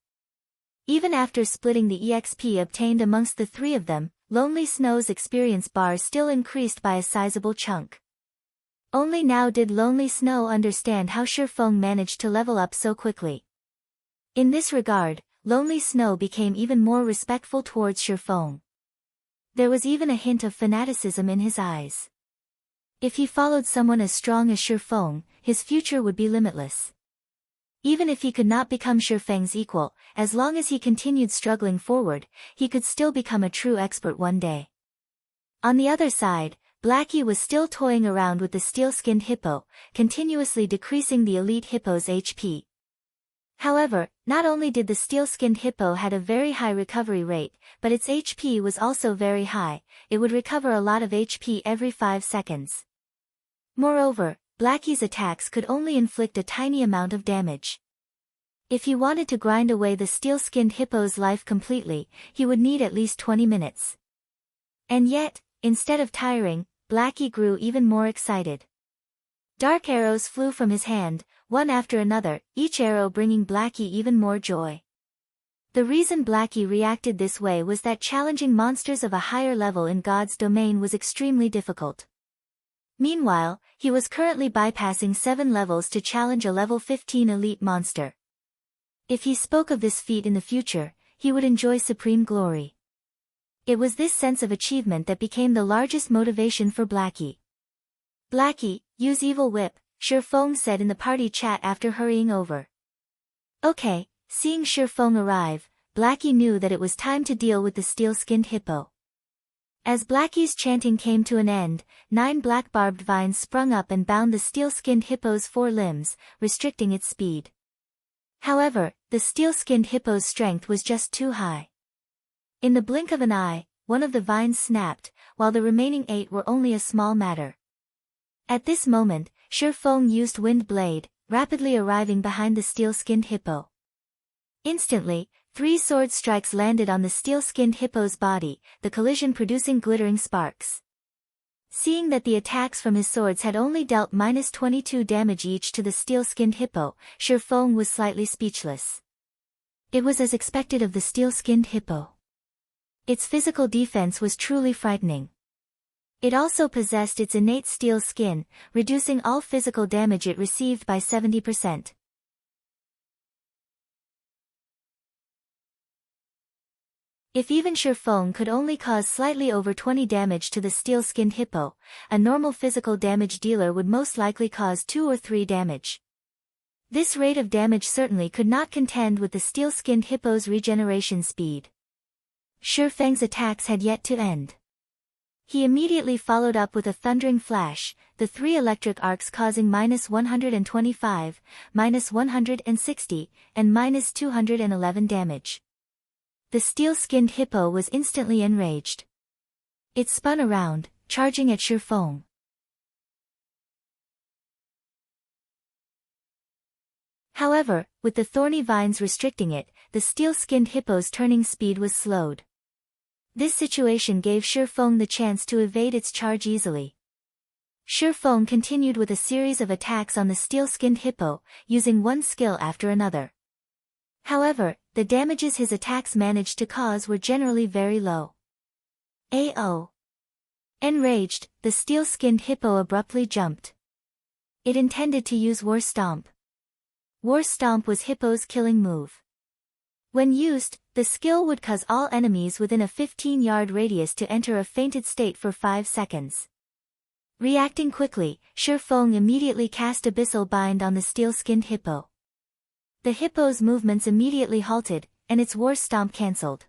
Even after splitting the EXP obtained amongst the three of them, Lonely Snow's experience bars still increased by a sizable chunk. Only now did Lonely Snow understand how Ye Feng managed to level up so quickly. In this regard, Lonely Snow became even more respectful towards Ye Feng. There was even a hint of fanaticism in his eyes. If he followed someone as strong as Ye Feng, his future would be limitless. Even if he could not become Ye Feng's equal, as long as he continued struggling forward, he could still become a true expert one day. On the other side, Blackie was still toying around with the steel-skinned hippo, continuously decreasing the elite hippo's HP. However, not only did the steel-skinned hippo had a very high recovery rate, but its HP was also very high. It would recover a lot of HP every 5 seconds. Moreover, Blackie's attacks could only inflict a tiny amount of damage. If he wanted to grind away the steel-skinned hippo's life completely, he would need at least 20 minutes. And yet, instead of tiring, Blackie grew even more excited. Dark arrows flew from his hand, one after another, each arrow bringing Blackie even more joy. The reason Blackie reacted this way was that challenging monsters of a higher level in God's domain was extremely difficult. Meanwhile, he was currently bypassing 7 levels to challenge a level 15 elite monster. If he spoke of this feat in the future, he would enjoy supreme glory. It was this sense of achievement that became the largest motivation for Blackie. Blackie, use Evil Whip, Ye Feng said in the party chat after hurrying over. Okay, seeing Ye Feng arrive, Blackie knew that it was time to deal with the steel-skinned hippo. As Blackie's chanting came to an end, 9 black barbed vines sprung up and bound the steel-skinned hippo's 4 limbs, restricting its speed. However, the steel-skinned hippo's strength was just too high. In the blink of an eye, one of the vines snapped, while the remaining 8 were only a small matter. At this moment, Ye Feng used Wind Blade, rapidly arriving behind the steel-skinned hippo. Instantly, 3 sword strikes landed on the steel-skinned hippo's body, the collision producing glittering sparks. Seeing that the attacks from his swords had only dealt -22 damage each to the steel-skinned hippo, Ye Feng was slightly speechless. It was as expected of the steel-skinned hippo. Its physical defense was truly frightening. It also possessed its innate steel skin, reducing all physical damage it received by 70%. If even Ye Feng could only cause slightly over 20 damage to the steel-skinned hippo, a normal physical damage dealer would most likely cause 2 or 3 damage. This rate of damage certainly could not contend with the steel-skinned hippo's regeneration speed. Ye Feng's attacks had yet to end. He immediately followed up with a thundering flash, the 3 electric arcs causing -125, -160, and -211 damage. The steel-skinned hippo was instantly enraged. It spun around, charging at Ye Feng. However, with the thorny vines restricting it, the steel-skinned hippo's turning speed was slowed. This situation gave Ye Feng the chance to evade its charge easily. Ye Feng continued with a series of attacks on the steel-skinned hippo, using one skill after another. However, the damages his attacks managed to cause were generally very low. AO. Enraged, the steel-skinned hippo abruptly jumped. It intended to use War Stomp. War Stomp was Hippo's killing move. When used, the skill would cause all enemies within a 15-yard radius to enter a fainted state for 5 seconds. Reacting quickly, Ye Feng immediately cast Abyssal Bind on the steel-skinned hippo. The hippo's movements immediately halted, and its War Stomp cancelled.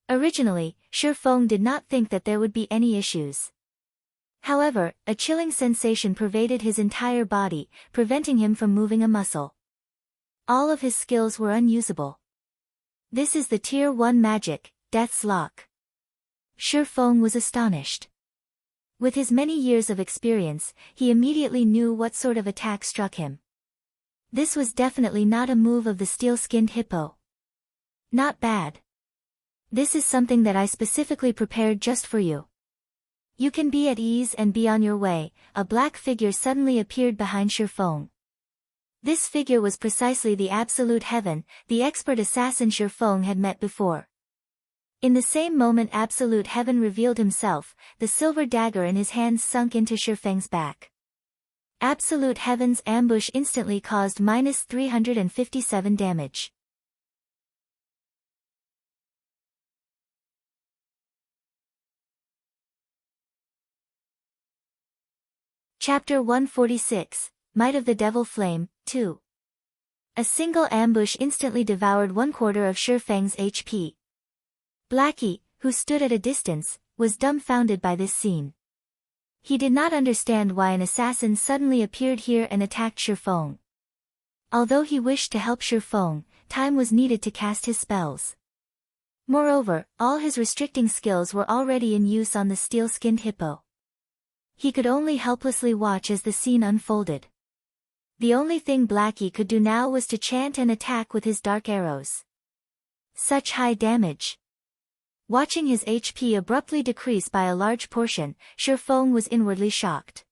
Originally, Ye Feng did not think that there would be any issues. However, a chilling sensation pervaded his entire body, preventing him from moving a muscle. All of his skills were unusable. This is the Tier 1 magic, Death's Lock. Ye Feng was astonished. With his many years of experience, he immediately knew what sort of attack struck him. This was definitely not a move of the steel-skinned hippo. Not bad. This is something that I specifically prepared just for you. You can be at ease and be on your way. A black figure suddenly appeared behind Ye Feng. This figure was precisely the Absolute Heaven, the expert assassin Ye Feng had met before. In the same moment Absolute Heaven revealed himself, the silver dagger in his hands sunk into Ye Feng's back. Absolute Heaven's ambush instantly caused -357 damage. Chapter 146, Might of the Devil Flame, 2. A single ambush instantly devoured 1/4 of Ye Feng's HP. Blackie, who stood at a distance, was dumbfounded by this scene. He did not understand why an assassin suddenly appeared here and attacked Ye Feng. Although he wished to help Ye Feng, time was needed to cast his spells. Moreover, all his restricting skills were already in use on the steel-skinned hippo. He could only helplessly watch as the scene unfolded. The only thing Blackie could do now was to chant and attack with his dark arrows. Such high damage! Watching his HP abruptly decrease by a large portion, Ye Feng was inwardly shocked.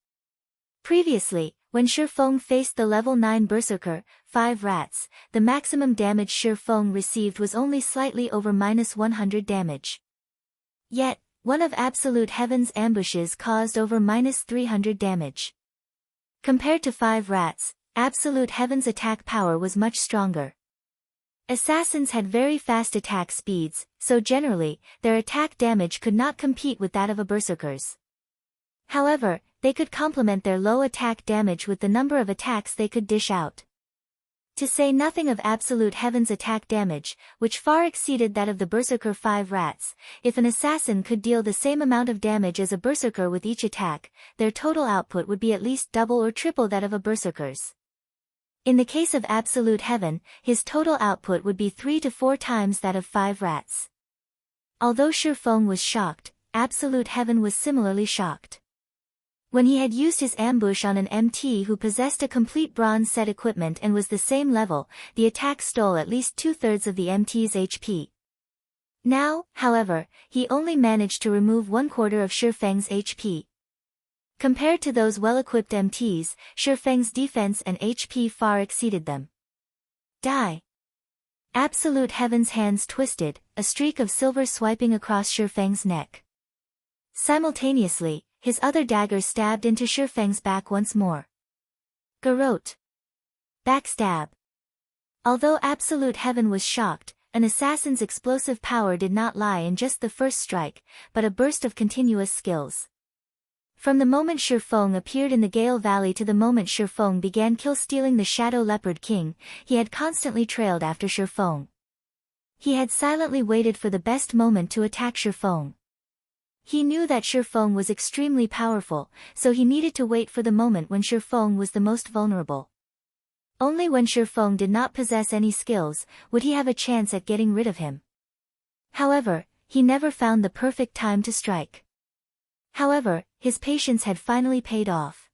Previously, when Ye Feng faced the level 9 Berserker, 5 Rats, the maximum damage Ye Feng received was only slightly over -100 damage. Yet, one of Absolute Heaven's ambushes caused over -300 damage. Compared to 5 Rats, Absolute Heaven's attack power was much stronger. Assassins had very fast attack speeds, so generally, their attack damage could not compete with that of a Berserker's. However, they could complement their low attack damage with the number of attacks they could dish out. To say nothing of Absolute Heaven's attack damage, which far exceeded that of the Berserker 5 Rats, if an assassin could deal the same amount of damage as a Berserker with each attack, their total output would be at least double or triple that of a Berserker's. In the case of Absolute Heaven, his total output would be 3 to 4 times that of 5 Rats. Although Ye Feng was shocked, Absolute Heaven was similarly shocked. When he had used his ambush on an MT who possessed a complete bronze set equipment and was the same level, the attack stole at least 2/3 of the MT's HP. Now, however, he only managed to remove 1/4 of Ye Feng's HP. Compared to those well-equipped MTs, Ye Feng's defense and HP far exceeded them. Die! Absolute Heaven's hands twisted, a streak of silver swiping across Ye Feng's neck. Simultaneously, his other dagger stabbed into Ye Feng's back once more. Garrote. Backstab. Although Absolute Heaven was shocked, an assassin's explosive power did not lie in just the first strike, but a burst of continuous skills. From the moment Ye Feng appeared in the Gale Valley to the moment Ye Feng began kill-stealing the Shadow Leopard King, he had constantly trailed after Ye Feng. He had silently waited for the best moment to attack Ye Feng. He knew that Ye Feng was extremely powerful, so he needed to wait for the moment when Ye Feng was the most vulnerable. Only when Ye Feng did not possess any skills, would he have a chance at getting rid of him. However, he never found the perfect time to strike. However, his patience had finally paid off.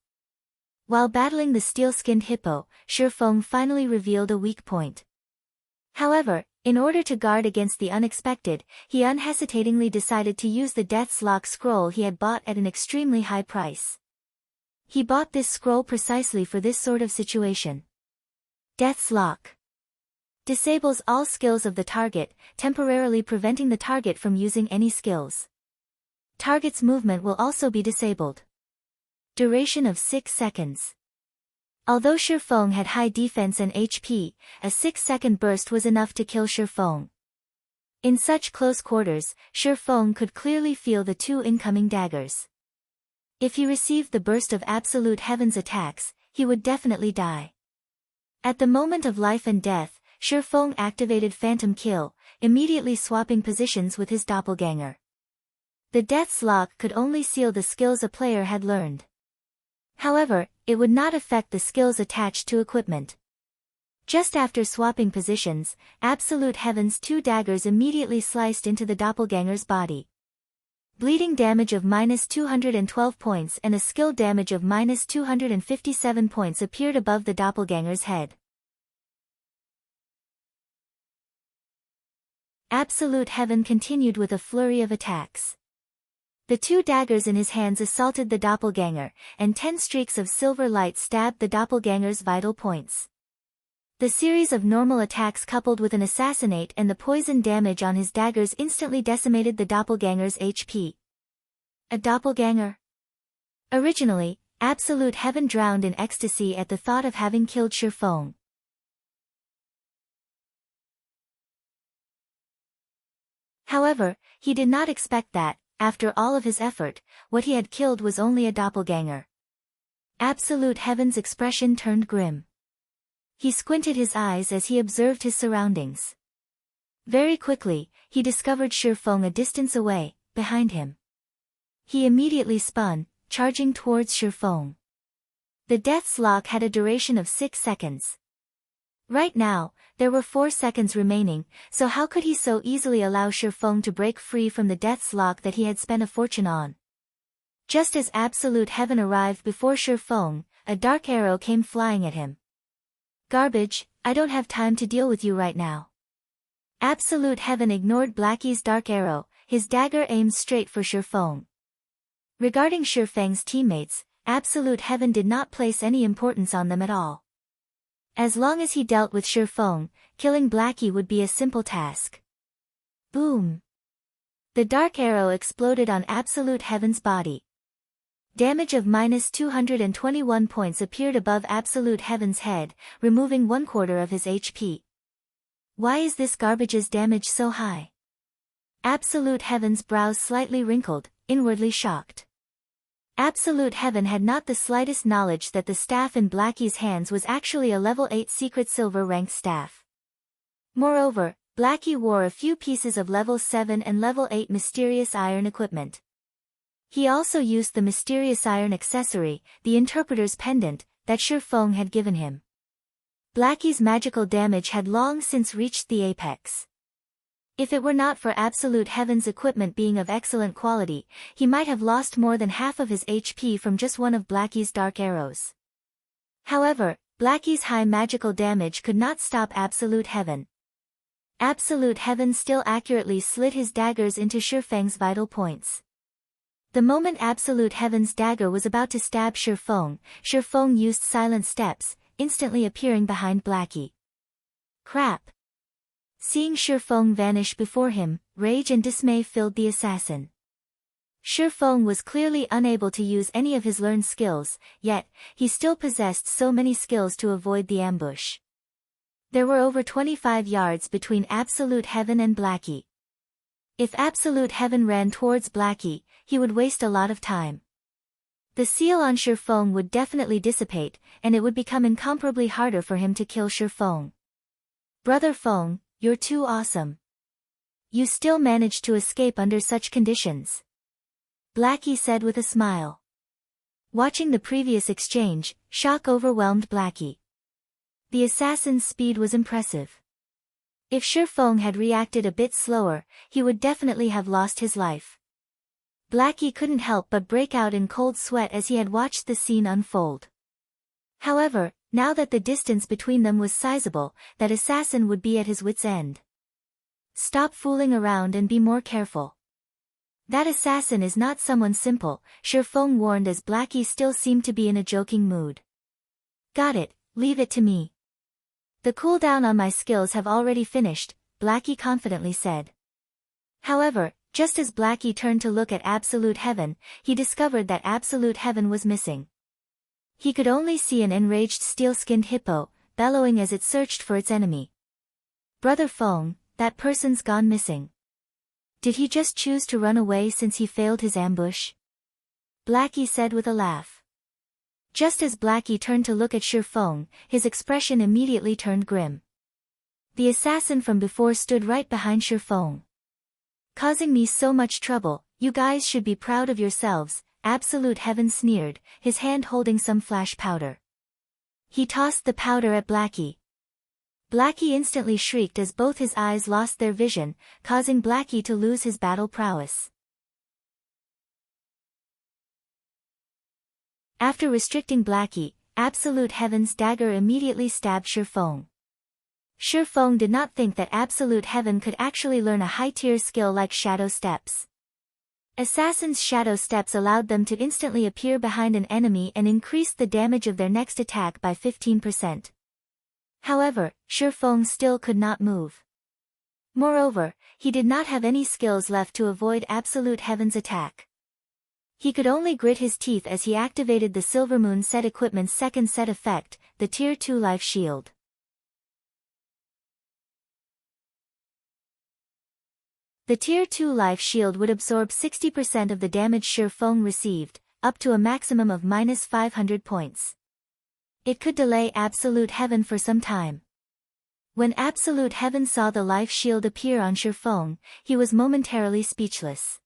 While battling the steel-skinned hippo, Ye Feng finally revealed a weak point. However, in order to guard against the unexpected, he unhesitatingly decided to use the Death's Lock scroll he had bought at an extremely high price. He bought this scroll precisely for this sort of situation. Death's Lock disables all skills of the target, temporarily preventing the target from using any skills. Target's movement will also be disabled. Duration of 6 seconds. Although Ye Feng had high defense and HP, a 6-second burst was enough to kill Ye Feng. In such close quarters, Ye Feng could clearly feel the 2 incoming daggers. If he received the burst of Absolute Heaven's attacks, he would definitely die. At the moment of life and death, Ye Feng activated Phantom Kill, immediately swapping positions with his doppelganger. The Death's Lock could only seal the skills a player had learned. However, it would not affect the skills attached to equipment. Just after swapping positions, Absolute Heaven's 2 daggers immediately sliced into the doppelganger's body. Bleeding damage of -212 points and a skill damage of -257 points appeared above the doppelganger's head. Absolute Heaven continued with a flurry of attacks. The 2 daggers in his hands assaulted the doppelganger, and 10 streaks of silver light stabbed the doppelganger's vital points. The series of normal attacks coupled with an assassinate and the poison damage on his daggers instantly decimated the doppelganger's HP. A doppelganger? Originally, Absolute Heaven drowned in ecstasy at the thought of having killed Ye Feng. However, he did not expect that, after all of his effort, what he had killed was only a doppelganger. Absolute Heaven's expression turned grim. He squinted his eyes as he observed his surroundings. Very quickly, he discovered Ye Feng a distance away, behind him. He immediately spun, charging towards Ye Feng. The Death's Lock had a duration of 6 seconds. Right now, there were 4 seconds remaining, so how could he so easily allow Ye Feng to break free from the Death's Lock that he had spent a fortune on? Just as Absolute Heaven arrived before Ye Feng, a dark arrow came flying at him. Garbage, I don't have time to deal with you right now. Absolute Heaven ignored Blackie's dark arrow, his dagger aimed straight for Ye Feng. Regarding Ye Feng's teammates, Absolute Heaven did not place any importance on them at all. As long as he dealt with Ye Feng, killing Blackie would be a simple task. Boom! The dark arrow exploded on Absolute Heaven's body. Damage of -221 points appeared above Absolute Heaven's head, removing 1/4 of his HP. Why is this garbage's damage so high? Absolute Heaven's brows slightly wrinkled, inwardly shocked. Absolute Heaven had not the slightest knowledge that the staff in Blackie's hands was actually a level 8 secret silver-ranked staff. Moreover, Blackie wore a few pieces of level 7 and level 8 mysterious iron equipment. He also used the mysterious iron accessory, the Interpreter's Pendant, that Ye Feng had given him. Blackie's magical damage had long since reached the apex. If it were not for Absolute Heaven's equipment being of excellent quality, he might have lost more than half of his HP from just one of Blackie's dark arrows. However, Blackie's high magical damage could not stop Absolute Heaven. Absolute Heaven still accurately slid his daggers into Ye Feng's vital points. The moment Absolute Heaven's dagger was about to stab Ye Feng used silent steps, instantly appearing behind Blackie. Crap! Seeing Shi Feng vanish before him, rage and dismay filled the assassin. Shi Feng was clearly unable to use any of his learned skills, yet, he still possessed so many skills to avoid the ambush. There were over 25 yards between Absolute Heaven and Blackie. If Absolute Heaven ran towards Blackie, he would waste a lot of time. The seal on Shi Feng would definitely dissipate, and it would become incomparably harder for him to kill Shi Feng. Brother Feng, you're too awesome. You still managed to escape under such conditions. Blackie said with a smile. Watching the previous exchange, shock overwhelmed Blackie. The assassin's speed was impressive. If Shi Feng had reacted a bit slower, he would definitely have lost his life. Blackie couldn't help but break out in cold sweat as he had watched the scene unfold. However, now that the distance between them was sizable, that assassin would be at his wit's end. Stop fooling around and be more careful. That assassin is not someone simple, Shi Feng warned as Blackie still seemed to be in a joking mood. Got it, leave it to me. The cooldown on my skills have already finished, Blackie confidently said. However, just as Blackie turned to look at Absolute Heaven, he discovered that Absolute Heaven was missing. He could only see an enraged steel-skinned hippo, bellowing as it searched for its enemy. Brother Feng, that person's gone missing. Did he just choose to run away since he failed his ambush? Blackie said with a laugh. Just as Blackie turned to look at Shi Feng, his expression immediately turned grim. The assassin from before stood right behind Shi Feng. Causing me so much trouble, you guys should be proud of yourselves, Absolute Heaven sneered, his hand holding some flash powder. He tossed the powder at Blackie. Blackie instantly shrieked as both his eyes lost their vision, causing Blackie to lose his battle prowess. After restricting Blackie, Absolute Heaven's dagger immediately stabbed Shi Feng. Shi Feng did not think that Absolute Heaven could actually learn a high-tier skill like Shadow Steps. Assassin's Shadow Steps allowed them to instantly appear behind an enemy and increased the damage of their next attack by 15%. However, Shi Feng still could not move. Moreover, he did not have any skills left to avoid Absolute Heaven's attack. He could only grit his teeth as he activated the Silvermoon set equipment's second set effect, the Tier 2 Life Shield. The Tier 2 Life Shield would absorb 60% of the damage Shi Feng received, up to a maximum of -500 points. It could delay Absolute Heaven for some time. When Absolute Heaven saw the Life Shield appear on Shi Feng, he was momentarily speechless.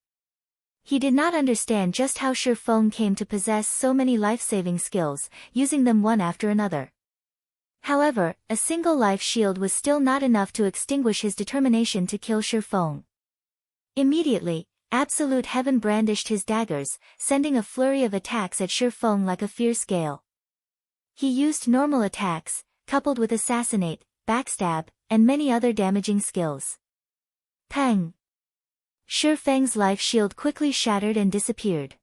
He did not understand just how Shi Feng came to possess so many life-saving skills, using them one after another. However, a single life shield was still not enough to extinguish his determination to kill Shi Feng. Immediately, Absolute Heaven brandished his daggers, sending a flurry of attacks at Shi Feng like a fierce gale. He used normal attacks, coupled with Assassinate, Backstab, and many other damaging skills. Pang! Shi Feng's life shield quickly shattered and disappeared.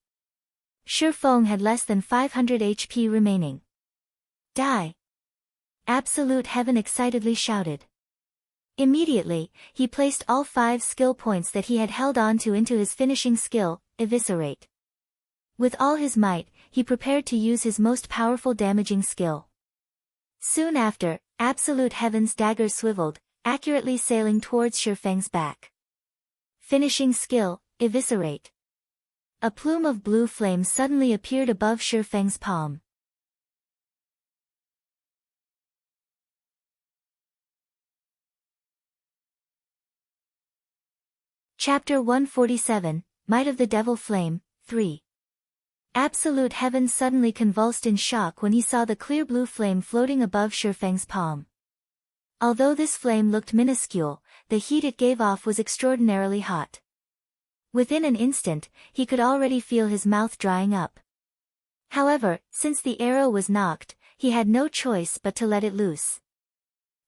Shi Feng had less than 500 HP remaining. Die! Absolute Heaven excitedly shouted. Immediately, he placed all 5 skill points that he had held on to into his finishing skill, Eviscerate. With all his might, he prepared to use his most powerful damaging skill. Soon after, Absolute Heaven's dagger swiveled, accurately sailing towards Shi Feng's back. Finishing skill, Eviscerate. A plume of blue flame suddenly appeared above Shi Feng's palm. Chapter 147, Might of the Devil Flame, 3. Absolute Heaven suddenly convulsed in shock when he saw the clear blue flame floating above Shi Feng's palm. Although this flame looked minuscule, the heat it gave off was extraordinarily hot. Within an instant, he could already feel his mouth drying up. However, since the arrow was knocked, he had no choice but to let it loose.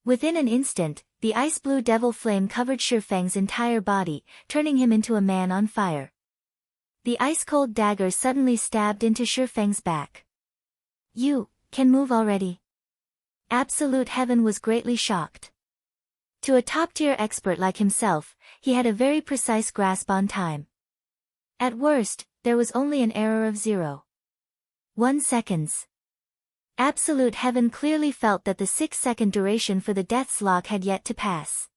Within an instant, the ice-blue devil flame covered Shi Feng's entire body, turning him into a man on fire. The ice-cold dagger suddenly stabbed into Shi Feng's back. You can move already? Absolute Heaven was greatly shocked. To a top-tier expert like himself, he had a very precise grasp on time. At worst, there was only an error of 0.1 seconds. Absolute Heaven clearly felt that the 6-second duration for the Death's Lock had yet to pass.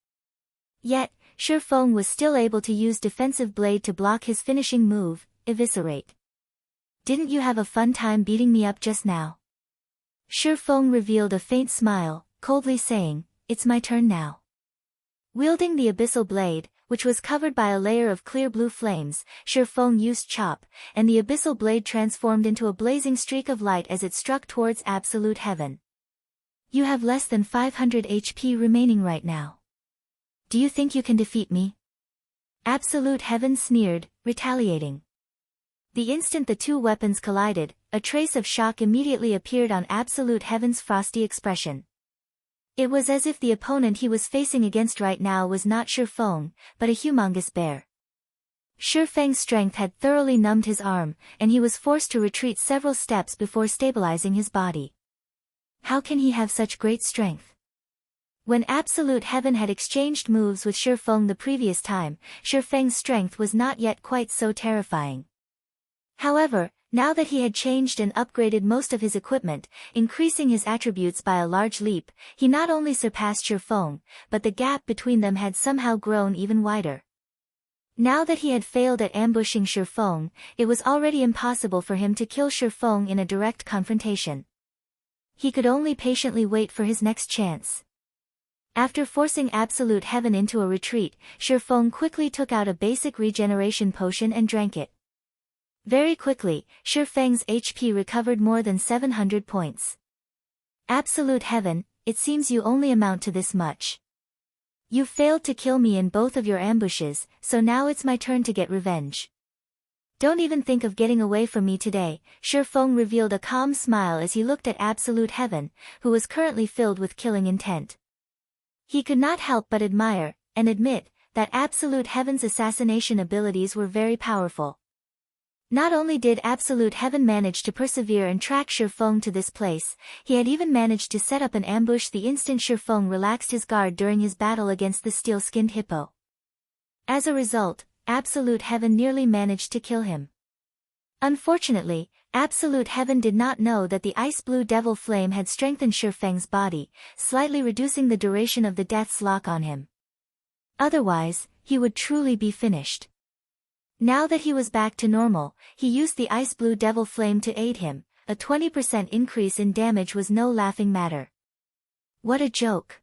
Yet, Ye Feng was still able to use Defensive Blade to block his finishing move, Eviscerate. Didn't you have a fun time beating me up just now? Ye Feng revealed a faint smile, coldly saying, "It's my turn now." Wielding the Abyssal Blade, which was covered by a layer of clear blue flames, Ye Feng used Chop, and the Abyssal Blade transformed into a blazing streak of light as it struck towards Absolute Heaven. You have less than 500 HP remaining right now. Do you think you can defeat me? Absolute Heaven sneered, retaliating. The instant the two weapons collided, a trace of shock immediately appeared on Absolute Heaven's frosty expression. It was as if the opponent he was facing against right now was not Ye Feng, but a humongous bear. Ye Feng's strength had thoroughly numbed his arm, and he was forced to retreat several steps before stabilizing his body. How can he have such great strength? When Absolute Heaven had exchanged moves with Ye Feng the previous time, Ye Feng's strength was not yet quite so terrifying. However, now that he had changed and upgraded most of his equipment, increasing his attributes by a large leap, he not only surpassed Ye Feng, but the gap between them had somehow grown even wider. Now that he had failed at ambushing Ye Feng, it was already impossible for him to kill Ye Feng in a direct confrontation. He could only patiently wait for his next chance. After forcing Absolute Heaven into a retreat, Ye Feng quickly took out a basic regeneration potion and drank it. Very quickly, Ye Feng's HP recovered more than 700 points. Absolute Heaven, it seems you only amount to this much. You failed to kill me in both of your ambushes, so now it's my turn to get revenge. Don't even think of getting away from me today. Ye Feng revealed a calm smile as he looked at Absolute Heaven, who was currently filled with killing intent. He could not help but admire, and admit, that Absolute Heaven's assassination abilities were very powerful. Not only did Absolute Heaven manage to persevere and track Ye Feng to this place, he had even managed to set up an ambush the instant Ye Feng relaxed his guard during his battle against the steel-skinned hippo. As a result, Absolute Heaven nearly managed to kill him. Unfortunately, Absolute Heaven did not know that the ice-blue devil flame had strengthened Ye Feng's body, slightly reducing the duration of the Death's Lock on him. Otherwise, he would truly be finished. Now that he was back to normal, he used the ice-blue devil flame to aid him. A 20% increase in damage was no laughing matter. What a joke.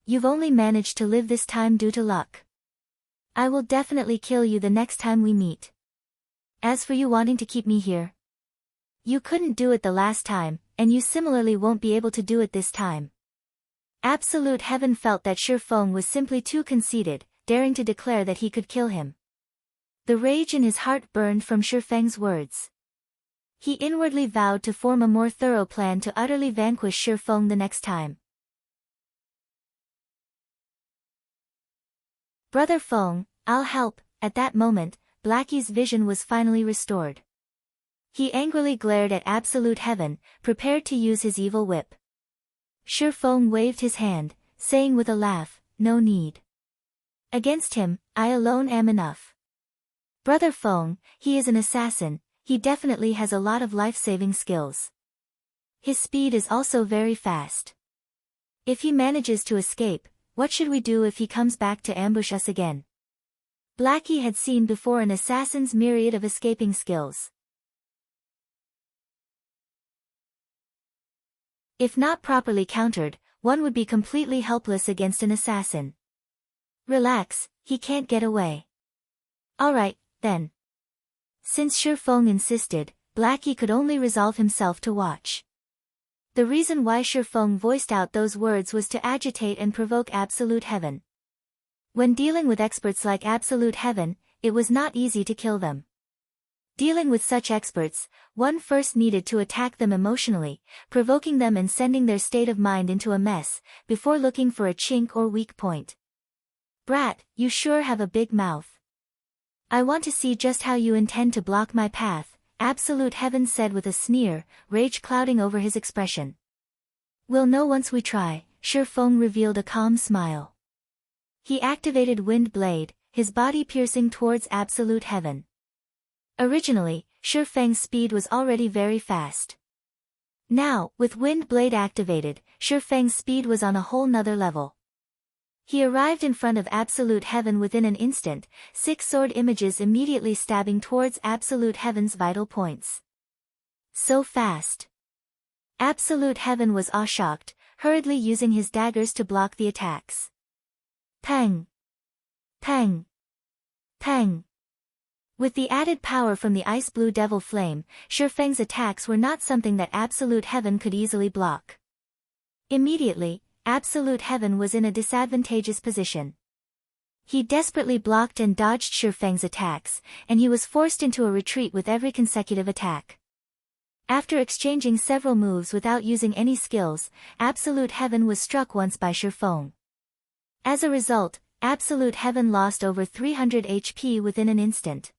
You've only managed to live this time due to luck. I will definitely kill you the next time we meet. As for you wanting to keep me here, you couldn't do it the last time, and you similarly won't be able to do it this time. Absolute Heaven felt that Ye Feng was simply too conceited, daring to declare that he could kill him. The rage in his heart burned from Ye Feng's words. He inwardly vowed to form a more thorough plan to utterly vanquish Ye Feng the next time. Brother Feng, I'll help. At that moment, Blackie's vision was finally restored. He angrily glared at Absolute Heaven, prepared to use his evil whip. Ye Feng waved his hand, saying with a laugh, "No need. Against him, I alone am enough." Brother Feng, he is an assassin, he definitely has a lot of life-saving skills. His speed is also very fast. If he manages to escape, what should we do if he comes back to ambush us again? Blackie had seen before an assassin's myriad of escaping skills. If not properly countered, one would be completely helpless against an assassin. Relax, he can't get away. Alright, then. Since Ye Feng insisted, Blackie could only resolve himself to watch. The reason why Ye Feng voiced out those words was to agitate and provoke Absolute Heaven. When dealing with experts like Absolute Heaven, it was not easy to kill them. Dealing with such experts, one first needed to attack them emotionally, provoking them and sending their state of mind into a mess, before looking for a chink or weak point. Brat, you sure have a big mouth. I want to see just how you intend to block my path, Absolute Heaven said with a sneer, rage clouding over his expression. We'll know once we try, Ye Feng revealed a calm smile. He activated Wind Blade, his body piercing towards absolute heaven. Originally, Ye Feng's speed was already very fast. Now, with Wind Blade activated, Ye Feng's speed was on a whole nother level. He arrived in front of absolute heaven within an instant, 6 sword images immediately stabbing towards absolute heaven's vital points. So fast. Absolute heaven was awe-shocked, hurriedly using his daggers to block the attacks. Peng! Peng! Peng! With the added power from the ice blue devil flame, Ye Feng's attacks were not something that absolute heaven could easily block. Immediately, absolute heaven was in a disadvantageous position. He desperately blocked and dodged Ye Feng's attacks, and he was forced into a retreat with every consecutive attack. After exchanging several moves without using any skills, absolute heaven was struck once by Ye Feng. As a result, absolute heaven lost over 300 HP within an instant.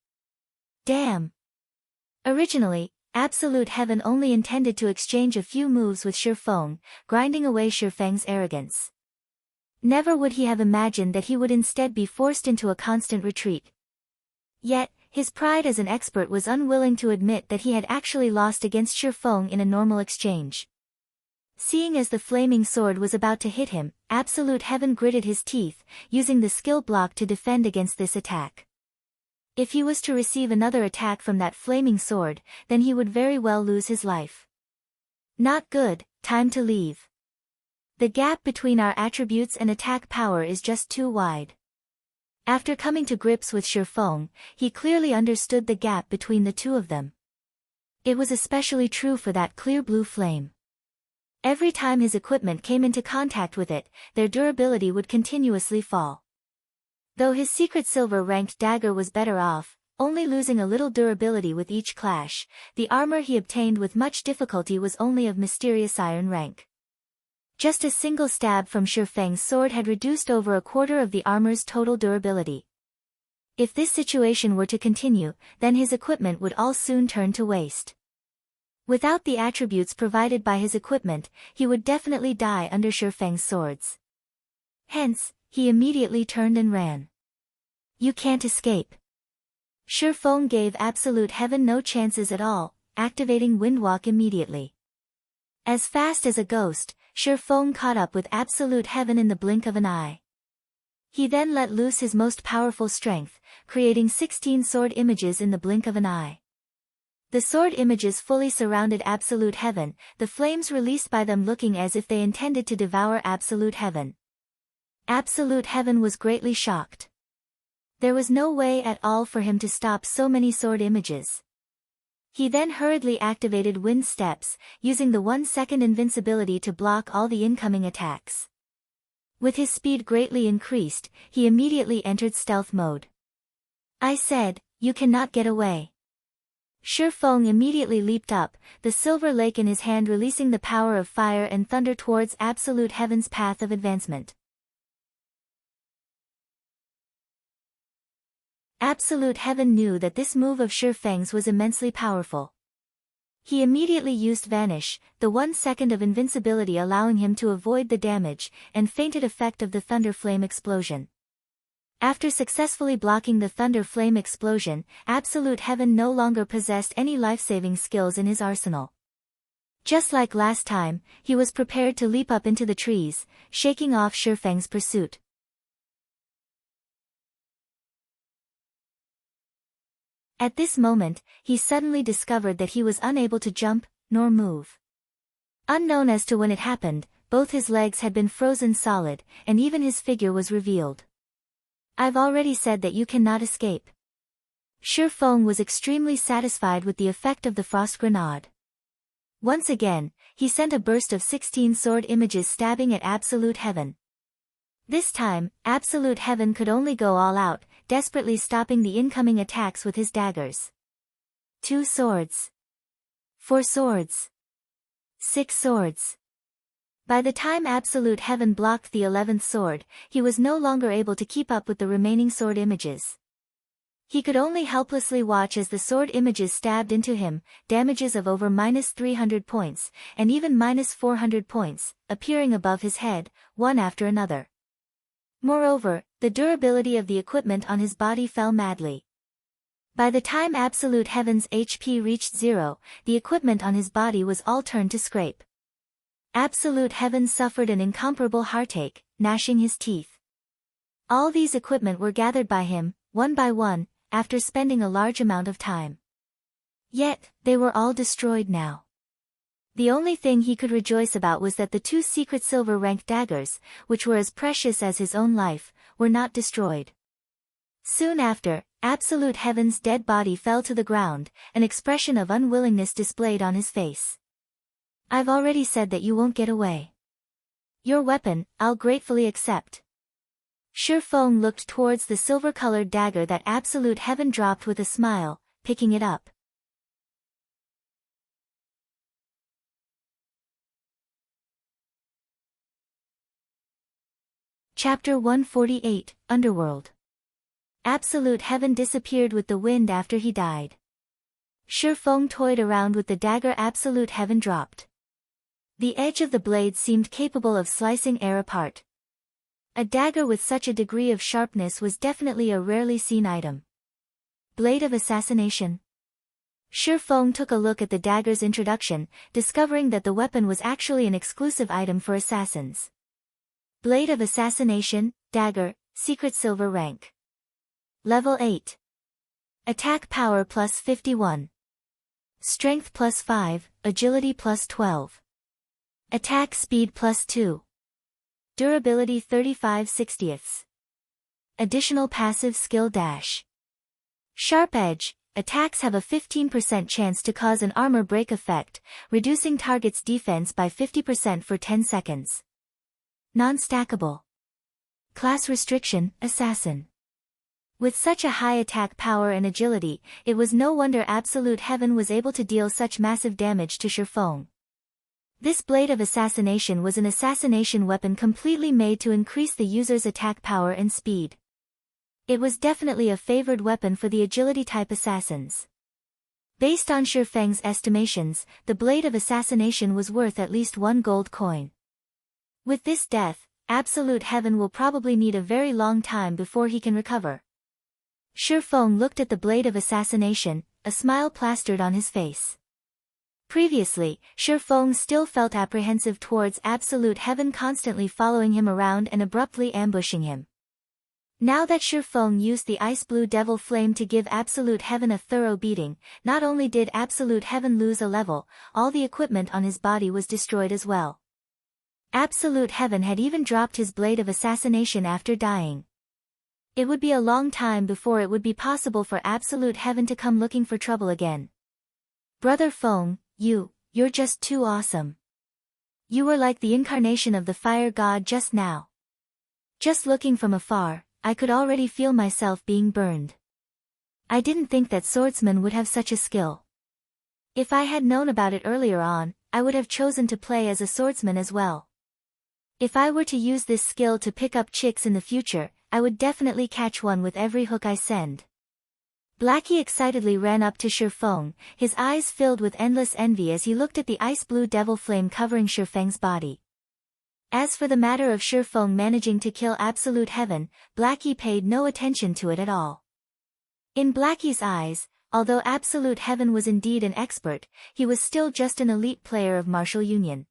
Damn! Originally, absolute heaven only intended to exchange a few moves with Ye Feng, grinding away Ye Feng's arrogance. Never would he have imagined that he would instead be forced into a constant retreat. Yet, his pride as an expert was unwilling to admit that he had actually lost against Ye Feng in a normal exchange. Seeing as the flaming sword was about to hit him, absolute heaven gritted his teeth, using the skill block to defend against this attack. If he was to receive another attack from that flaming sword, then he would very well lose his life. Not good, time to leave. The gap between our attributes and attack power is just too wide. After coming to grips with Ye Feng, he clearly understood the gap between the two of them. It was especially true for that clear blue flame. Every time his equipment came into contact with it, their durability would continuously fall. Though his secret silver-ranked dagger was better off, only losing a little durability with each clash, the armor he obtained with much difficulty was only of mysterious iron rank. Just a single stab from Ye Feng's sword had reduced over a quarter of the armor's total durability. If this situation were to continue, then his equipment would all soon turn to waste. Without the attributes provided by his equipment, he would definitely die under Ye Feng's swords. Hence, he immediately turned and ran. You can't escape. Ye Feng gave absolute heaven no chances at all, activating Windwalk immediately. As fast as a ghost, Ye Feng caught up with absolute heaven in the blink of an eye. He then let loose his most powerful strength, creating 16 sword images in the blink of an eye. The sword images fully surrounded absolute heaven, the flames released by them looking as if they intended to devour absolute heaven. Absolute heaven was greatly shocked. There was no way at all for him to stop so many sword images. He then hurriedly activated Wind Steps, using the 1-second invincibility to block all the incoming attacks. With his speed greatly increased, he immediately entered stealth mode. I said, you cannot get away. Ye Feng immediately leaped up, the silver lake in his hand releasing the power of fire and thunder towards absolute heaven's path of advancement. Absolute heaven knew that this move of Ye Feng's was immensely powerful. He immediately used Vanish, the 1 second of invincibility allowing him to avoid the damage and fainted effect of the thunder flame explosion. After successfully blocking the thunder flame explosion, absolute heaven no longer possessed any life-saving skills in his arsenal. Just like last time, he was prepared to leap up into the trees, shaking off Ye Feng's pursuit. At this moment, he suddenly discovered that he was unable to jump, nor move. Unknown as to when it happened, both his legs had been frozen solid, and even his figure was revealed. I've already said that you cannot escape. Ye Feng was extremely satisfied with the effect of the frost grenade. Once again, he sent a burst of 16 sword images stabbing at absolute heaven. This time, absolute heaven could only go all out, desperately stopping the incoming attacks with his daggers. 2 swords. 4 swords. 6 swords. By the time absolute heaven blocked the 11th sword, he was no longer able to keep up with the remaining sword images. He could only helplessly watch as the sword images stabbed into him, damages of over -300 points, and even -400 points, appearing above his head, one after another. Moreover, the durability of the equipment on his body fell madly. By the time Absolute Heaven's HP reached 0, the equipment on his body was all turned to scrape. Absolute Heaven suffered an incomparable heartache, gnashing his teeth. All these equipment were gathered by him, one by one, after spending a large amount of time. Yet, they were all destroyed now. The only thing he could rejoice about was that the 2 secret silver-ranked daggers, which were as precious as his own life, were not destroyed. Soon after, Absolute Heaven's dead body fell to the ground, an expression of unwillingness displayed on his face. "I've already said that you won't get away. Your weapon, I'll gratefully accept." Ye Feng looked towards the silver-colored dagger that Absolute Heaven dropped with a smile, picking it up. Chapter 148, Underworld. Absolute Heaven disappeared with the wind after he died. Ye Feng toyed around with the dagger Absolute Heaven dropped. The edge of the blade seemed capable of slicing air apart. A dagger with such a degree of sharpness was definitely a rarely seen item. Blade of Assassination. Ye Feng took a look at the dagger's introduction, discovering that the weapon was actually an exclusive item for assassins. Blade of Assassination, Dagger, Secret Silver Rank. Level 8. Attack Power plus 51. Strength plus 5, Agility plus 12. Attack Speed plus 2. Durability 35/60. Additional passive skill dash. Sharp Edge. Attacks have a 15% chance to cause an armor break effect, reducing target's defense by 50% for 10 seconds. Non-stackable. Class restriction, Assassin. With such a high attack power and agility, it was no wonder Absolute Heaven was able to deal such massive damage to Ye Feng. This Blade of Assassination was an assassination weapon completely made to increase the user's attack power and speed. It was definitely a favored weapon for the agility-type assassins. Based on Ye Feng's estimations, the Blade of Assassination was worth at least 1 gold coin. With this death, Absolute Heaven will probably need a very long time before he can recover. Ye Feng looked at the Blade of Assassination, a smile plastered on his face. Previously, Ye Feng still felt apprehensive towards Absolute Heaven constantly following him around and abruptly ambushing him. Now that Ye Feng used the ice blue devil flame to give Absolute Heaven a thorough beating, not only did Absolute Heaven lose a level, all the equipment on his body was destroyed as well. Absolute Heaven had even dropped his Blade of Assassination after dying. It would be a long time before it would be possible for Absolute Heaven to come looking for trouble again. Brother Feng, you're just too awesome. You were like the incarnation of the fire god just now. Just looking from afar, I could already feel myself being burned. I didn't think that swordsmen would have such a skill. If I had known about it earlier on, I would have chosen to play as a swordsman as well. If I were to use this skill to pick up chicks in the future, I would definitely catch one with every hook I send. Blackie excitedly ran up to Ye Feng, his eyes filled with endless envy as he looked at the ice-blue devil flame covering Ye Feng's body. As for the matter of Ye Feng managing to kill Absolute Heaven, Blackie paid no attention to it at all. In Blackie's eyes, although Absolute Heaven was indeed an expert, he was still just an elite player of martial union.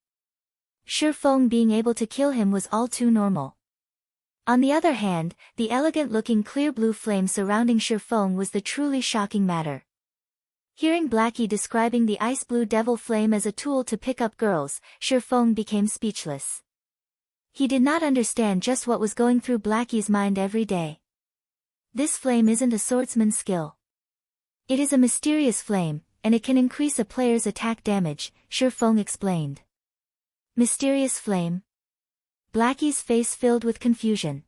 Ye Feng being able to kill him was all too normal. On the other hand, the elegant-looking clear blue flame surrounding Ye Feng was the truly shocking matter. Hearing Blackie describing the ice-blue devil flame as a tool to pick up girls, Ye Feng became speechless. He did not understand just what was going through Blackie's mind every day. This flame isn't a swordsman's skill. It is a mysterious flame, and it can increase a player's attack damage, Ye Feng explained. Mysterious flame? Blackie's face filled with confusion.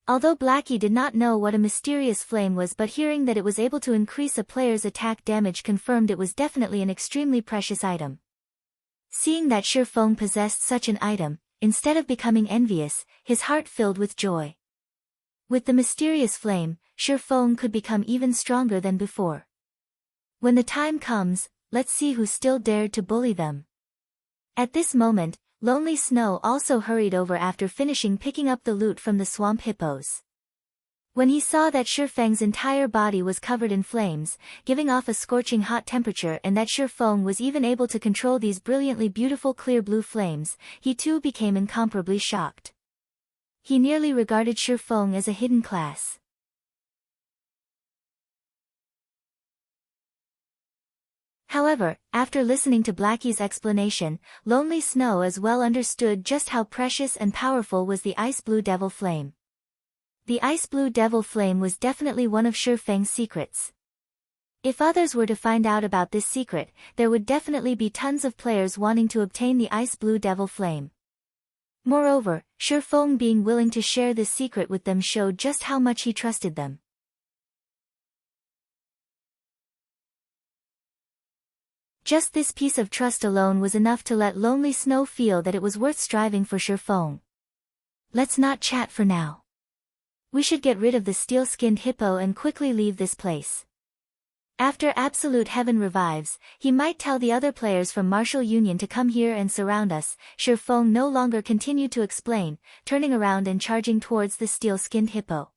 Although Blackie did not know what a mysterious flame was, but hearing that it was able to increase a player's attack damage confirmed it was definitely an extremely precious item. Seeing that Ye Feng possessed such an item, instead of becoming envious, his heart filled with joy. With the mysterious flame, Ye Feng could become even stronger than before. When the time comes, let's see who still dared to bully them. At this moment, Lonely Snow also hurried over after finishing picking up the loot from the swamp hippos. When he saw that Ye Feng's entire body was covered in flames, giving off a scorching hot temperature, and that Ye Feng was even able to control these brilliantly beautiful clear blue flames, he too became incomparably shocked. He nearly regarded Ye Feng as a hidden class. However, after listening to Blackie's explanation, Lonely Snow as well understood just how precious and powerful was the Ice Blue Devil Flame. The Ice Blue Devil Flame was definitely one of Ye Feng's secrets. If others were to find out about this secret, there would definitely be tons of players wanting to obtain the Ice Blue Devil Flame. Moreover, Ye Feng being willing to share this secret with them showed just how much he trusted them. Just this piece of trust alone was enough to let Lonely Snow feel that it was worth striving for Ye Feng. Let's not chat for now. We should get rid of the steel-skinned hippo and quickly leave this place. After Absolute Heaven revives, he might tell the other players from Martial Union to come here and surround us. Ye Feng no longer continued to explain, turning around and charging towards the steel-skinned hippo.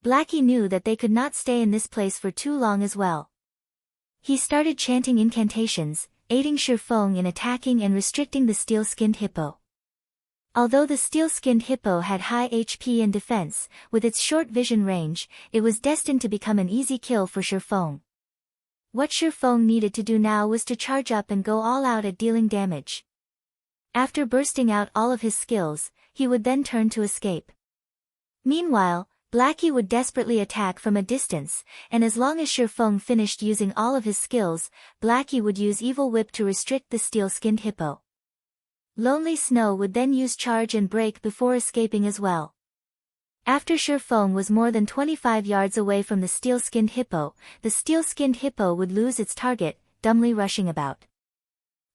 Blackie knew that they could not stay in this place for too long as well. He started chanting incantations, aiding Ye Feng in attacking and restricting the steel-skinned hippo. Although the steel-skinned hippo had high HP and defense, with its short vision range, it was destined to become an easy kill for Ye Feng. What Ye Feng needed to do now was to charge up and go all out at dealing damage. After bursting out all of his skills, he would then turn to escape. Meanwhile, Blackie would desperately attack from a distance, and as long as Ye Feng finished using all of his skills, Blackie would use Evil Whip to restrict the steel-skinned hippo. Lonely Snow would then use Charge and Break before escaping as well. After Ye Feng was more than 25 yards away from the steel-skinned hippo, the steel-skinned hippo would lose its target, dumbly rushing about.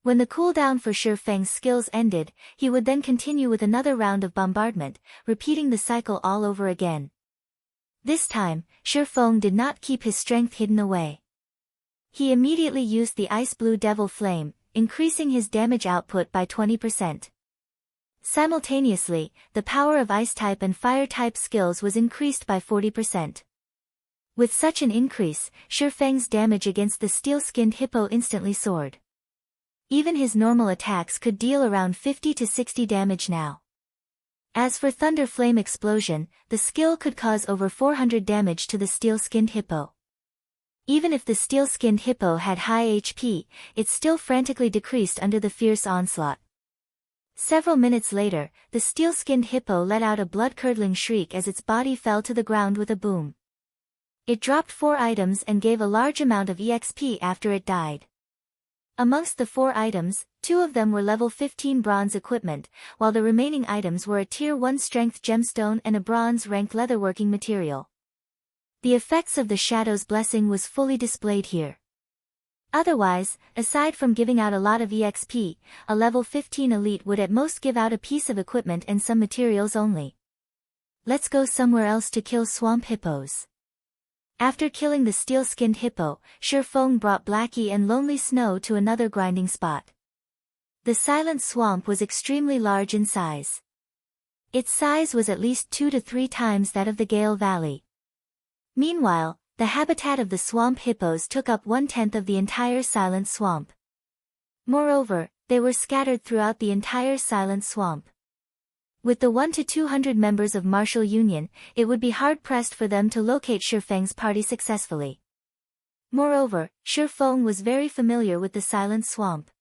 When the cooldown for Ye Feng's skills ended, he would then continue with another round of bombardment, repeating the cycle all over again. This time, Ye Feng did not keep his strength hidden away. He immediately used the Ice Blue Devil Flame, increasing his damage output by 20%. Simultaneously, the power of Ice-type and Fire-type skills was increased by 40%. With such an increase, Ye Feng's damage against the steel-skinned hippo instantly soared. Even his normal attacks could deal around 50 to 60 damage now. As for Thunder Flame Explosion, the skill could cause over 400 damage to the steel-skinned hippo. Even if the steel-skinned hippo had high HP, it still frantically decreased under the fierce onslaught. Several minutes later, the steel-skinned hippo let out a blood-curdling shriek as its body fell to the ground with a boom. It dropped 4 items and gave a large amount of EXP after it died. Amongst the 4 items, 2 of them were level 15 bronze equipment, while the remaining items were a tier 1 strength gemstone and a bronze-ranked leatherworking material. The effects of the Shadow's Blessing was fully displayed here. Otherwise, aside from giving out a lot of EXP, a level 15 elite would at most give out a piece of equipment and some materials only. Let's go somewhere else to kill swamp hippos. After killing the steel-skinned hippo, Ye Feng brought Blackie and Lonely Snow to another grinding spot. The Silent Swamp was extremely large in size. Its size was at least 2 to 3 times that of the Gale Valley. Meanwhile, the habitat of the swamp hippos took up 1/10 of the entire Silent Swamp. Moreover, they were scattered throughout the entire Silent Swamp. With the 1 to 200 members of Martial Union, it would be hard-pressed for them to locate Ye Feng's party successfully. Moreover, Ye Feng was very familiar with the Silent Swamp.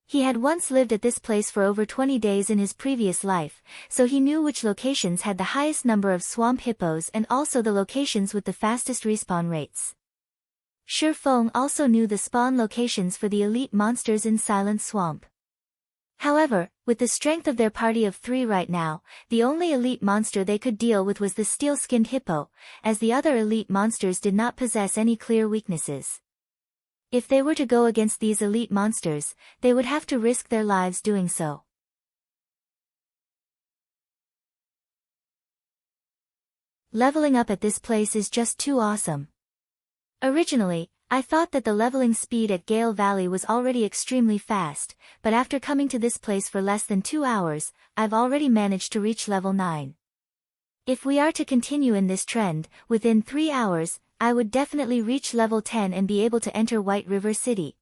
He had once lived at this place for over 20 days in his previous life, so he knew which locations had the highest number of swamp hippos and also the locations with the fastest respawn rates. Ye Feng also knew the spawn locations for the elite monsters in Silent Swamp. However, with the strength of their party of 3 right now, the only elite monster they could deal with was the steel-skinned hippo, as the other elite monsters did not possess any clear weaknesses. If they were to go against these elite monsters, they would have to risk their lives doing so. Leveling up at this place is just too awesome. Originally, I thought that the leveling speed at Gale Valley was already extremely fast, but after coming to this place for less than 2 hours, I've already managed to reach level 9. If we are to continue in this trend, within 3 hours, I would definitely reach level 10 and be able to enter White River City.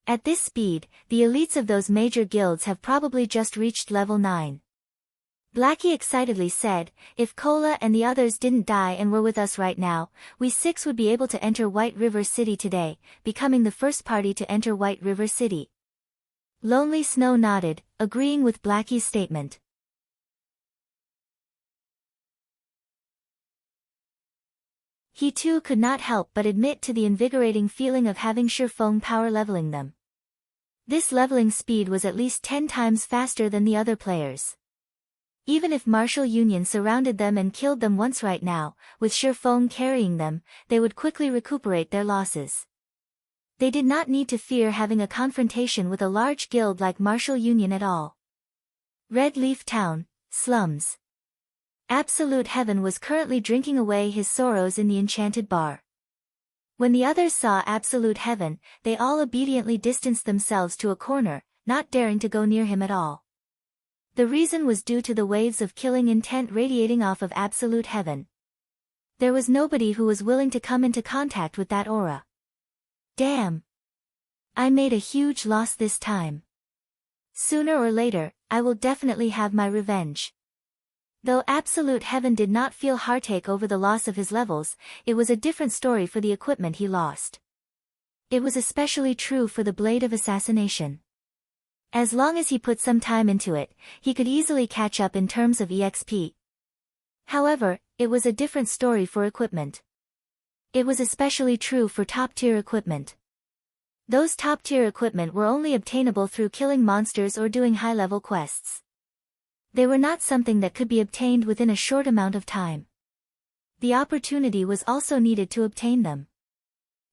At this speed, the elites of those major guilds have probably just reached level 9. Blackie excitedly said, if Cola and the others didn't die and were with us right now, we 6 would be able to enter White River City today, becoming the first party to enter White River City. Lonely Snow nodded, agreeing with Blackie's statement. He too could not help but admit to the invigorating feeling of having Ye Feng power leveling them. This leveling speed was at least 10 times faster than the other players. Even if martial union surrounded them and killed them once right now, with Ye Feng carrying them, they would quickly recuperate their losses. They did not need to fear having a confrontation with a large guild like martial union at all. Red Leaf Town, slums. Absolute Heaven was currently drinking away his sorrows in the enchanted bar. When the others saw Absolute Heaven, they all obediently distanced themselves to a corner, not daring to go near him at all. The reason was due to the waves of killing intent radiating off of Absolute Heaven. There was nobody who was willing to come into contact with that aura. Damn! I made a huge loss this time. Sooner or later, I will definitely have my revenge. Though Absolute Heaven did not feel heartache over the loss of his levels, it was a different story for the equipment he lost. It was especially true for the Blade of Assassination. As long as he put some time into it, he could easily catch up in terms of EXP. However, it was a different story for equipment. It was especially true for top-tier equipment. Those top-tier equipment were only obtainable through killing monsters or doing high-level quests. They were not something that could be obtained within a short amount of time. The opportunity was also needed to obtain them.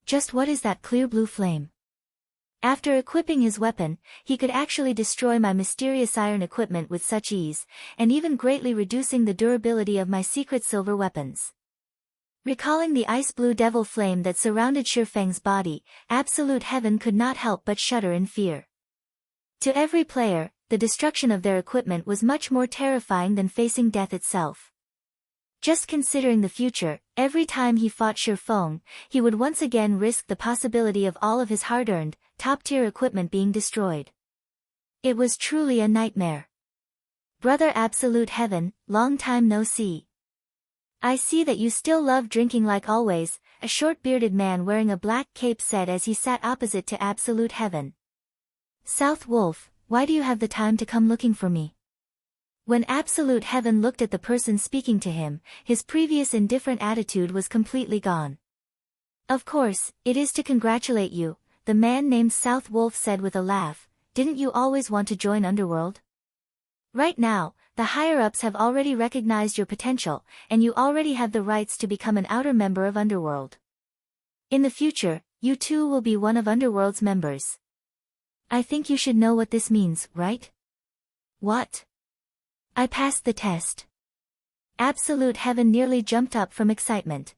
Just what is that clear blue flame? After equipping his weapon, he could actually destroy my mysterious iron equipment with such ease, and even greatly reducing the durability of my secret silver weapons. Recalling the ice blue devil flame that surrounded Ye Feng's body, Absolute Heaven could not help but shudder in fear. To every player, the destruction of their equipment was much more terrifying than facing death itself. Just considering the future, every time he fought Ye Feng, he would once again risk the possibility of all of his hard-earned, top-tier equipment being destroyed. It was truly a nightmare. Brother Absolute Heaven, long time no see. I see that you still love drinking like always, a short-bearded man wearing a black cape said as he sat opposite to Absolute Heaven. South Wolf, why do you have the time to come looking for me? When Absolute Heaven looked at the person speaking to him, his previous indifferent attitude was completely gone. Of course, it is to congratulate you, the man named South Wolf said with a laugh. Didn't you always want to join Underworld? Right now, the higher-ups have already recognized your potential, and you already have the rights to become an outer member of Underworld. In the future, you too will be one of Underworld's members. I think you should know what this means, right? What? I passed the test. Absolute Heaven nearly jumped up from excitement.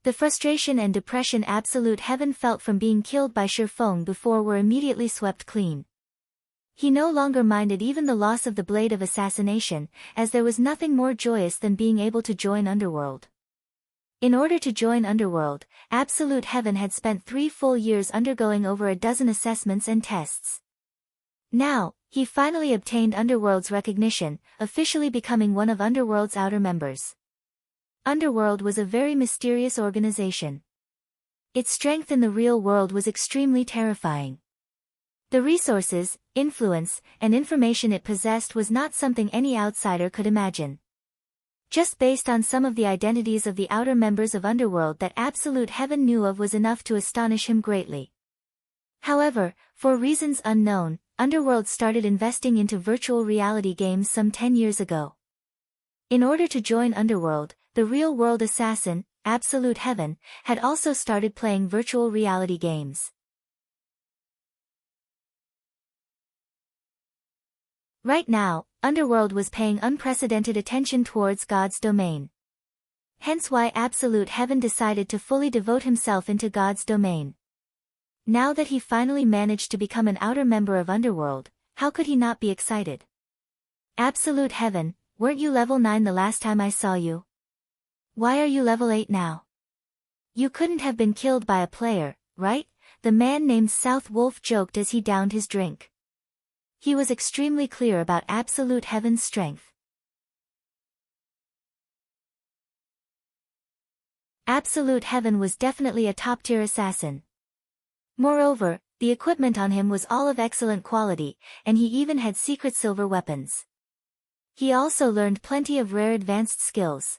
The frustration and depression Absolute Heaven felt from being killed by Ye Feng before were immediately swept clean. He no longer minded even the loss of the Blade of Assassination, as there was nothing more joyous than being able to join Underworld. In order to join Underworld, Absolute Heaven had spent 3 full years undergoing over a dozen assessments and tests. Now, he finally obtained Underworld's recognition, officially becoming one of Underworld's outer members. Underworld was a very mysterious organization. Its strength in the real world was extremely terrifying. The resources, influence, and information it possessed was not something any outsider could imagine. Just based on some of the identities of the outer members of Underworld that Absolute Heaven knew of was enough to astonish him greatly. However, for reasons unknown, Underworld started investing into virtual reality games some 10 years ago. In order to join Underworld, the real-world assassin, Absolute Heaven, had also started playing virtual reality games. Right now, Underworld was paying unprecedented attention towards God's domain. Hence why Absolute Heaven decided to fully devote himself into God's domain. Now that he finally managed to become an outer member of Underworld, how could he not be excited? Absolute Heaven, weren't you level 9 the last time I saw you? Why are you level 8 now? You couldn't have been killed by a player, right? The man named South Wolf joked as he downed his drink. He was extremely clear about Absolute Heaven's strength. Absolute Heaven was definitely a top-tier assassin. Moreover, the equipment on him was all of excellent quality, and he even had secret silver weapons. He also learned plenty of rare advanced skills.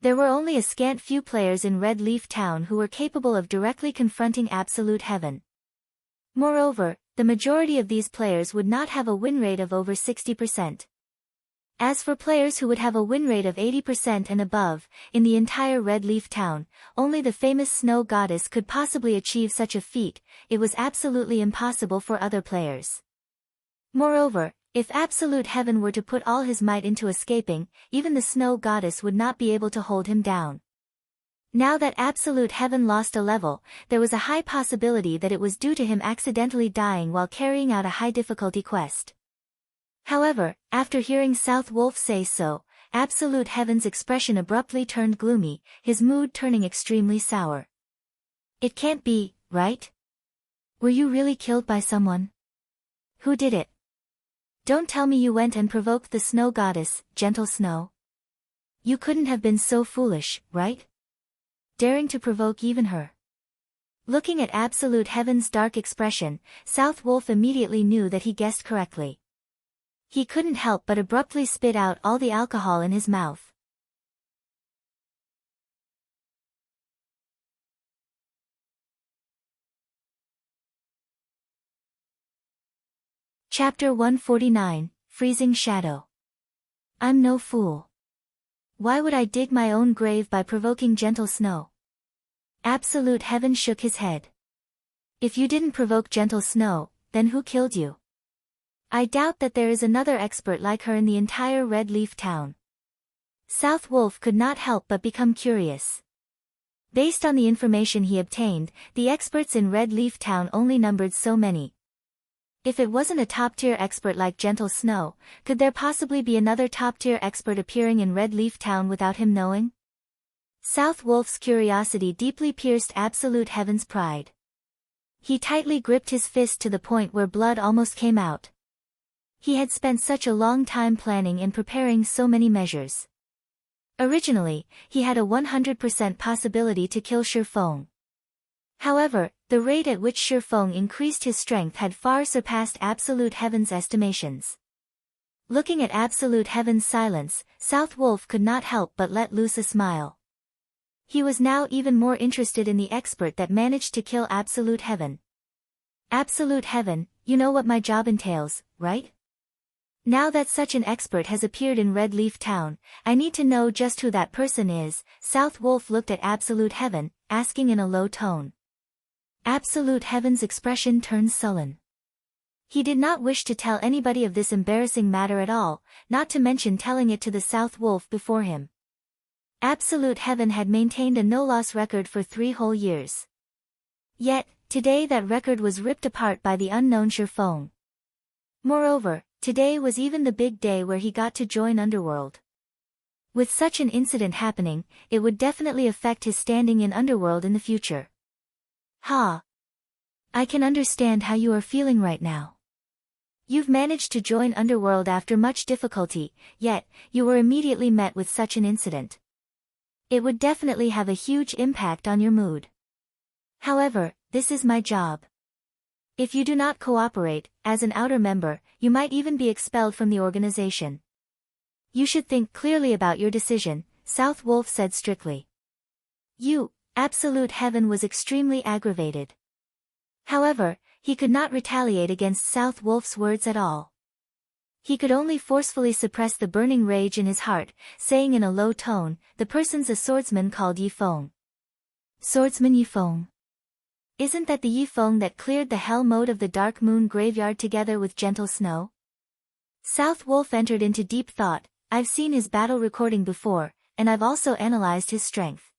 There were only a scant few players in Red Leaf Town who were capable of directly confronting Absolute Heaven. Moreover, the majority of these players would not have a win rate of over 60%. As for players who would have a win rate of 80% and above, in the entire Red Leaf Town, only the famous Snow Goddess could possibly achieve such a feat. It was absolutely impossible for other players. Moreover, if Absolute Heaven were to put all his might into escaping, even the Snow Goddess would not be able to hold him down. Now that Absolute Heaven lost a level, there was a high possibility that it was due to him accidentally dying while carrying out a high difficulty quest. However, after hearing South Wolf say so, Absolute Heaven's expression abruptly turned gloomy, his mood turning extremely sour. It can't be, right? Were you really killed by someone? Who did it? Don't tell me you went and provoked the Snow Goddess, Gentle Snow. You couldn't have been so foolish, right? Daring to provoke even her. Looking at Absolute Heaven's dark expression, South Wolf immediately knew that he guessed correctly. He couldn't help but abruptly spit out all the alcohol in his mouth. Chapter 149, Freezing Shadow. I'm no fool. Why would I dig my own grave by provoking Gentle Snow? Absolute Heaven shook his head. If you didn't provoke Gentle Snow, then who killed you? I doubt that there is another expert like her in the entire Red Leaf Town. South Wolf could not help but become curious. Based on the information he obtained, the experts in Red Leaf Town only numbered so many. If it wasn't a top-tier expert like Gentle Snow, could there possibly be another top-tier expert appearing in Red Leaf Town without him knowing? South Wolf's curiosity deeply pierced Absolute Heaven's pride. He tightly gripped his fist to the point where blood almost came out. He had spent such a long time planning and preparing so many measures. Originally, he had a 100% possibility to kill Ye Feng. However, the rate at which Ye Feng increased his strength had far surpassed Absolute Heaven's estimations. Looking at Absolute Heaven's silence, South Wolf could not help but let loose a smile. He was now even more interested in the expert that managed to kill Absolute Heaven. Absolute Heaven, you know what my job entails, right? Now that such an expert has appeared in Red Leaf Town, I need to know just who that person is. South Wolf looked at Absolute Heaven, asking in a low tone. Absolute Heaven's expression turned sullen. He did not wish to tell anybody of this embarrassing matter at all, not to mention telling it to the South Wolf before him. Absolute Heaven had maintained a no-loss record for 3 whole years. Yet, today that record was ripped apart by the unknown Ye Feng. Moreover, today was even the big day where he got to join Underworld. With such an incident happening, it would definitely affect his standing in Underworld in the future. Ha! I can understand how you are feeling right now. You've managed to join Underworld after much difficulty, yet, you were immediately met with such an incident. It would definitely have a huge impact on your mood. However, this is my job. If you do not cooperate, as an outer member, you might even be expelled from the organization. You should think clearly about your decision, South Wolf said strictly. Absolute Heaven was extremely aggravated. However, he could not retaliate against South Wolf's words at all. He could only forcefully suppress the burning rage in his heart, saying in a low tone, the person's a swordsman called Ye Feng. Swordsman Ye Feng. Isn't that the Ye Feng that cleared the hell mode of the Dark Moon graveyard together with Gentle Snow? South Wolf entered into deep thought. I've seen his battle recording before, and I've also analyzed his strength.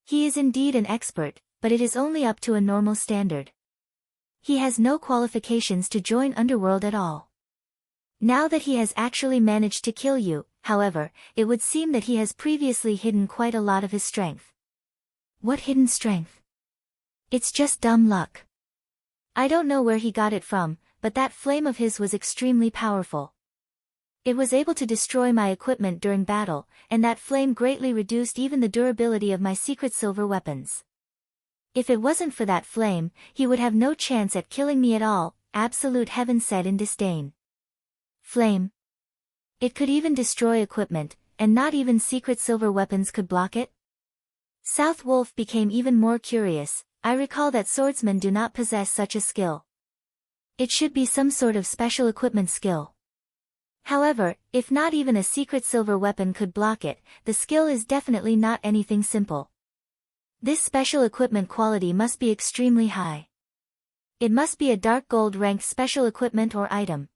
He is indeed an expert, but it is only up to a normal standard. He has no qualifications to join Underworld at all. Now that he has actually managed to kill you, however, it would seem that he has previously hidden quite a lot of his strength. What hidden strength? It's just dumb luck. I don't know where he got it from, but that flame of his was extremely powerful. It was able to destroy my equipment during battle, and that flame greatly reduced even the durability of my secret silver weapons. If it wasn't for that flame, he would have no chance at killing me at all, Absolute Heaven said in disdain. Flame. It could even destroy equipment, and not even secret silver weapons could block it? South Wolf became even more curious. I recall that swordsmen do not possess such a skill. It should be some sort of special equipment skill. However, if not even a secret silver weapon could block it, the skill is definitely not anything simple. This special equipment quality must be extremely high. It must be a dark gold ranked special equipment or item.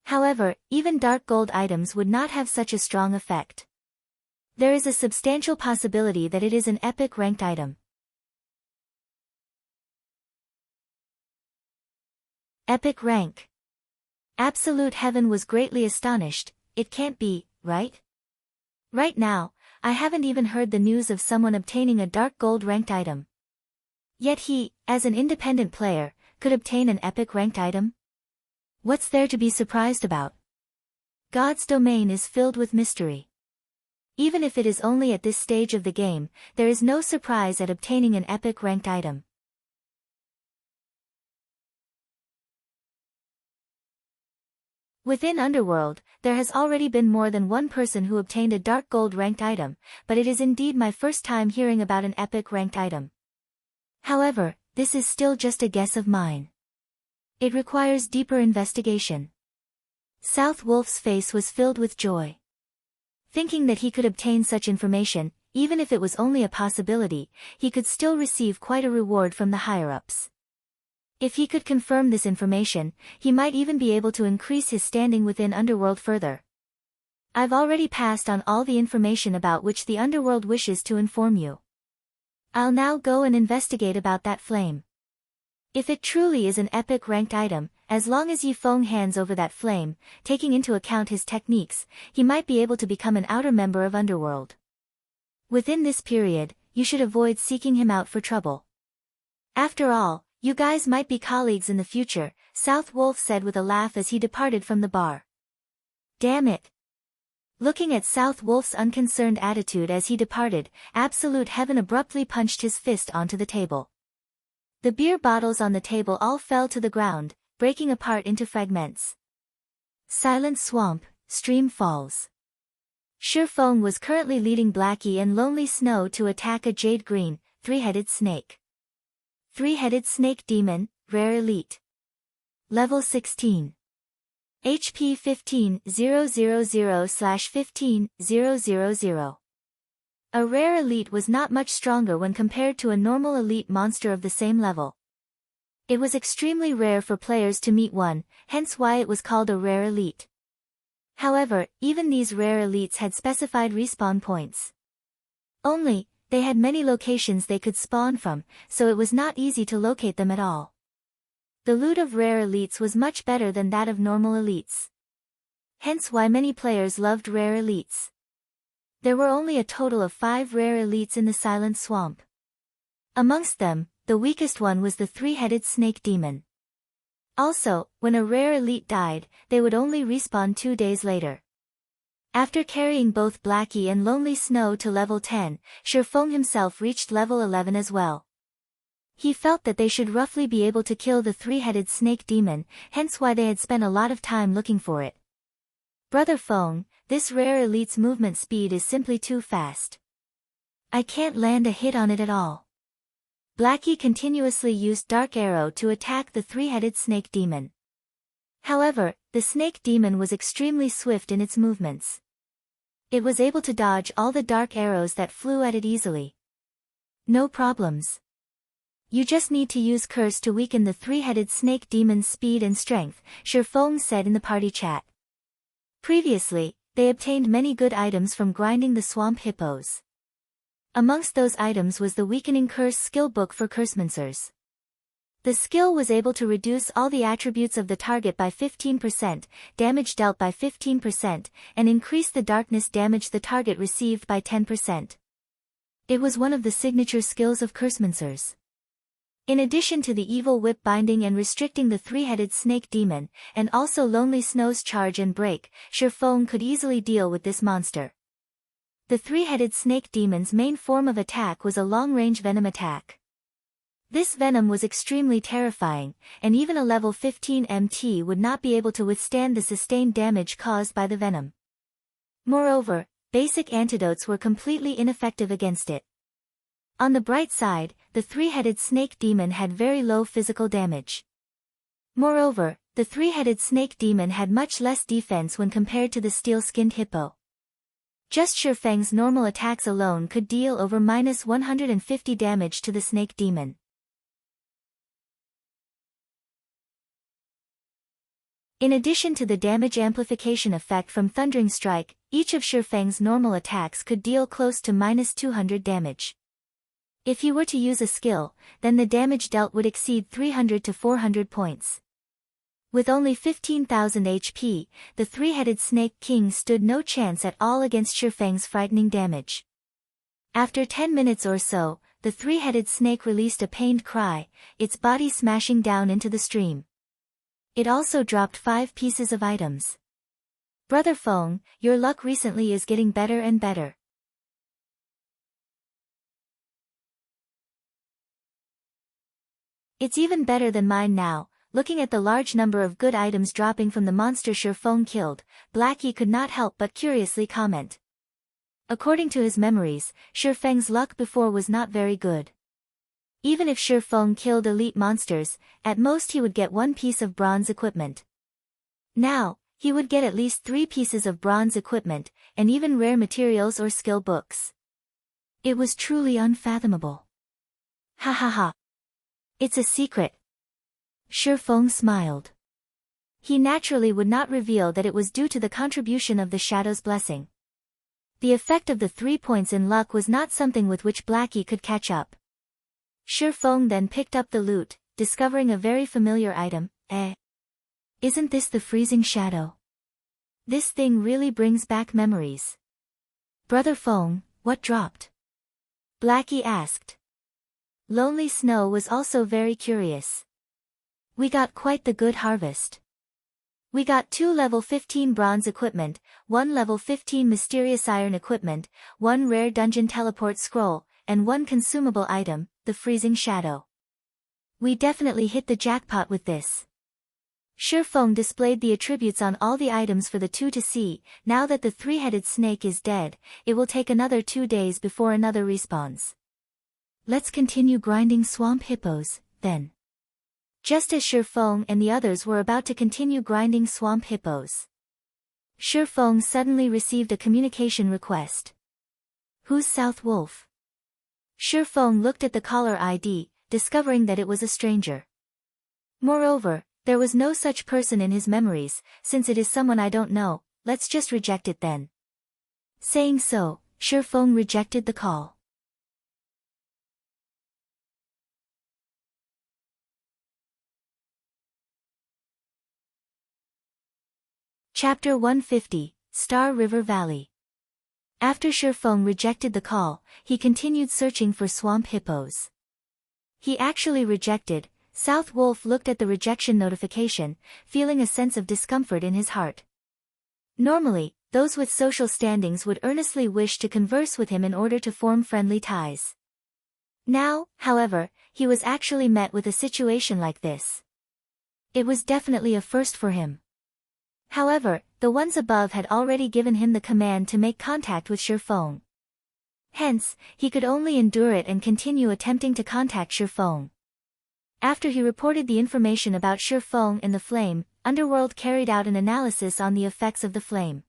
However, even dark gold items would not have such a strong effect. There is a substantial possibility that it is an epic ranked item. Epic rank. Absolute Heaven was greatly astonished. It can't be, right? Right now, I haven't even heard the news of someone obtaining a dark gold ranked item. Yet he, as an independent player, could obtain an epic ranked item? What's there to be surprised about? God's domain is filled with mystery. Even if it is only at this stage of the game, there is no surprise at obtaining an epic ranked item. Within Underworld, there has already been more than one person who obtained a dark gold ranked item, but it is indeed my first time hearing about an epic ranked item. However, this is still just a guess of mine. It requires deeper investigation. South Wolf's face was filled with joy. Thinking that he could obtain such information, even if it was only a possibility, he could still receive quite a reward from the higher-ups. If he could confirm this information, he might even be able to increase his standing within Underworld further. I've already passed on all the information about which the Underworld wishes to inform you. I'll now go and investigate about that flame. If it truly is an epic ranked item, as long as Ye Feng hands over that flame, taking into account his techniques, he might be able to become an outer member of Underworld. Within this period, you should avoid seeking him out for trouble. After all, you guys might be colleagues in the future, South Wolf said with a laugh as he departed from the bar. Damn it. Looking at South Wolf's unconcerned attitude as he departed, Absolute Heaven abruptly punched his fist onto the table. The beer bottles on the table all fell to the ground, breaking apart into fragments. Silent Swamp, Stream Falls. Ye Feng was currently leading Blackie and Lonely Snow to attack a jade green, three-headed snake. Three-headed snake demon, rare elite. Level 16. HP 15,000/15,000. A rare elite was not much stronger when compared to a normal elite monster of the same level. It was extremely rare for players to meet one, hence why it was called a rare elite. However, even these rare elites had specified respawn points. Only, they had many locations they could spawn from, so it was not easy to locate them at all. The loot of rare elites was much better than that of normal elites. Hence why many players loved rare elites. There were only a total of 5 rare elites in the Silent Swamp. Amongst them, the weakest one was the three-headed snake demon. Also, when a rare elite died, they would only respawn 2 days later. After carrying both Blackie and Lonely Snow to level 10, Ye Feng himself reached level 11 as well. He felt that they should roughly be able to kill the three-headed snake demon, hence why they had spent a lot of time looking for it. Brother Feng, this rare elite's movement speed is simply too fast. I can't land a hit on it at all. Blackie continuously used Dark Arrow to attack the three-headed snake demon. However, the snake demon was extremely swift in its movements. It was able to dodge all the dark arrows that flew at it easily. No problems. You just need to use Curse to weaken the three-headed snake demon's speed and strength, Ye Feng said in the party chat. Previously, they obtained many good items from grinding the swamp hippos. Amongst those items was the Weakening Curse skill book for Cursemancers. The skill was able to reduce all the attributes of the target by 15%, damage dealt by 15%, and increase the darkness damage the target received by 10%. It was one of the signature skills of Cursemancers. In addition to the evil whip binding and restricting the three-headed snake demon, and also Lonely Snow's charge and break, Ye Feng could easily deal with this monster. The three-headed snake demon's main form of attack was a long-range venom attack. This venom was extremely terrifying, and even a level 15 MT would not be able to withstand the sustained damage caused by the venom. Moreover, basic antidotes were completely ineffective against it. On the bright side, the three-headed snake demon had very low physical damage. Moreover, the three-headed snake demon had much less defense when compared to the steel-skinned hippo. Just Ye Feng's normal attacks alone could deal over -150 damage to the snake demon. In addition to the damage amplification effect from Thundering Strike, each of Ye Feng's normal attacks could deal close to -200 damage. If he were to use a skill, then the damage dealt would exceed 300 to 400 points. With only 15,000 HP, the three-headed Snake King stood no chance at all against Ye Feng's frightening damage. After 10 minutes or so, the three-headed snake released a pained cry, its body smashing down into the stream. It also dropped 5 pieces of items. Brother Feng, your luck recently is getting better and better. It's even better than mine now. Looking at the large number of good items dropping from the monster Ye Feng killed, Blackie could not help but curiously comment. According to his memories, Ye Feng's luck before was not very good. Even if Ye Feng killed elite monsters, at most he would get 1 piece of bronze equipment. Now, he would get at least 3 pieces of bronze equipment, and even rare materials or skill books. It was truly unfathomable. Ha ha ha. It's a secret. Ye Feng smiled. He naturally would not reveal that it was due to the contribution of the Shadow's blessing. The effect of the 3 points in luck was not something with which Blackie could catch up. Ye Feng then picked up the loot, discovering a very familiar item. Isn't this the freezing shadow? This thing really brings back memories. Brother Feng, what dropped? Blackie asked. Lonely Snow was also very curious. We got quite the good harvest. We got 2 level 15 bronze equipment, 1 level 15 mysterious iron equipment, 1 rare dungeon teleport scroll, and 1 consumable item, the freezing shadow. We definitely hit the jackpot with this. Ye Feng displayed the attributes on all the items for the two to see. Now that the three-headed snake is dead, it will take another 2 days before another respawns. Let's continue grinding swamp hippos, then. Just as Ye Feng and the others were about to continue grinding swamp hippos, Ye Feng suddenly received a communication request. Who's South Wolf? Ye Feng looked at the caller ID, discovering that it was a stranger. Moreover, there was no such person in his memories. Since it is someone I don't know, let's just reject it then. Saying so, Ye Feng rejected the call. Chapter 150, Star River Valley. After Ye Feng rejected the call, he continued searching for swamp hippos. He actually rejected. South Wolf looked at the rejection notification, feeling a sense of discomfort in his heart. Normally, those with social standings would earnestly wish to converse with him in order to form friendly ties. Now, however, he was actually met with a situation like this. It was definitely a first for him. However, the ones above had already given him the command to make contact with Ye Feng. Hence, he could only endure it and continue attempting to contact Ye Feng. After he reported the information about Ye Feng and the flame, Underworld carried out an analysis on the effects of the flame.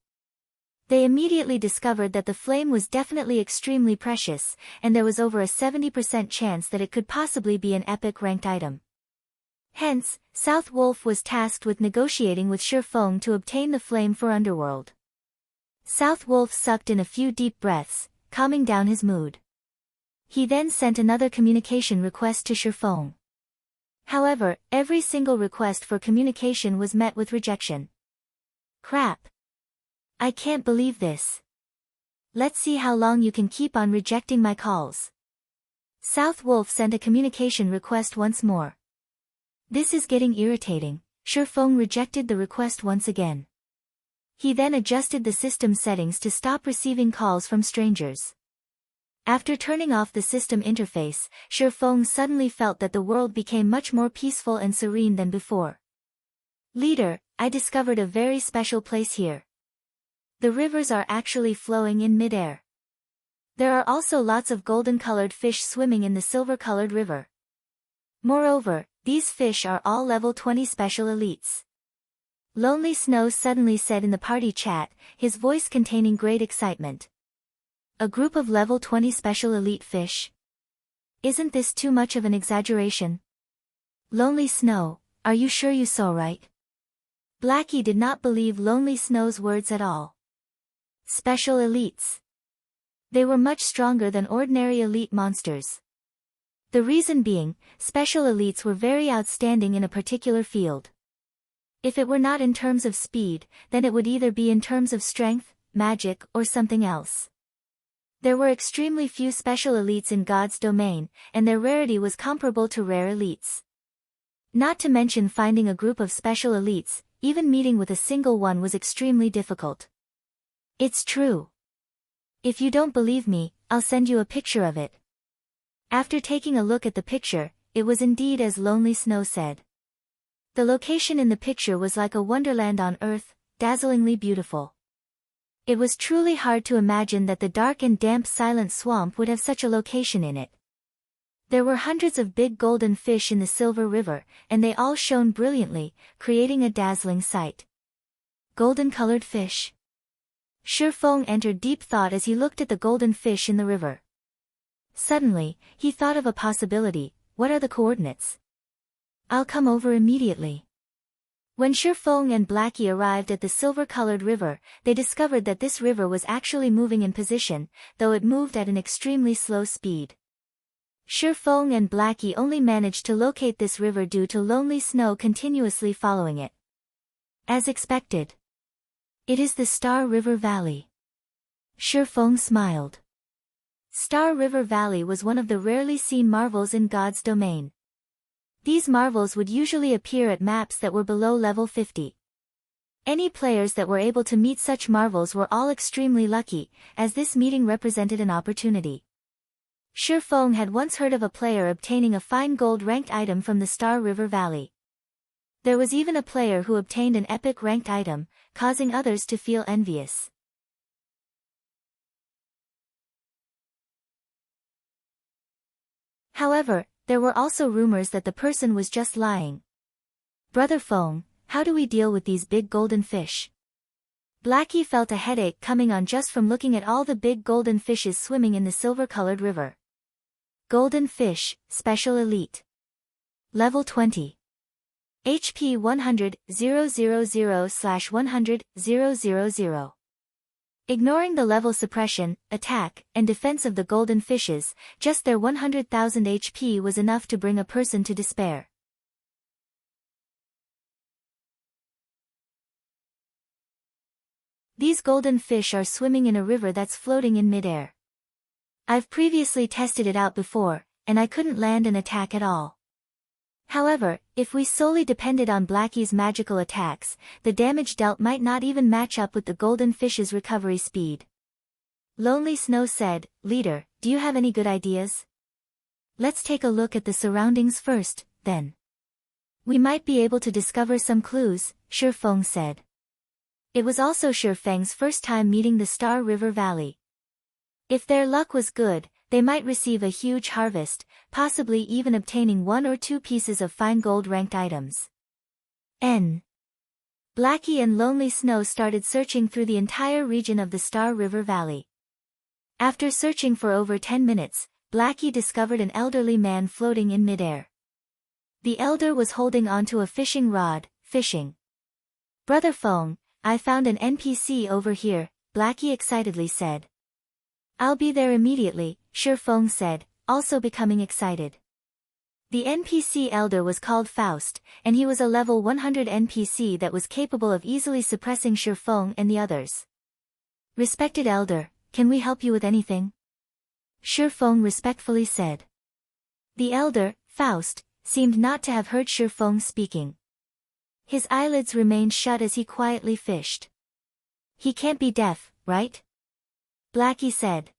They immediately discovered that the flame was definitely extremely precious, and there was over a 70% chance that it could possibly be an epic ranked item. Hence, South Wolf was tasked with negotiating with Ye Feng to obtain the flame for Underworld. South Wolf sucked in a few deep breaths, calming down his mood. He then sent another communication request to Ye Feng. However, every single request for communication was met with rejection. Crap. I can't believe this. Let's see how long you can keep on rejecting my calls. South Wolf sent a communication request once more. This is getting irritating. Ye Feng rejected the request once again. He then adjusted the system settings to stop receiving calls from strangers. After turning off the system interface, Ye Feng suddenly felt that the world became much more peaceful and serene than before. Leader, I discovered a very special place here. The rivers are actually flowing in midair. There are also lots of golden-colored fish swimming in the silver-colored river. Moreover, these fish are all level 20 special elites. Lonely Snow suddenly said in the party chat, his voice containing great excitement. A group of level 20 special elite fish? Isn't this too much of an exaggeration? Lonely Snow, are you sure you saw right? Blackie did not believe Lonely Snow's words at all. Special elites. They were much stronger than ordinary elite monsters. The reason being, special elites were very outstanding in a particular field. If it were not in terms of speed, then it would either be in terms of strength, magic, or something else. There were extremely few special elites in God's domain, and their rarity was comparable to rare elites. Not to mention finding a group of special elites, even meeting with a single one was extremely difficult. It's true. If you don't believe me, I'll send you a picture of it. After taking a look at the picture, it was indeed as Lonely Snow said. The location in the picture was like a wonderland on Earth, dazzlingly beautiful. It was truly hard to imagine that the dark and damp silent swamp would have such a location in it. There were hundreds of big golden fish in the Silver River, and they all shone brilliantly, creating a dazzling sight. Golden-colored fish. Ye Feng entered deep thought as he looked at the golden fish in the river. Suddenly, he thought of a possibility. What are the coordinates? I'll come over immediately. When Ye Feng and Blackie arrived at the silver-colored river, they discovered that this river was actually moving in position, though it moved at an extremely slow speed. Ye Feng and Blackie only managed to locate this river due to Lonely Snow continuously following it. As expected. It is the Star River Valley. Ye Feng smiled. Star River Valley was one of the rarely seen marvels in God's domain. These marvels would usually appear at maps that were below level 50. Any players that were able to meet such marvels were all extremely lucky, as this meeting represented an opportunity. Ye Feng had once heard of a player obtaining a fine gold-ranked item from the Star River Valley. There was even a player who obtained an epic ranked item, causing others to feel envious. However, there were also rumors that the person was just lying. Brother Feng, how do we deal with these big golden fish? Blackie felt a headache coming on just from looking at all the big golden fishes swimming in the silver-colored river. Golden fish, special elite. Level 20. HP 100, 000/100, 000. Ignoring the level suppression, attack, and defense of the golden fishes, just their 100,000 HP was enough to bring a person to despair. These golden fish are swimming in a river that's floating in midair. I've previously tested it out before, and I couldn't land an attack at all. However, if we solely depended on Blackie's magical attacks, the damage dealt might not even match up with the golden fish's recovery speed. Lonely Snow said, Leader, do you have any good ideas? Let's take a look at the surroundings first, then. We might be able to discover some clues, Ye Feng said. It was also Ye Feng's first time meeting the Star River Valley. If their luck was good, they might receive a huge harvest, possibly even obtaining 1 or 2 pieces of fine gold-ranked items. Blackie and Lonely Snow started searching through the entire region of the Star River Valley. After searching for over 10 minutes, Blackie discovered an elderly man floating in midair. The elder was holding onto a fishing rod, fishing. Brother Feng, I found an NPC over here, Blackie excitedly said. I'll be there immediately, Ye Feng said, also becoming excited. The NPC elder was called Faust, and he was a level 100 NPC that was capable of easily suppressing Ye Feng and the others. Respected elder, can we help you with anything? Ye Feng respectfully said. The elder, Faust, seemed not to have heard Ye Feng speaking. His eyelids remained shut as he quietly fished. He can't be deaf, right? Blackie said.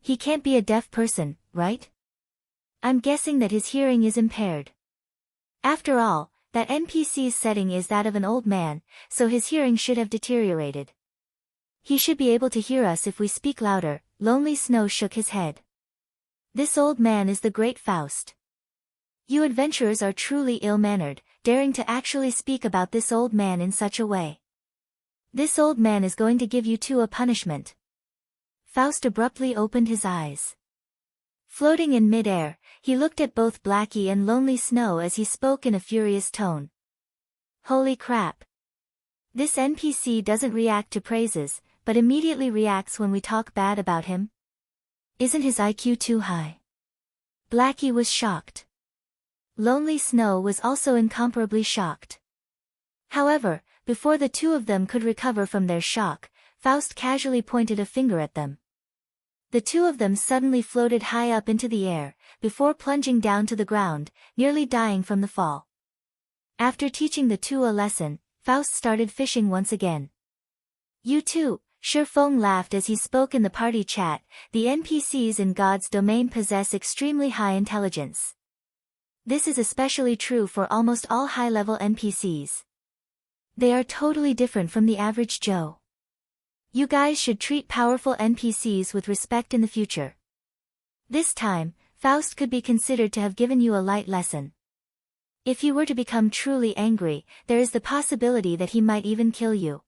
He can't be a deaf person, right? I'm guessing that his hearing is impaired. After all, that NPC's setting is that of an old man, so his hearing should have deteriorated. He should be able to hear us if we speak louder. Lonely Snow shook his head. This old man is the great Faust. You adventurers are truly ill-mannered, daring to actually speak about this old man in such a way. This old man is going to give you two a punishment. Faust abruptly opened his eyes. Floating in mid-air, he looked at both Blackie and Lonely Snow as he spoke in a furious tone. Holy crap! This NPC doesn't react to praises, but immediately reacts when we talk bad about him? Isn't his IQ too high? Blackie was shocked. Lonely Snow was also incomparably shocked. However, before the two of them could recover from their shock, Faust casually pointed a finger at them. The two of them suddenly floated high up into the air, before plunging down to the ground, nearly dying from the fall. After teaching the two a lesson, Faust started fishing once again. You too, Ye Feng laughed as he spoke in the party chat. The NPCs in God's domain possess extremely high intelligence. This is especially true for almost all high-level NPCs. They are totally different from the average Joe. You guys should treat powerful NPCs with respect in the future. This time, Faust could be considered to have given you a light lesson. If he were to become truly angry, there is the possibility that he might even kill you.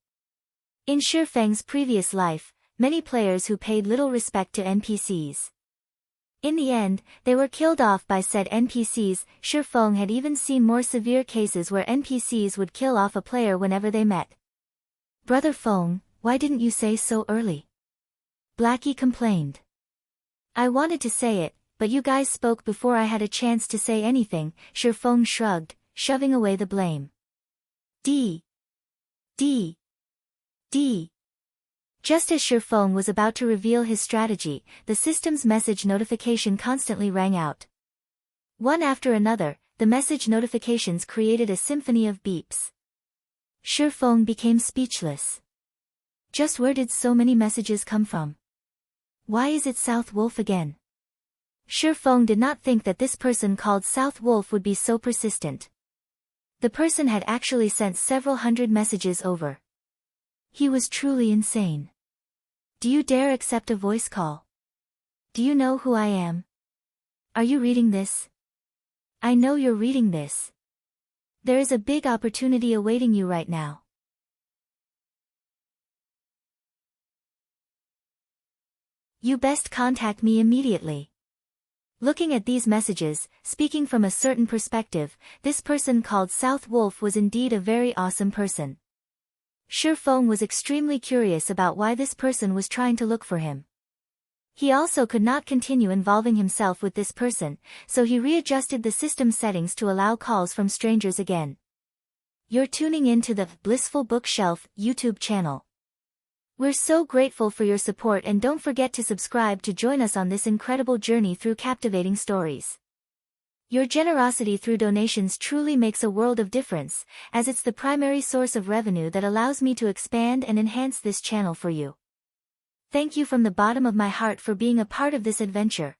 In Ye Feng's previous life, many players who paid little respect to NPCs. In the end, they were killed off by said NPCs. Ye Feng had even seen more severe cases where NPCs would kill off a player whenever they met. Brother Feng, why didn't you say so early? Blackie complained. I wanted to say it, but you guys spoke before I had a chance to say anything. Ye Feng shrugged, shoving away the blame. D. Just as Ye Feng was about to reveal his strategy, the system's message notification constantly rang out. One after another, the message notifications created a symphony of beeps. Ye Feng became speechless. Just where did so many messages come from? Why is it South Wolf again? Ye Feng did not think that this person called South Wolf would be so persistent. The person had actually sent several hundred messages over. He was truly insane. Do you dare accept a voice call? Do you know who I am? Are you reading this? I know you're reading this. There is a big opportunity awaiting you right now. You best contact me immediately. Looking at these messages, speaking from a certain perspective, this person called South Wolf was indeed a very awesome person. Ye Feng was extremely curious about why this person was trying to look for him. He also could not continue involving himself with this person, so he readjusted the system settings to allow calls from strangers again. You're tuning in to the Blissful Bookshelf YouTube channel. We're so grateful for your support, and don't forget to subscribe to join us on this incredible journey through captivating stories. Your generosity through donations truly makes a world of difference, as it's the primary source of revenue that allows me to expand and enhance this channel for you. Thank you from the bottom of my heart for being a part of this adventure.